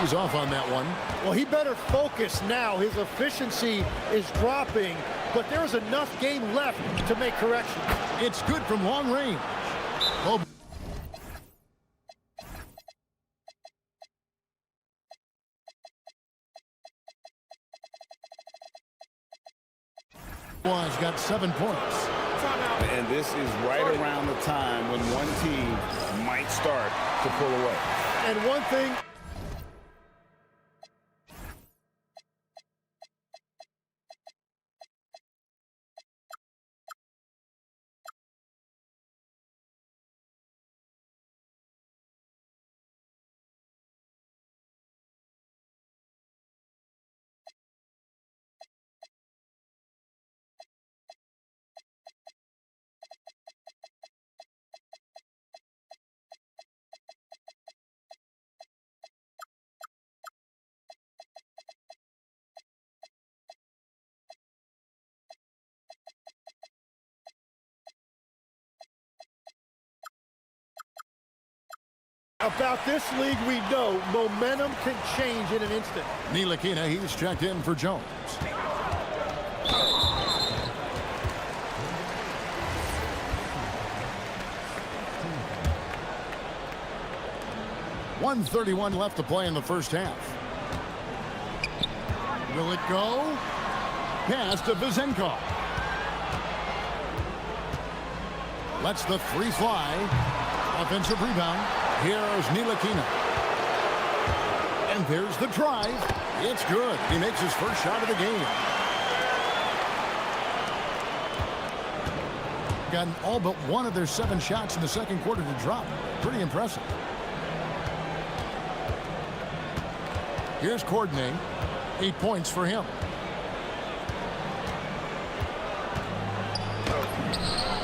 He's off on that one. Well, he better focus now. His efficiency is dropping, but there's enough game left to make corrections. It's good from long range. Oh. Has got 7 points. And this is right around the time when one team might start to pull away. And one thing about this league, we know momentum can change in an instant. Ntilikina, he's checked in for Jones. .131 left to play in the first half. Will it go? Pass to Vizenkov. Lets the 3 fly. Offensive rebound. Here's Ntilikina. And there's the drive. It's good. He makes his first shot of the game. Gotten all but one of their 7 shots in the second quarter to drop. Pretty impressive. Here's Courtney. 8 points for him.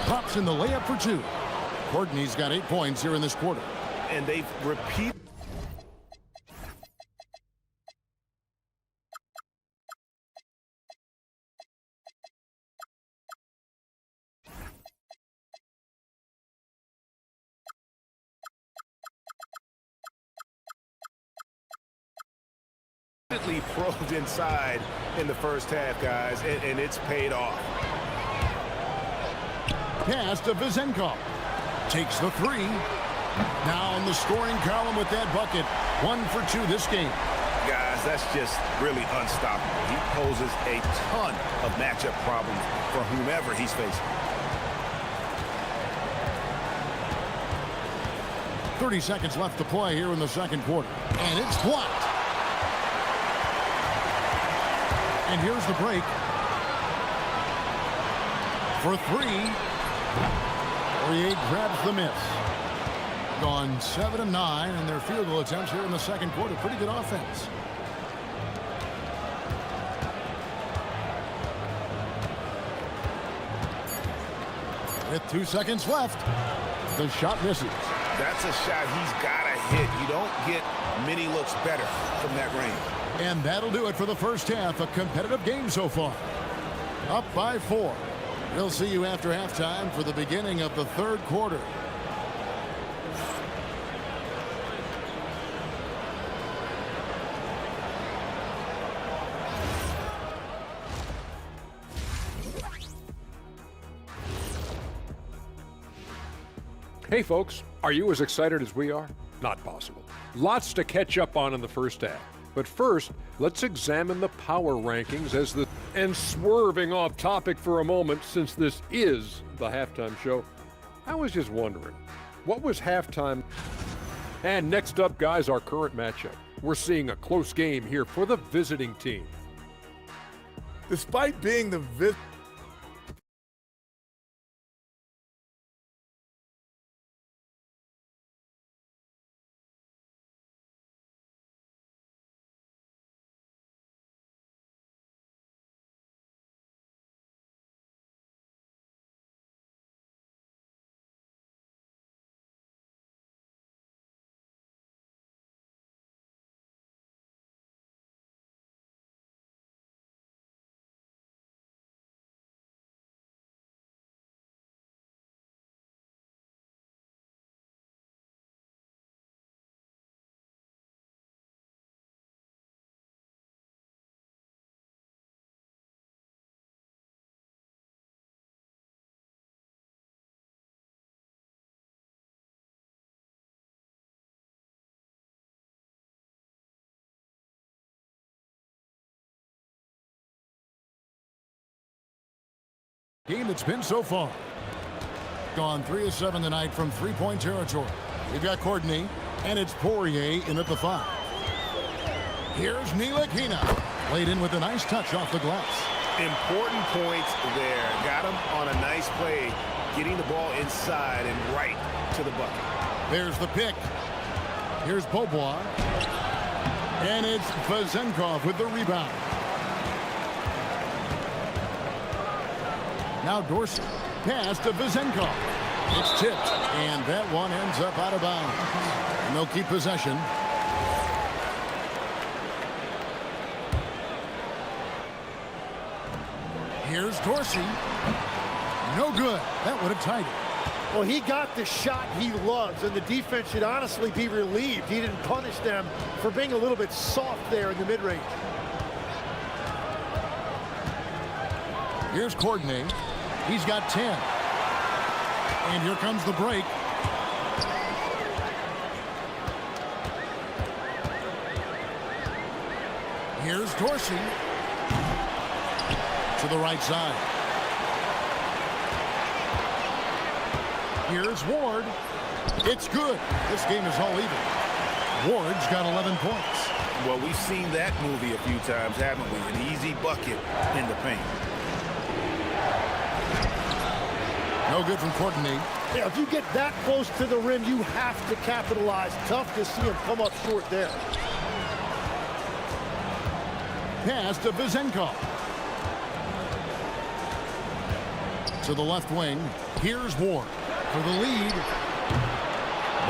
Pops in the layup for 2. Courtney's got 8 points here in this quarter. And they've repeatedly probed inside in the first half, guys, and it's paid off. Pass to Vizenkov. Takes the 3. Now in the scoring column with that bucket. 1 for 2 this game. Guys, that's just really unstoppable. He poses a ton of matchup problems for whomever he's facing. 30 seconds left to play here in the second quarter. And it's blocked. And here's the break. For 3. Poirier grabs the miss. Gone 7 of 9 in their field goal attempts here in the second quarter. Pretty good offense. With 2 seconds left, the shot misses. That's a shot he's got to hit. You don't get many looks better from that range. And that'll do it for the first half. A competitive game so far. Up by 4. We'll see you after halftime for the beginning of the third quarter. Hey folks, are you as excited as we are? Not possible. Lots to catch up on in the first half. But first, let's examine the power rankings and swerving off topic for a moment, since this is the halftime show. I was just wondering, what was halftime? And next up, guys, our current matchup. We're seeing a close game here for the visiting team. Despite being the game that's been so far. Gone 3 of 7 tonight from three-point territory. You've got Courtney, and it's Poirier in at the 5. Here's Ntilikina. Played in with a nice touch off the glass. Important points there. Got him on a nice play, getting the ball inside and right to the bucket. There's the pick. Here's Beaubois. And it's Vezenkov with the rebound. Now Dorsey. Pass to Vezenkov. It's tipped, and that one ends up out of bounds. And they'll keep possession. Here's Dorsey. No good. That would have tied it. Well, he got the shot he loves, and the defense should honestly be relieved he didn't punish them for being a little bit soft there in the mid-range. Here's Courtney. He's got 10. And here comes the break. Here's Dorsey. To the right side. Here's Ward. It's good. This game is all even. Ward's got 11 points. Well, we've seen that movie a few times, haven't we? An easy bucket in the paint. No good from Courtney. Yeah, if you get that close to the rim, you have to capitalize. Tough to see him come up short there. Pass to Vezenkov. To the left wing. Here's Ward for the lead.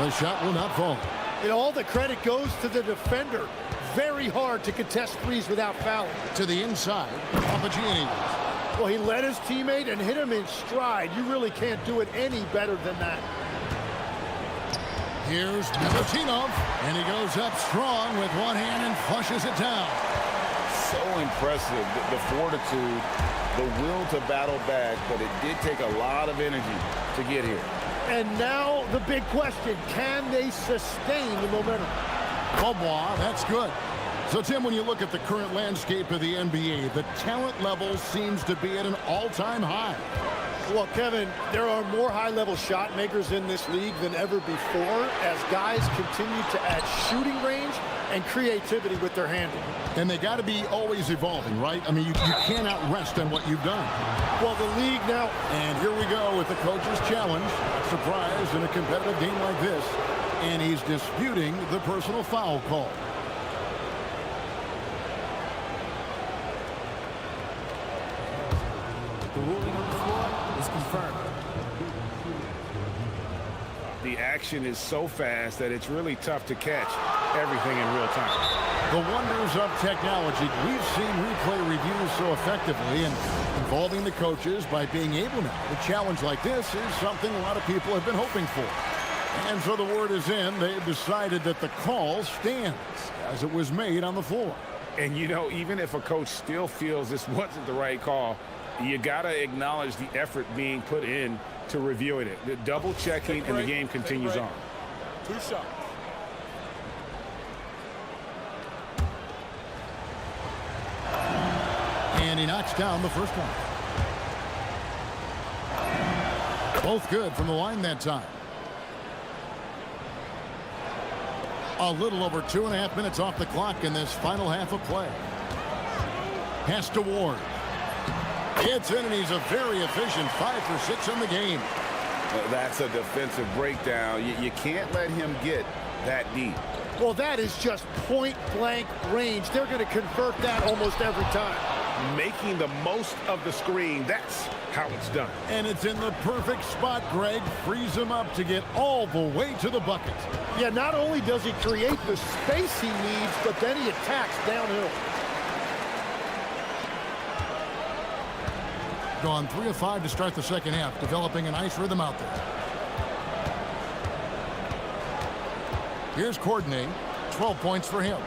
The shot will not fall. And all the credit goes to the defender. Very hard to contest threes without fouling. To the inside. Papagianni. Well, he led his teammate and hit him in stride. You really can't do it any better than that. Here's Milutinov, and he goes up strong with one hand and flushes it down. So impressive, the fortitude, the will to battle back, but it did take a lot of energy to get here. And now the big question, can they sustain the momentum? Beaubois, that's good. So, Tim, when you look at the current landscape of the NBA, the talent level seems to be at an all-time high. Well, Kevin, there are more high-level shot makers in this league than ever before as guys continue to add shooting range and creativity with their handle. And they got to be always evolving, right? I mean, you cannot rest on what you've done. Well, the league now... And here we go with the coach's challenge. Surprise in a competitive game like this. And he's disputing the personal foul call. The ruling on the floor is confirmed. The action is so fast that it's really tough to catch everything in real time. The wonders of technology. We've seen replay reviews so effectively, and involving the coaches by being able now to challenge like this is something a lot of people have been hoping for. And so the word is in. They've decided that the call stands as it was made on the floor. And, you know, even if a coach still feels this wasn't the right call, you got to acknowledge the effort being put in to reviewing it, double checking, and the game continues on. 2 shots. And he knocks down the first one. Both good from the line that time. A little over 2.5 minutes off the clock in this final half of play. Pass to Ward. It's in, and he's a very efficient 5 for 6 in the game. Well, that's a defensive breakdown. You can't let him get that deep. Well, that is just point-blank range. They're going to convert that almost every time. Making the most of the screen, that's how it's done. And it's in the perfect spot. Greg frees him up to get all the way to the bucket. Yeah, not only does he create the space he needs, but then he attacks downhill. Gone 3 of 5 to start the second half, developing a nice rhythm out there. Here's Courtney, 12 points for him.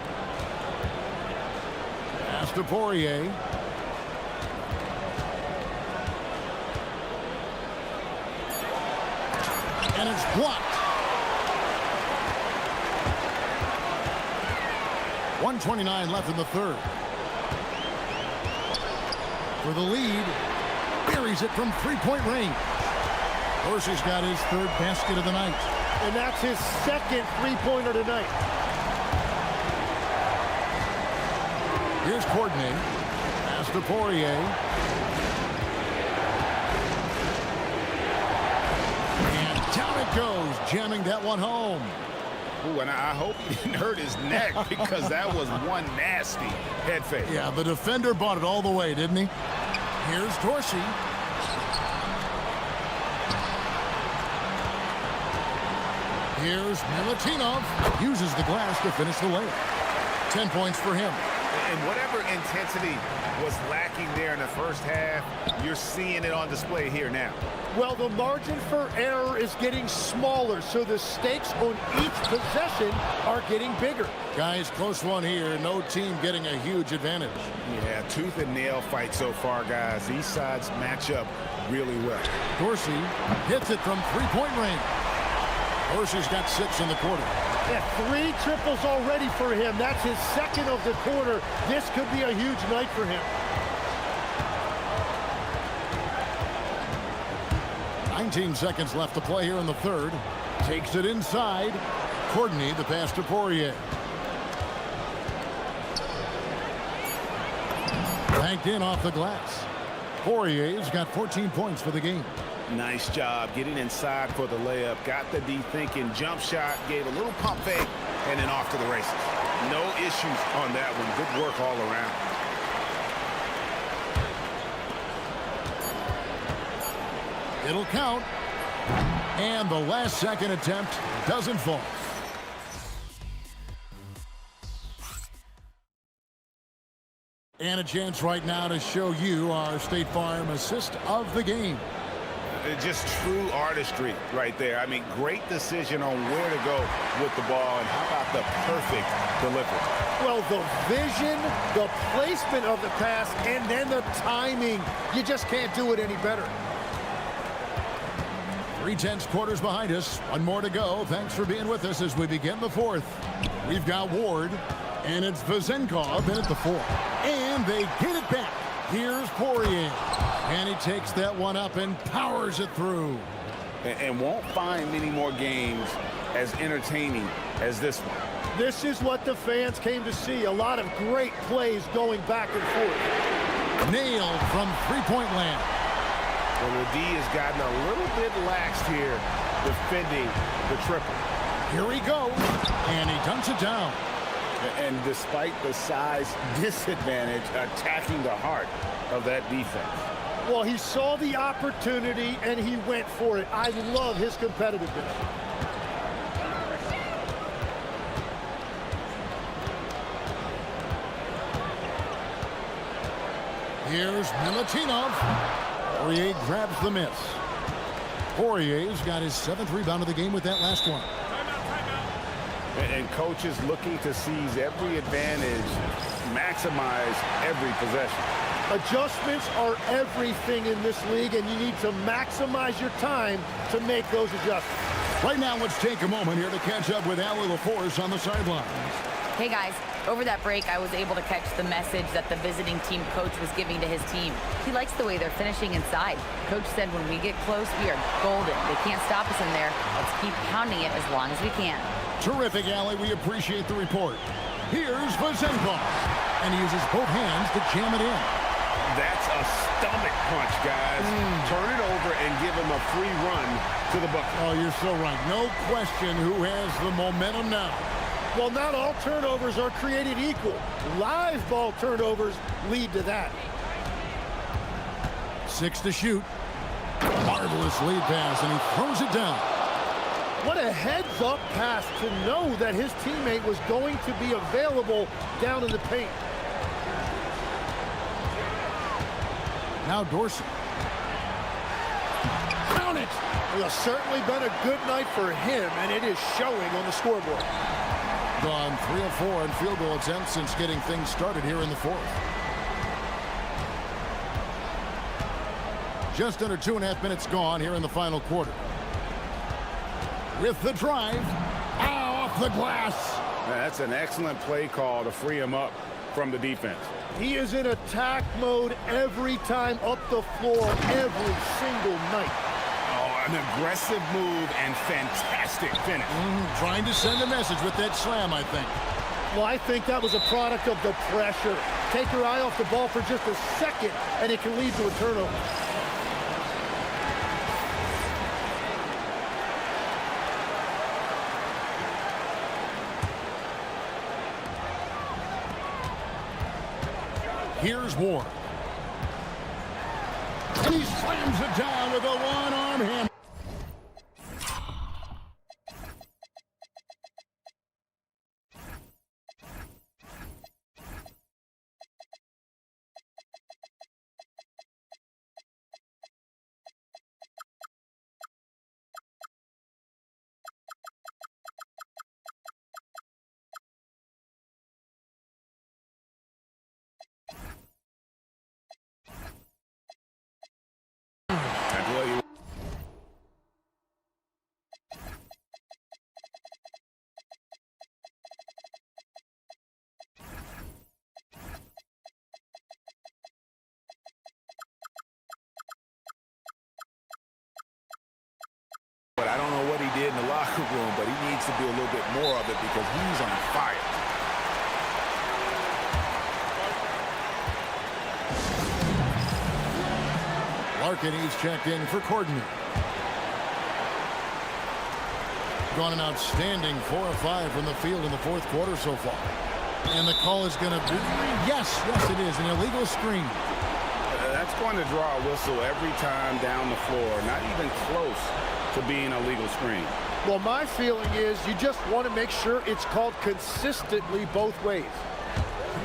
Pass to Poirier. And it's blocked. 1:29 left in the third. For the lead, buries it from 3-point range. Dorsey's got his 3rd basket of the night. And that's his 2nd 3-pointer tonight. Here's Courtney. Pass to Poirier. And down it goes, jamming that one home. Ooh, and I hope he didn't hurt his neck because that was one nasty head fake. Yeah, the defender bought it all the way, didn't he? Here's Dorsey. Here's Milutinov. Uses the glass to finish the layup. 10 points for him. And whatever intensity was lacking there in the first half, you're seeing it on display here now. Well, the margin for error is getting smaller, so the stakes on each possession are getting bigger. Guys, close one here. No team getting a huge advantage. Yeah, tooth and nail fight so far, guys. These sides match up really well. Dorsey hits it from 3-point range. Dorsey's got 6 in the quarter. Yeah, 3 triples already for him. That's his 2nd of the quarter. This could be a huge night for him. 19 seconds left to play here in the third. Takes it inside. Courtney, the pass to Poirier. Banked in off the glass. Poirier's got 14 points for the game. Nice job getting inside for the layup. Got the D thinking. Jump shot. Gave a little pump fake. And then off to the races. No issues on that one. Good work all around. It'll count. And the last second attempt doesn't fall. And a chance right now to show you our State Farm assist of the game. Just true artistry right there. I mean, great decision on where to go with the ball, and how about the perfect delivery? Well, the vision, the placement of the pass, and then the timing. You just can't do it any better. 3/10 quarters behind us. One more to go. Thanks for being with us as we begin the fourth. We've got Ward, and it's Vezenkov in at the 4. And they get it back. Here's Poirier. And he takes that one up and powers it through. And won't find many more games as entertaining as this one. This is what the fans came to see. A lot of great plays going back and forth. Nailed from 3-point land. Well, the D has gotten a little bit lax here defending the triple. Here he goes. And he dunks it down. And despite the size disadvantage, attacking the heart of that defense. Well, he saw the opportunity, and he went for it. I love his competitiveness. Here's Milutinov. Poirier grabs the miss. Poirier's got his 7th rebound of the game with that last one. And coaches looking to seize every advantage, maximize every possession. Adjustments are everything in this league, and you need to maximize your time to make those adjustments. Right now, let's take a moment here to catch up with Allie LaForce on the sidelines. Hey guys, over that break, I was able to catch the message that the visiting team coach was giving to his team. He likes the way they're finishing inside. Coach said when we get close, we are golden. They can't stop us in there. Let's keep pounding it as long as we can. Terrific, Allie. We appreciate the report. Here's Vazenkov, and he uses both hands to jam it in. That's a stomach punch, guys. Turn it over and give him a free run to the bucket. Oh, you're so right. No question who has the momentum now. Well, not all turnovers are created equal. Live ball turnovers lead to that. 6 to shoot. Marvelous lead pass, and he throws it down. What a heads-up pass to know that his teammate was going to be available down in the paint. Now Dorsey. Count it! It has certainly been a good night for him, and it is showing on the scoreboard. Gone 3 of 4 in field goal attempts since getting things started here in the fourth. Just under 2.5 minutes gone here in the final quarter. With the drive, off the glass. That's an excellent play call to free him up from the defense. He is in attack mode every time up the floor, every single night. Oh, an aggressive move and fantastic finish. Trying to send a message with that slam, I think. Well, I think that was a product of the pressure. Take your eye off the ball for just a second, and it can lead to a turnover. Here's Ward. And he slams it down with a one-arm hand. But I don't know what he did in the locker room, but he needs to do a little bit more of it because he's on fire. Larkin, he's checked in for Courtney. Gone an outstanding 4 of 5 from the field in the fourth quarter so far. And the call is going to be, yes, it is, an illegal screen. That's going to draw a whistle every time down the floor, not even close to being a legal screen. Well, my feeling is you just want to make sure it's called consistently both ways.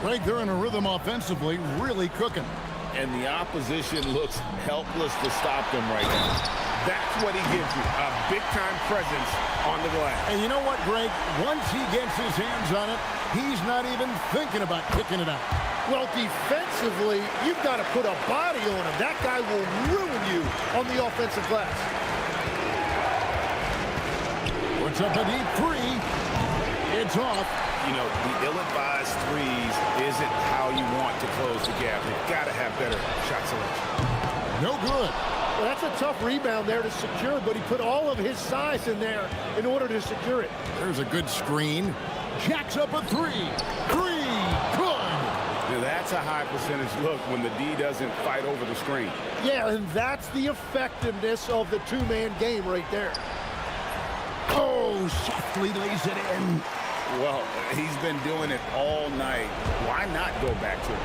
Greg, they're in a rhythm offensively, really cooking. And the opposition looks helpless to stop them right now. That's what he gives you, a big-time presence on the glass. And you know what, Greg? Once he gets his hands on it, he's not even thinking about kicking it out. Well, defensively, you've got to put a body on him. That guy will ruin you on the offensive glass. Puts up a deep three. It's off. You know, the ill-advised threes isn't how you want to close the gap. You've got to have better shot selection. No good. Well, that's a tough rebound there to secure, but he put all of his size in there in order to secure it. There's a good screen. Jacks up a three. Three. Good. Now that's a high percentage look when the D doesn't fight over the screen. Yeah, and that's the effectiveness of the two-man game right there. Oh, softly lays it in. Well, he's been doing it all night. Why not go back to it?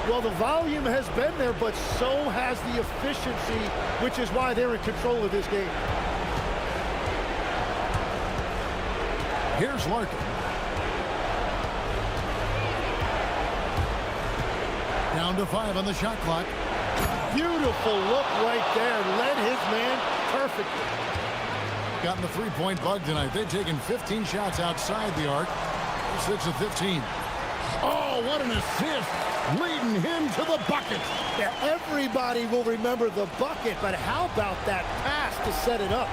Well, the volume has been there, but so has the efficiency, which is why they're in control of this game. Here's Larkin. Down to 5 on the shot clock. Beautiful look right there. Led his man perfectly. Gotten the three-point bug tonight. They've taken 15 shots outside the arc. 6 of 15. Oh, what an assist. leading him to the bucket. Yeah, everybody will remember the bucket, but how about that pass to set it up?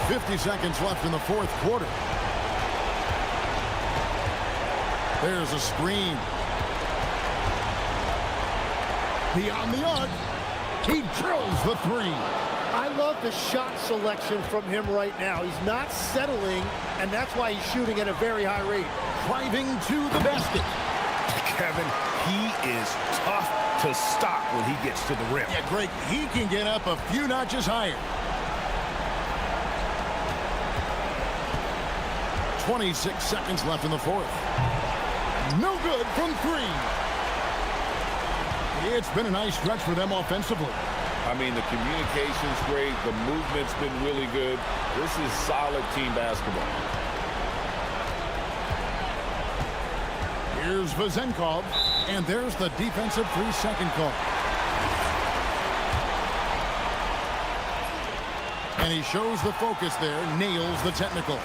50 seconds left in the fourth quarter. There's a screen. Beyond the arc, he drills the three. I love the shot selection from him right now. He's not settling, and that's why he's shooting at a very high rate. Driving to the basket. Kevin, he is tough to stop when he gets to the rim. Yeah, Greg, he can get up a few notches higher. 26 seconds left in the fourth. No good from three. It's been a nice stretch for them offensively. I mean, the communication's great. The movement's been really good. This is solid team basketball. Here's Vazenkov, and there's the defensive 3-second call. And he shows the focus there, nails the technical.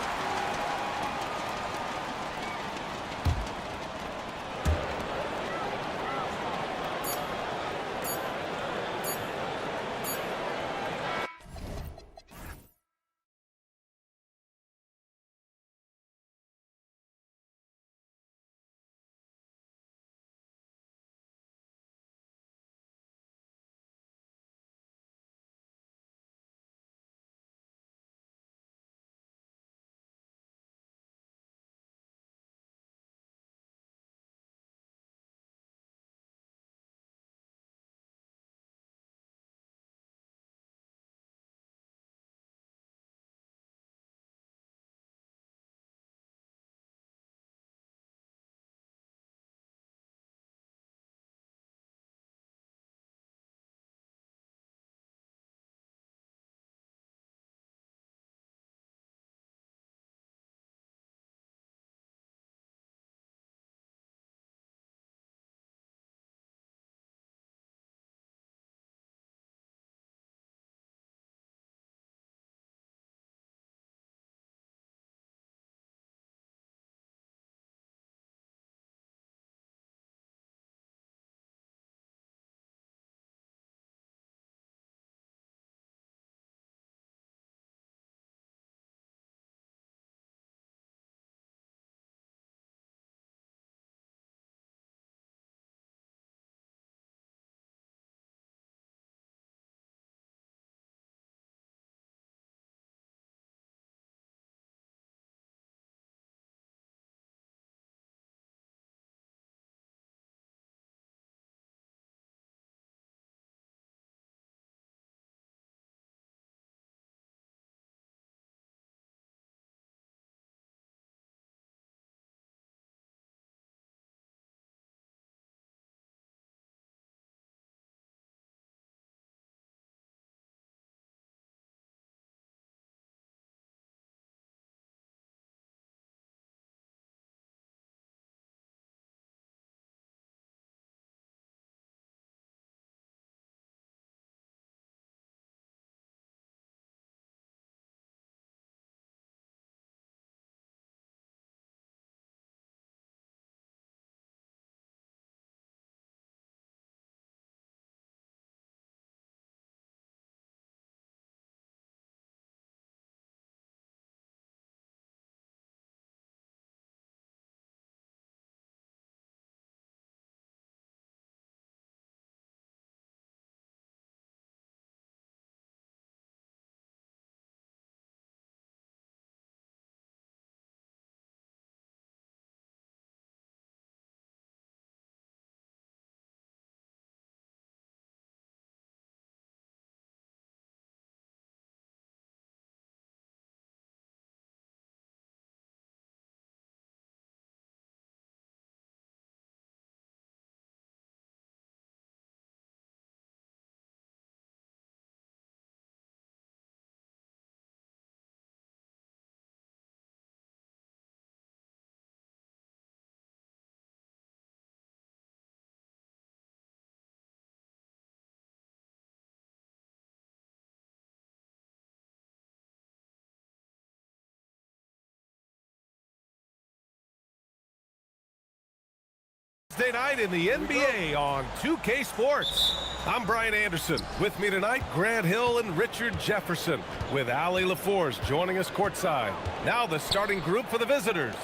Wednesday night in the NBA on 2K Sports. I'm Brian Anderson. With me tonight, Grant Hill and Richard Jefferson, with Ali LaForce joining us courtside. Now the starting group for the visitors.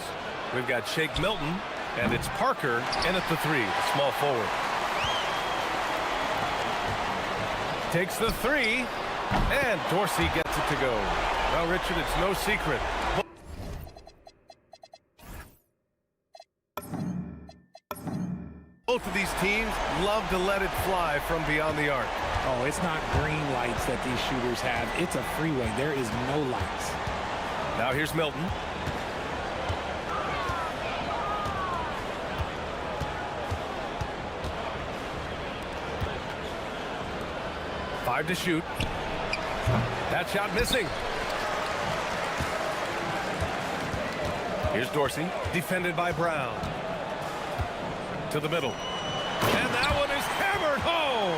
We've got Shake Milton, and it's Parker in at the 3, small forward. Takes the 3, and Dorsey gets it to go. Well, Richard, it's no secret. Both of these teams love to let it fly from beyond the arc. Oh, it's not green lights that these shooters have. It's a freeway. There is no lights. Now here's Milton. Five to shoot. That shot missing. Here's Dorsey, defended by Brown. To the middle. And that one is hammered home.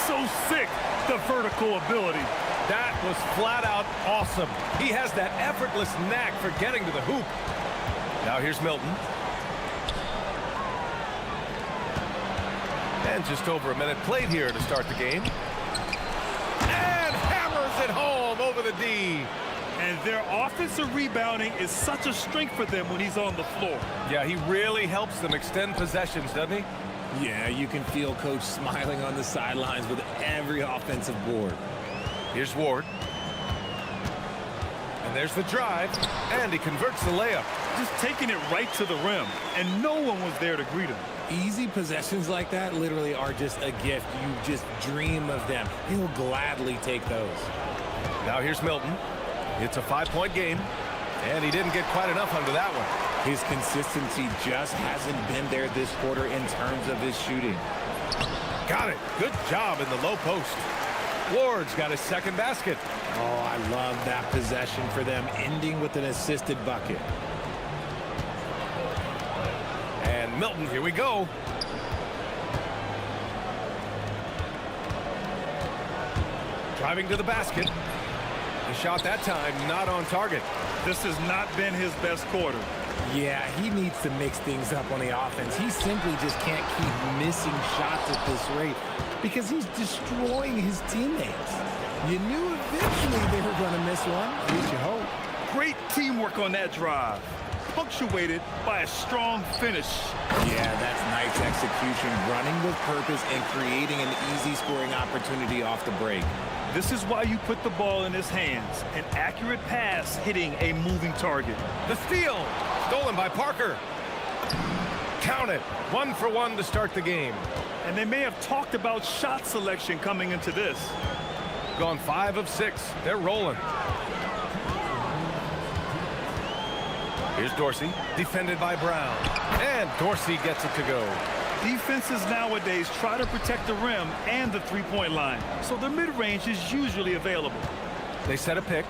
So sick, the vertical ability. That was flat out awesome. He has that effortless knack for getting to the hoop. Now here's Milton. And just over a minute played here to start the game. And hammers it home over the D. And their offensive rebounding is such a strength for them when he's on the floor. Yeah, he really helps them extend possessions, doesn't he? Yeah, you can feel Coach smiling on the sidelines with every offensive board. Here's Ward. And there's the drive, and he converts the layup. Just taking it right to the rim, and no one was there to greet him. Easy possessions like that literally are just a gift. You just dream of them. He'll gladly take those. Now here's Milton. It's a 5-point game, and he didn't get quite enough under that one. His consistency just hasn't been there this quarter in terms of his shooting. Got it. Good job in the low post. Ward's got his second basket. Oh, I love that possession for them, ending with an assisted bucket. And Milton, here we go. Driving to the basket. The shot that time not on target. This has not been his best quarter. Yeah, he needs to mix things up on the offense. He simply just can't keep missing shots at this rate because he's destroying his teammates. You knew eventually they were going to miss one, at least you hope. Great teamwork on that drive, punctuated by a strong finish. Yeah, that's nice execution, running with purpose and creating an easy scoring opportunity off the break. This is why you put the ball in his hands. An accurate pass hitting a moving target. The steal, stolen by Parker. Count it, 1 for 1 to start the game. And they may have talked about shot selection coming into this. Gone 5 of 6, they're rolling. Here's Dorsey, defended by Brown. And Dorsey gets it to go. Defenses nowadays try to protect the rim and the three-point line, so the mid-range is usually available. They set a pick.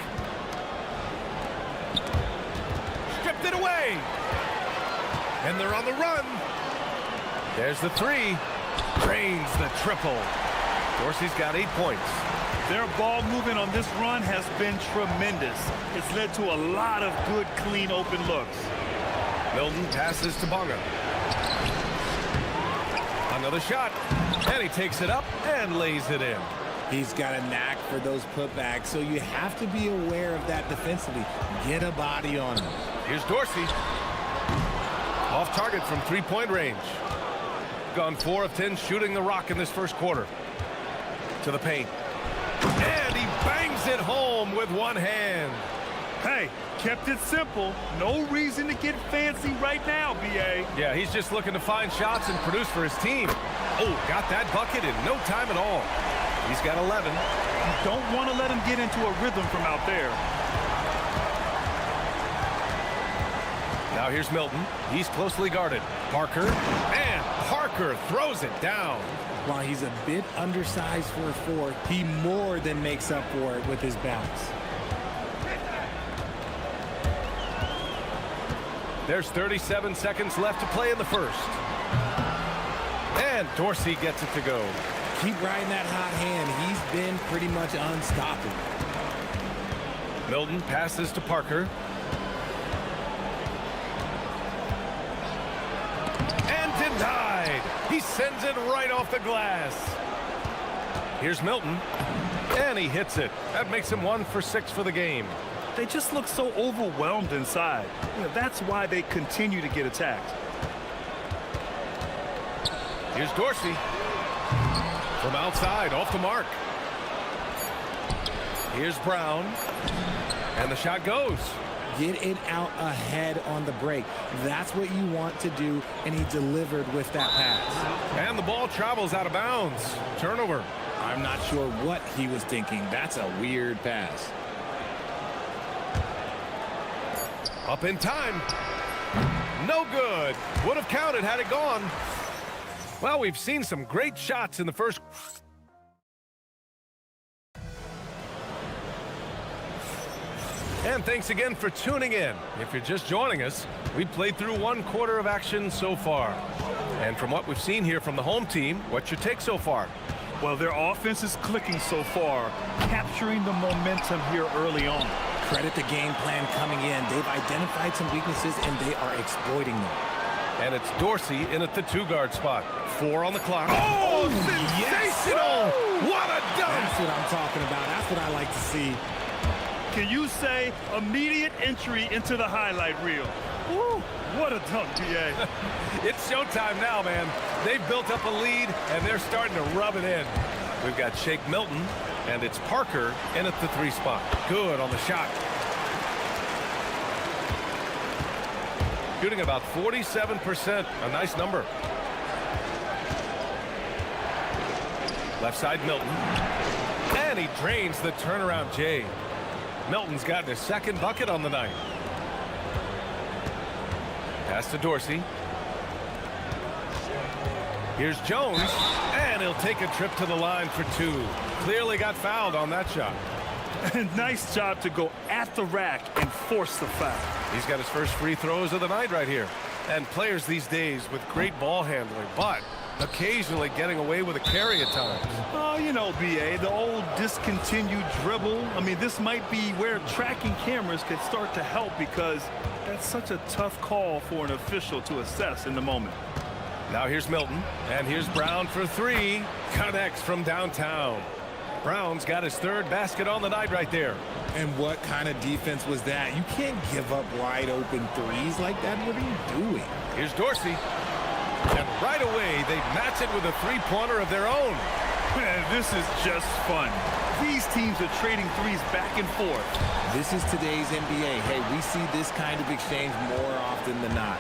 Stripped it away. And they're on the run. There's the 3. Drains the triple. Dorsey's got 8 points. Their ball movement on this run has been tremendous. It's led to a lot of good, clean, open looks. Milton passes to Bonga. Another shot, and he takes it up and lays it in. He's got a knack for those putbacks, so you have to be aware of that defensively. Get a body on him. Here's Dorsey. Off target from 3-point range. Gone 4 of 10 shooting the rock in this first quarter. To the paint. And he bangs it home with one hand. Hey, kept it simple. No reason to get fancy right now, B.A. Yeah, he's just looking to find shots and produce for his team. Oh, got that bucket in no time at all. He's got 11. You don't want to let him get into a rhythm from out there. Now here's Milton. He's closely guarded. Parker, and Parker throws it down. While he's a bit undersized for a 4, he more than makes up for it with his bounce. There's 37 seconds left to play in the first. And Dorsey gets it to go. Keep riding that hot hand. He's been pretty much unstoppable. Milton passes to Parker. And tongue-tied. He sends it right off the glass. Here's Milton, and he hits it. That makes him 1 for 6 for the game. They just look so overwhelmed inside. You know, that's why they continue to get attacked. Here's Dorsey. From outside, off the mark. Here's Brown. And the shot goes. Get it out ahead on the break. That's what you want to do, and he delivered with that pass. And the ball travels out of bounds. Turnover. I'm not sure what he was thinking. That's a weird pass. Up in time. No good. Would have counted had it gone. Well, we've seen some great shots in the first. And thanks again for tuning in. If you're just joining us, we've played through 1 quarter of action so far. And from what we've seen here from the home team, what's your take so far? Well, their offense is clicking so far, capturing the momentum here early on. Credit the game plan coming in. They've identified some weaknesses, and they are exploiting them. And it's Dorsey in at the 2-guard spot. 4 on the clock. Oh, sensational! What a dunk! That's what I'm talking about. That's what I like to see. Can you say immediate entry into the highlight reel? Woo, what a dunk, DA. It's showtime now, man. They've built up a lead, and they're starting to rub it in. We've got Shake Milton, and it's Parker in at the 3 spot. Good on the shot. Shooting about 47%, a nice number. Left side, Milton. And he drains the turnaround J. Milton's gotten his 2nd bucket on the night. Pass to Dorsey. Here's Jones, and he'll take a trip to the line for 2. Clearly got fouled on that shot. Nice job to go at the rack and force the foul. He's got his first free throws of the night right here. And players these days with great ball handling, but occasionally getting away with a carry at times. Oh, you know, BA, the old discontinued dribble. I mean, this might be where tracking cameras could start to help, because that's such a tough call for an official to assess in the moment. Now here's Milton, and here's Brown for 3. Connects from downtown. Brown's got his 3rd basket on the night right there. And what kind of defense was that? You can't give up wide open threes like that. What are you doing? Here's Dorsey. And right away, they match it with a 3-pointer of their own. Man, this is just fun. These teams are trading threes back and forth. This is today's NBA. Hey, we see this kind of exchange more often than not.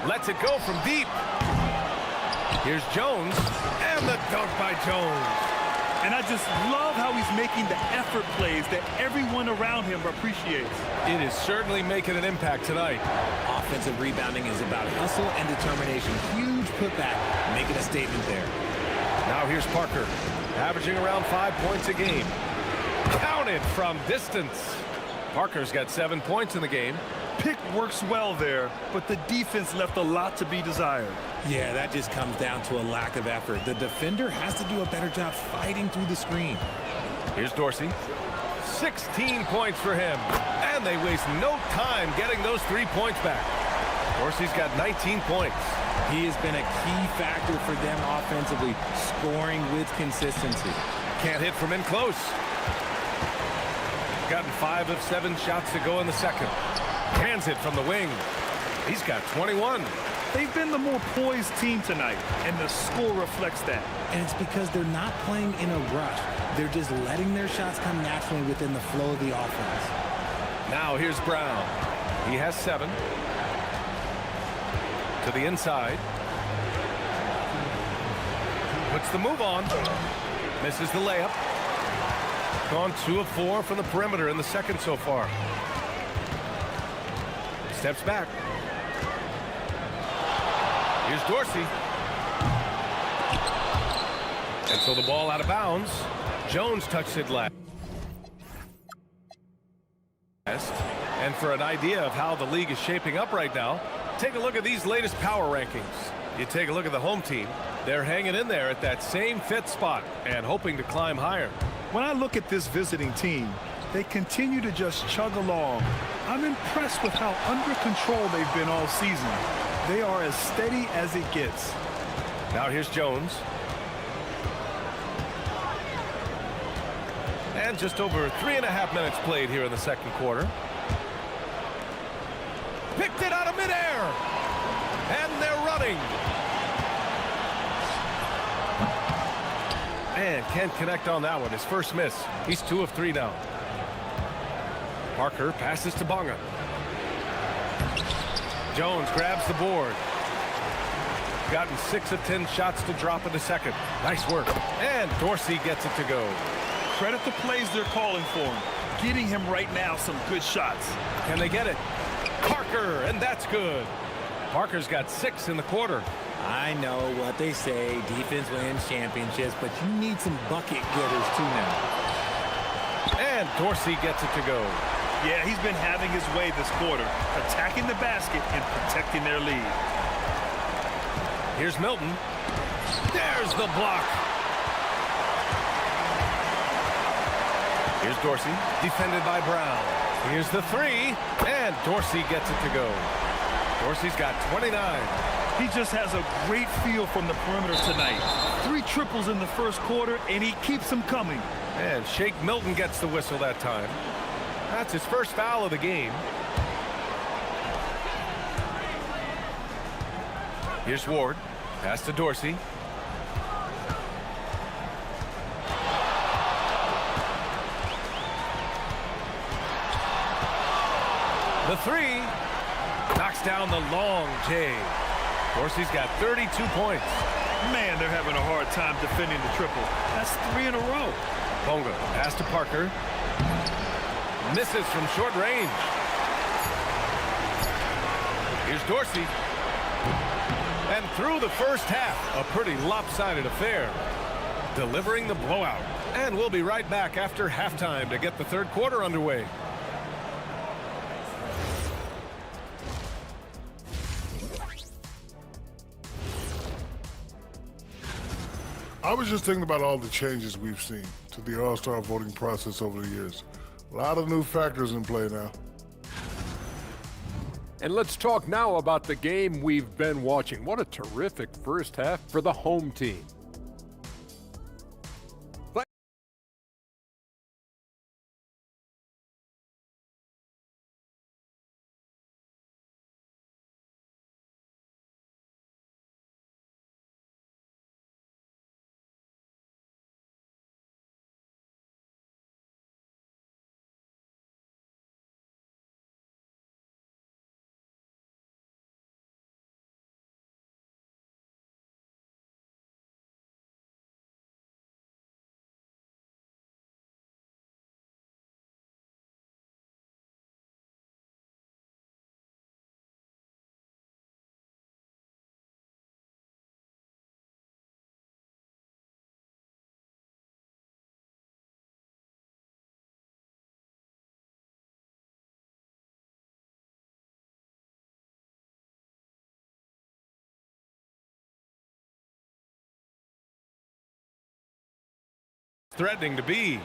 Lets it go from deep. Here's Jones, and the dunk by Jones. And I just love how he's making the effort plays that everyone around him appreciates. It is certainly making an impact tonight. Offensive rebounding is about hustle and determination. Huge putback, making a statement there. Now here's Parker, averaging around 5 points a game. Counted from distance. Parker's got 7 points in the game. Pick works well there, but the defense left a lot to be desired. Yeah, that just comes down to a lack of effort. The defender has to do a better job fighting through the screen. Here's Dorsey. 16 points for him. And they waste no time getting those 3 points back. Dorsey's got 19 points. He has been a key factor for them offensively, scoring with consistency. Can't hit from in close. Gotten 5 of 7 shots to go in the second. Hands it from the wing. He's got 21. They've been the more poised team tonight, and the score reflects that. And it's because they're not playing in a rush. They're just letting their shots come naturally within the flow of the offense. Now here's Brown. He has 7. To the inside. Puts the move on. Misses the layup. Gone 2 of 4 from the perimeter in the second so far. Steps back. Here's Dorsey. And so the ball out of bounds. Jones touched it last. And for an idea of how the league is shaping up right now, take a look at these latest power rankings. You take a look at the home team. They're hanging in there at that same 5th spot and hoping to climb higher. When I look at this visiting team, they continue to just chug along. I'm impressed with how under control they've been all season. They are as steady as it gets. Now here's Jones. And just over 3.5 minutes played here in the second quarter. Picked it out of midair. And they're running. And can't connect on that one. His first miss. He's 2 of 3 now. Parker passes to Bonga. Jones grabs the board. Gotten 6 of 10 shots to drop in the second. Nice work. And Dorsey gets it to go. Credit the plays they're calling for him. Getting him right now some good shots. Can they get it? Parker, and that's good. Parker's got 6 in the quarter. I know what they say, defense wins championships, but you need some bucket getters too now. And Dorsey gets it to go. Yeah, he's been having his way this quarter, attacking the basket and protecting their lead. Here's Milton. There's the block. Here's Dorsey, defended by Brown. Here's the 3, and Dorsey gets it to go. Dorsey's got 29. He just has a great feel from the perimeter tonight. 3 triples in the first quarter, and he keeps them coming. And Shake Milton gets the whistle that time. That's his first foul of the game. Here's Ward. Pass to Dorsey. The 3 knocks down the long J. Dorsey's got 32 points. Man, they're having a hard time defending the triple. That's 3 in a row. Bonga pass to Parker. Misses from short range. Here's Dorsey. And through the first half, a pretty lopsided affair. Delivering the blowout. And we'll be right back after halftime to get the third quarter underway. I was just thinking about all the changes we've seen to the All-Star voting process over the years. A lot of new factors in play now. And let's talk now about the game we've been watching. What a terrific first half for the home team. Threatening to be.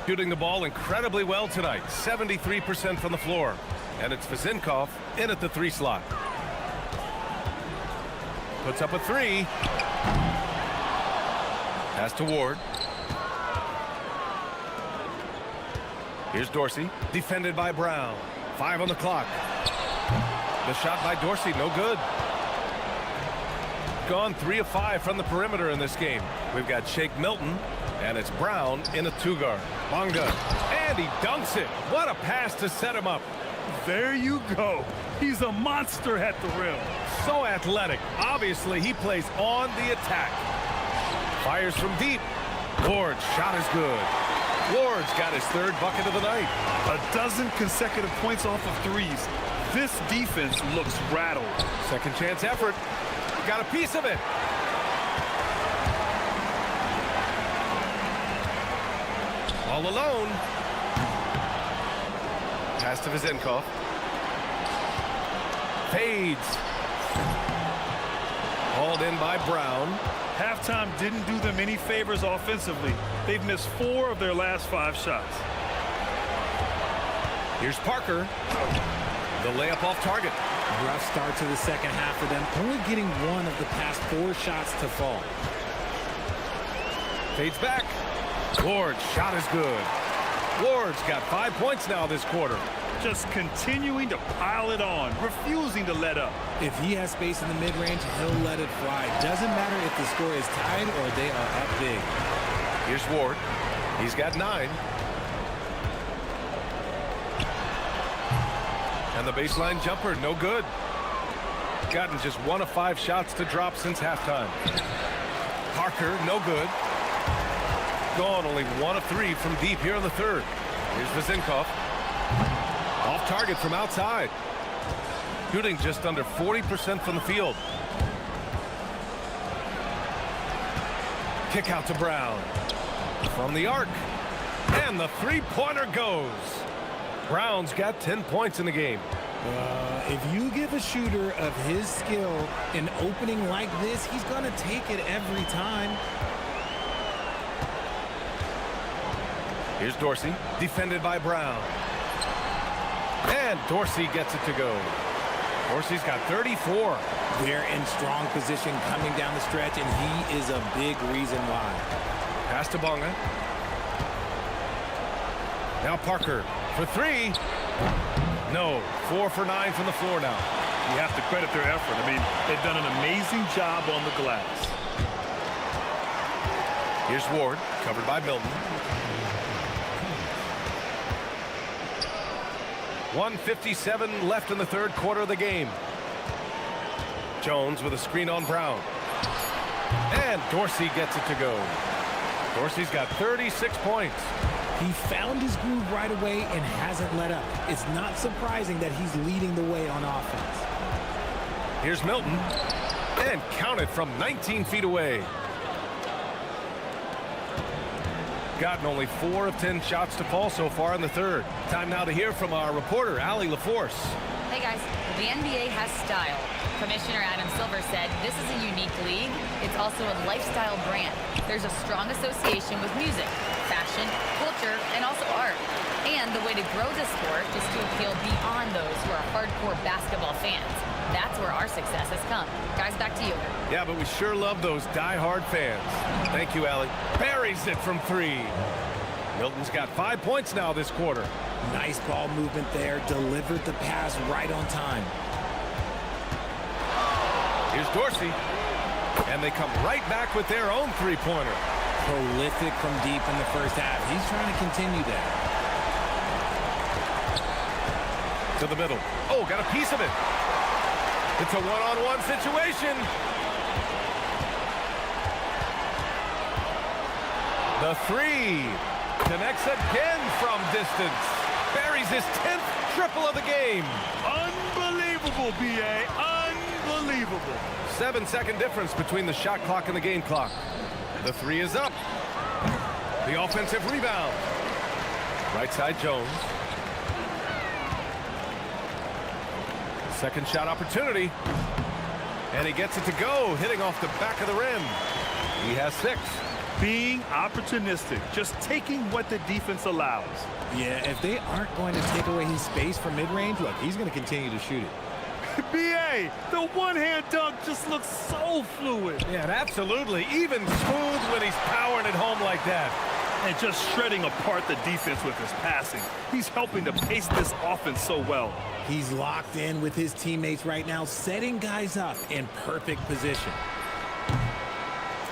Shooting the ball incredibly well tonight. 73% from the floor. And it's Vazinkov in at the 3 slot. Puts up a 3. Pass to Ward. Here's Dorsey. Defended by Brown. 5 on the clock. The shot by Dorsey, no good. Gone 3 of 5 from the perimeter in this game. We've got Shake Milton, and it's Brown in a 2-guard. Bonga, and he dunks it. What a pass to set him up. There you go. He's a monster at the rim. So athletic. Obviously, he plays on the attack. Fires from deep. Ward's shot is good. Ward's got his 3rd bucket of the night. 12 consecutive points off of 3s. This defense looks rattled. Second chance effort. Got a piece of it. All alone. Pass to Vazinkov. Fades. Hauled in by Brown. Halftime didn't do them any favors offensively. They've missed 4 of their last 5 shots. Here's Parker. The layup off target. Rough start to the second half for them, only getting one of the past 4 shots to fall. Fades back. Ward's shot is good. Ward's got 5 points now this quarter. Just continuing to pile it on, refusing to let up. If he has space in the mid-range, he'll let it fly. Doesn't matter if the score is tied or they are up big. Here's Ward. He's got 9. And the baseline jumper, no good. Gotten just 1 of 5 shots to drop since halftime. Parker, no good. Gone only 1 of 3 from deep here in the third. Here's Vezinkov. Off target from outside. Shooting just under 40% from the field. Kick out to Brown. From the arc. And the three-pointer goes. Brown's got 10 points in the game. If you give a shooter of his skill an opening like this, he's going to take it every time. Here's Dorsey, defended by Brown. And Dorsey gets it to go. Dorsey's got 34. They're in strong position coming down the stretch, and he is a big reason why. Pass to Bonga. Now Parker for 3. No, 4 for 9 from the floor now. You have to credit their effort. I mean, they've done an amazing job on the glass. Here's Ward, covered by Milton. 1:57 left in the third quarter of the game. Jones with a screen on Brown. And Dorsey gets it to go. Dorsey's got 36 points. He found his groove right away and hasn't let up. It's not surprising that he's leading the way on offense. Here's Milton. And counted from 19 feet away. Gotten only 4 of 10 shots to fall so far in the third. Time now to hear from our reporter, Allie LaForce. Hey guys, the NBA has style. Commissioner Adam Silver said this is a unique league. It's also a lifestyle brand. There's a strong association with music, fashion, culture, and also art. And the way to grow the sport is to appeal beyond those who are hardcore basketball fans. That's where our success has come. Guys, back to you. Yeah, but we sure love those die-hard fans. Thank you, Allie. Buries it from 3. Milton's got 5 points now this quarter. Nice ball movement there. Delivered the pass right on time. Here's Dorsey. And they come right back with their own three-pointer. Prolific from deep in the first half. He's trying to continue that. To the middle. Oh, got a piece of it. It's a one-on-one situation. The 3 connects again from distance. Buries his 10th triple of the game. Unbelievable, B.A. Unbelievable. 7-second difference between the shot clock and the game clock. The 3 is up. The offensive rebound. Right side Jones. Second shot opportunity. And he gets it to go, hitting off the back of the rim. He has 6. Being opportunistic, just taking what the defense allows. Yeah, if they aren't going to take away his space from mid-range, look, he's going to continue to shoot it. B.A., the one-hand dunk just looks so fluid. Yeah, absolutely. Even smooth when he's powering it home like that. And just shredding apart the defense with his passing. He's helping to pace this offense so well. He's locked in with his teammates right now, setting guys up in perfect position.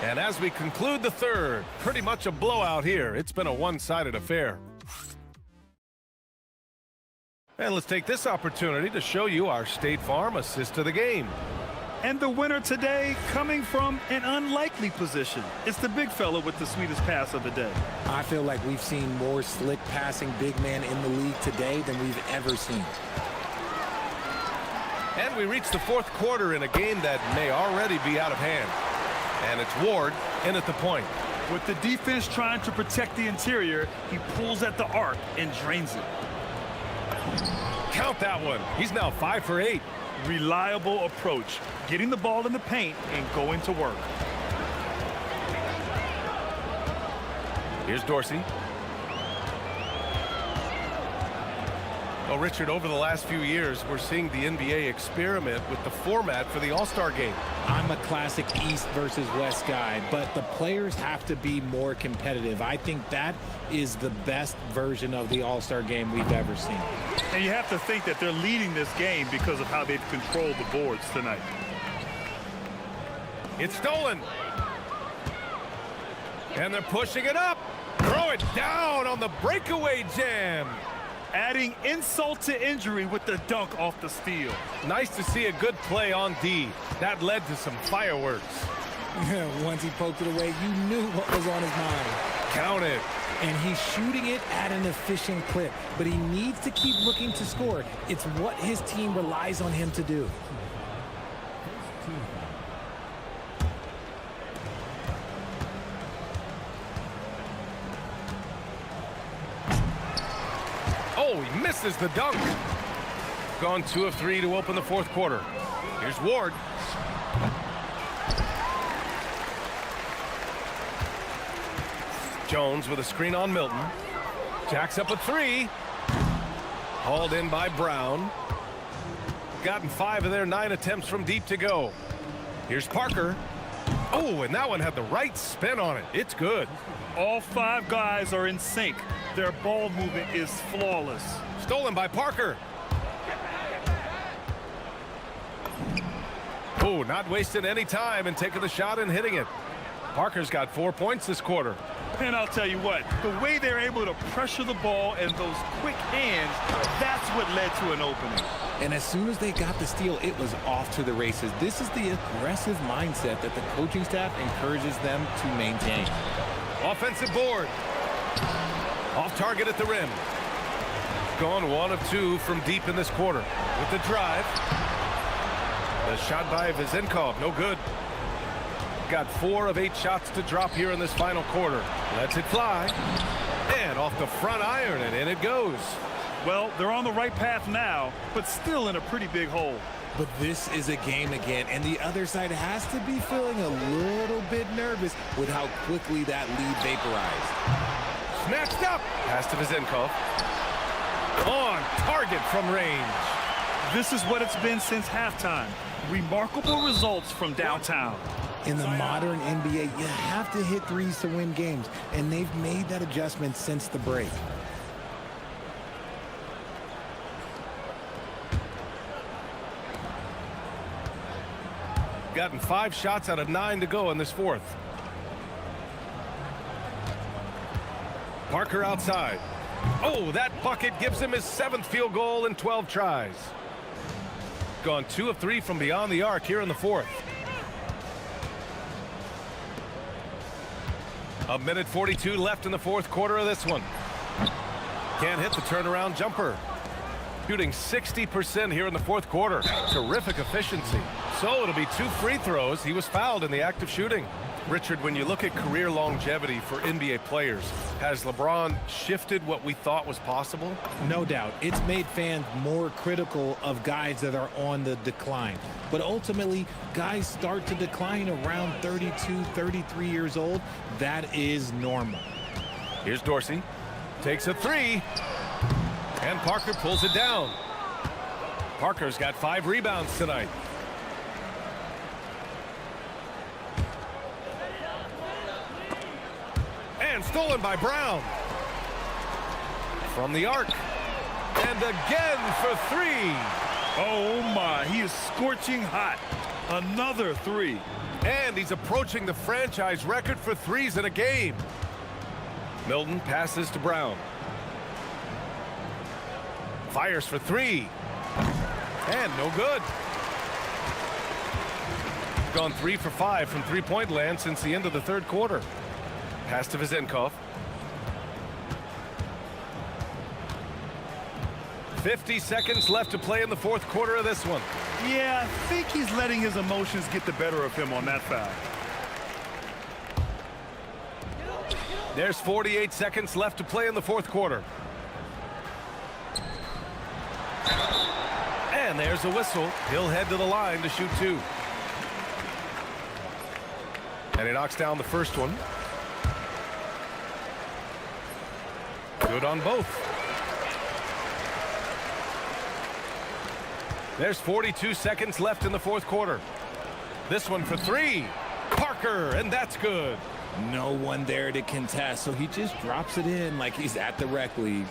And as we conclude the third, pretty much a blowout here. It's been a one-sided affair. And let's take this opportunity to show you our State Farm assist of the game. And the winner today coming from an unlikely position. It's the big fella with the sweetest pass of the day. I feel like we've seen more slick passing big man in the league today than we've ever seen. And we reach the fourth quarter in a game that may already be out of hand. And it's Ward in at the point. With the defense trying to protect the interior, he pulls at the arc and drains it. Count that one. He's now 5 for 8. Reliable approach, getting the ball in the paint and going to work. Here's Dorsey. Well, Richard, over the last few years, we're seeing the NBA experiment with the format for the All-Star game. I'm a classic East versus West guy, but the players have to be more competitive. I think that is the best version of the All-Star game we've ever seen. And you have to think that they're leading this game because of how they've controlled the boards tonight. It's stolen. And they're pushing it up. Throw it down on the breakaway jam. Adding insult to injury with the dunk off the steal. Nice to see a good play on D. That led to some fireworks. Once he poked it away, you knew what was on his mind. Count it. And he's shooting it at an efficient clip, but he needs to keep looking to score. It's what his team relies on him to do. Oh, he misses the dunk. Gone 2 of 3 to open the fourth quarter. Here's Ward. Jones with a screen on Milton. Jacks up a 3. Hauled in by Brown. Gotten 5 of their 9 attempts from deep to go. Here's Parker. Oh, and that one had the right spin on it. It's good. All 5 guys are in sync. Their ball movement is flawless. Stolen by Parker. Oh, not wasting any time and taking the shot and hitting it. Parker's got 4 points this quarter. And I'll tell you what, the way they're able to pressure the ball and those quick hands, that's what led to an opening. And as soon as they got the steal, it was off to the races. This is the aggressive mindset that the coaching staff encourages them to maintain. Offensive board. Off target at the rim. Gone 1 of 2 from deep in this quarter. With the drive. The shot by Vizenkov, no good. Got 4 of 8 shots to drop here in this final quarter. Lets it fly. And off the front iron, and in it goes. Well, they're on the right path now, but still in a pretty big hole. But this is a game again, and the other side has to be feeling a little bit nervous with how quickly that lead vaporized. Snatched up. Pass to Vizenkov. On target from range. This is what it's been since halftime. Remarkable results from downtown. In the modern NBA, you have to hit threes to win games, and they've made that adjustment since the break. Gotten 5 shots out of 9 to go in this fourth. Parker outside. Oh, that bucket gives him his 7th field goal in 12 tries. Gone 2 of 3 from beyond the arc here in the fourth. A minute 42 left in the fourth quarter of this one. Can't hit the turnaround jumper. Shooting 60% here in the fourth quarter. Terrific efficiency. So it'll be 2 free throws. He was fouled in the act of shooting. Richard, when you look at career longevity for NBA players, has LeBron shifted what we thought was possible? No doubt. It's made fans more critical of guys that are on the decline. But ultimately, guys start to decline around 32, 33 years old. That is normal. Here's Dorsey. Takes a 3. And Parker pulls it down. Parker's got 5 rebounds tonight. And stolen by Brown. From the arc. And again for 3. Oh my, he is scorching hot. Another 3. And he's approaching the franchise record for 3s in a game. Milton passes to Brown. Fires for 3. And no good. Gone 3 for 5 from three-point land since the end of the third quarter. Pass to Vizenkov. 50 seconds left to play in the fourth quarter of this one. Yeah, I think he's letting his emotions get the better of him on that foul. There's 48 seconds left to play in the fourth quarter. And there's a whistle. He'll head to the line to shoot 2. And he knocks down the first one. Good on both. There's 42 seconds left in the fourth quarter. This one for three. Parker, and that's good. No one there to contest, so he just drops it in like he's at the rec league.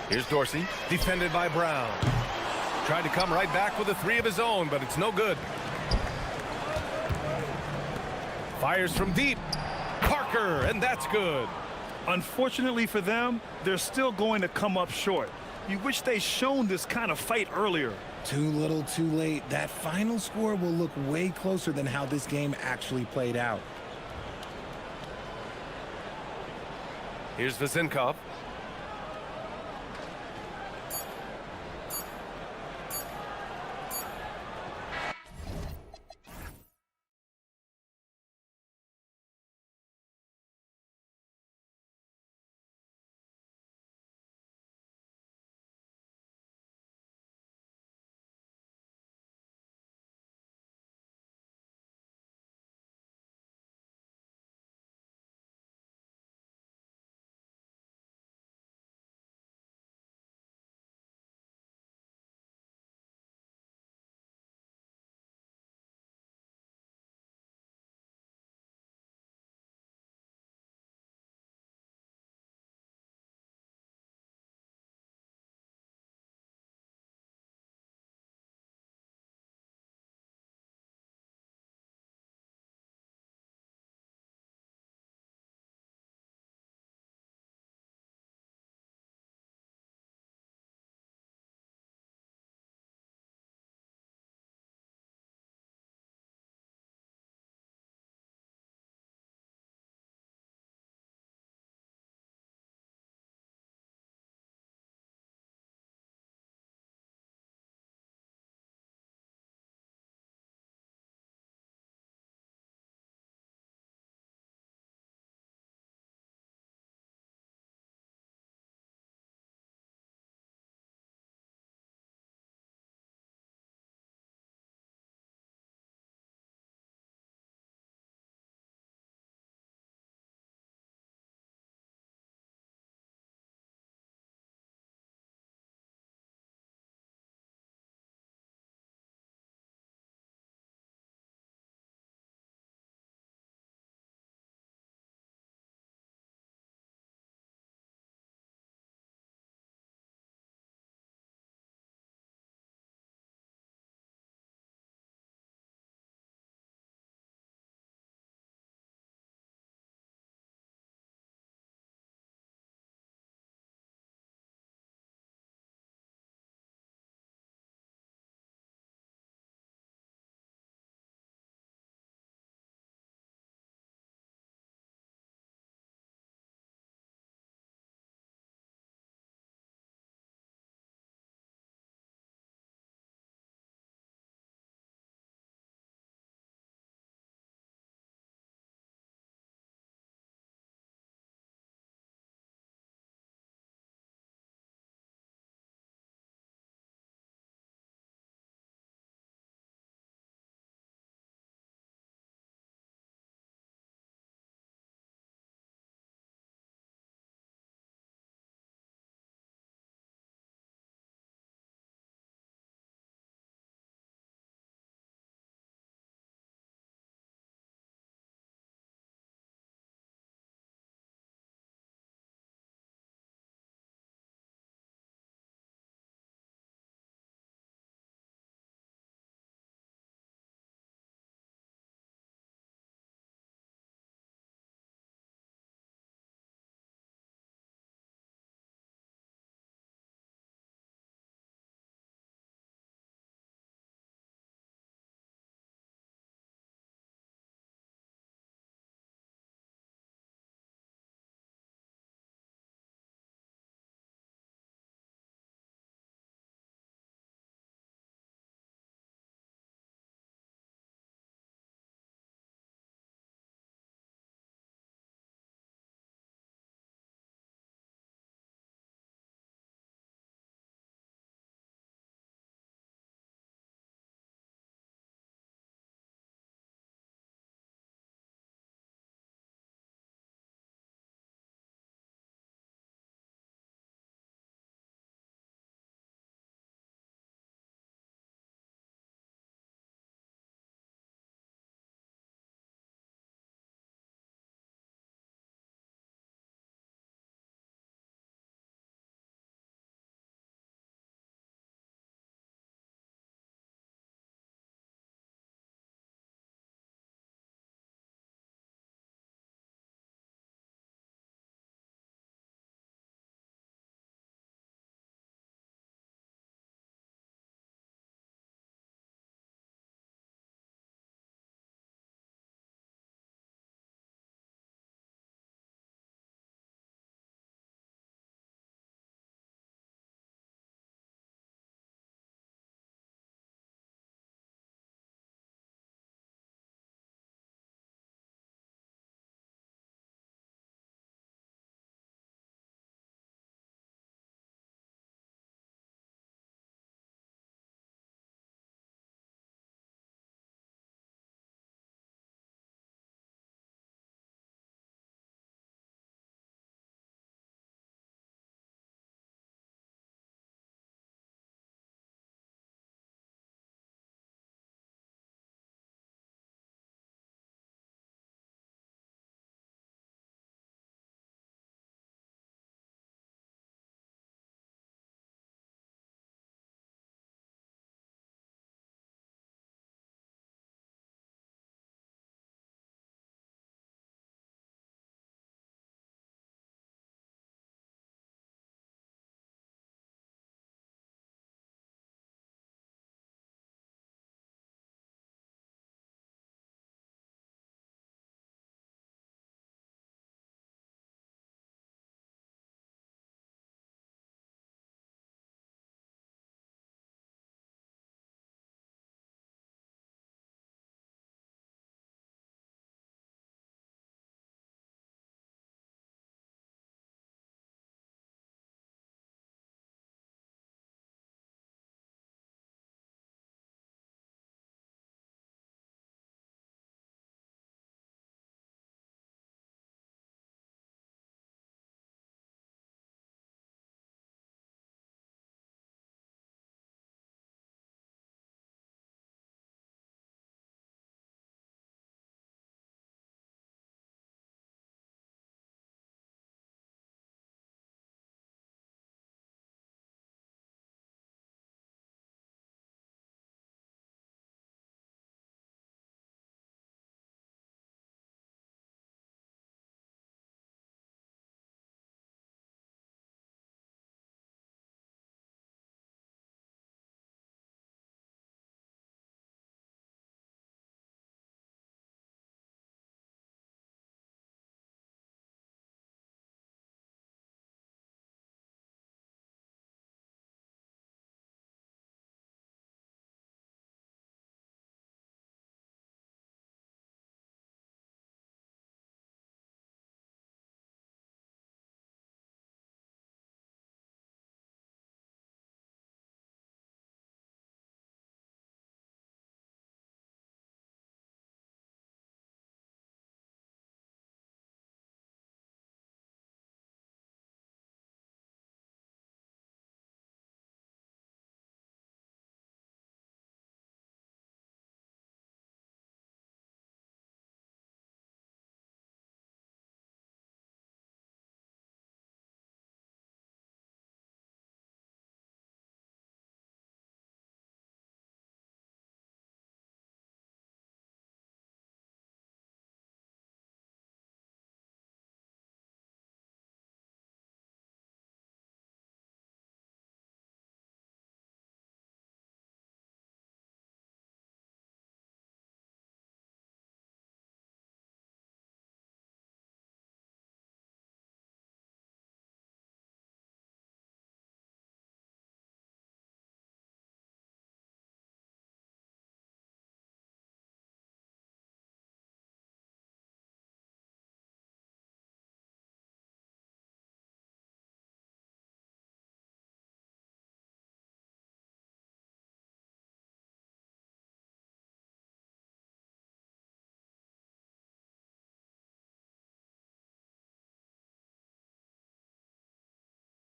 Here's Dorsey, defended by Brown. Tried to come right back with a three of his own, but it's no good. Fires from deep. Parker, and that's good. Unfortunately for them, they're still going to come up short. You wish they'd shown this kind of fight earlier. Too little, too late. That final score will look way closer than how this game actually played out. Here's Vezinkov.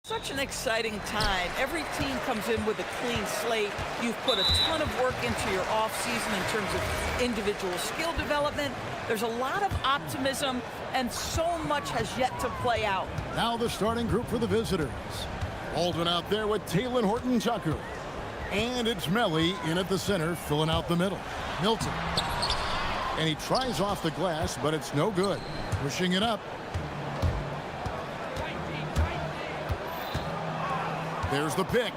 Such an exciting time. Every team comes in with a clean slate. You've put a ton of work into your offseason in terms of individual skill development. There's a lot of optimism, and so much has yet to play out. Now the starting group for the visitors. Baldwin out there with Taylor Horton-Tucker. And it's Melly in at the center, filling out the middle. Milton. And he tries off the glass, but it's no good. Pushing it up. There's the pick.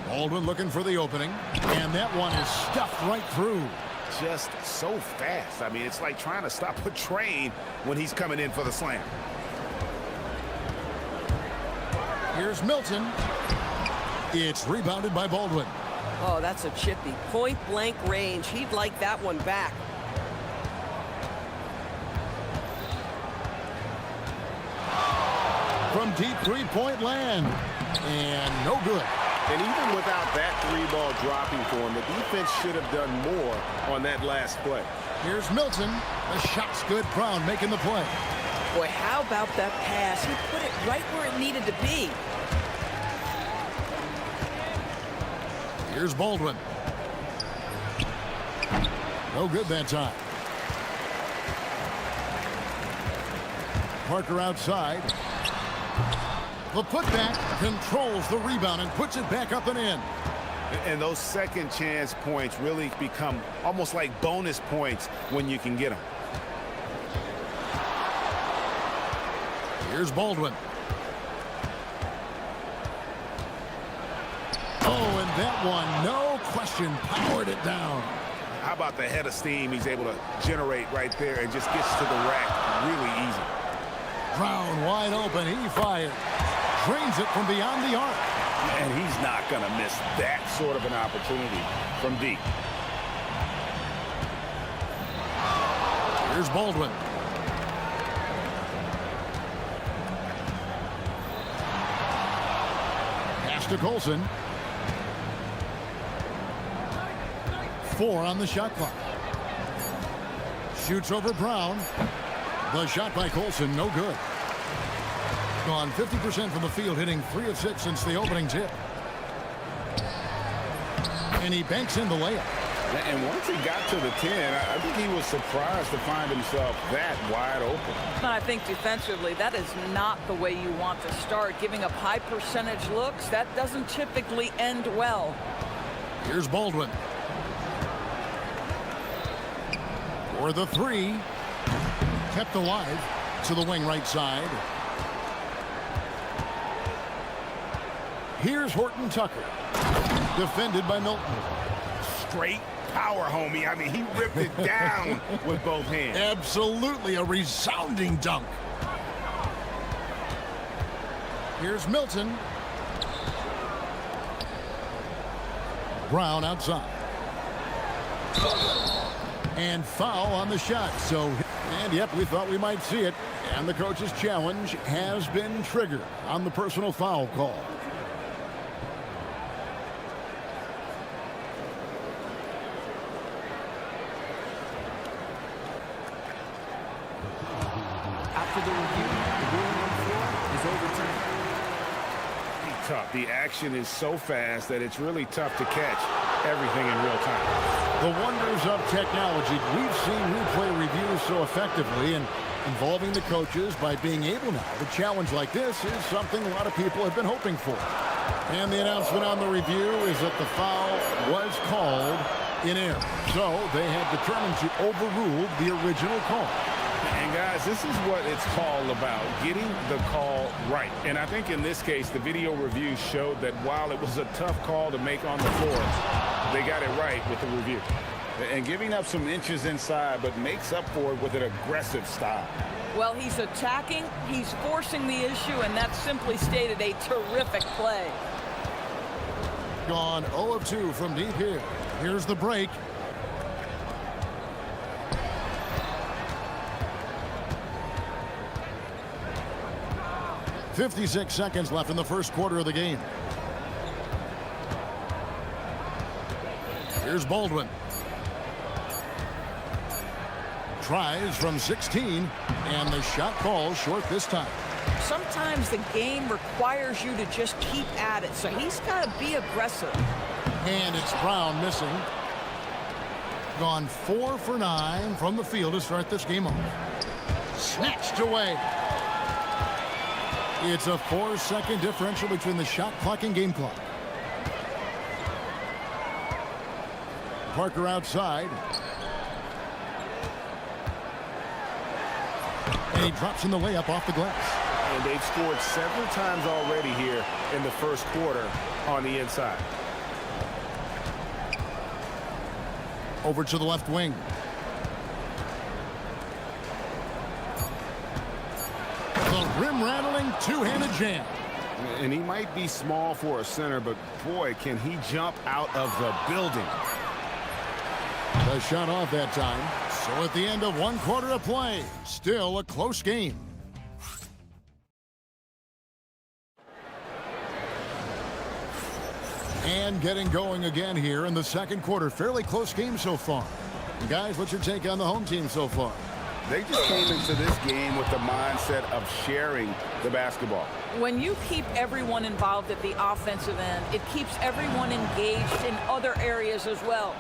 Baldwin looking for the opening. And that one is stuffed right through. Just so fast. I mean, it's like trying to stop a train when he's coming in for the slam. Here's Milton. It's rebounded by Baldwin. Oh, that's a chippy. Point-blank range. He'd like that one back. From deep three-point land. And no good. And even without that three ball dropping for him, the defense should have done more on that last play. Here's Milton. The shot's good. Brown making the play. Boy, how about that pass? He put it right where it needed to be. Here's Baldwin. No good that time. Parker outside. The putback controls the rebound and puts it back up and in. And those second chance points really become almost like bonus points when you can get them. Here's Baldwin. Oh, and that one, no question, powered it down. How about the head of steam he's able to generate right there and just gets to the rack really easy. Brown wide open, he fires. Drains it from beyond the arc. And he's not going to miss that sort of an opportunity from deep. Here's Baldwin. Pass to Colson. 4 on the shot clock. Shoots over Brown. The shot by Colson, no good. Gone 50% from the field, hitting 3 of 6 since the opening tip. And he banks in the layup. And once he got to the 10, I think he was surprised to find himself that wide open. I think defensively, that is not the way you want to start. Giving up high percentage looks, that doesn't typically end well. Here's Baldwin. For the 3. Kept alive to the wing right side. Here's Horton-Tucker. Defended by Milton. Straight power, homie. I mean, he ripped it down with both hands. Absolutely a resounding dunk. Here's Milton. Brown outside. And foul on the shot. And yep, we thought we might see it. And the coach's challenge has been triggered on the personal foul call. After the review, the ruling on the floor is overturned. Tough. The action is so fast that it's really tough to catch everything in real time. The wonders of technology. We've seen replay reviews so effectively, and involving the coaches by being able now to challenge like this is something a lot of people have been hoping for. And the announcement on the review is that the foul was called in error. So they have determined to overrule the original call. And guys, this is what it's all about, getting the call right. And I think in this case, the video review showed that while it was a tough call to make on the floor, they got it right with the review. And giving up some inches inside, but makes up for it with an aggressive style. Well, he's attacking, he's forcing the issue, and that's simply stated a terrific play. Gone 0 of 2 from deep here. Here's the break. .56 seconds left in the first quarter of the game. Here's Baldwin. Tries from 16. And the shot falls short this time. Sometimes the game requires you to just keep at it, so he's got to be aggressive. And it's Brown missing. Gone 4 for 9 from the field to start this game off. Snatched away. It's a 4-second differential between the shot clock and game clock. Parker outside. And he drops in the layup off the glass. And they've scored several times already here in the first quarter on the inside. Over to the left wing. The rim-rattling two-handed jam. And he might be small for a center, but boy, can he jump out of the building. The shot off that time. So at the end of 1 quarter of play, still a close game. And getting going again here in the second quarter. Fairly close game so far. Guys, what's your take on the home team so far? They just came into this game with the mindset of sharing the basketball. When you keep everyone involved at the offensive end, it keeps everyone engaged in other areas as well.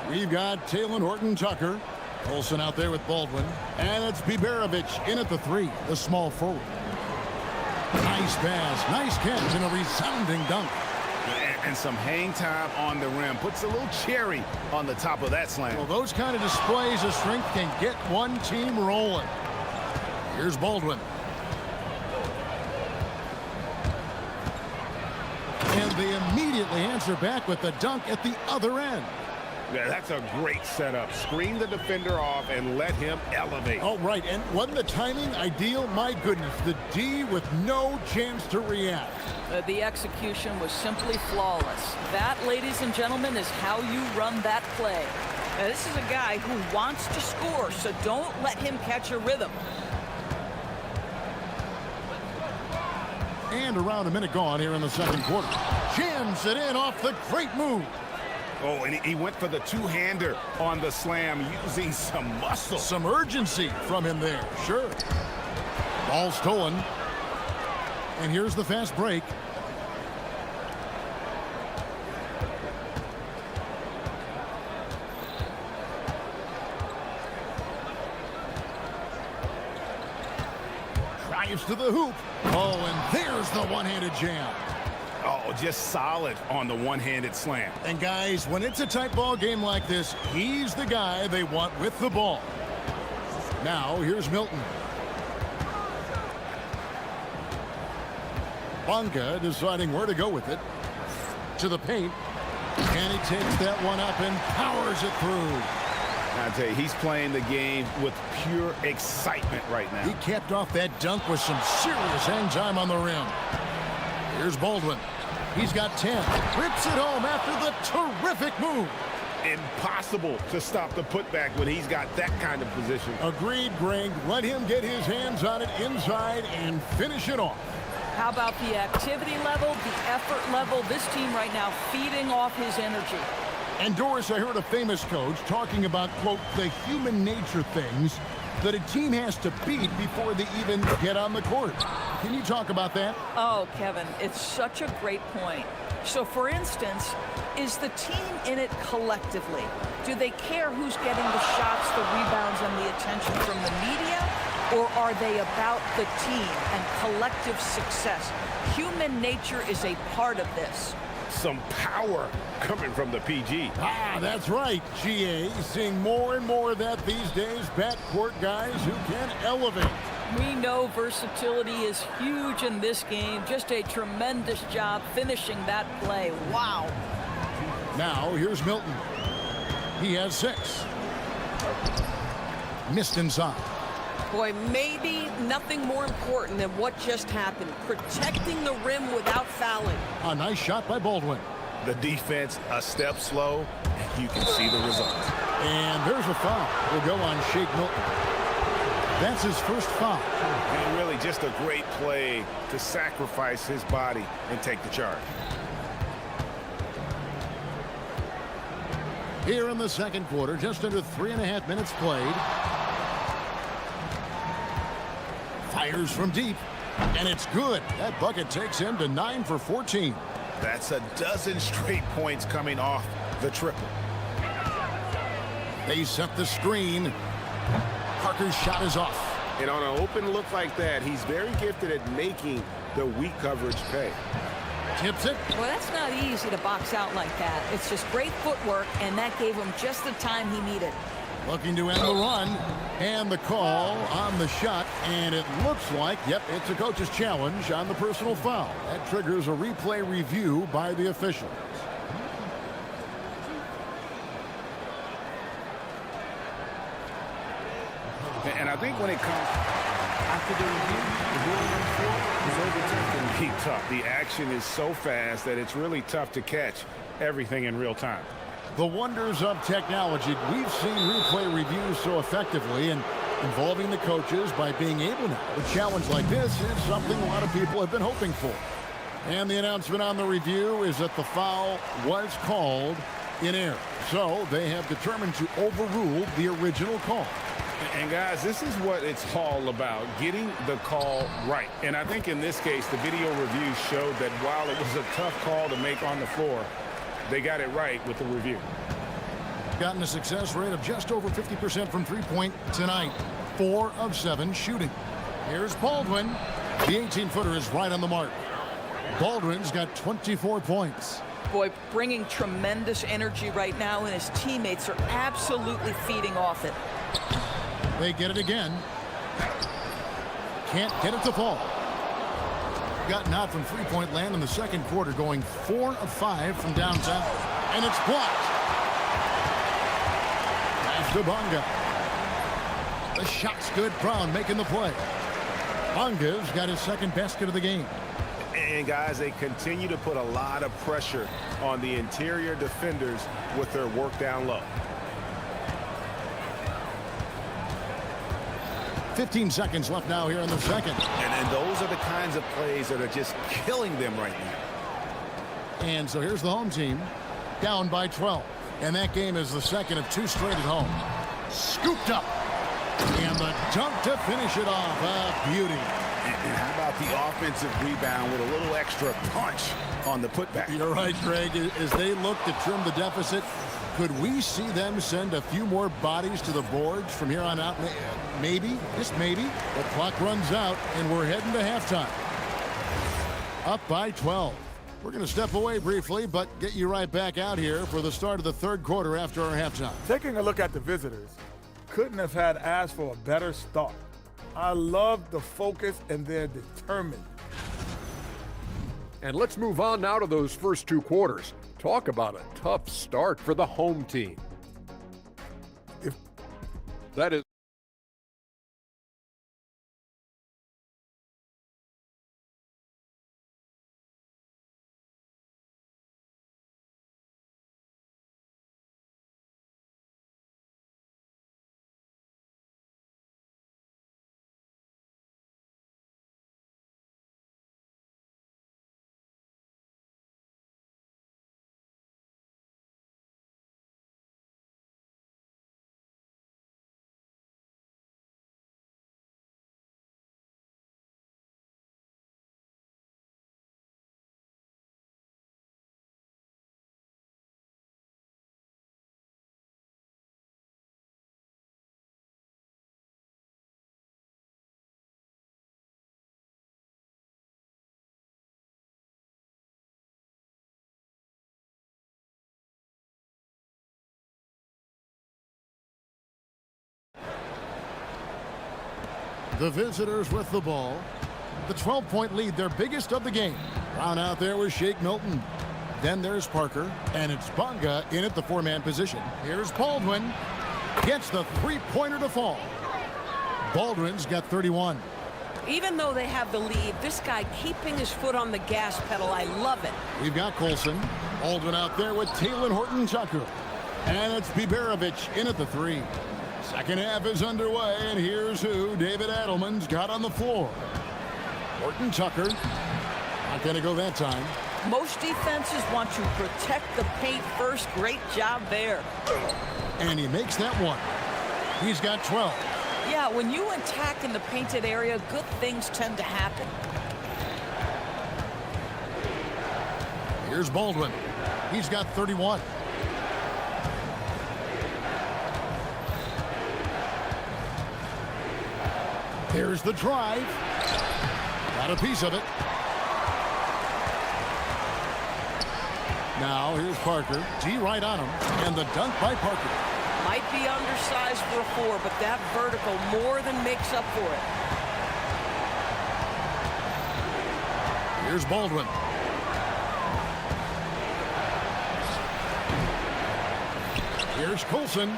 We've got Taylor Horton-Tucker. Olsen out there with Baldwin. And it's Biberovic in at the 3, the small forward. Nice pass, nice catch, and a resounding dunk. And some hang time on the rim. Puts a little cherry on the top of that slam. Well, those kind of displays of strength can get one team rolling. Here's Baldwin. And they immediately answer back with the dunk at the other end. Yeah, that's a great setup. Screen the defender off and let him elevate. Oh, right. And wasn't the timing ideal? My goodness, the D with no chance to react. The execution was simply flawless. That, ladies and gentlemen, is how you run that play. Now, this is a guy who wants to score, so don't let him catch a rhythm. And around a minute gone here in the second quarter. Jams it in off the great move. Oh, and he went for the two-hander on the slam, using some muscle. Some urgency from him there, sure. Ball stolen. And here's the fast break. Drives to the hoop. Oh, and there's the one-handed jam. Oh, just solid on the one-handed slam. And guys, when it's a tight ball game like this, he's the guy they want with the ball. Now, here's Milton. Bonga deciding where to go with it. To the paint. And he takes that one up and powers it through. I tell you, he's playing the game with pure excitement right now. He capped off that dunk with some serious hang time on the rim. Here's Baldwin. He's got 10. Rips it home after the terrific move. Impossible to stop the putback when he's got that kind of position. Agreed, Greg. Let him get his hands on it inside and finish it off. How about the activity level, the effort level? This team right now feeding off his energy. And Doris, I heard a famous coach talking about, quote, the human nature things that a team has to beat before they even get on the court. Can you talk about that? Oh, Kevin, it's such a great point. So, for instance, is the team in it collectively? Do they care who's getting the shots, the rebounds, and the attention from the media? Or are they about the team and collective success? Human nature is a part of this. Some power coming from the PG. Ah, that's right, GA. Seeing more and more of that these days. Backcourt guys who can elevate. We know versatility is huge in this game. Just a tremendous job finishing that play. Wow. Now, here's Milton. He has 6. Missed inside. Boy, maybe nothing more important than what just happened. Protecting the rim without fouling. A nice shot by Baldwin. The defense a step slow. You can see the results. And there's a foul. Will go on Shake Milton. That's his first foul. And really just a great play to sacrifice his body and take the charge. Here in the second quarter, just under 3.5 minutes played. Fires from deep, and it's good. That bucket takes him to 9 for 14. That's a dozen straight points coming off the triple. They set the screen. Parker's shot is off. And on an open look like that, he's very gifted at making the weak coverage pay. Tips it. Well, that's not easy to box out like that. It's just great footwork, and that gave him just the time he needed. Looking to end the run, and the call on the shot, and it looks like, yep, it's a coach's challenge on the personal foul. That triggers a replay review by the officials. And I think when it comes after the review, the ruling is overturned. Can be tough. The action is so fast that it's really tough to catch everything in real time. The wonders of technology. We've seen replay reviews so effectively and involving the coaches by being able to. A challenge like this is something a lot of people have been hoping for. And the announcement on the review is that the foul was called in error. So they have determined to overrule the original call. And guys, this is what it's all about, getting the call right. And I think in this case, the video review showed that while it was a tough call to make on the floor, they got it right with the review. Gotten a success rate of just over 50% from three-point tonight. 4 of 7 shooting. Here's Baldwin. The 18-footer is right on the mark. Baldwin's got 24 points. Boy, bringing tremendous energy right now, and his teammates are absolutely feeding off it. They get it again. Can't get it to fall. Gotten out from three-point land in the second quarter, going 4 of 5 from downtown. And it's blocked. Pass to Bonga. The shot's good. Brown making the play. Bonga's got his second basket of the game. And guys, they continue to put a lot of pressure on the interior defenders with their work down low. 15 seconds left now here in the second. And those are the kinds of plays that are just killing them right now. And so here's the home team, down by 12. And that game is the second of 2 straight at home. Scooped up. And the dunk to finish it off. A beauty. And how about the offensive rebound with a little extra punch on the putback? You're right, Greg. As they look to trim the deficit, could we see them send a few more bodies to the boards from here on out? Maybe, just maybe. The clock runs out, and we're heading to halftime. Up by 12. We're going to step away briefly, but get you right back out here for the start of the third quarter after our halftime. Taking a look at the visitors, couldn't have had asked for a better start. I love the focus, and they're determined. And let's move on now to those first 2 quarters. Talk about a tough start for the home team. That is the visitors with the ball. The 12-point lead, their biggest of the game. Brown out there with Shake Milton. Then there's Parker, and it's Bonga in at the 4-man position. Here's Baldwin. Gets the 3-pointer to fall. Baldwin's got 31. Even though they have the lead, this guy keeping his foot on the gas pedal, I love it. We've got Colson. Baldwin out there with Taylor Horton-Tucker. And it's Biberovic in at the 3. Second half is underway, and here's who David Adelman's got on the floor. Horton-Tucker. Not going to go that time. Most defenses want to protect the paint first. Great job there. And he makes that one. He's got 12. Yeah, when you attack in the painted area, good things tend to happen. Here's Baldwin. He's got 31. Here's the drive. Got a piece of it. Now here's Parker. G right on him. And the dunk by Parker. Might be undersized for a 4, but that vertical more than makes up for it. Here's Baldwin. Here's Colson.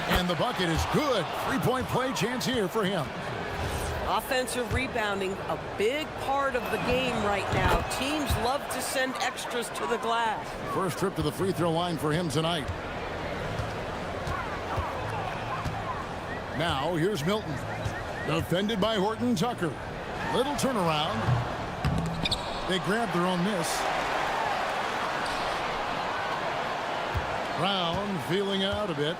And the bucket is good. Three-point play chance here for him. Offensive rebounding, a big part of the game right now. Teams love to send extras to the glass. First trip to the free throw line for him tonight. Now here's Milton. Defended by Horton Tucker. Little turnaround. They grab their own miss. Brown feeling out a bit.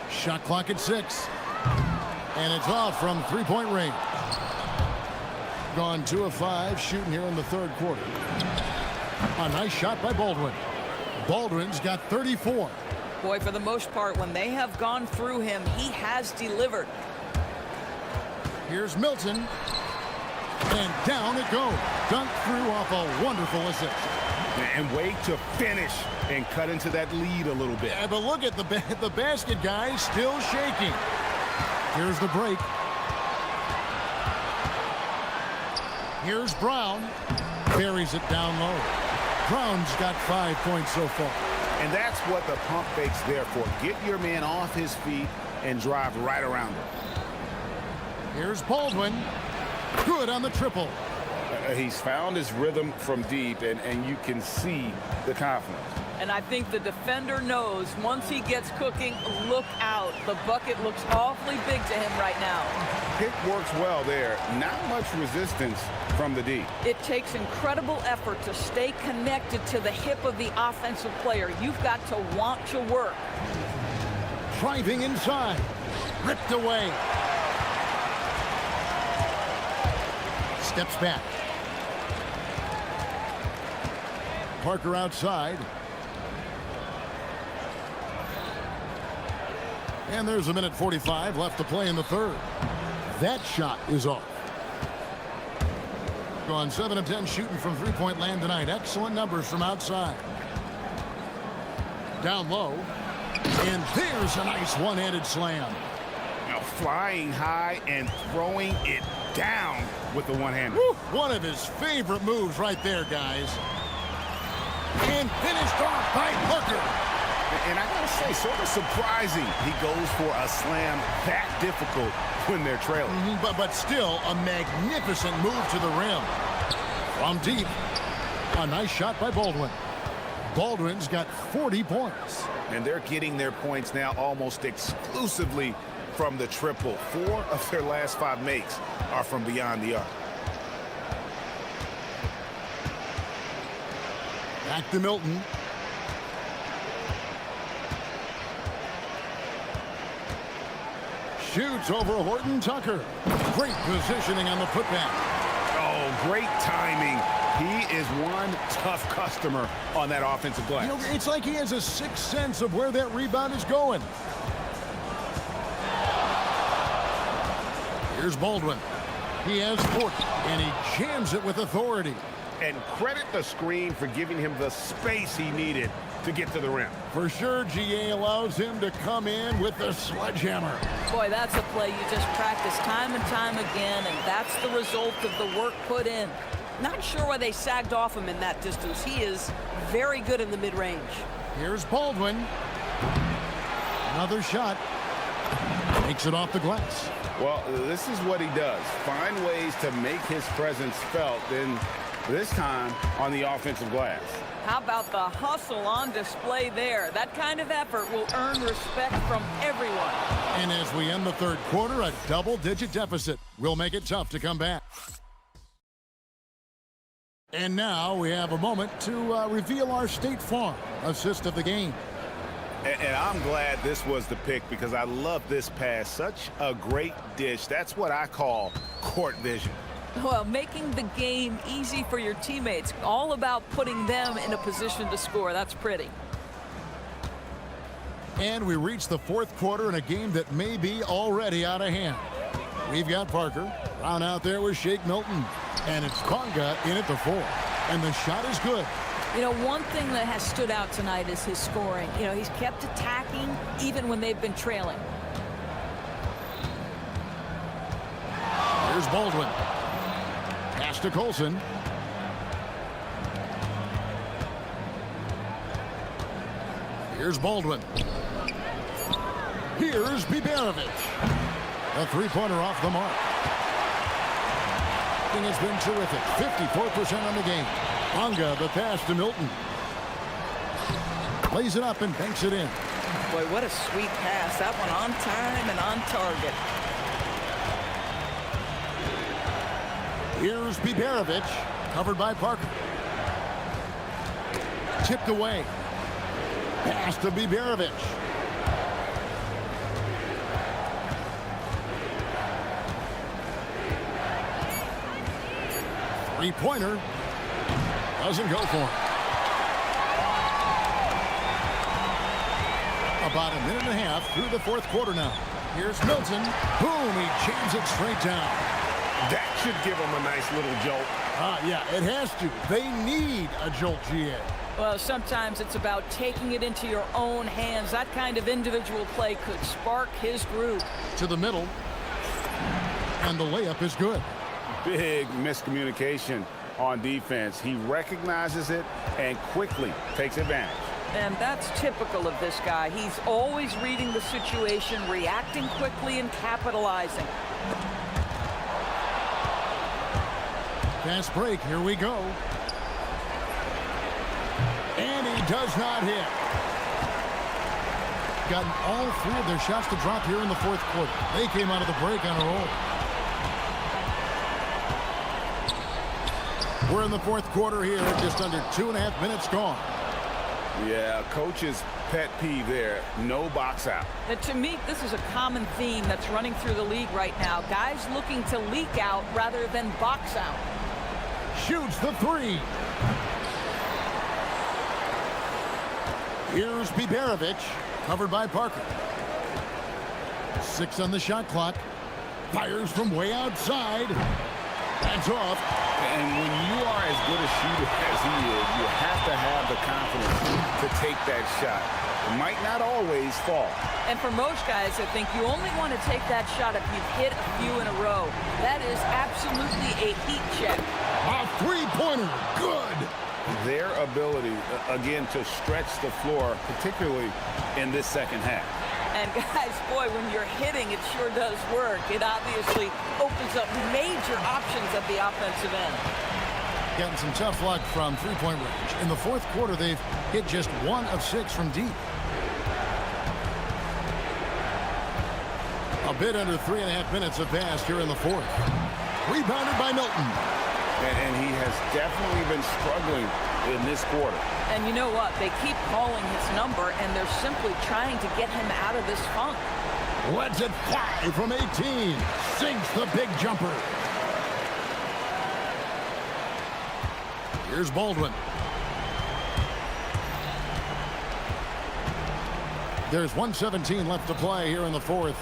Shot clock at 6. And it's off from three-point range. Gone 2 of 5 shooting here in the third quarter. A nice shot by Baldwin. Baldwin's got 34. Boy, for the most part, when they have gone through him, he has delivered. Here's Milton. And down it goes. Dunked through off a wonderful assist. And wait to finish and cut into that lead a little bit. Yeah, but look at the basket, guys, still shaking. Here's the break. Here's Brown. Buries it down low. Brown's got 5 points so far. And that's what the pump fake's there for. Get your man off his feet and drive right around him. Here's Baldwin. Good on the triple. He's found his rhythm from deep, and you can see the confidence. And I think the defender knows once he gets cooking, look out. The bucket looks awfully big to him right now. Pick works well there. Not much resistance from the D. It takes incredible effort to stay connected to the hip of the offensive player. You've got to want to work. Driving inside. Ripped away. Steps back. Parker outside. And there's a minute 45 left to play in the third. That shot is off. Gone 7 of 10 shooting from three-point land tonight. Excellent numbers from outside. Down low. And there's a nice one-handed slam. Now flying high and throwing it down with the one-hander. One of his favorite moves right there, guys. And finished off by Parker. And I gotta say, sort of surprising he goes for a slam that difficult when they're trailing. But still a magnificent move to the rim. From deep. A nice shot by Baldwin. Baldwin's got 40 points. And they're getting their points now almost exclusively from the triple. 4 of their last 5 makes are from beyond the arc. Back to Milton. Shoots over Horton Tucker. Great positioning on the putback. Oh, great timing. He is one tough customer on that offensive glass. You know, it's like he has a sixth sense of where that rebound is going. Here's Baldwin. He has 40, and he jams it with authority. And credit the screen for giving him the space he needed to get to the rim. For sure, GA allows him to come in with the sledgehammer. Boy, that's a play you just practice time and time again, and that's the result of the work put in. Not sure why they sagged off him in that distance. He is very good in the mid-range. Here's Baldwin. Another shot. Takes it off the glass. Well, this is what he does. Find ways to make his presence felt, and this time on the offensive glass. How about the hustle on display there? That kind of effort will earn respect from everyone. And as we end the third quarter, a double-digit deficit will make it tough to come back. And now we have a moment to reveal our State Farm assist of the game. And I'm glad this was the pick because I love this pass. Such a great dish. That's what I call court vision. Well, making the game easy for your teammates, all about putting them in a position to score. That's pretty. And we reach the fourth quarter in a game that may be already out of hand. We've got Parker. Round out there with Shake Milton. And it's Bonga in at the 4. And the shot is good. You know, one thing that has stood out tonight is his scoring. You know, he's kept attacking even when they've been trailing. Here's Baldwin. Pass to Colson. Here's Baldwin. Here's Biberovic. A three-pointer off the mark. And it's been terrific. 54% on the game. Bonga, the pass to Milton. Plays it up and banks it in. Boy, what a sweet pass. That one on time and on target. Here's Biberovic, covered by Parker. Tipped away. Pass to Biberovic. Three-pointer. Doesn't go for him. About a minute and a half through the fourth quarter now. Here's Milton. Boom, he jams it straight down. That should give them a nice little jolt. Yeah, it has to. They need a jolt, GA. Well, sometimes it's about taking it into your own hands. That kind of individual play could spark his groove. To the middle. And the layup is good. Big miscommunication on defense. He recognizes it and quickly takes advantage. And that's typical of this guy. He's always reading the situation, reacting quickly, and capitalizing. Fast break, here we go. And he does not hit. Gotten all three of their shots to drop here in the fourth quarter. They came out of the break on a roll. We're in the fourth quarter here, just under 2.5 minutes gone. Yeah, coach's pet peeve there, no box out. And to me, this is a common theme that's running through the league right now. Guys looking to leak out rather than box out. Shoots the three. Here's Biberovic, covered by Parker. 6 on the shot clock. Fires from way outside. That's off. And when you are as good a shooter as he is, you have to have the confidence to take that shot. It might not always fall. And for most guys, I think you only want to take that shot if you've hit a few in a row. That is absolutely a heat check. A three-pointer. Good. Their ability, again, to stretch the floor, particularly in this second half. And guys, boy, when you're hitting, it sure does work. It obviously opens up major options at the offensive end. Getting some tough luck from three-point range. In the fourth quarter, they've hit just 1 of 6 from deep. A bit under 3.5 minutes have passed here in the fourth. Rebounded by Milton. And he has definitely been struggling in this quarter. And you know what? They keep calling his number, and they're simply trying to get him out of this funk. Lets it fly from 18. Sinks the big jumper. Here's Baldwin. There's 1:17 left to play here in the fourth.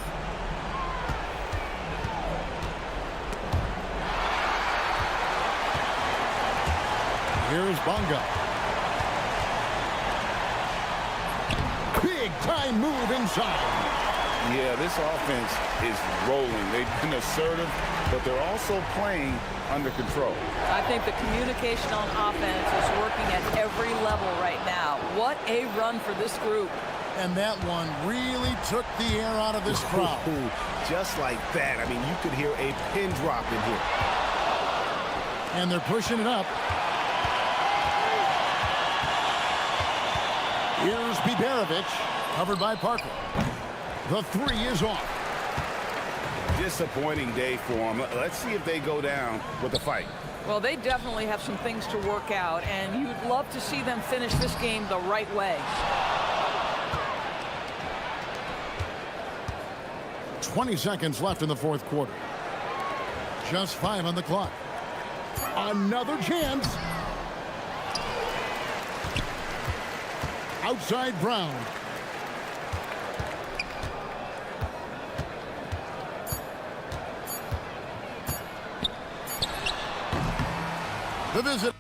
Here's Bonga. Big time move inside. Yeah, this offense is rolling. They've been assertive, but they're also playing under control. I think the communication on offense is working at every level right now. What a run for this group. And that one really took the air out of this crowd. Just like that. I mean, you could hear a pin drop in here. And they're pushing it up. Here's Biberovic, covered by Parker. The three is off. Disappointing day for them. Let's see if they go down with a fight. Well, they definitely have some things to work out, and you'd love to see them finish this game the right way. 20 seconds left in the fourth quarter. Just 5 on the clock. Another chance. Outside Brown. The visit.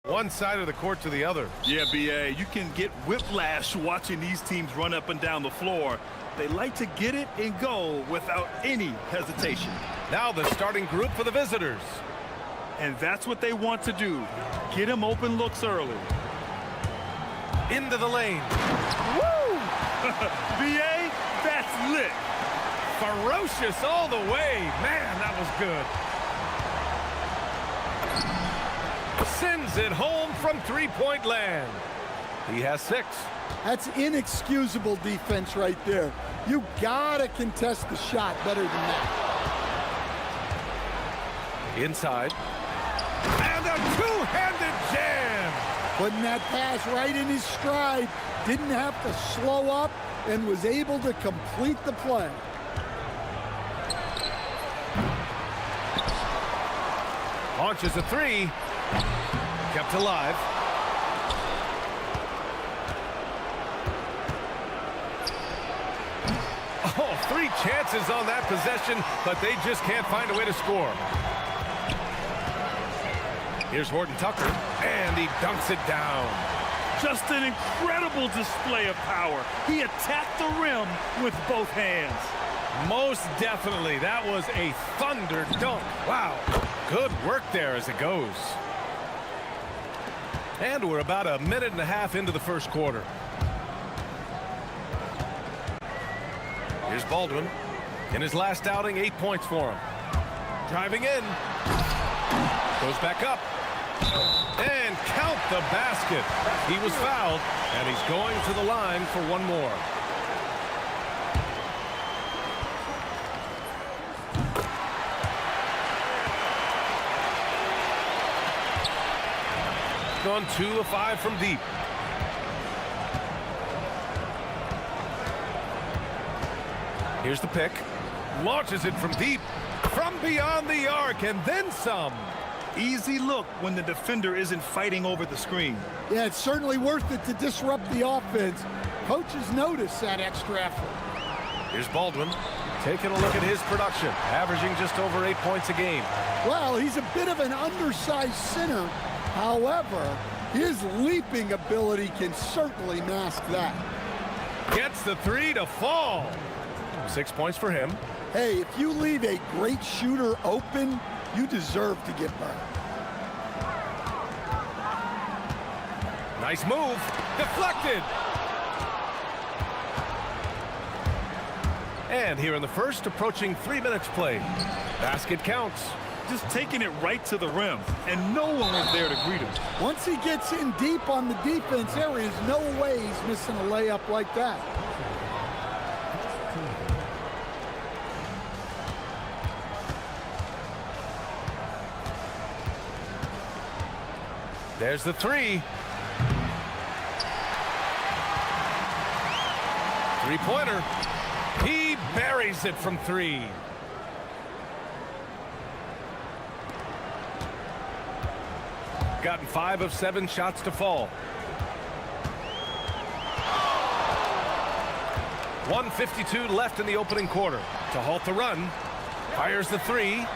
One side of the court to the other. Yeah, B.A., you can get whiplash watching these teams run up and down the floor. They like to get it and go without any hesitation. Now the starting group for the visitors. And that's what they want to do. Get him open looks early. Into the lane. Woo! B.A., that's lit. Ferocious all the way. Man, that was good. Sends it home from three-point land. He has 6. That's inexcusable defense right there. You gotta contest the shot better than that. Inside. And a two-handed jam. Putting that pass right in his stride. Didn't have to slow up and was able to complete the play. Launches a 3. Kept alive. Oh, 3 chances on that possession, but they just can't find a way to score. Here's Horton Tucker, and he dunks it down. Just an incredible display of power. He attacked the rim with both hands. Most definitely. That was a thunder dunk. Wow. Good work there as it goes. And we're about a minute and a half into the first quarter. Here's Baldwin. In his last outing, 8 points for him. Driving in. Goes back up. And count the basket. He was fouled, and he's going to the line for one more. Gone 2 of 5 from deep. Here's the pick. Launches it from deep. From beyond the arc, and then some. Easy look when the defender isn't fighting over the screen. Yeah, it's certainly worth it to disrupt the offense. Coaches notice that extra effort. Here's Baldwin. Taking a look at his production. Averaging just over 8 points a game. Well, he's a bit of an undersized center. However, his leaping ability can certainly mask that. Gets the 3 to fall. 6 points for him. Hey, if you leave a great shooter open, you deserve to get burned. Nice move. Deflected. And here in the first, approaching 3 minutes played. Basket counts. Just taking it right to the rim, and no one was there to greet him. Once he gets in deep on the defense, there is no way he's missing a layup like that. There's the 3. 3-pointer. He buries it from 3. Gotten 5 of 7 shots to fall. 1:52 left in the opening quarter. To halt the run. Fires the 3.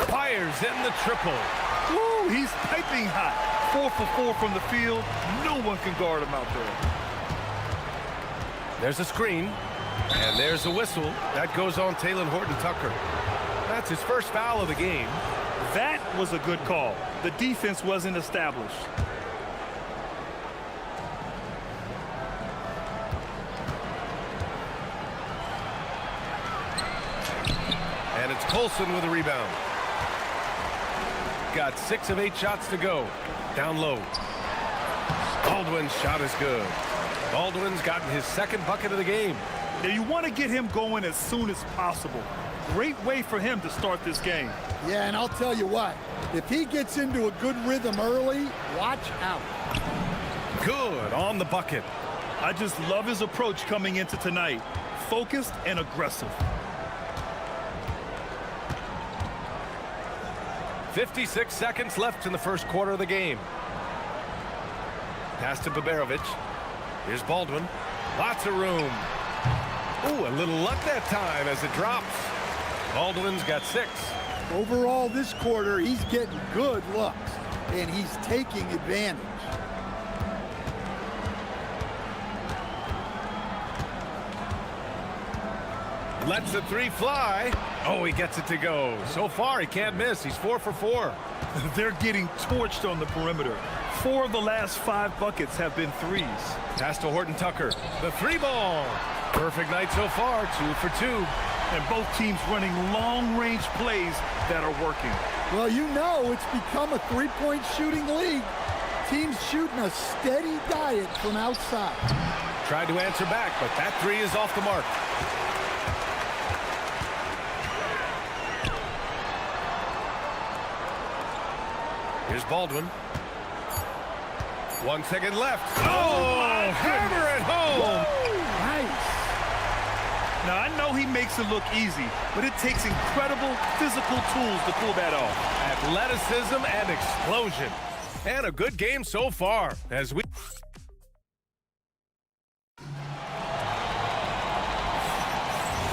Fires in the triple. Woo, he's piping hot. 4 for 4 from the field. No one can guard him out there. There's a screen. And there's a whistle. That goes on Taylor Horton Tucker. That's his first foul of the game. That was a good call. The defense wasn't established. And it's Colson with a rebound. Got 6 of 8 shots to go. Down low. Baldwin's shot is good. Baldwin's gotten his second bucket of the game. Now you want to get him going as soon as possible. Great way for him to start this game. Yeah, and I'll tell you what, if he gets into a good rhythm early, watch out. Good on the bucket. I just love his approach coming into tonight. Focused and aggressive. 56 seconds left in the first quarter of the game. Pass to Baberovic. Here's Baldwin. Lots of room. Ooh, a little luck that time as it drops. Baldwin's got 6. Overall, this quarter, he's getting good looks. and he's taking advantage. Lets the three fly. Oh, he gets it to go. So far, he can't miss. He's 4 for 4. They're getting torched on the perimeter. 4 of the last 5 buckets have been threes. Pass to Horton Tucker. The three ball. Perfect night so far, 2 for 2. And both teams running long-range plays that are working. Well, you know it's become a three-point shooting league. Teams shooting a steady diet from outside. Tried to answer back, but that three is off the mark. Here's Baldwin. 1 second left. Oh, hammer it home. Nice. Now, I know he makes it look easy, but it takes incredible physical tools to pull that off. Athleticism and explosion. And a good game so far as we...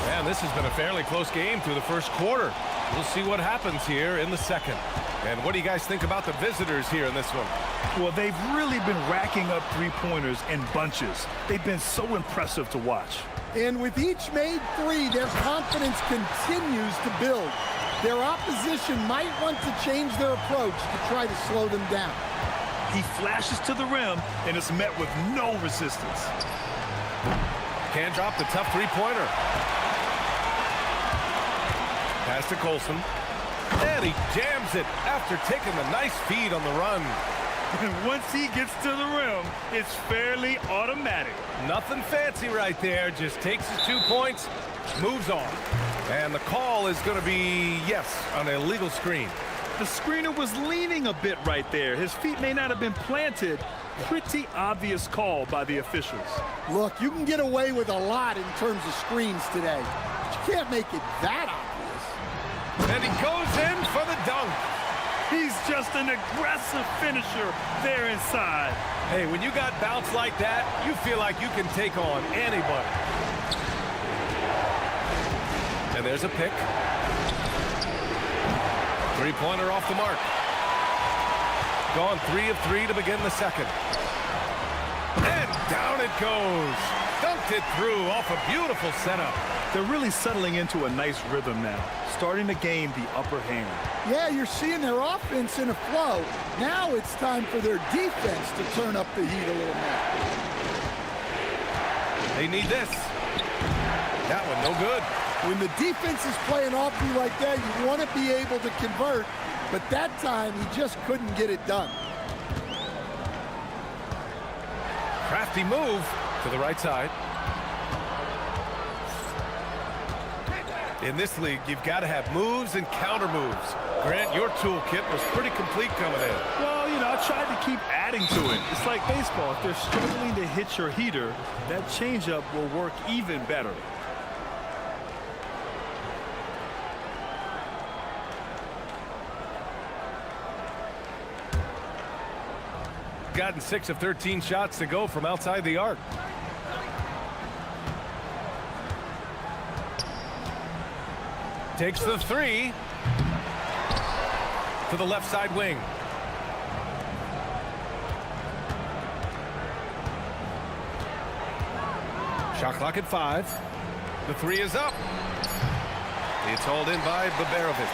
Man, this has been a fairly close game through the first quarter. We'll see what happens here in the second. And what do you guys think about the visitors here in this one? Well, they've really been racking up three-pointers in bunches. They've been so impressive to watch. And with each made three, their confidence continues to build. Their opposition might want to change their approach to try to slow them down. He flashes to the rim and is met with no resistance. Can't drop the tough three-pointer. Pass to Colson. And he jams it after taking the nice feed on the run. And once he gets to the rim, it's fairly automatic. Nothing fancy right there. Just takes his 2 points, moves on. And the call is going to be, yes, an illegal screen. The screener was leaning a bit right there. His feet may not have been planted. Pretty obvious call by the officials. Look, you can get away with a lot in terms of screens today, but you can't make it that obvious. And he goes in for the dunk. He's just an aggressive finisher there inside. Hey, when you got bounce like that, you feel like you can take on anybody. And there's a pick. Three-pointer off the mark. Gone 3 of 3 to begin the second. And down it goes. Dunked it through off a beautiful setup. They're really settling into a nice rhythm now, starting to gain the upper hand. Yeah, you're seeing their offense in a flow. Now it's time for their defense to turn up the heat a little more. They need this. That one no good. When the defense is playing off you like that, you want to be able to convert, but that time he just couldn't get it done. Crafty move to the right side. In this league, you've got to have moves and counter moves. Grant, your toolkit was pretty complete coming in. Well, you know, I tried to keep adding to it. It's like baseball. If they're struggling to hit your heater, that changeup will work even better. Gotten 6 of 13 shots to go from outside the arc. Takes the three to the left side wing. Shot clock at 5. The three is up. It's hauled in by Babarovic.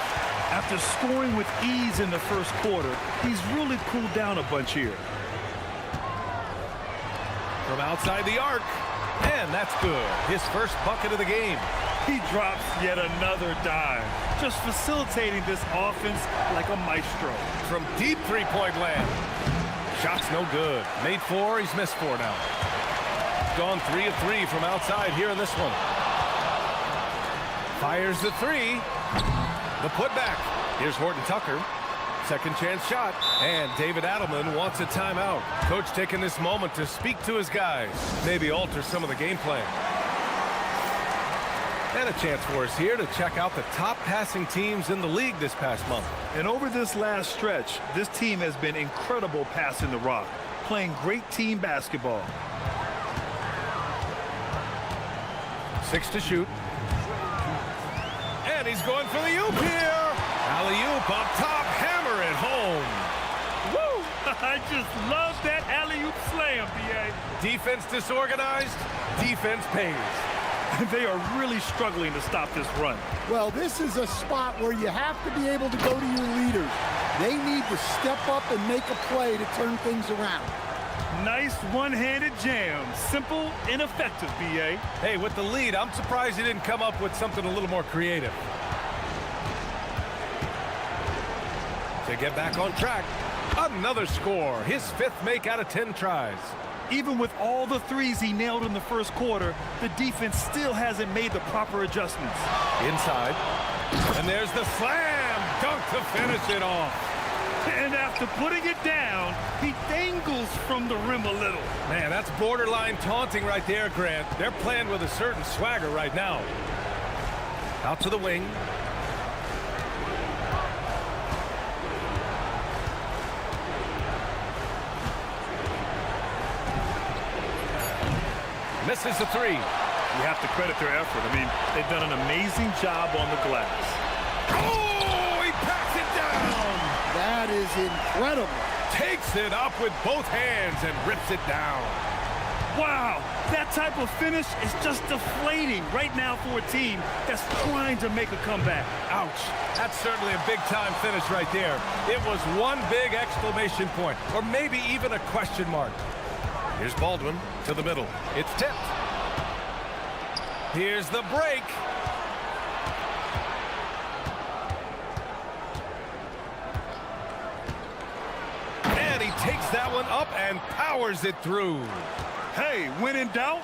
After scoring with ease in the first quarter, he's really cooled down a bunch here. From outside the arc, and that's good. His first bucket of the game. He drops yet another dime, just facilitating this offense like a maestro. From deep three-point land. Shot's no good. Made 4, he's missed 4 now. Gone 3 of 3 from outside here in this one. Fires the 3. The putback. Here's Horton Tucker. Second chance shot. And David Adelman wants a timeout. Coach taking this moment to speak to his guys. Maybe alter some of the game plan. And a chance for us here to check out the top passing teams in the league this past month. And over this last stretch, this team has been incredible passing the rock, playing great team basketball. 6 to shoot. And he's going for the oop here. Alley-oop up top, hammer it home. I just love that alley-oop slam, B.A. Defense disorganized, defense pays. They are really struggling to stop this run. Well, this is a spot where you have to be able to go to your leaders. They need to step up and make a play to turn things around. Nice one-handed jam. Simple and effective, B.A. Hey, with the lead, I'm surprised he didn't come up with something a little more creative. To get back on track, another score. His 5th make out of 10 tries. Even with all the threes he nailed in the first quarter, the defense still hasn't made the proper adjustments. Inside. And there's the slam dunk to finish it off. And after putting it down, he dangles from the rim a little. Man, that's borderline taunting right there, Grant. They're playing with a certain swagger right now. Out to the wing. Misses the 3. You have to credit their effort. I mean, they've done an amazing job on the glass. Oh, he packs it down. That is incredible. Takes it up with both hands and rips it down. Wow, that type of finish is just deflating right now for a team that's trying to make a comeback. Ouch. That's certainly a big-time finish right there. It was one big exclamation point, or maybe even a question mark. Here's Baldwin to the middle. It's tipped. Here's the break. And he takes that one up and powers it through. Hey, when in doubt,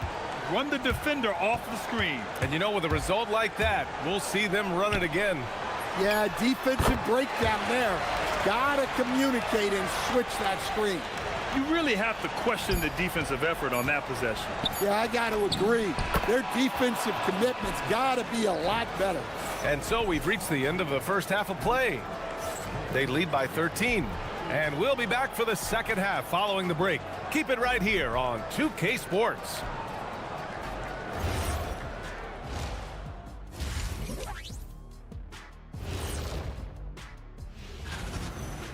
run the defender off the screen. And you know, with a result like that, we'll see them run it again. Yeah, defensive breakdown there. Gotta communicate and switch that screen. You really have to question the defensive effort on that possession. Yeah, I got to agree. Their defensive commitment's got to be a lot better. And so we've reached the end of the first half of play. They lead by 13. And we'll be back for the second half following the break. Keep it right here on 2K Sports.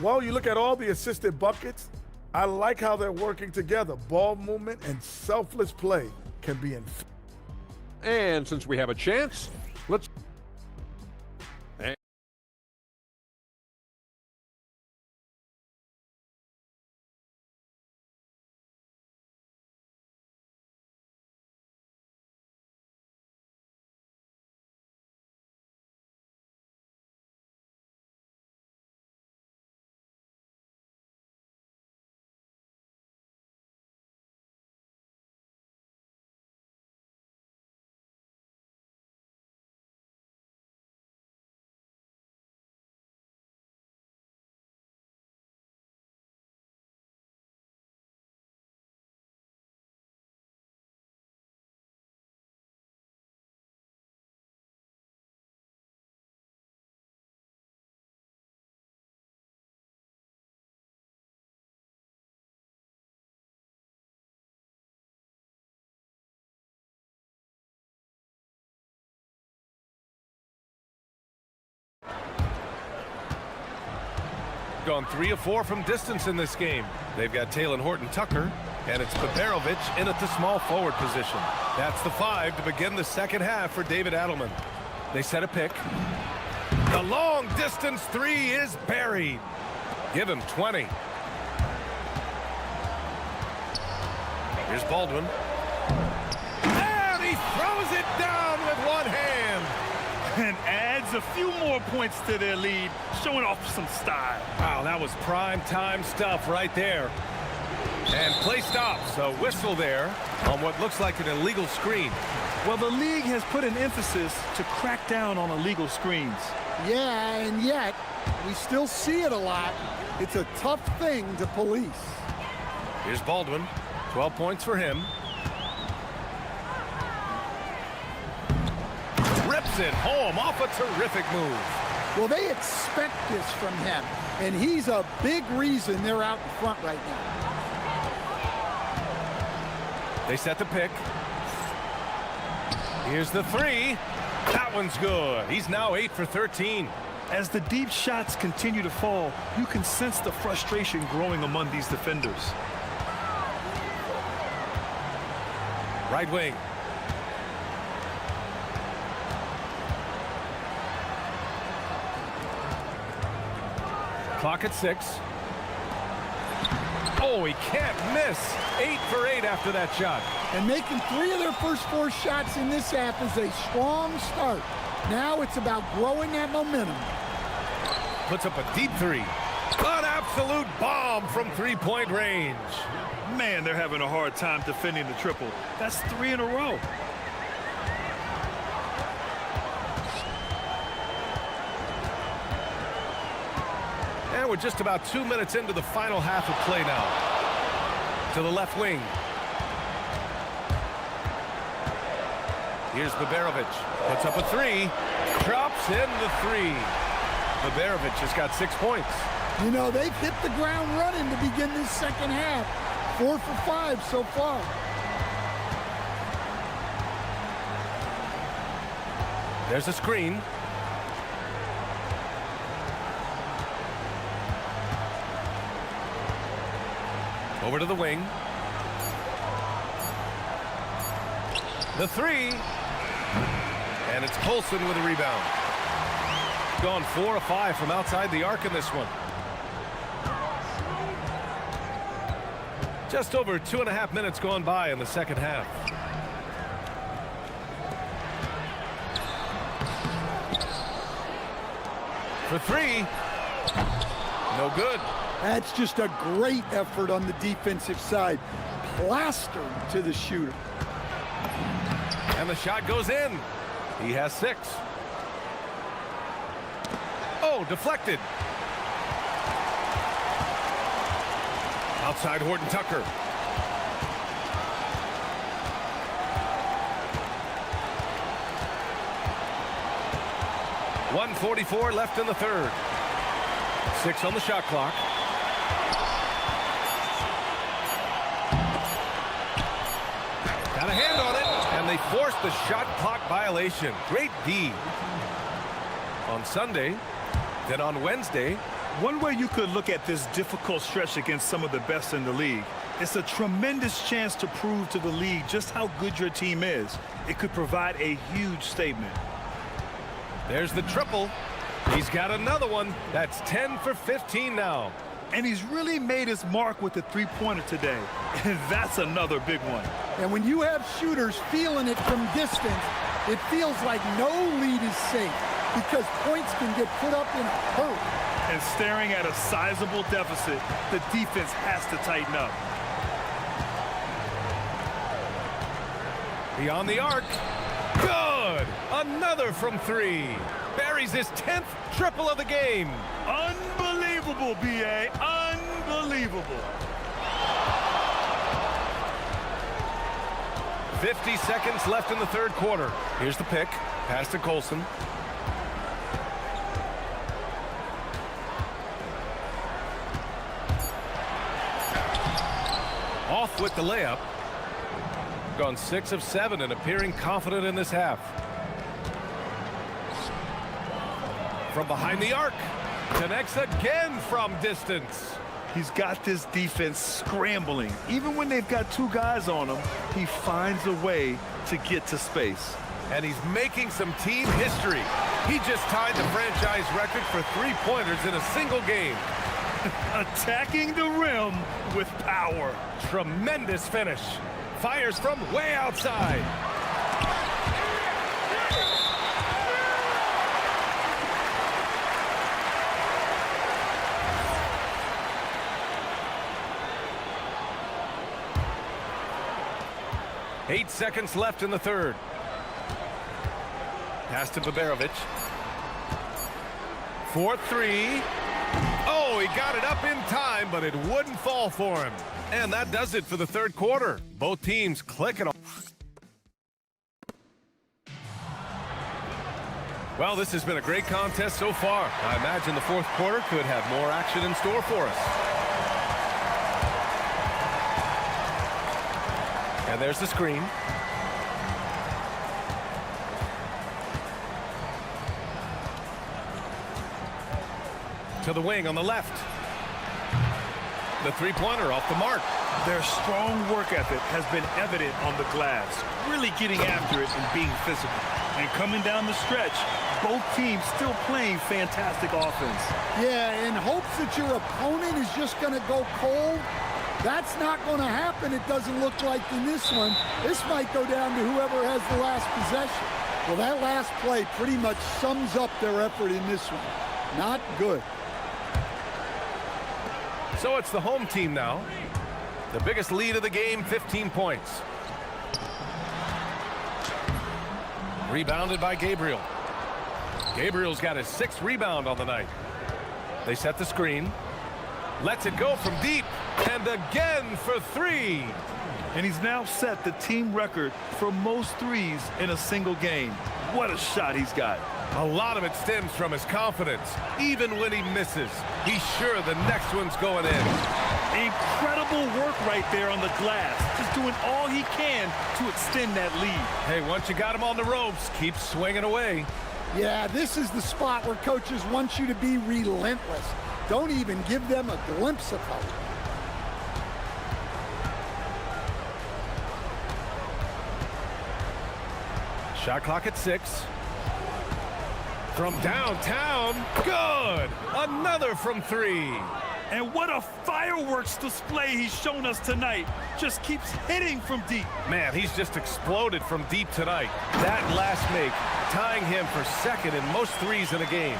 Well, you look at all the assisted buckets, I like how they're working together. Ball movement and selfless play can be in. And since we have a chance, let's... Gone 3 of 4 from distance in this game. They've got Taylor Horton-Tucker, and it's Peperovic in at the small forward position. That's the 5 to begin the second half for David Adelman. They set a pick. The long distance 3 is buried. Give him 20. Here's Baldwin. And he throws it down with one hand. And adds a few more points to their lead, showing off some style. Wow, that was prime time stuff right there. And play stops. A whistle there on what looks like an illegal screen. Well, the league has put an emphasis to crack down on illegal screens. Yeah, and yet we still see it a lot. It's a tough thing to police. Here's Baldwin. 12 points for him. Rips it home off a terrific move. Well, they expect this from him, and he's a big reason they're out in front right now. They set the pick. Here's the 3. That one's good. He's now 8 for 13. As the deep shots continue to fall, you can sense the frustration growing among these defenders. Right wing. Clock at 6. Oh, he can't miss. 8 for 8 after that shot. And making 3 of their first 4 shots in this half is a strong start. Now it's about growing that momentum. Puts up a deep 3. An absolute bomb from three-point range. Man, they're having a hard time defending the triple. That's 3 in a row. And we're just about 2 minutes into the final half of play now. To the left wing. Here's Baberovic. Puts up a 3. Drops in the 3. Baberovic has got 6 points. You know, they've hit the ground running to begin this second half. 4 for 5 so far. There's a screen. Over to the wing. The 3. And it's Colson with a rebound. Gone 4 of 5 from outside the arc in this one. Just over 2.5 minutes gone by in the second half. For 3. No good. That's just a great effort on the defensive side. Plastered to the shooter. And the shot goes in. He has 6. Oh, deflected. Outside Horton Tucker. .144 left in the third. 6 on the shot clock. Got a hand on it, and they forced the shot clock violation. Great D. On Sunday, then on Wednesday. One way you could look at this difficult stretch against some of the best in the league, it's a tremendous chance to prove to the league just how good your team is. It could provide a huge statement. There's the triple. He's got another one. That's 10 for 15 now. And he's really made his mark with the three-pointer today. And that's another big one. And when you have shooters feeling it from distance, it feels like no lead is safe because points can get put up in a hurry. And staring at a sizable deficit, the defense has to tighten up. Beyond the arc. Good! Another from 3. Buries his 10th triple of the game. Unbelievable, B.A. Unbelievable. 50 seconds left in the third quarter. Here's the pick. Pass to Colson. Off with the layup. Gone 6 of 7 and appearing confident in this half. From behind the arc. Connects again from distance. He's got this defense scrambling. Even when they've got 2 guys on him, he finds a way to get to space. And he's making some team history. He just tied the franchise record for three-pointers in a single game. Attacking the rim with power. Tremendous finish. Fires from way outside. Eight seconds left in the third. Pass to Baberovic. 4-3. Oh, he got it up in time, but it wouldn't fall for him. And that does it for the third quarter. Both teams clicking on. Well, this has been a great contest so far. I imagine the fourth quarter could have more action in store for us. And there's the screen. To the wing on the left. The three-pointer off the mark. Their strong work ethic has been evident on the glass, really getting after it and being physical. And coming down the stretch, both teams still playing fantastic offense. Yeah, in hopes that your opponent is just going to go cold, that's not going to happen, it doesn't look like in this one. This might go down to whoever has the last possession. Well, that last play pretty much sums up their effort in this one. Not good. So it's the home team now. The biggest lead of the game, 15 points. Rebounded by Gabriel. Gabriel's got his 6th rebound on the night. They set the screen. Lets it go from deep. And again for 3. And he's now set the team record for most threes in a single game. What a shot he's got. A lot of it stems from his confidence. Even when he misses, he's sure the next one's going in. Incredible work right there on the glass. Just doing all he can to extend that lead. Hey, once you got him on the ropes, keep swinging away. Yeah, this is the spot where coaches want you to be relentless. Don't even give them a glimpse of hope. Shot clock at 6. From downtown, good! Another from 3. And what a fireworks display he's shown us tonight. Just keeps hitting from deep. Man, he's just exploded from deep tonight. That last make, tying him for 2nd in most threes in a game.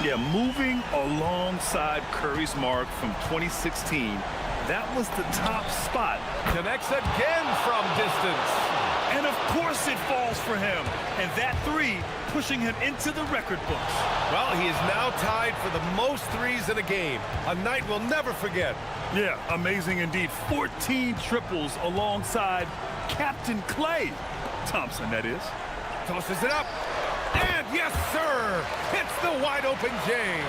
Yeah, moving alongside Curry's mark from 2016. That was the top spot. Connects again from distance. And of course it falls for him. And that 3 pushing him into the record books. Well, he is now tied for the most threes in a game. A night we'll never forget. Yeah, amazing indeed. 14 triples alongside Captain Klay Thompson, that is. Tosses it up. And yes, sir! Hits the wide open James.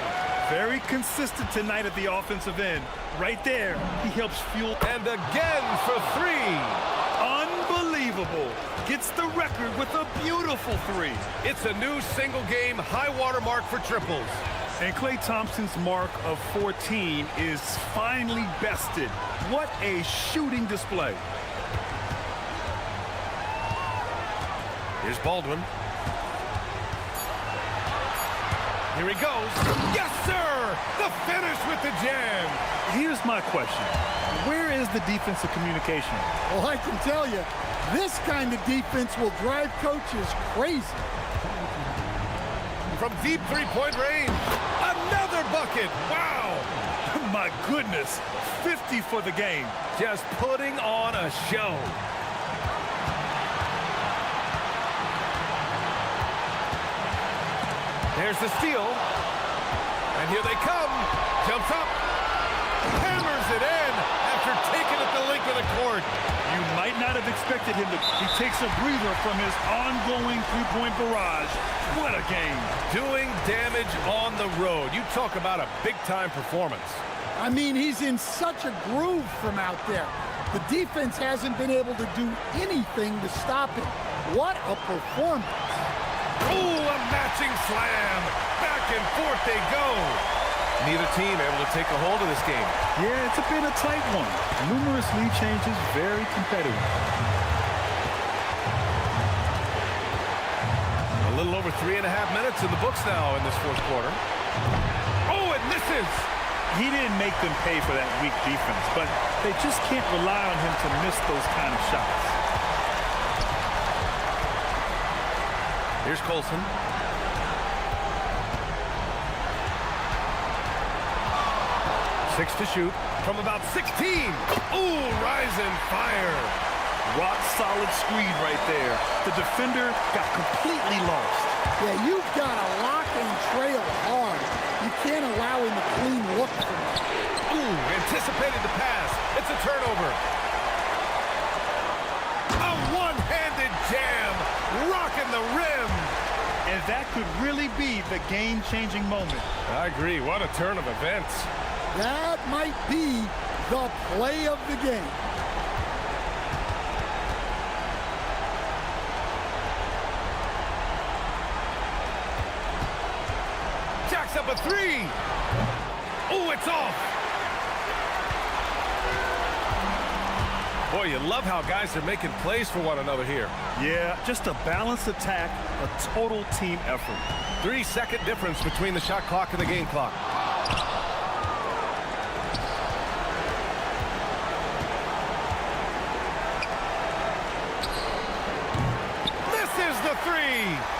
Very consistent tonight at the offensive end. Right there, he helps fuel. And again for 3. Unbelievable. Gets the record with a beautiful 3. It's a new single-game high-water mark for triples. And Klay Thompson's mark of 14 is finally bested. What a shooting display. Here's Baldwin. Here he goes. Yes, sir! The finish with the jam. Here's my question. Where is the defensive communication? Well, I can tell you, this kind of defense will drive coaches crazy. From deep three-point range, another bucket. Wow! My goodness, 50 for the game. Just putting on a show. There's the steal. And here they come. Jumps up. Hammers it in after taking it the length of the court. You might not have expected him to. He takes a breather from his ongoing three-point barrage. What a game. Doing damage on the road. You talk about a big-time performance. I mean, he's in such a groove from out there. The defense hasn't been able to do anything to stop him. What a performance. Ooh, a matching slam. Back and forth they go. Neither team able to take a hold of this game. Yeah, it's been a tight one. Numerous lead changes, very competitive. A little over 3.5 minutes in the books now in this 4th quarter. Oh, it misses. He didn't make them pay for that weak defense, but they just can't rely on him to miss those kind of shots. Here's Colson. Six to shoot from about 16. Ooh, rising fire. Rock solid screen right there. The defender got completely lost. Yeah, you've got to lock and trail hard. You can't allow him a clean look from it. Ooh, anticipated the pass. It's a turnover. A one-handed jam, rocking the rim. And that could really be the game-changing moment. I agree. What a turn of events. That might be the play of the game. Jacks up a 3. Oh, it's off. Boy, you love how guys are making plays for one another here. Yeah, just a balanced attack, a total team effort. 3-second difference between the shot clock and the game clock. Misses the three.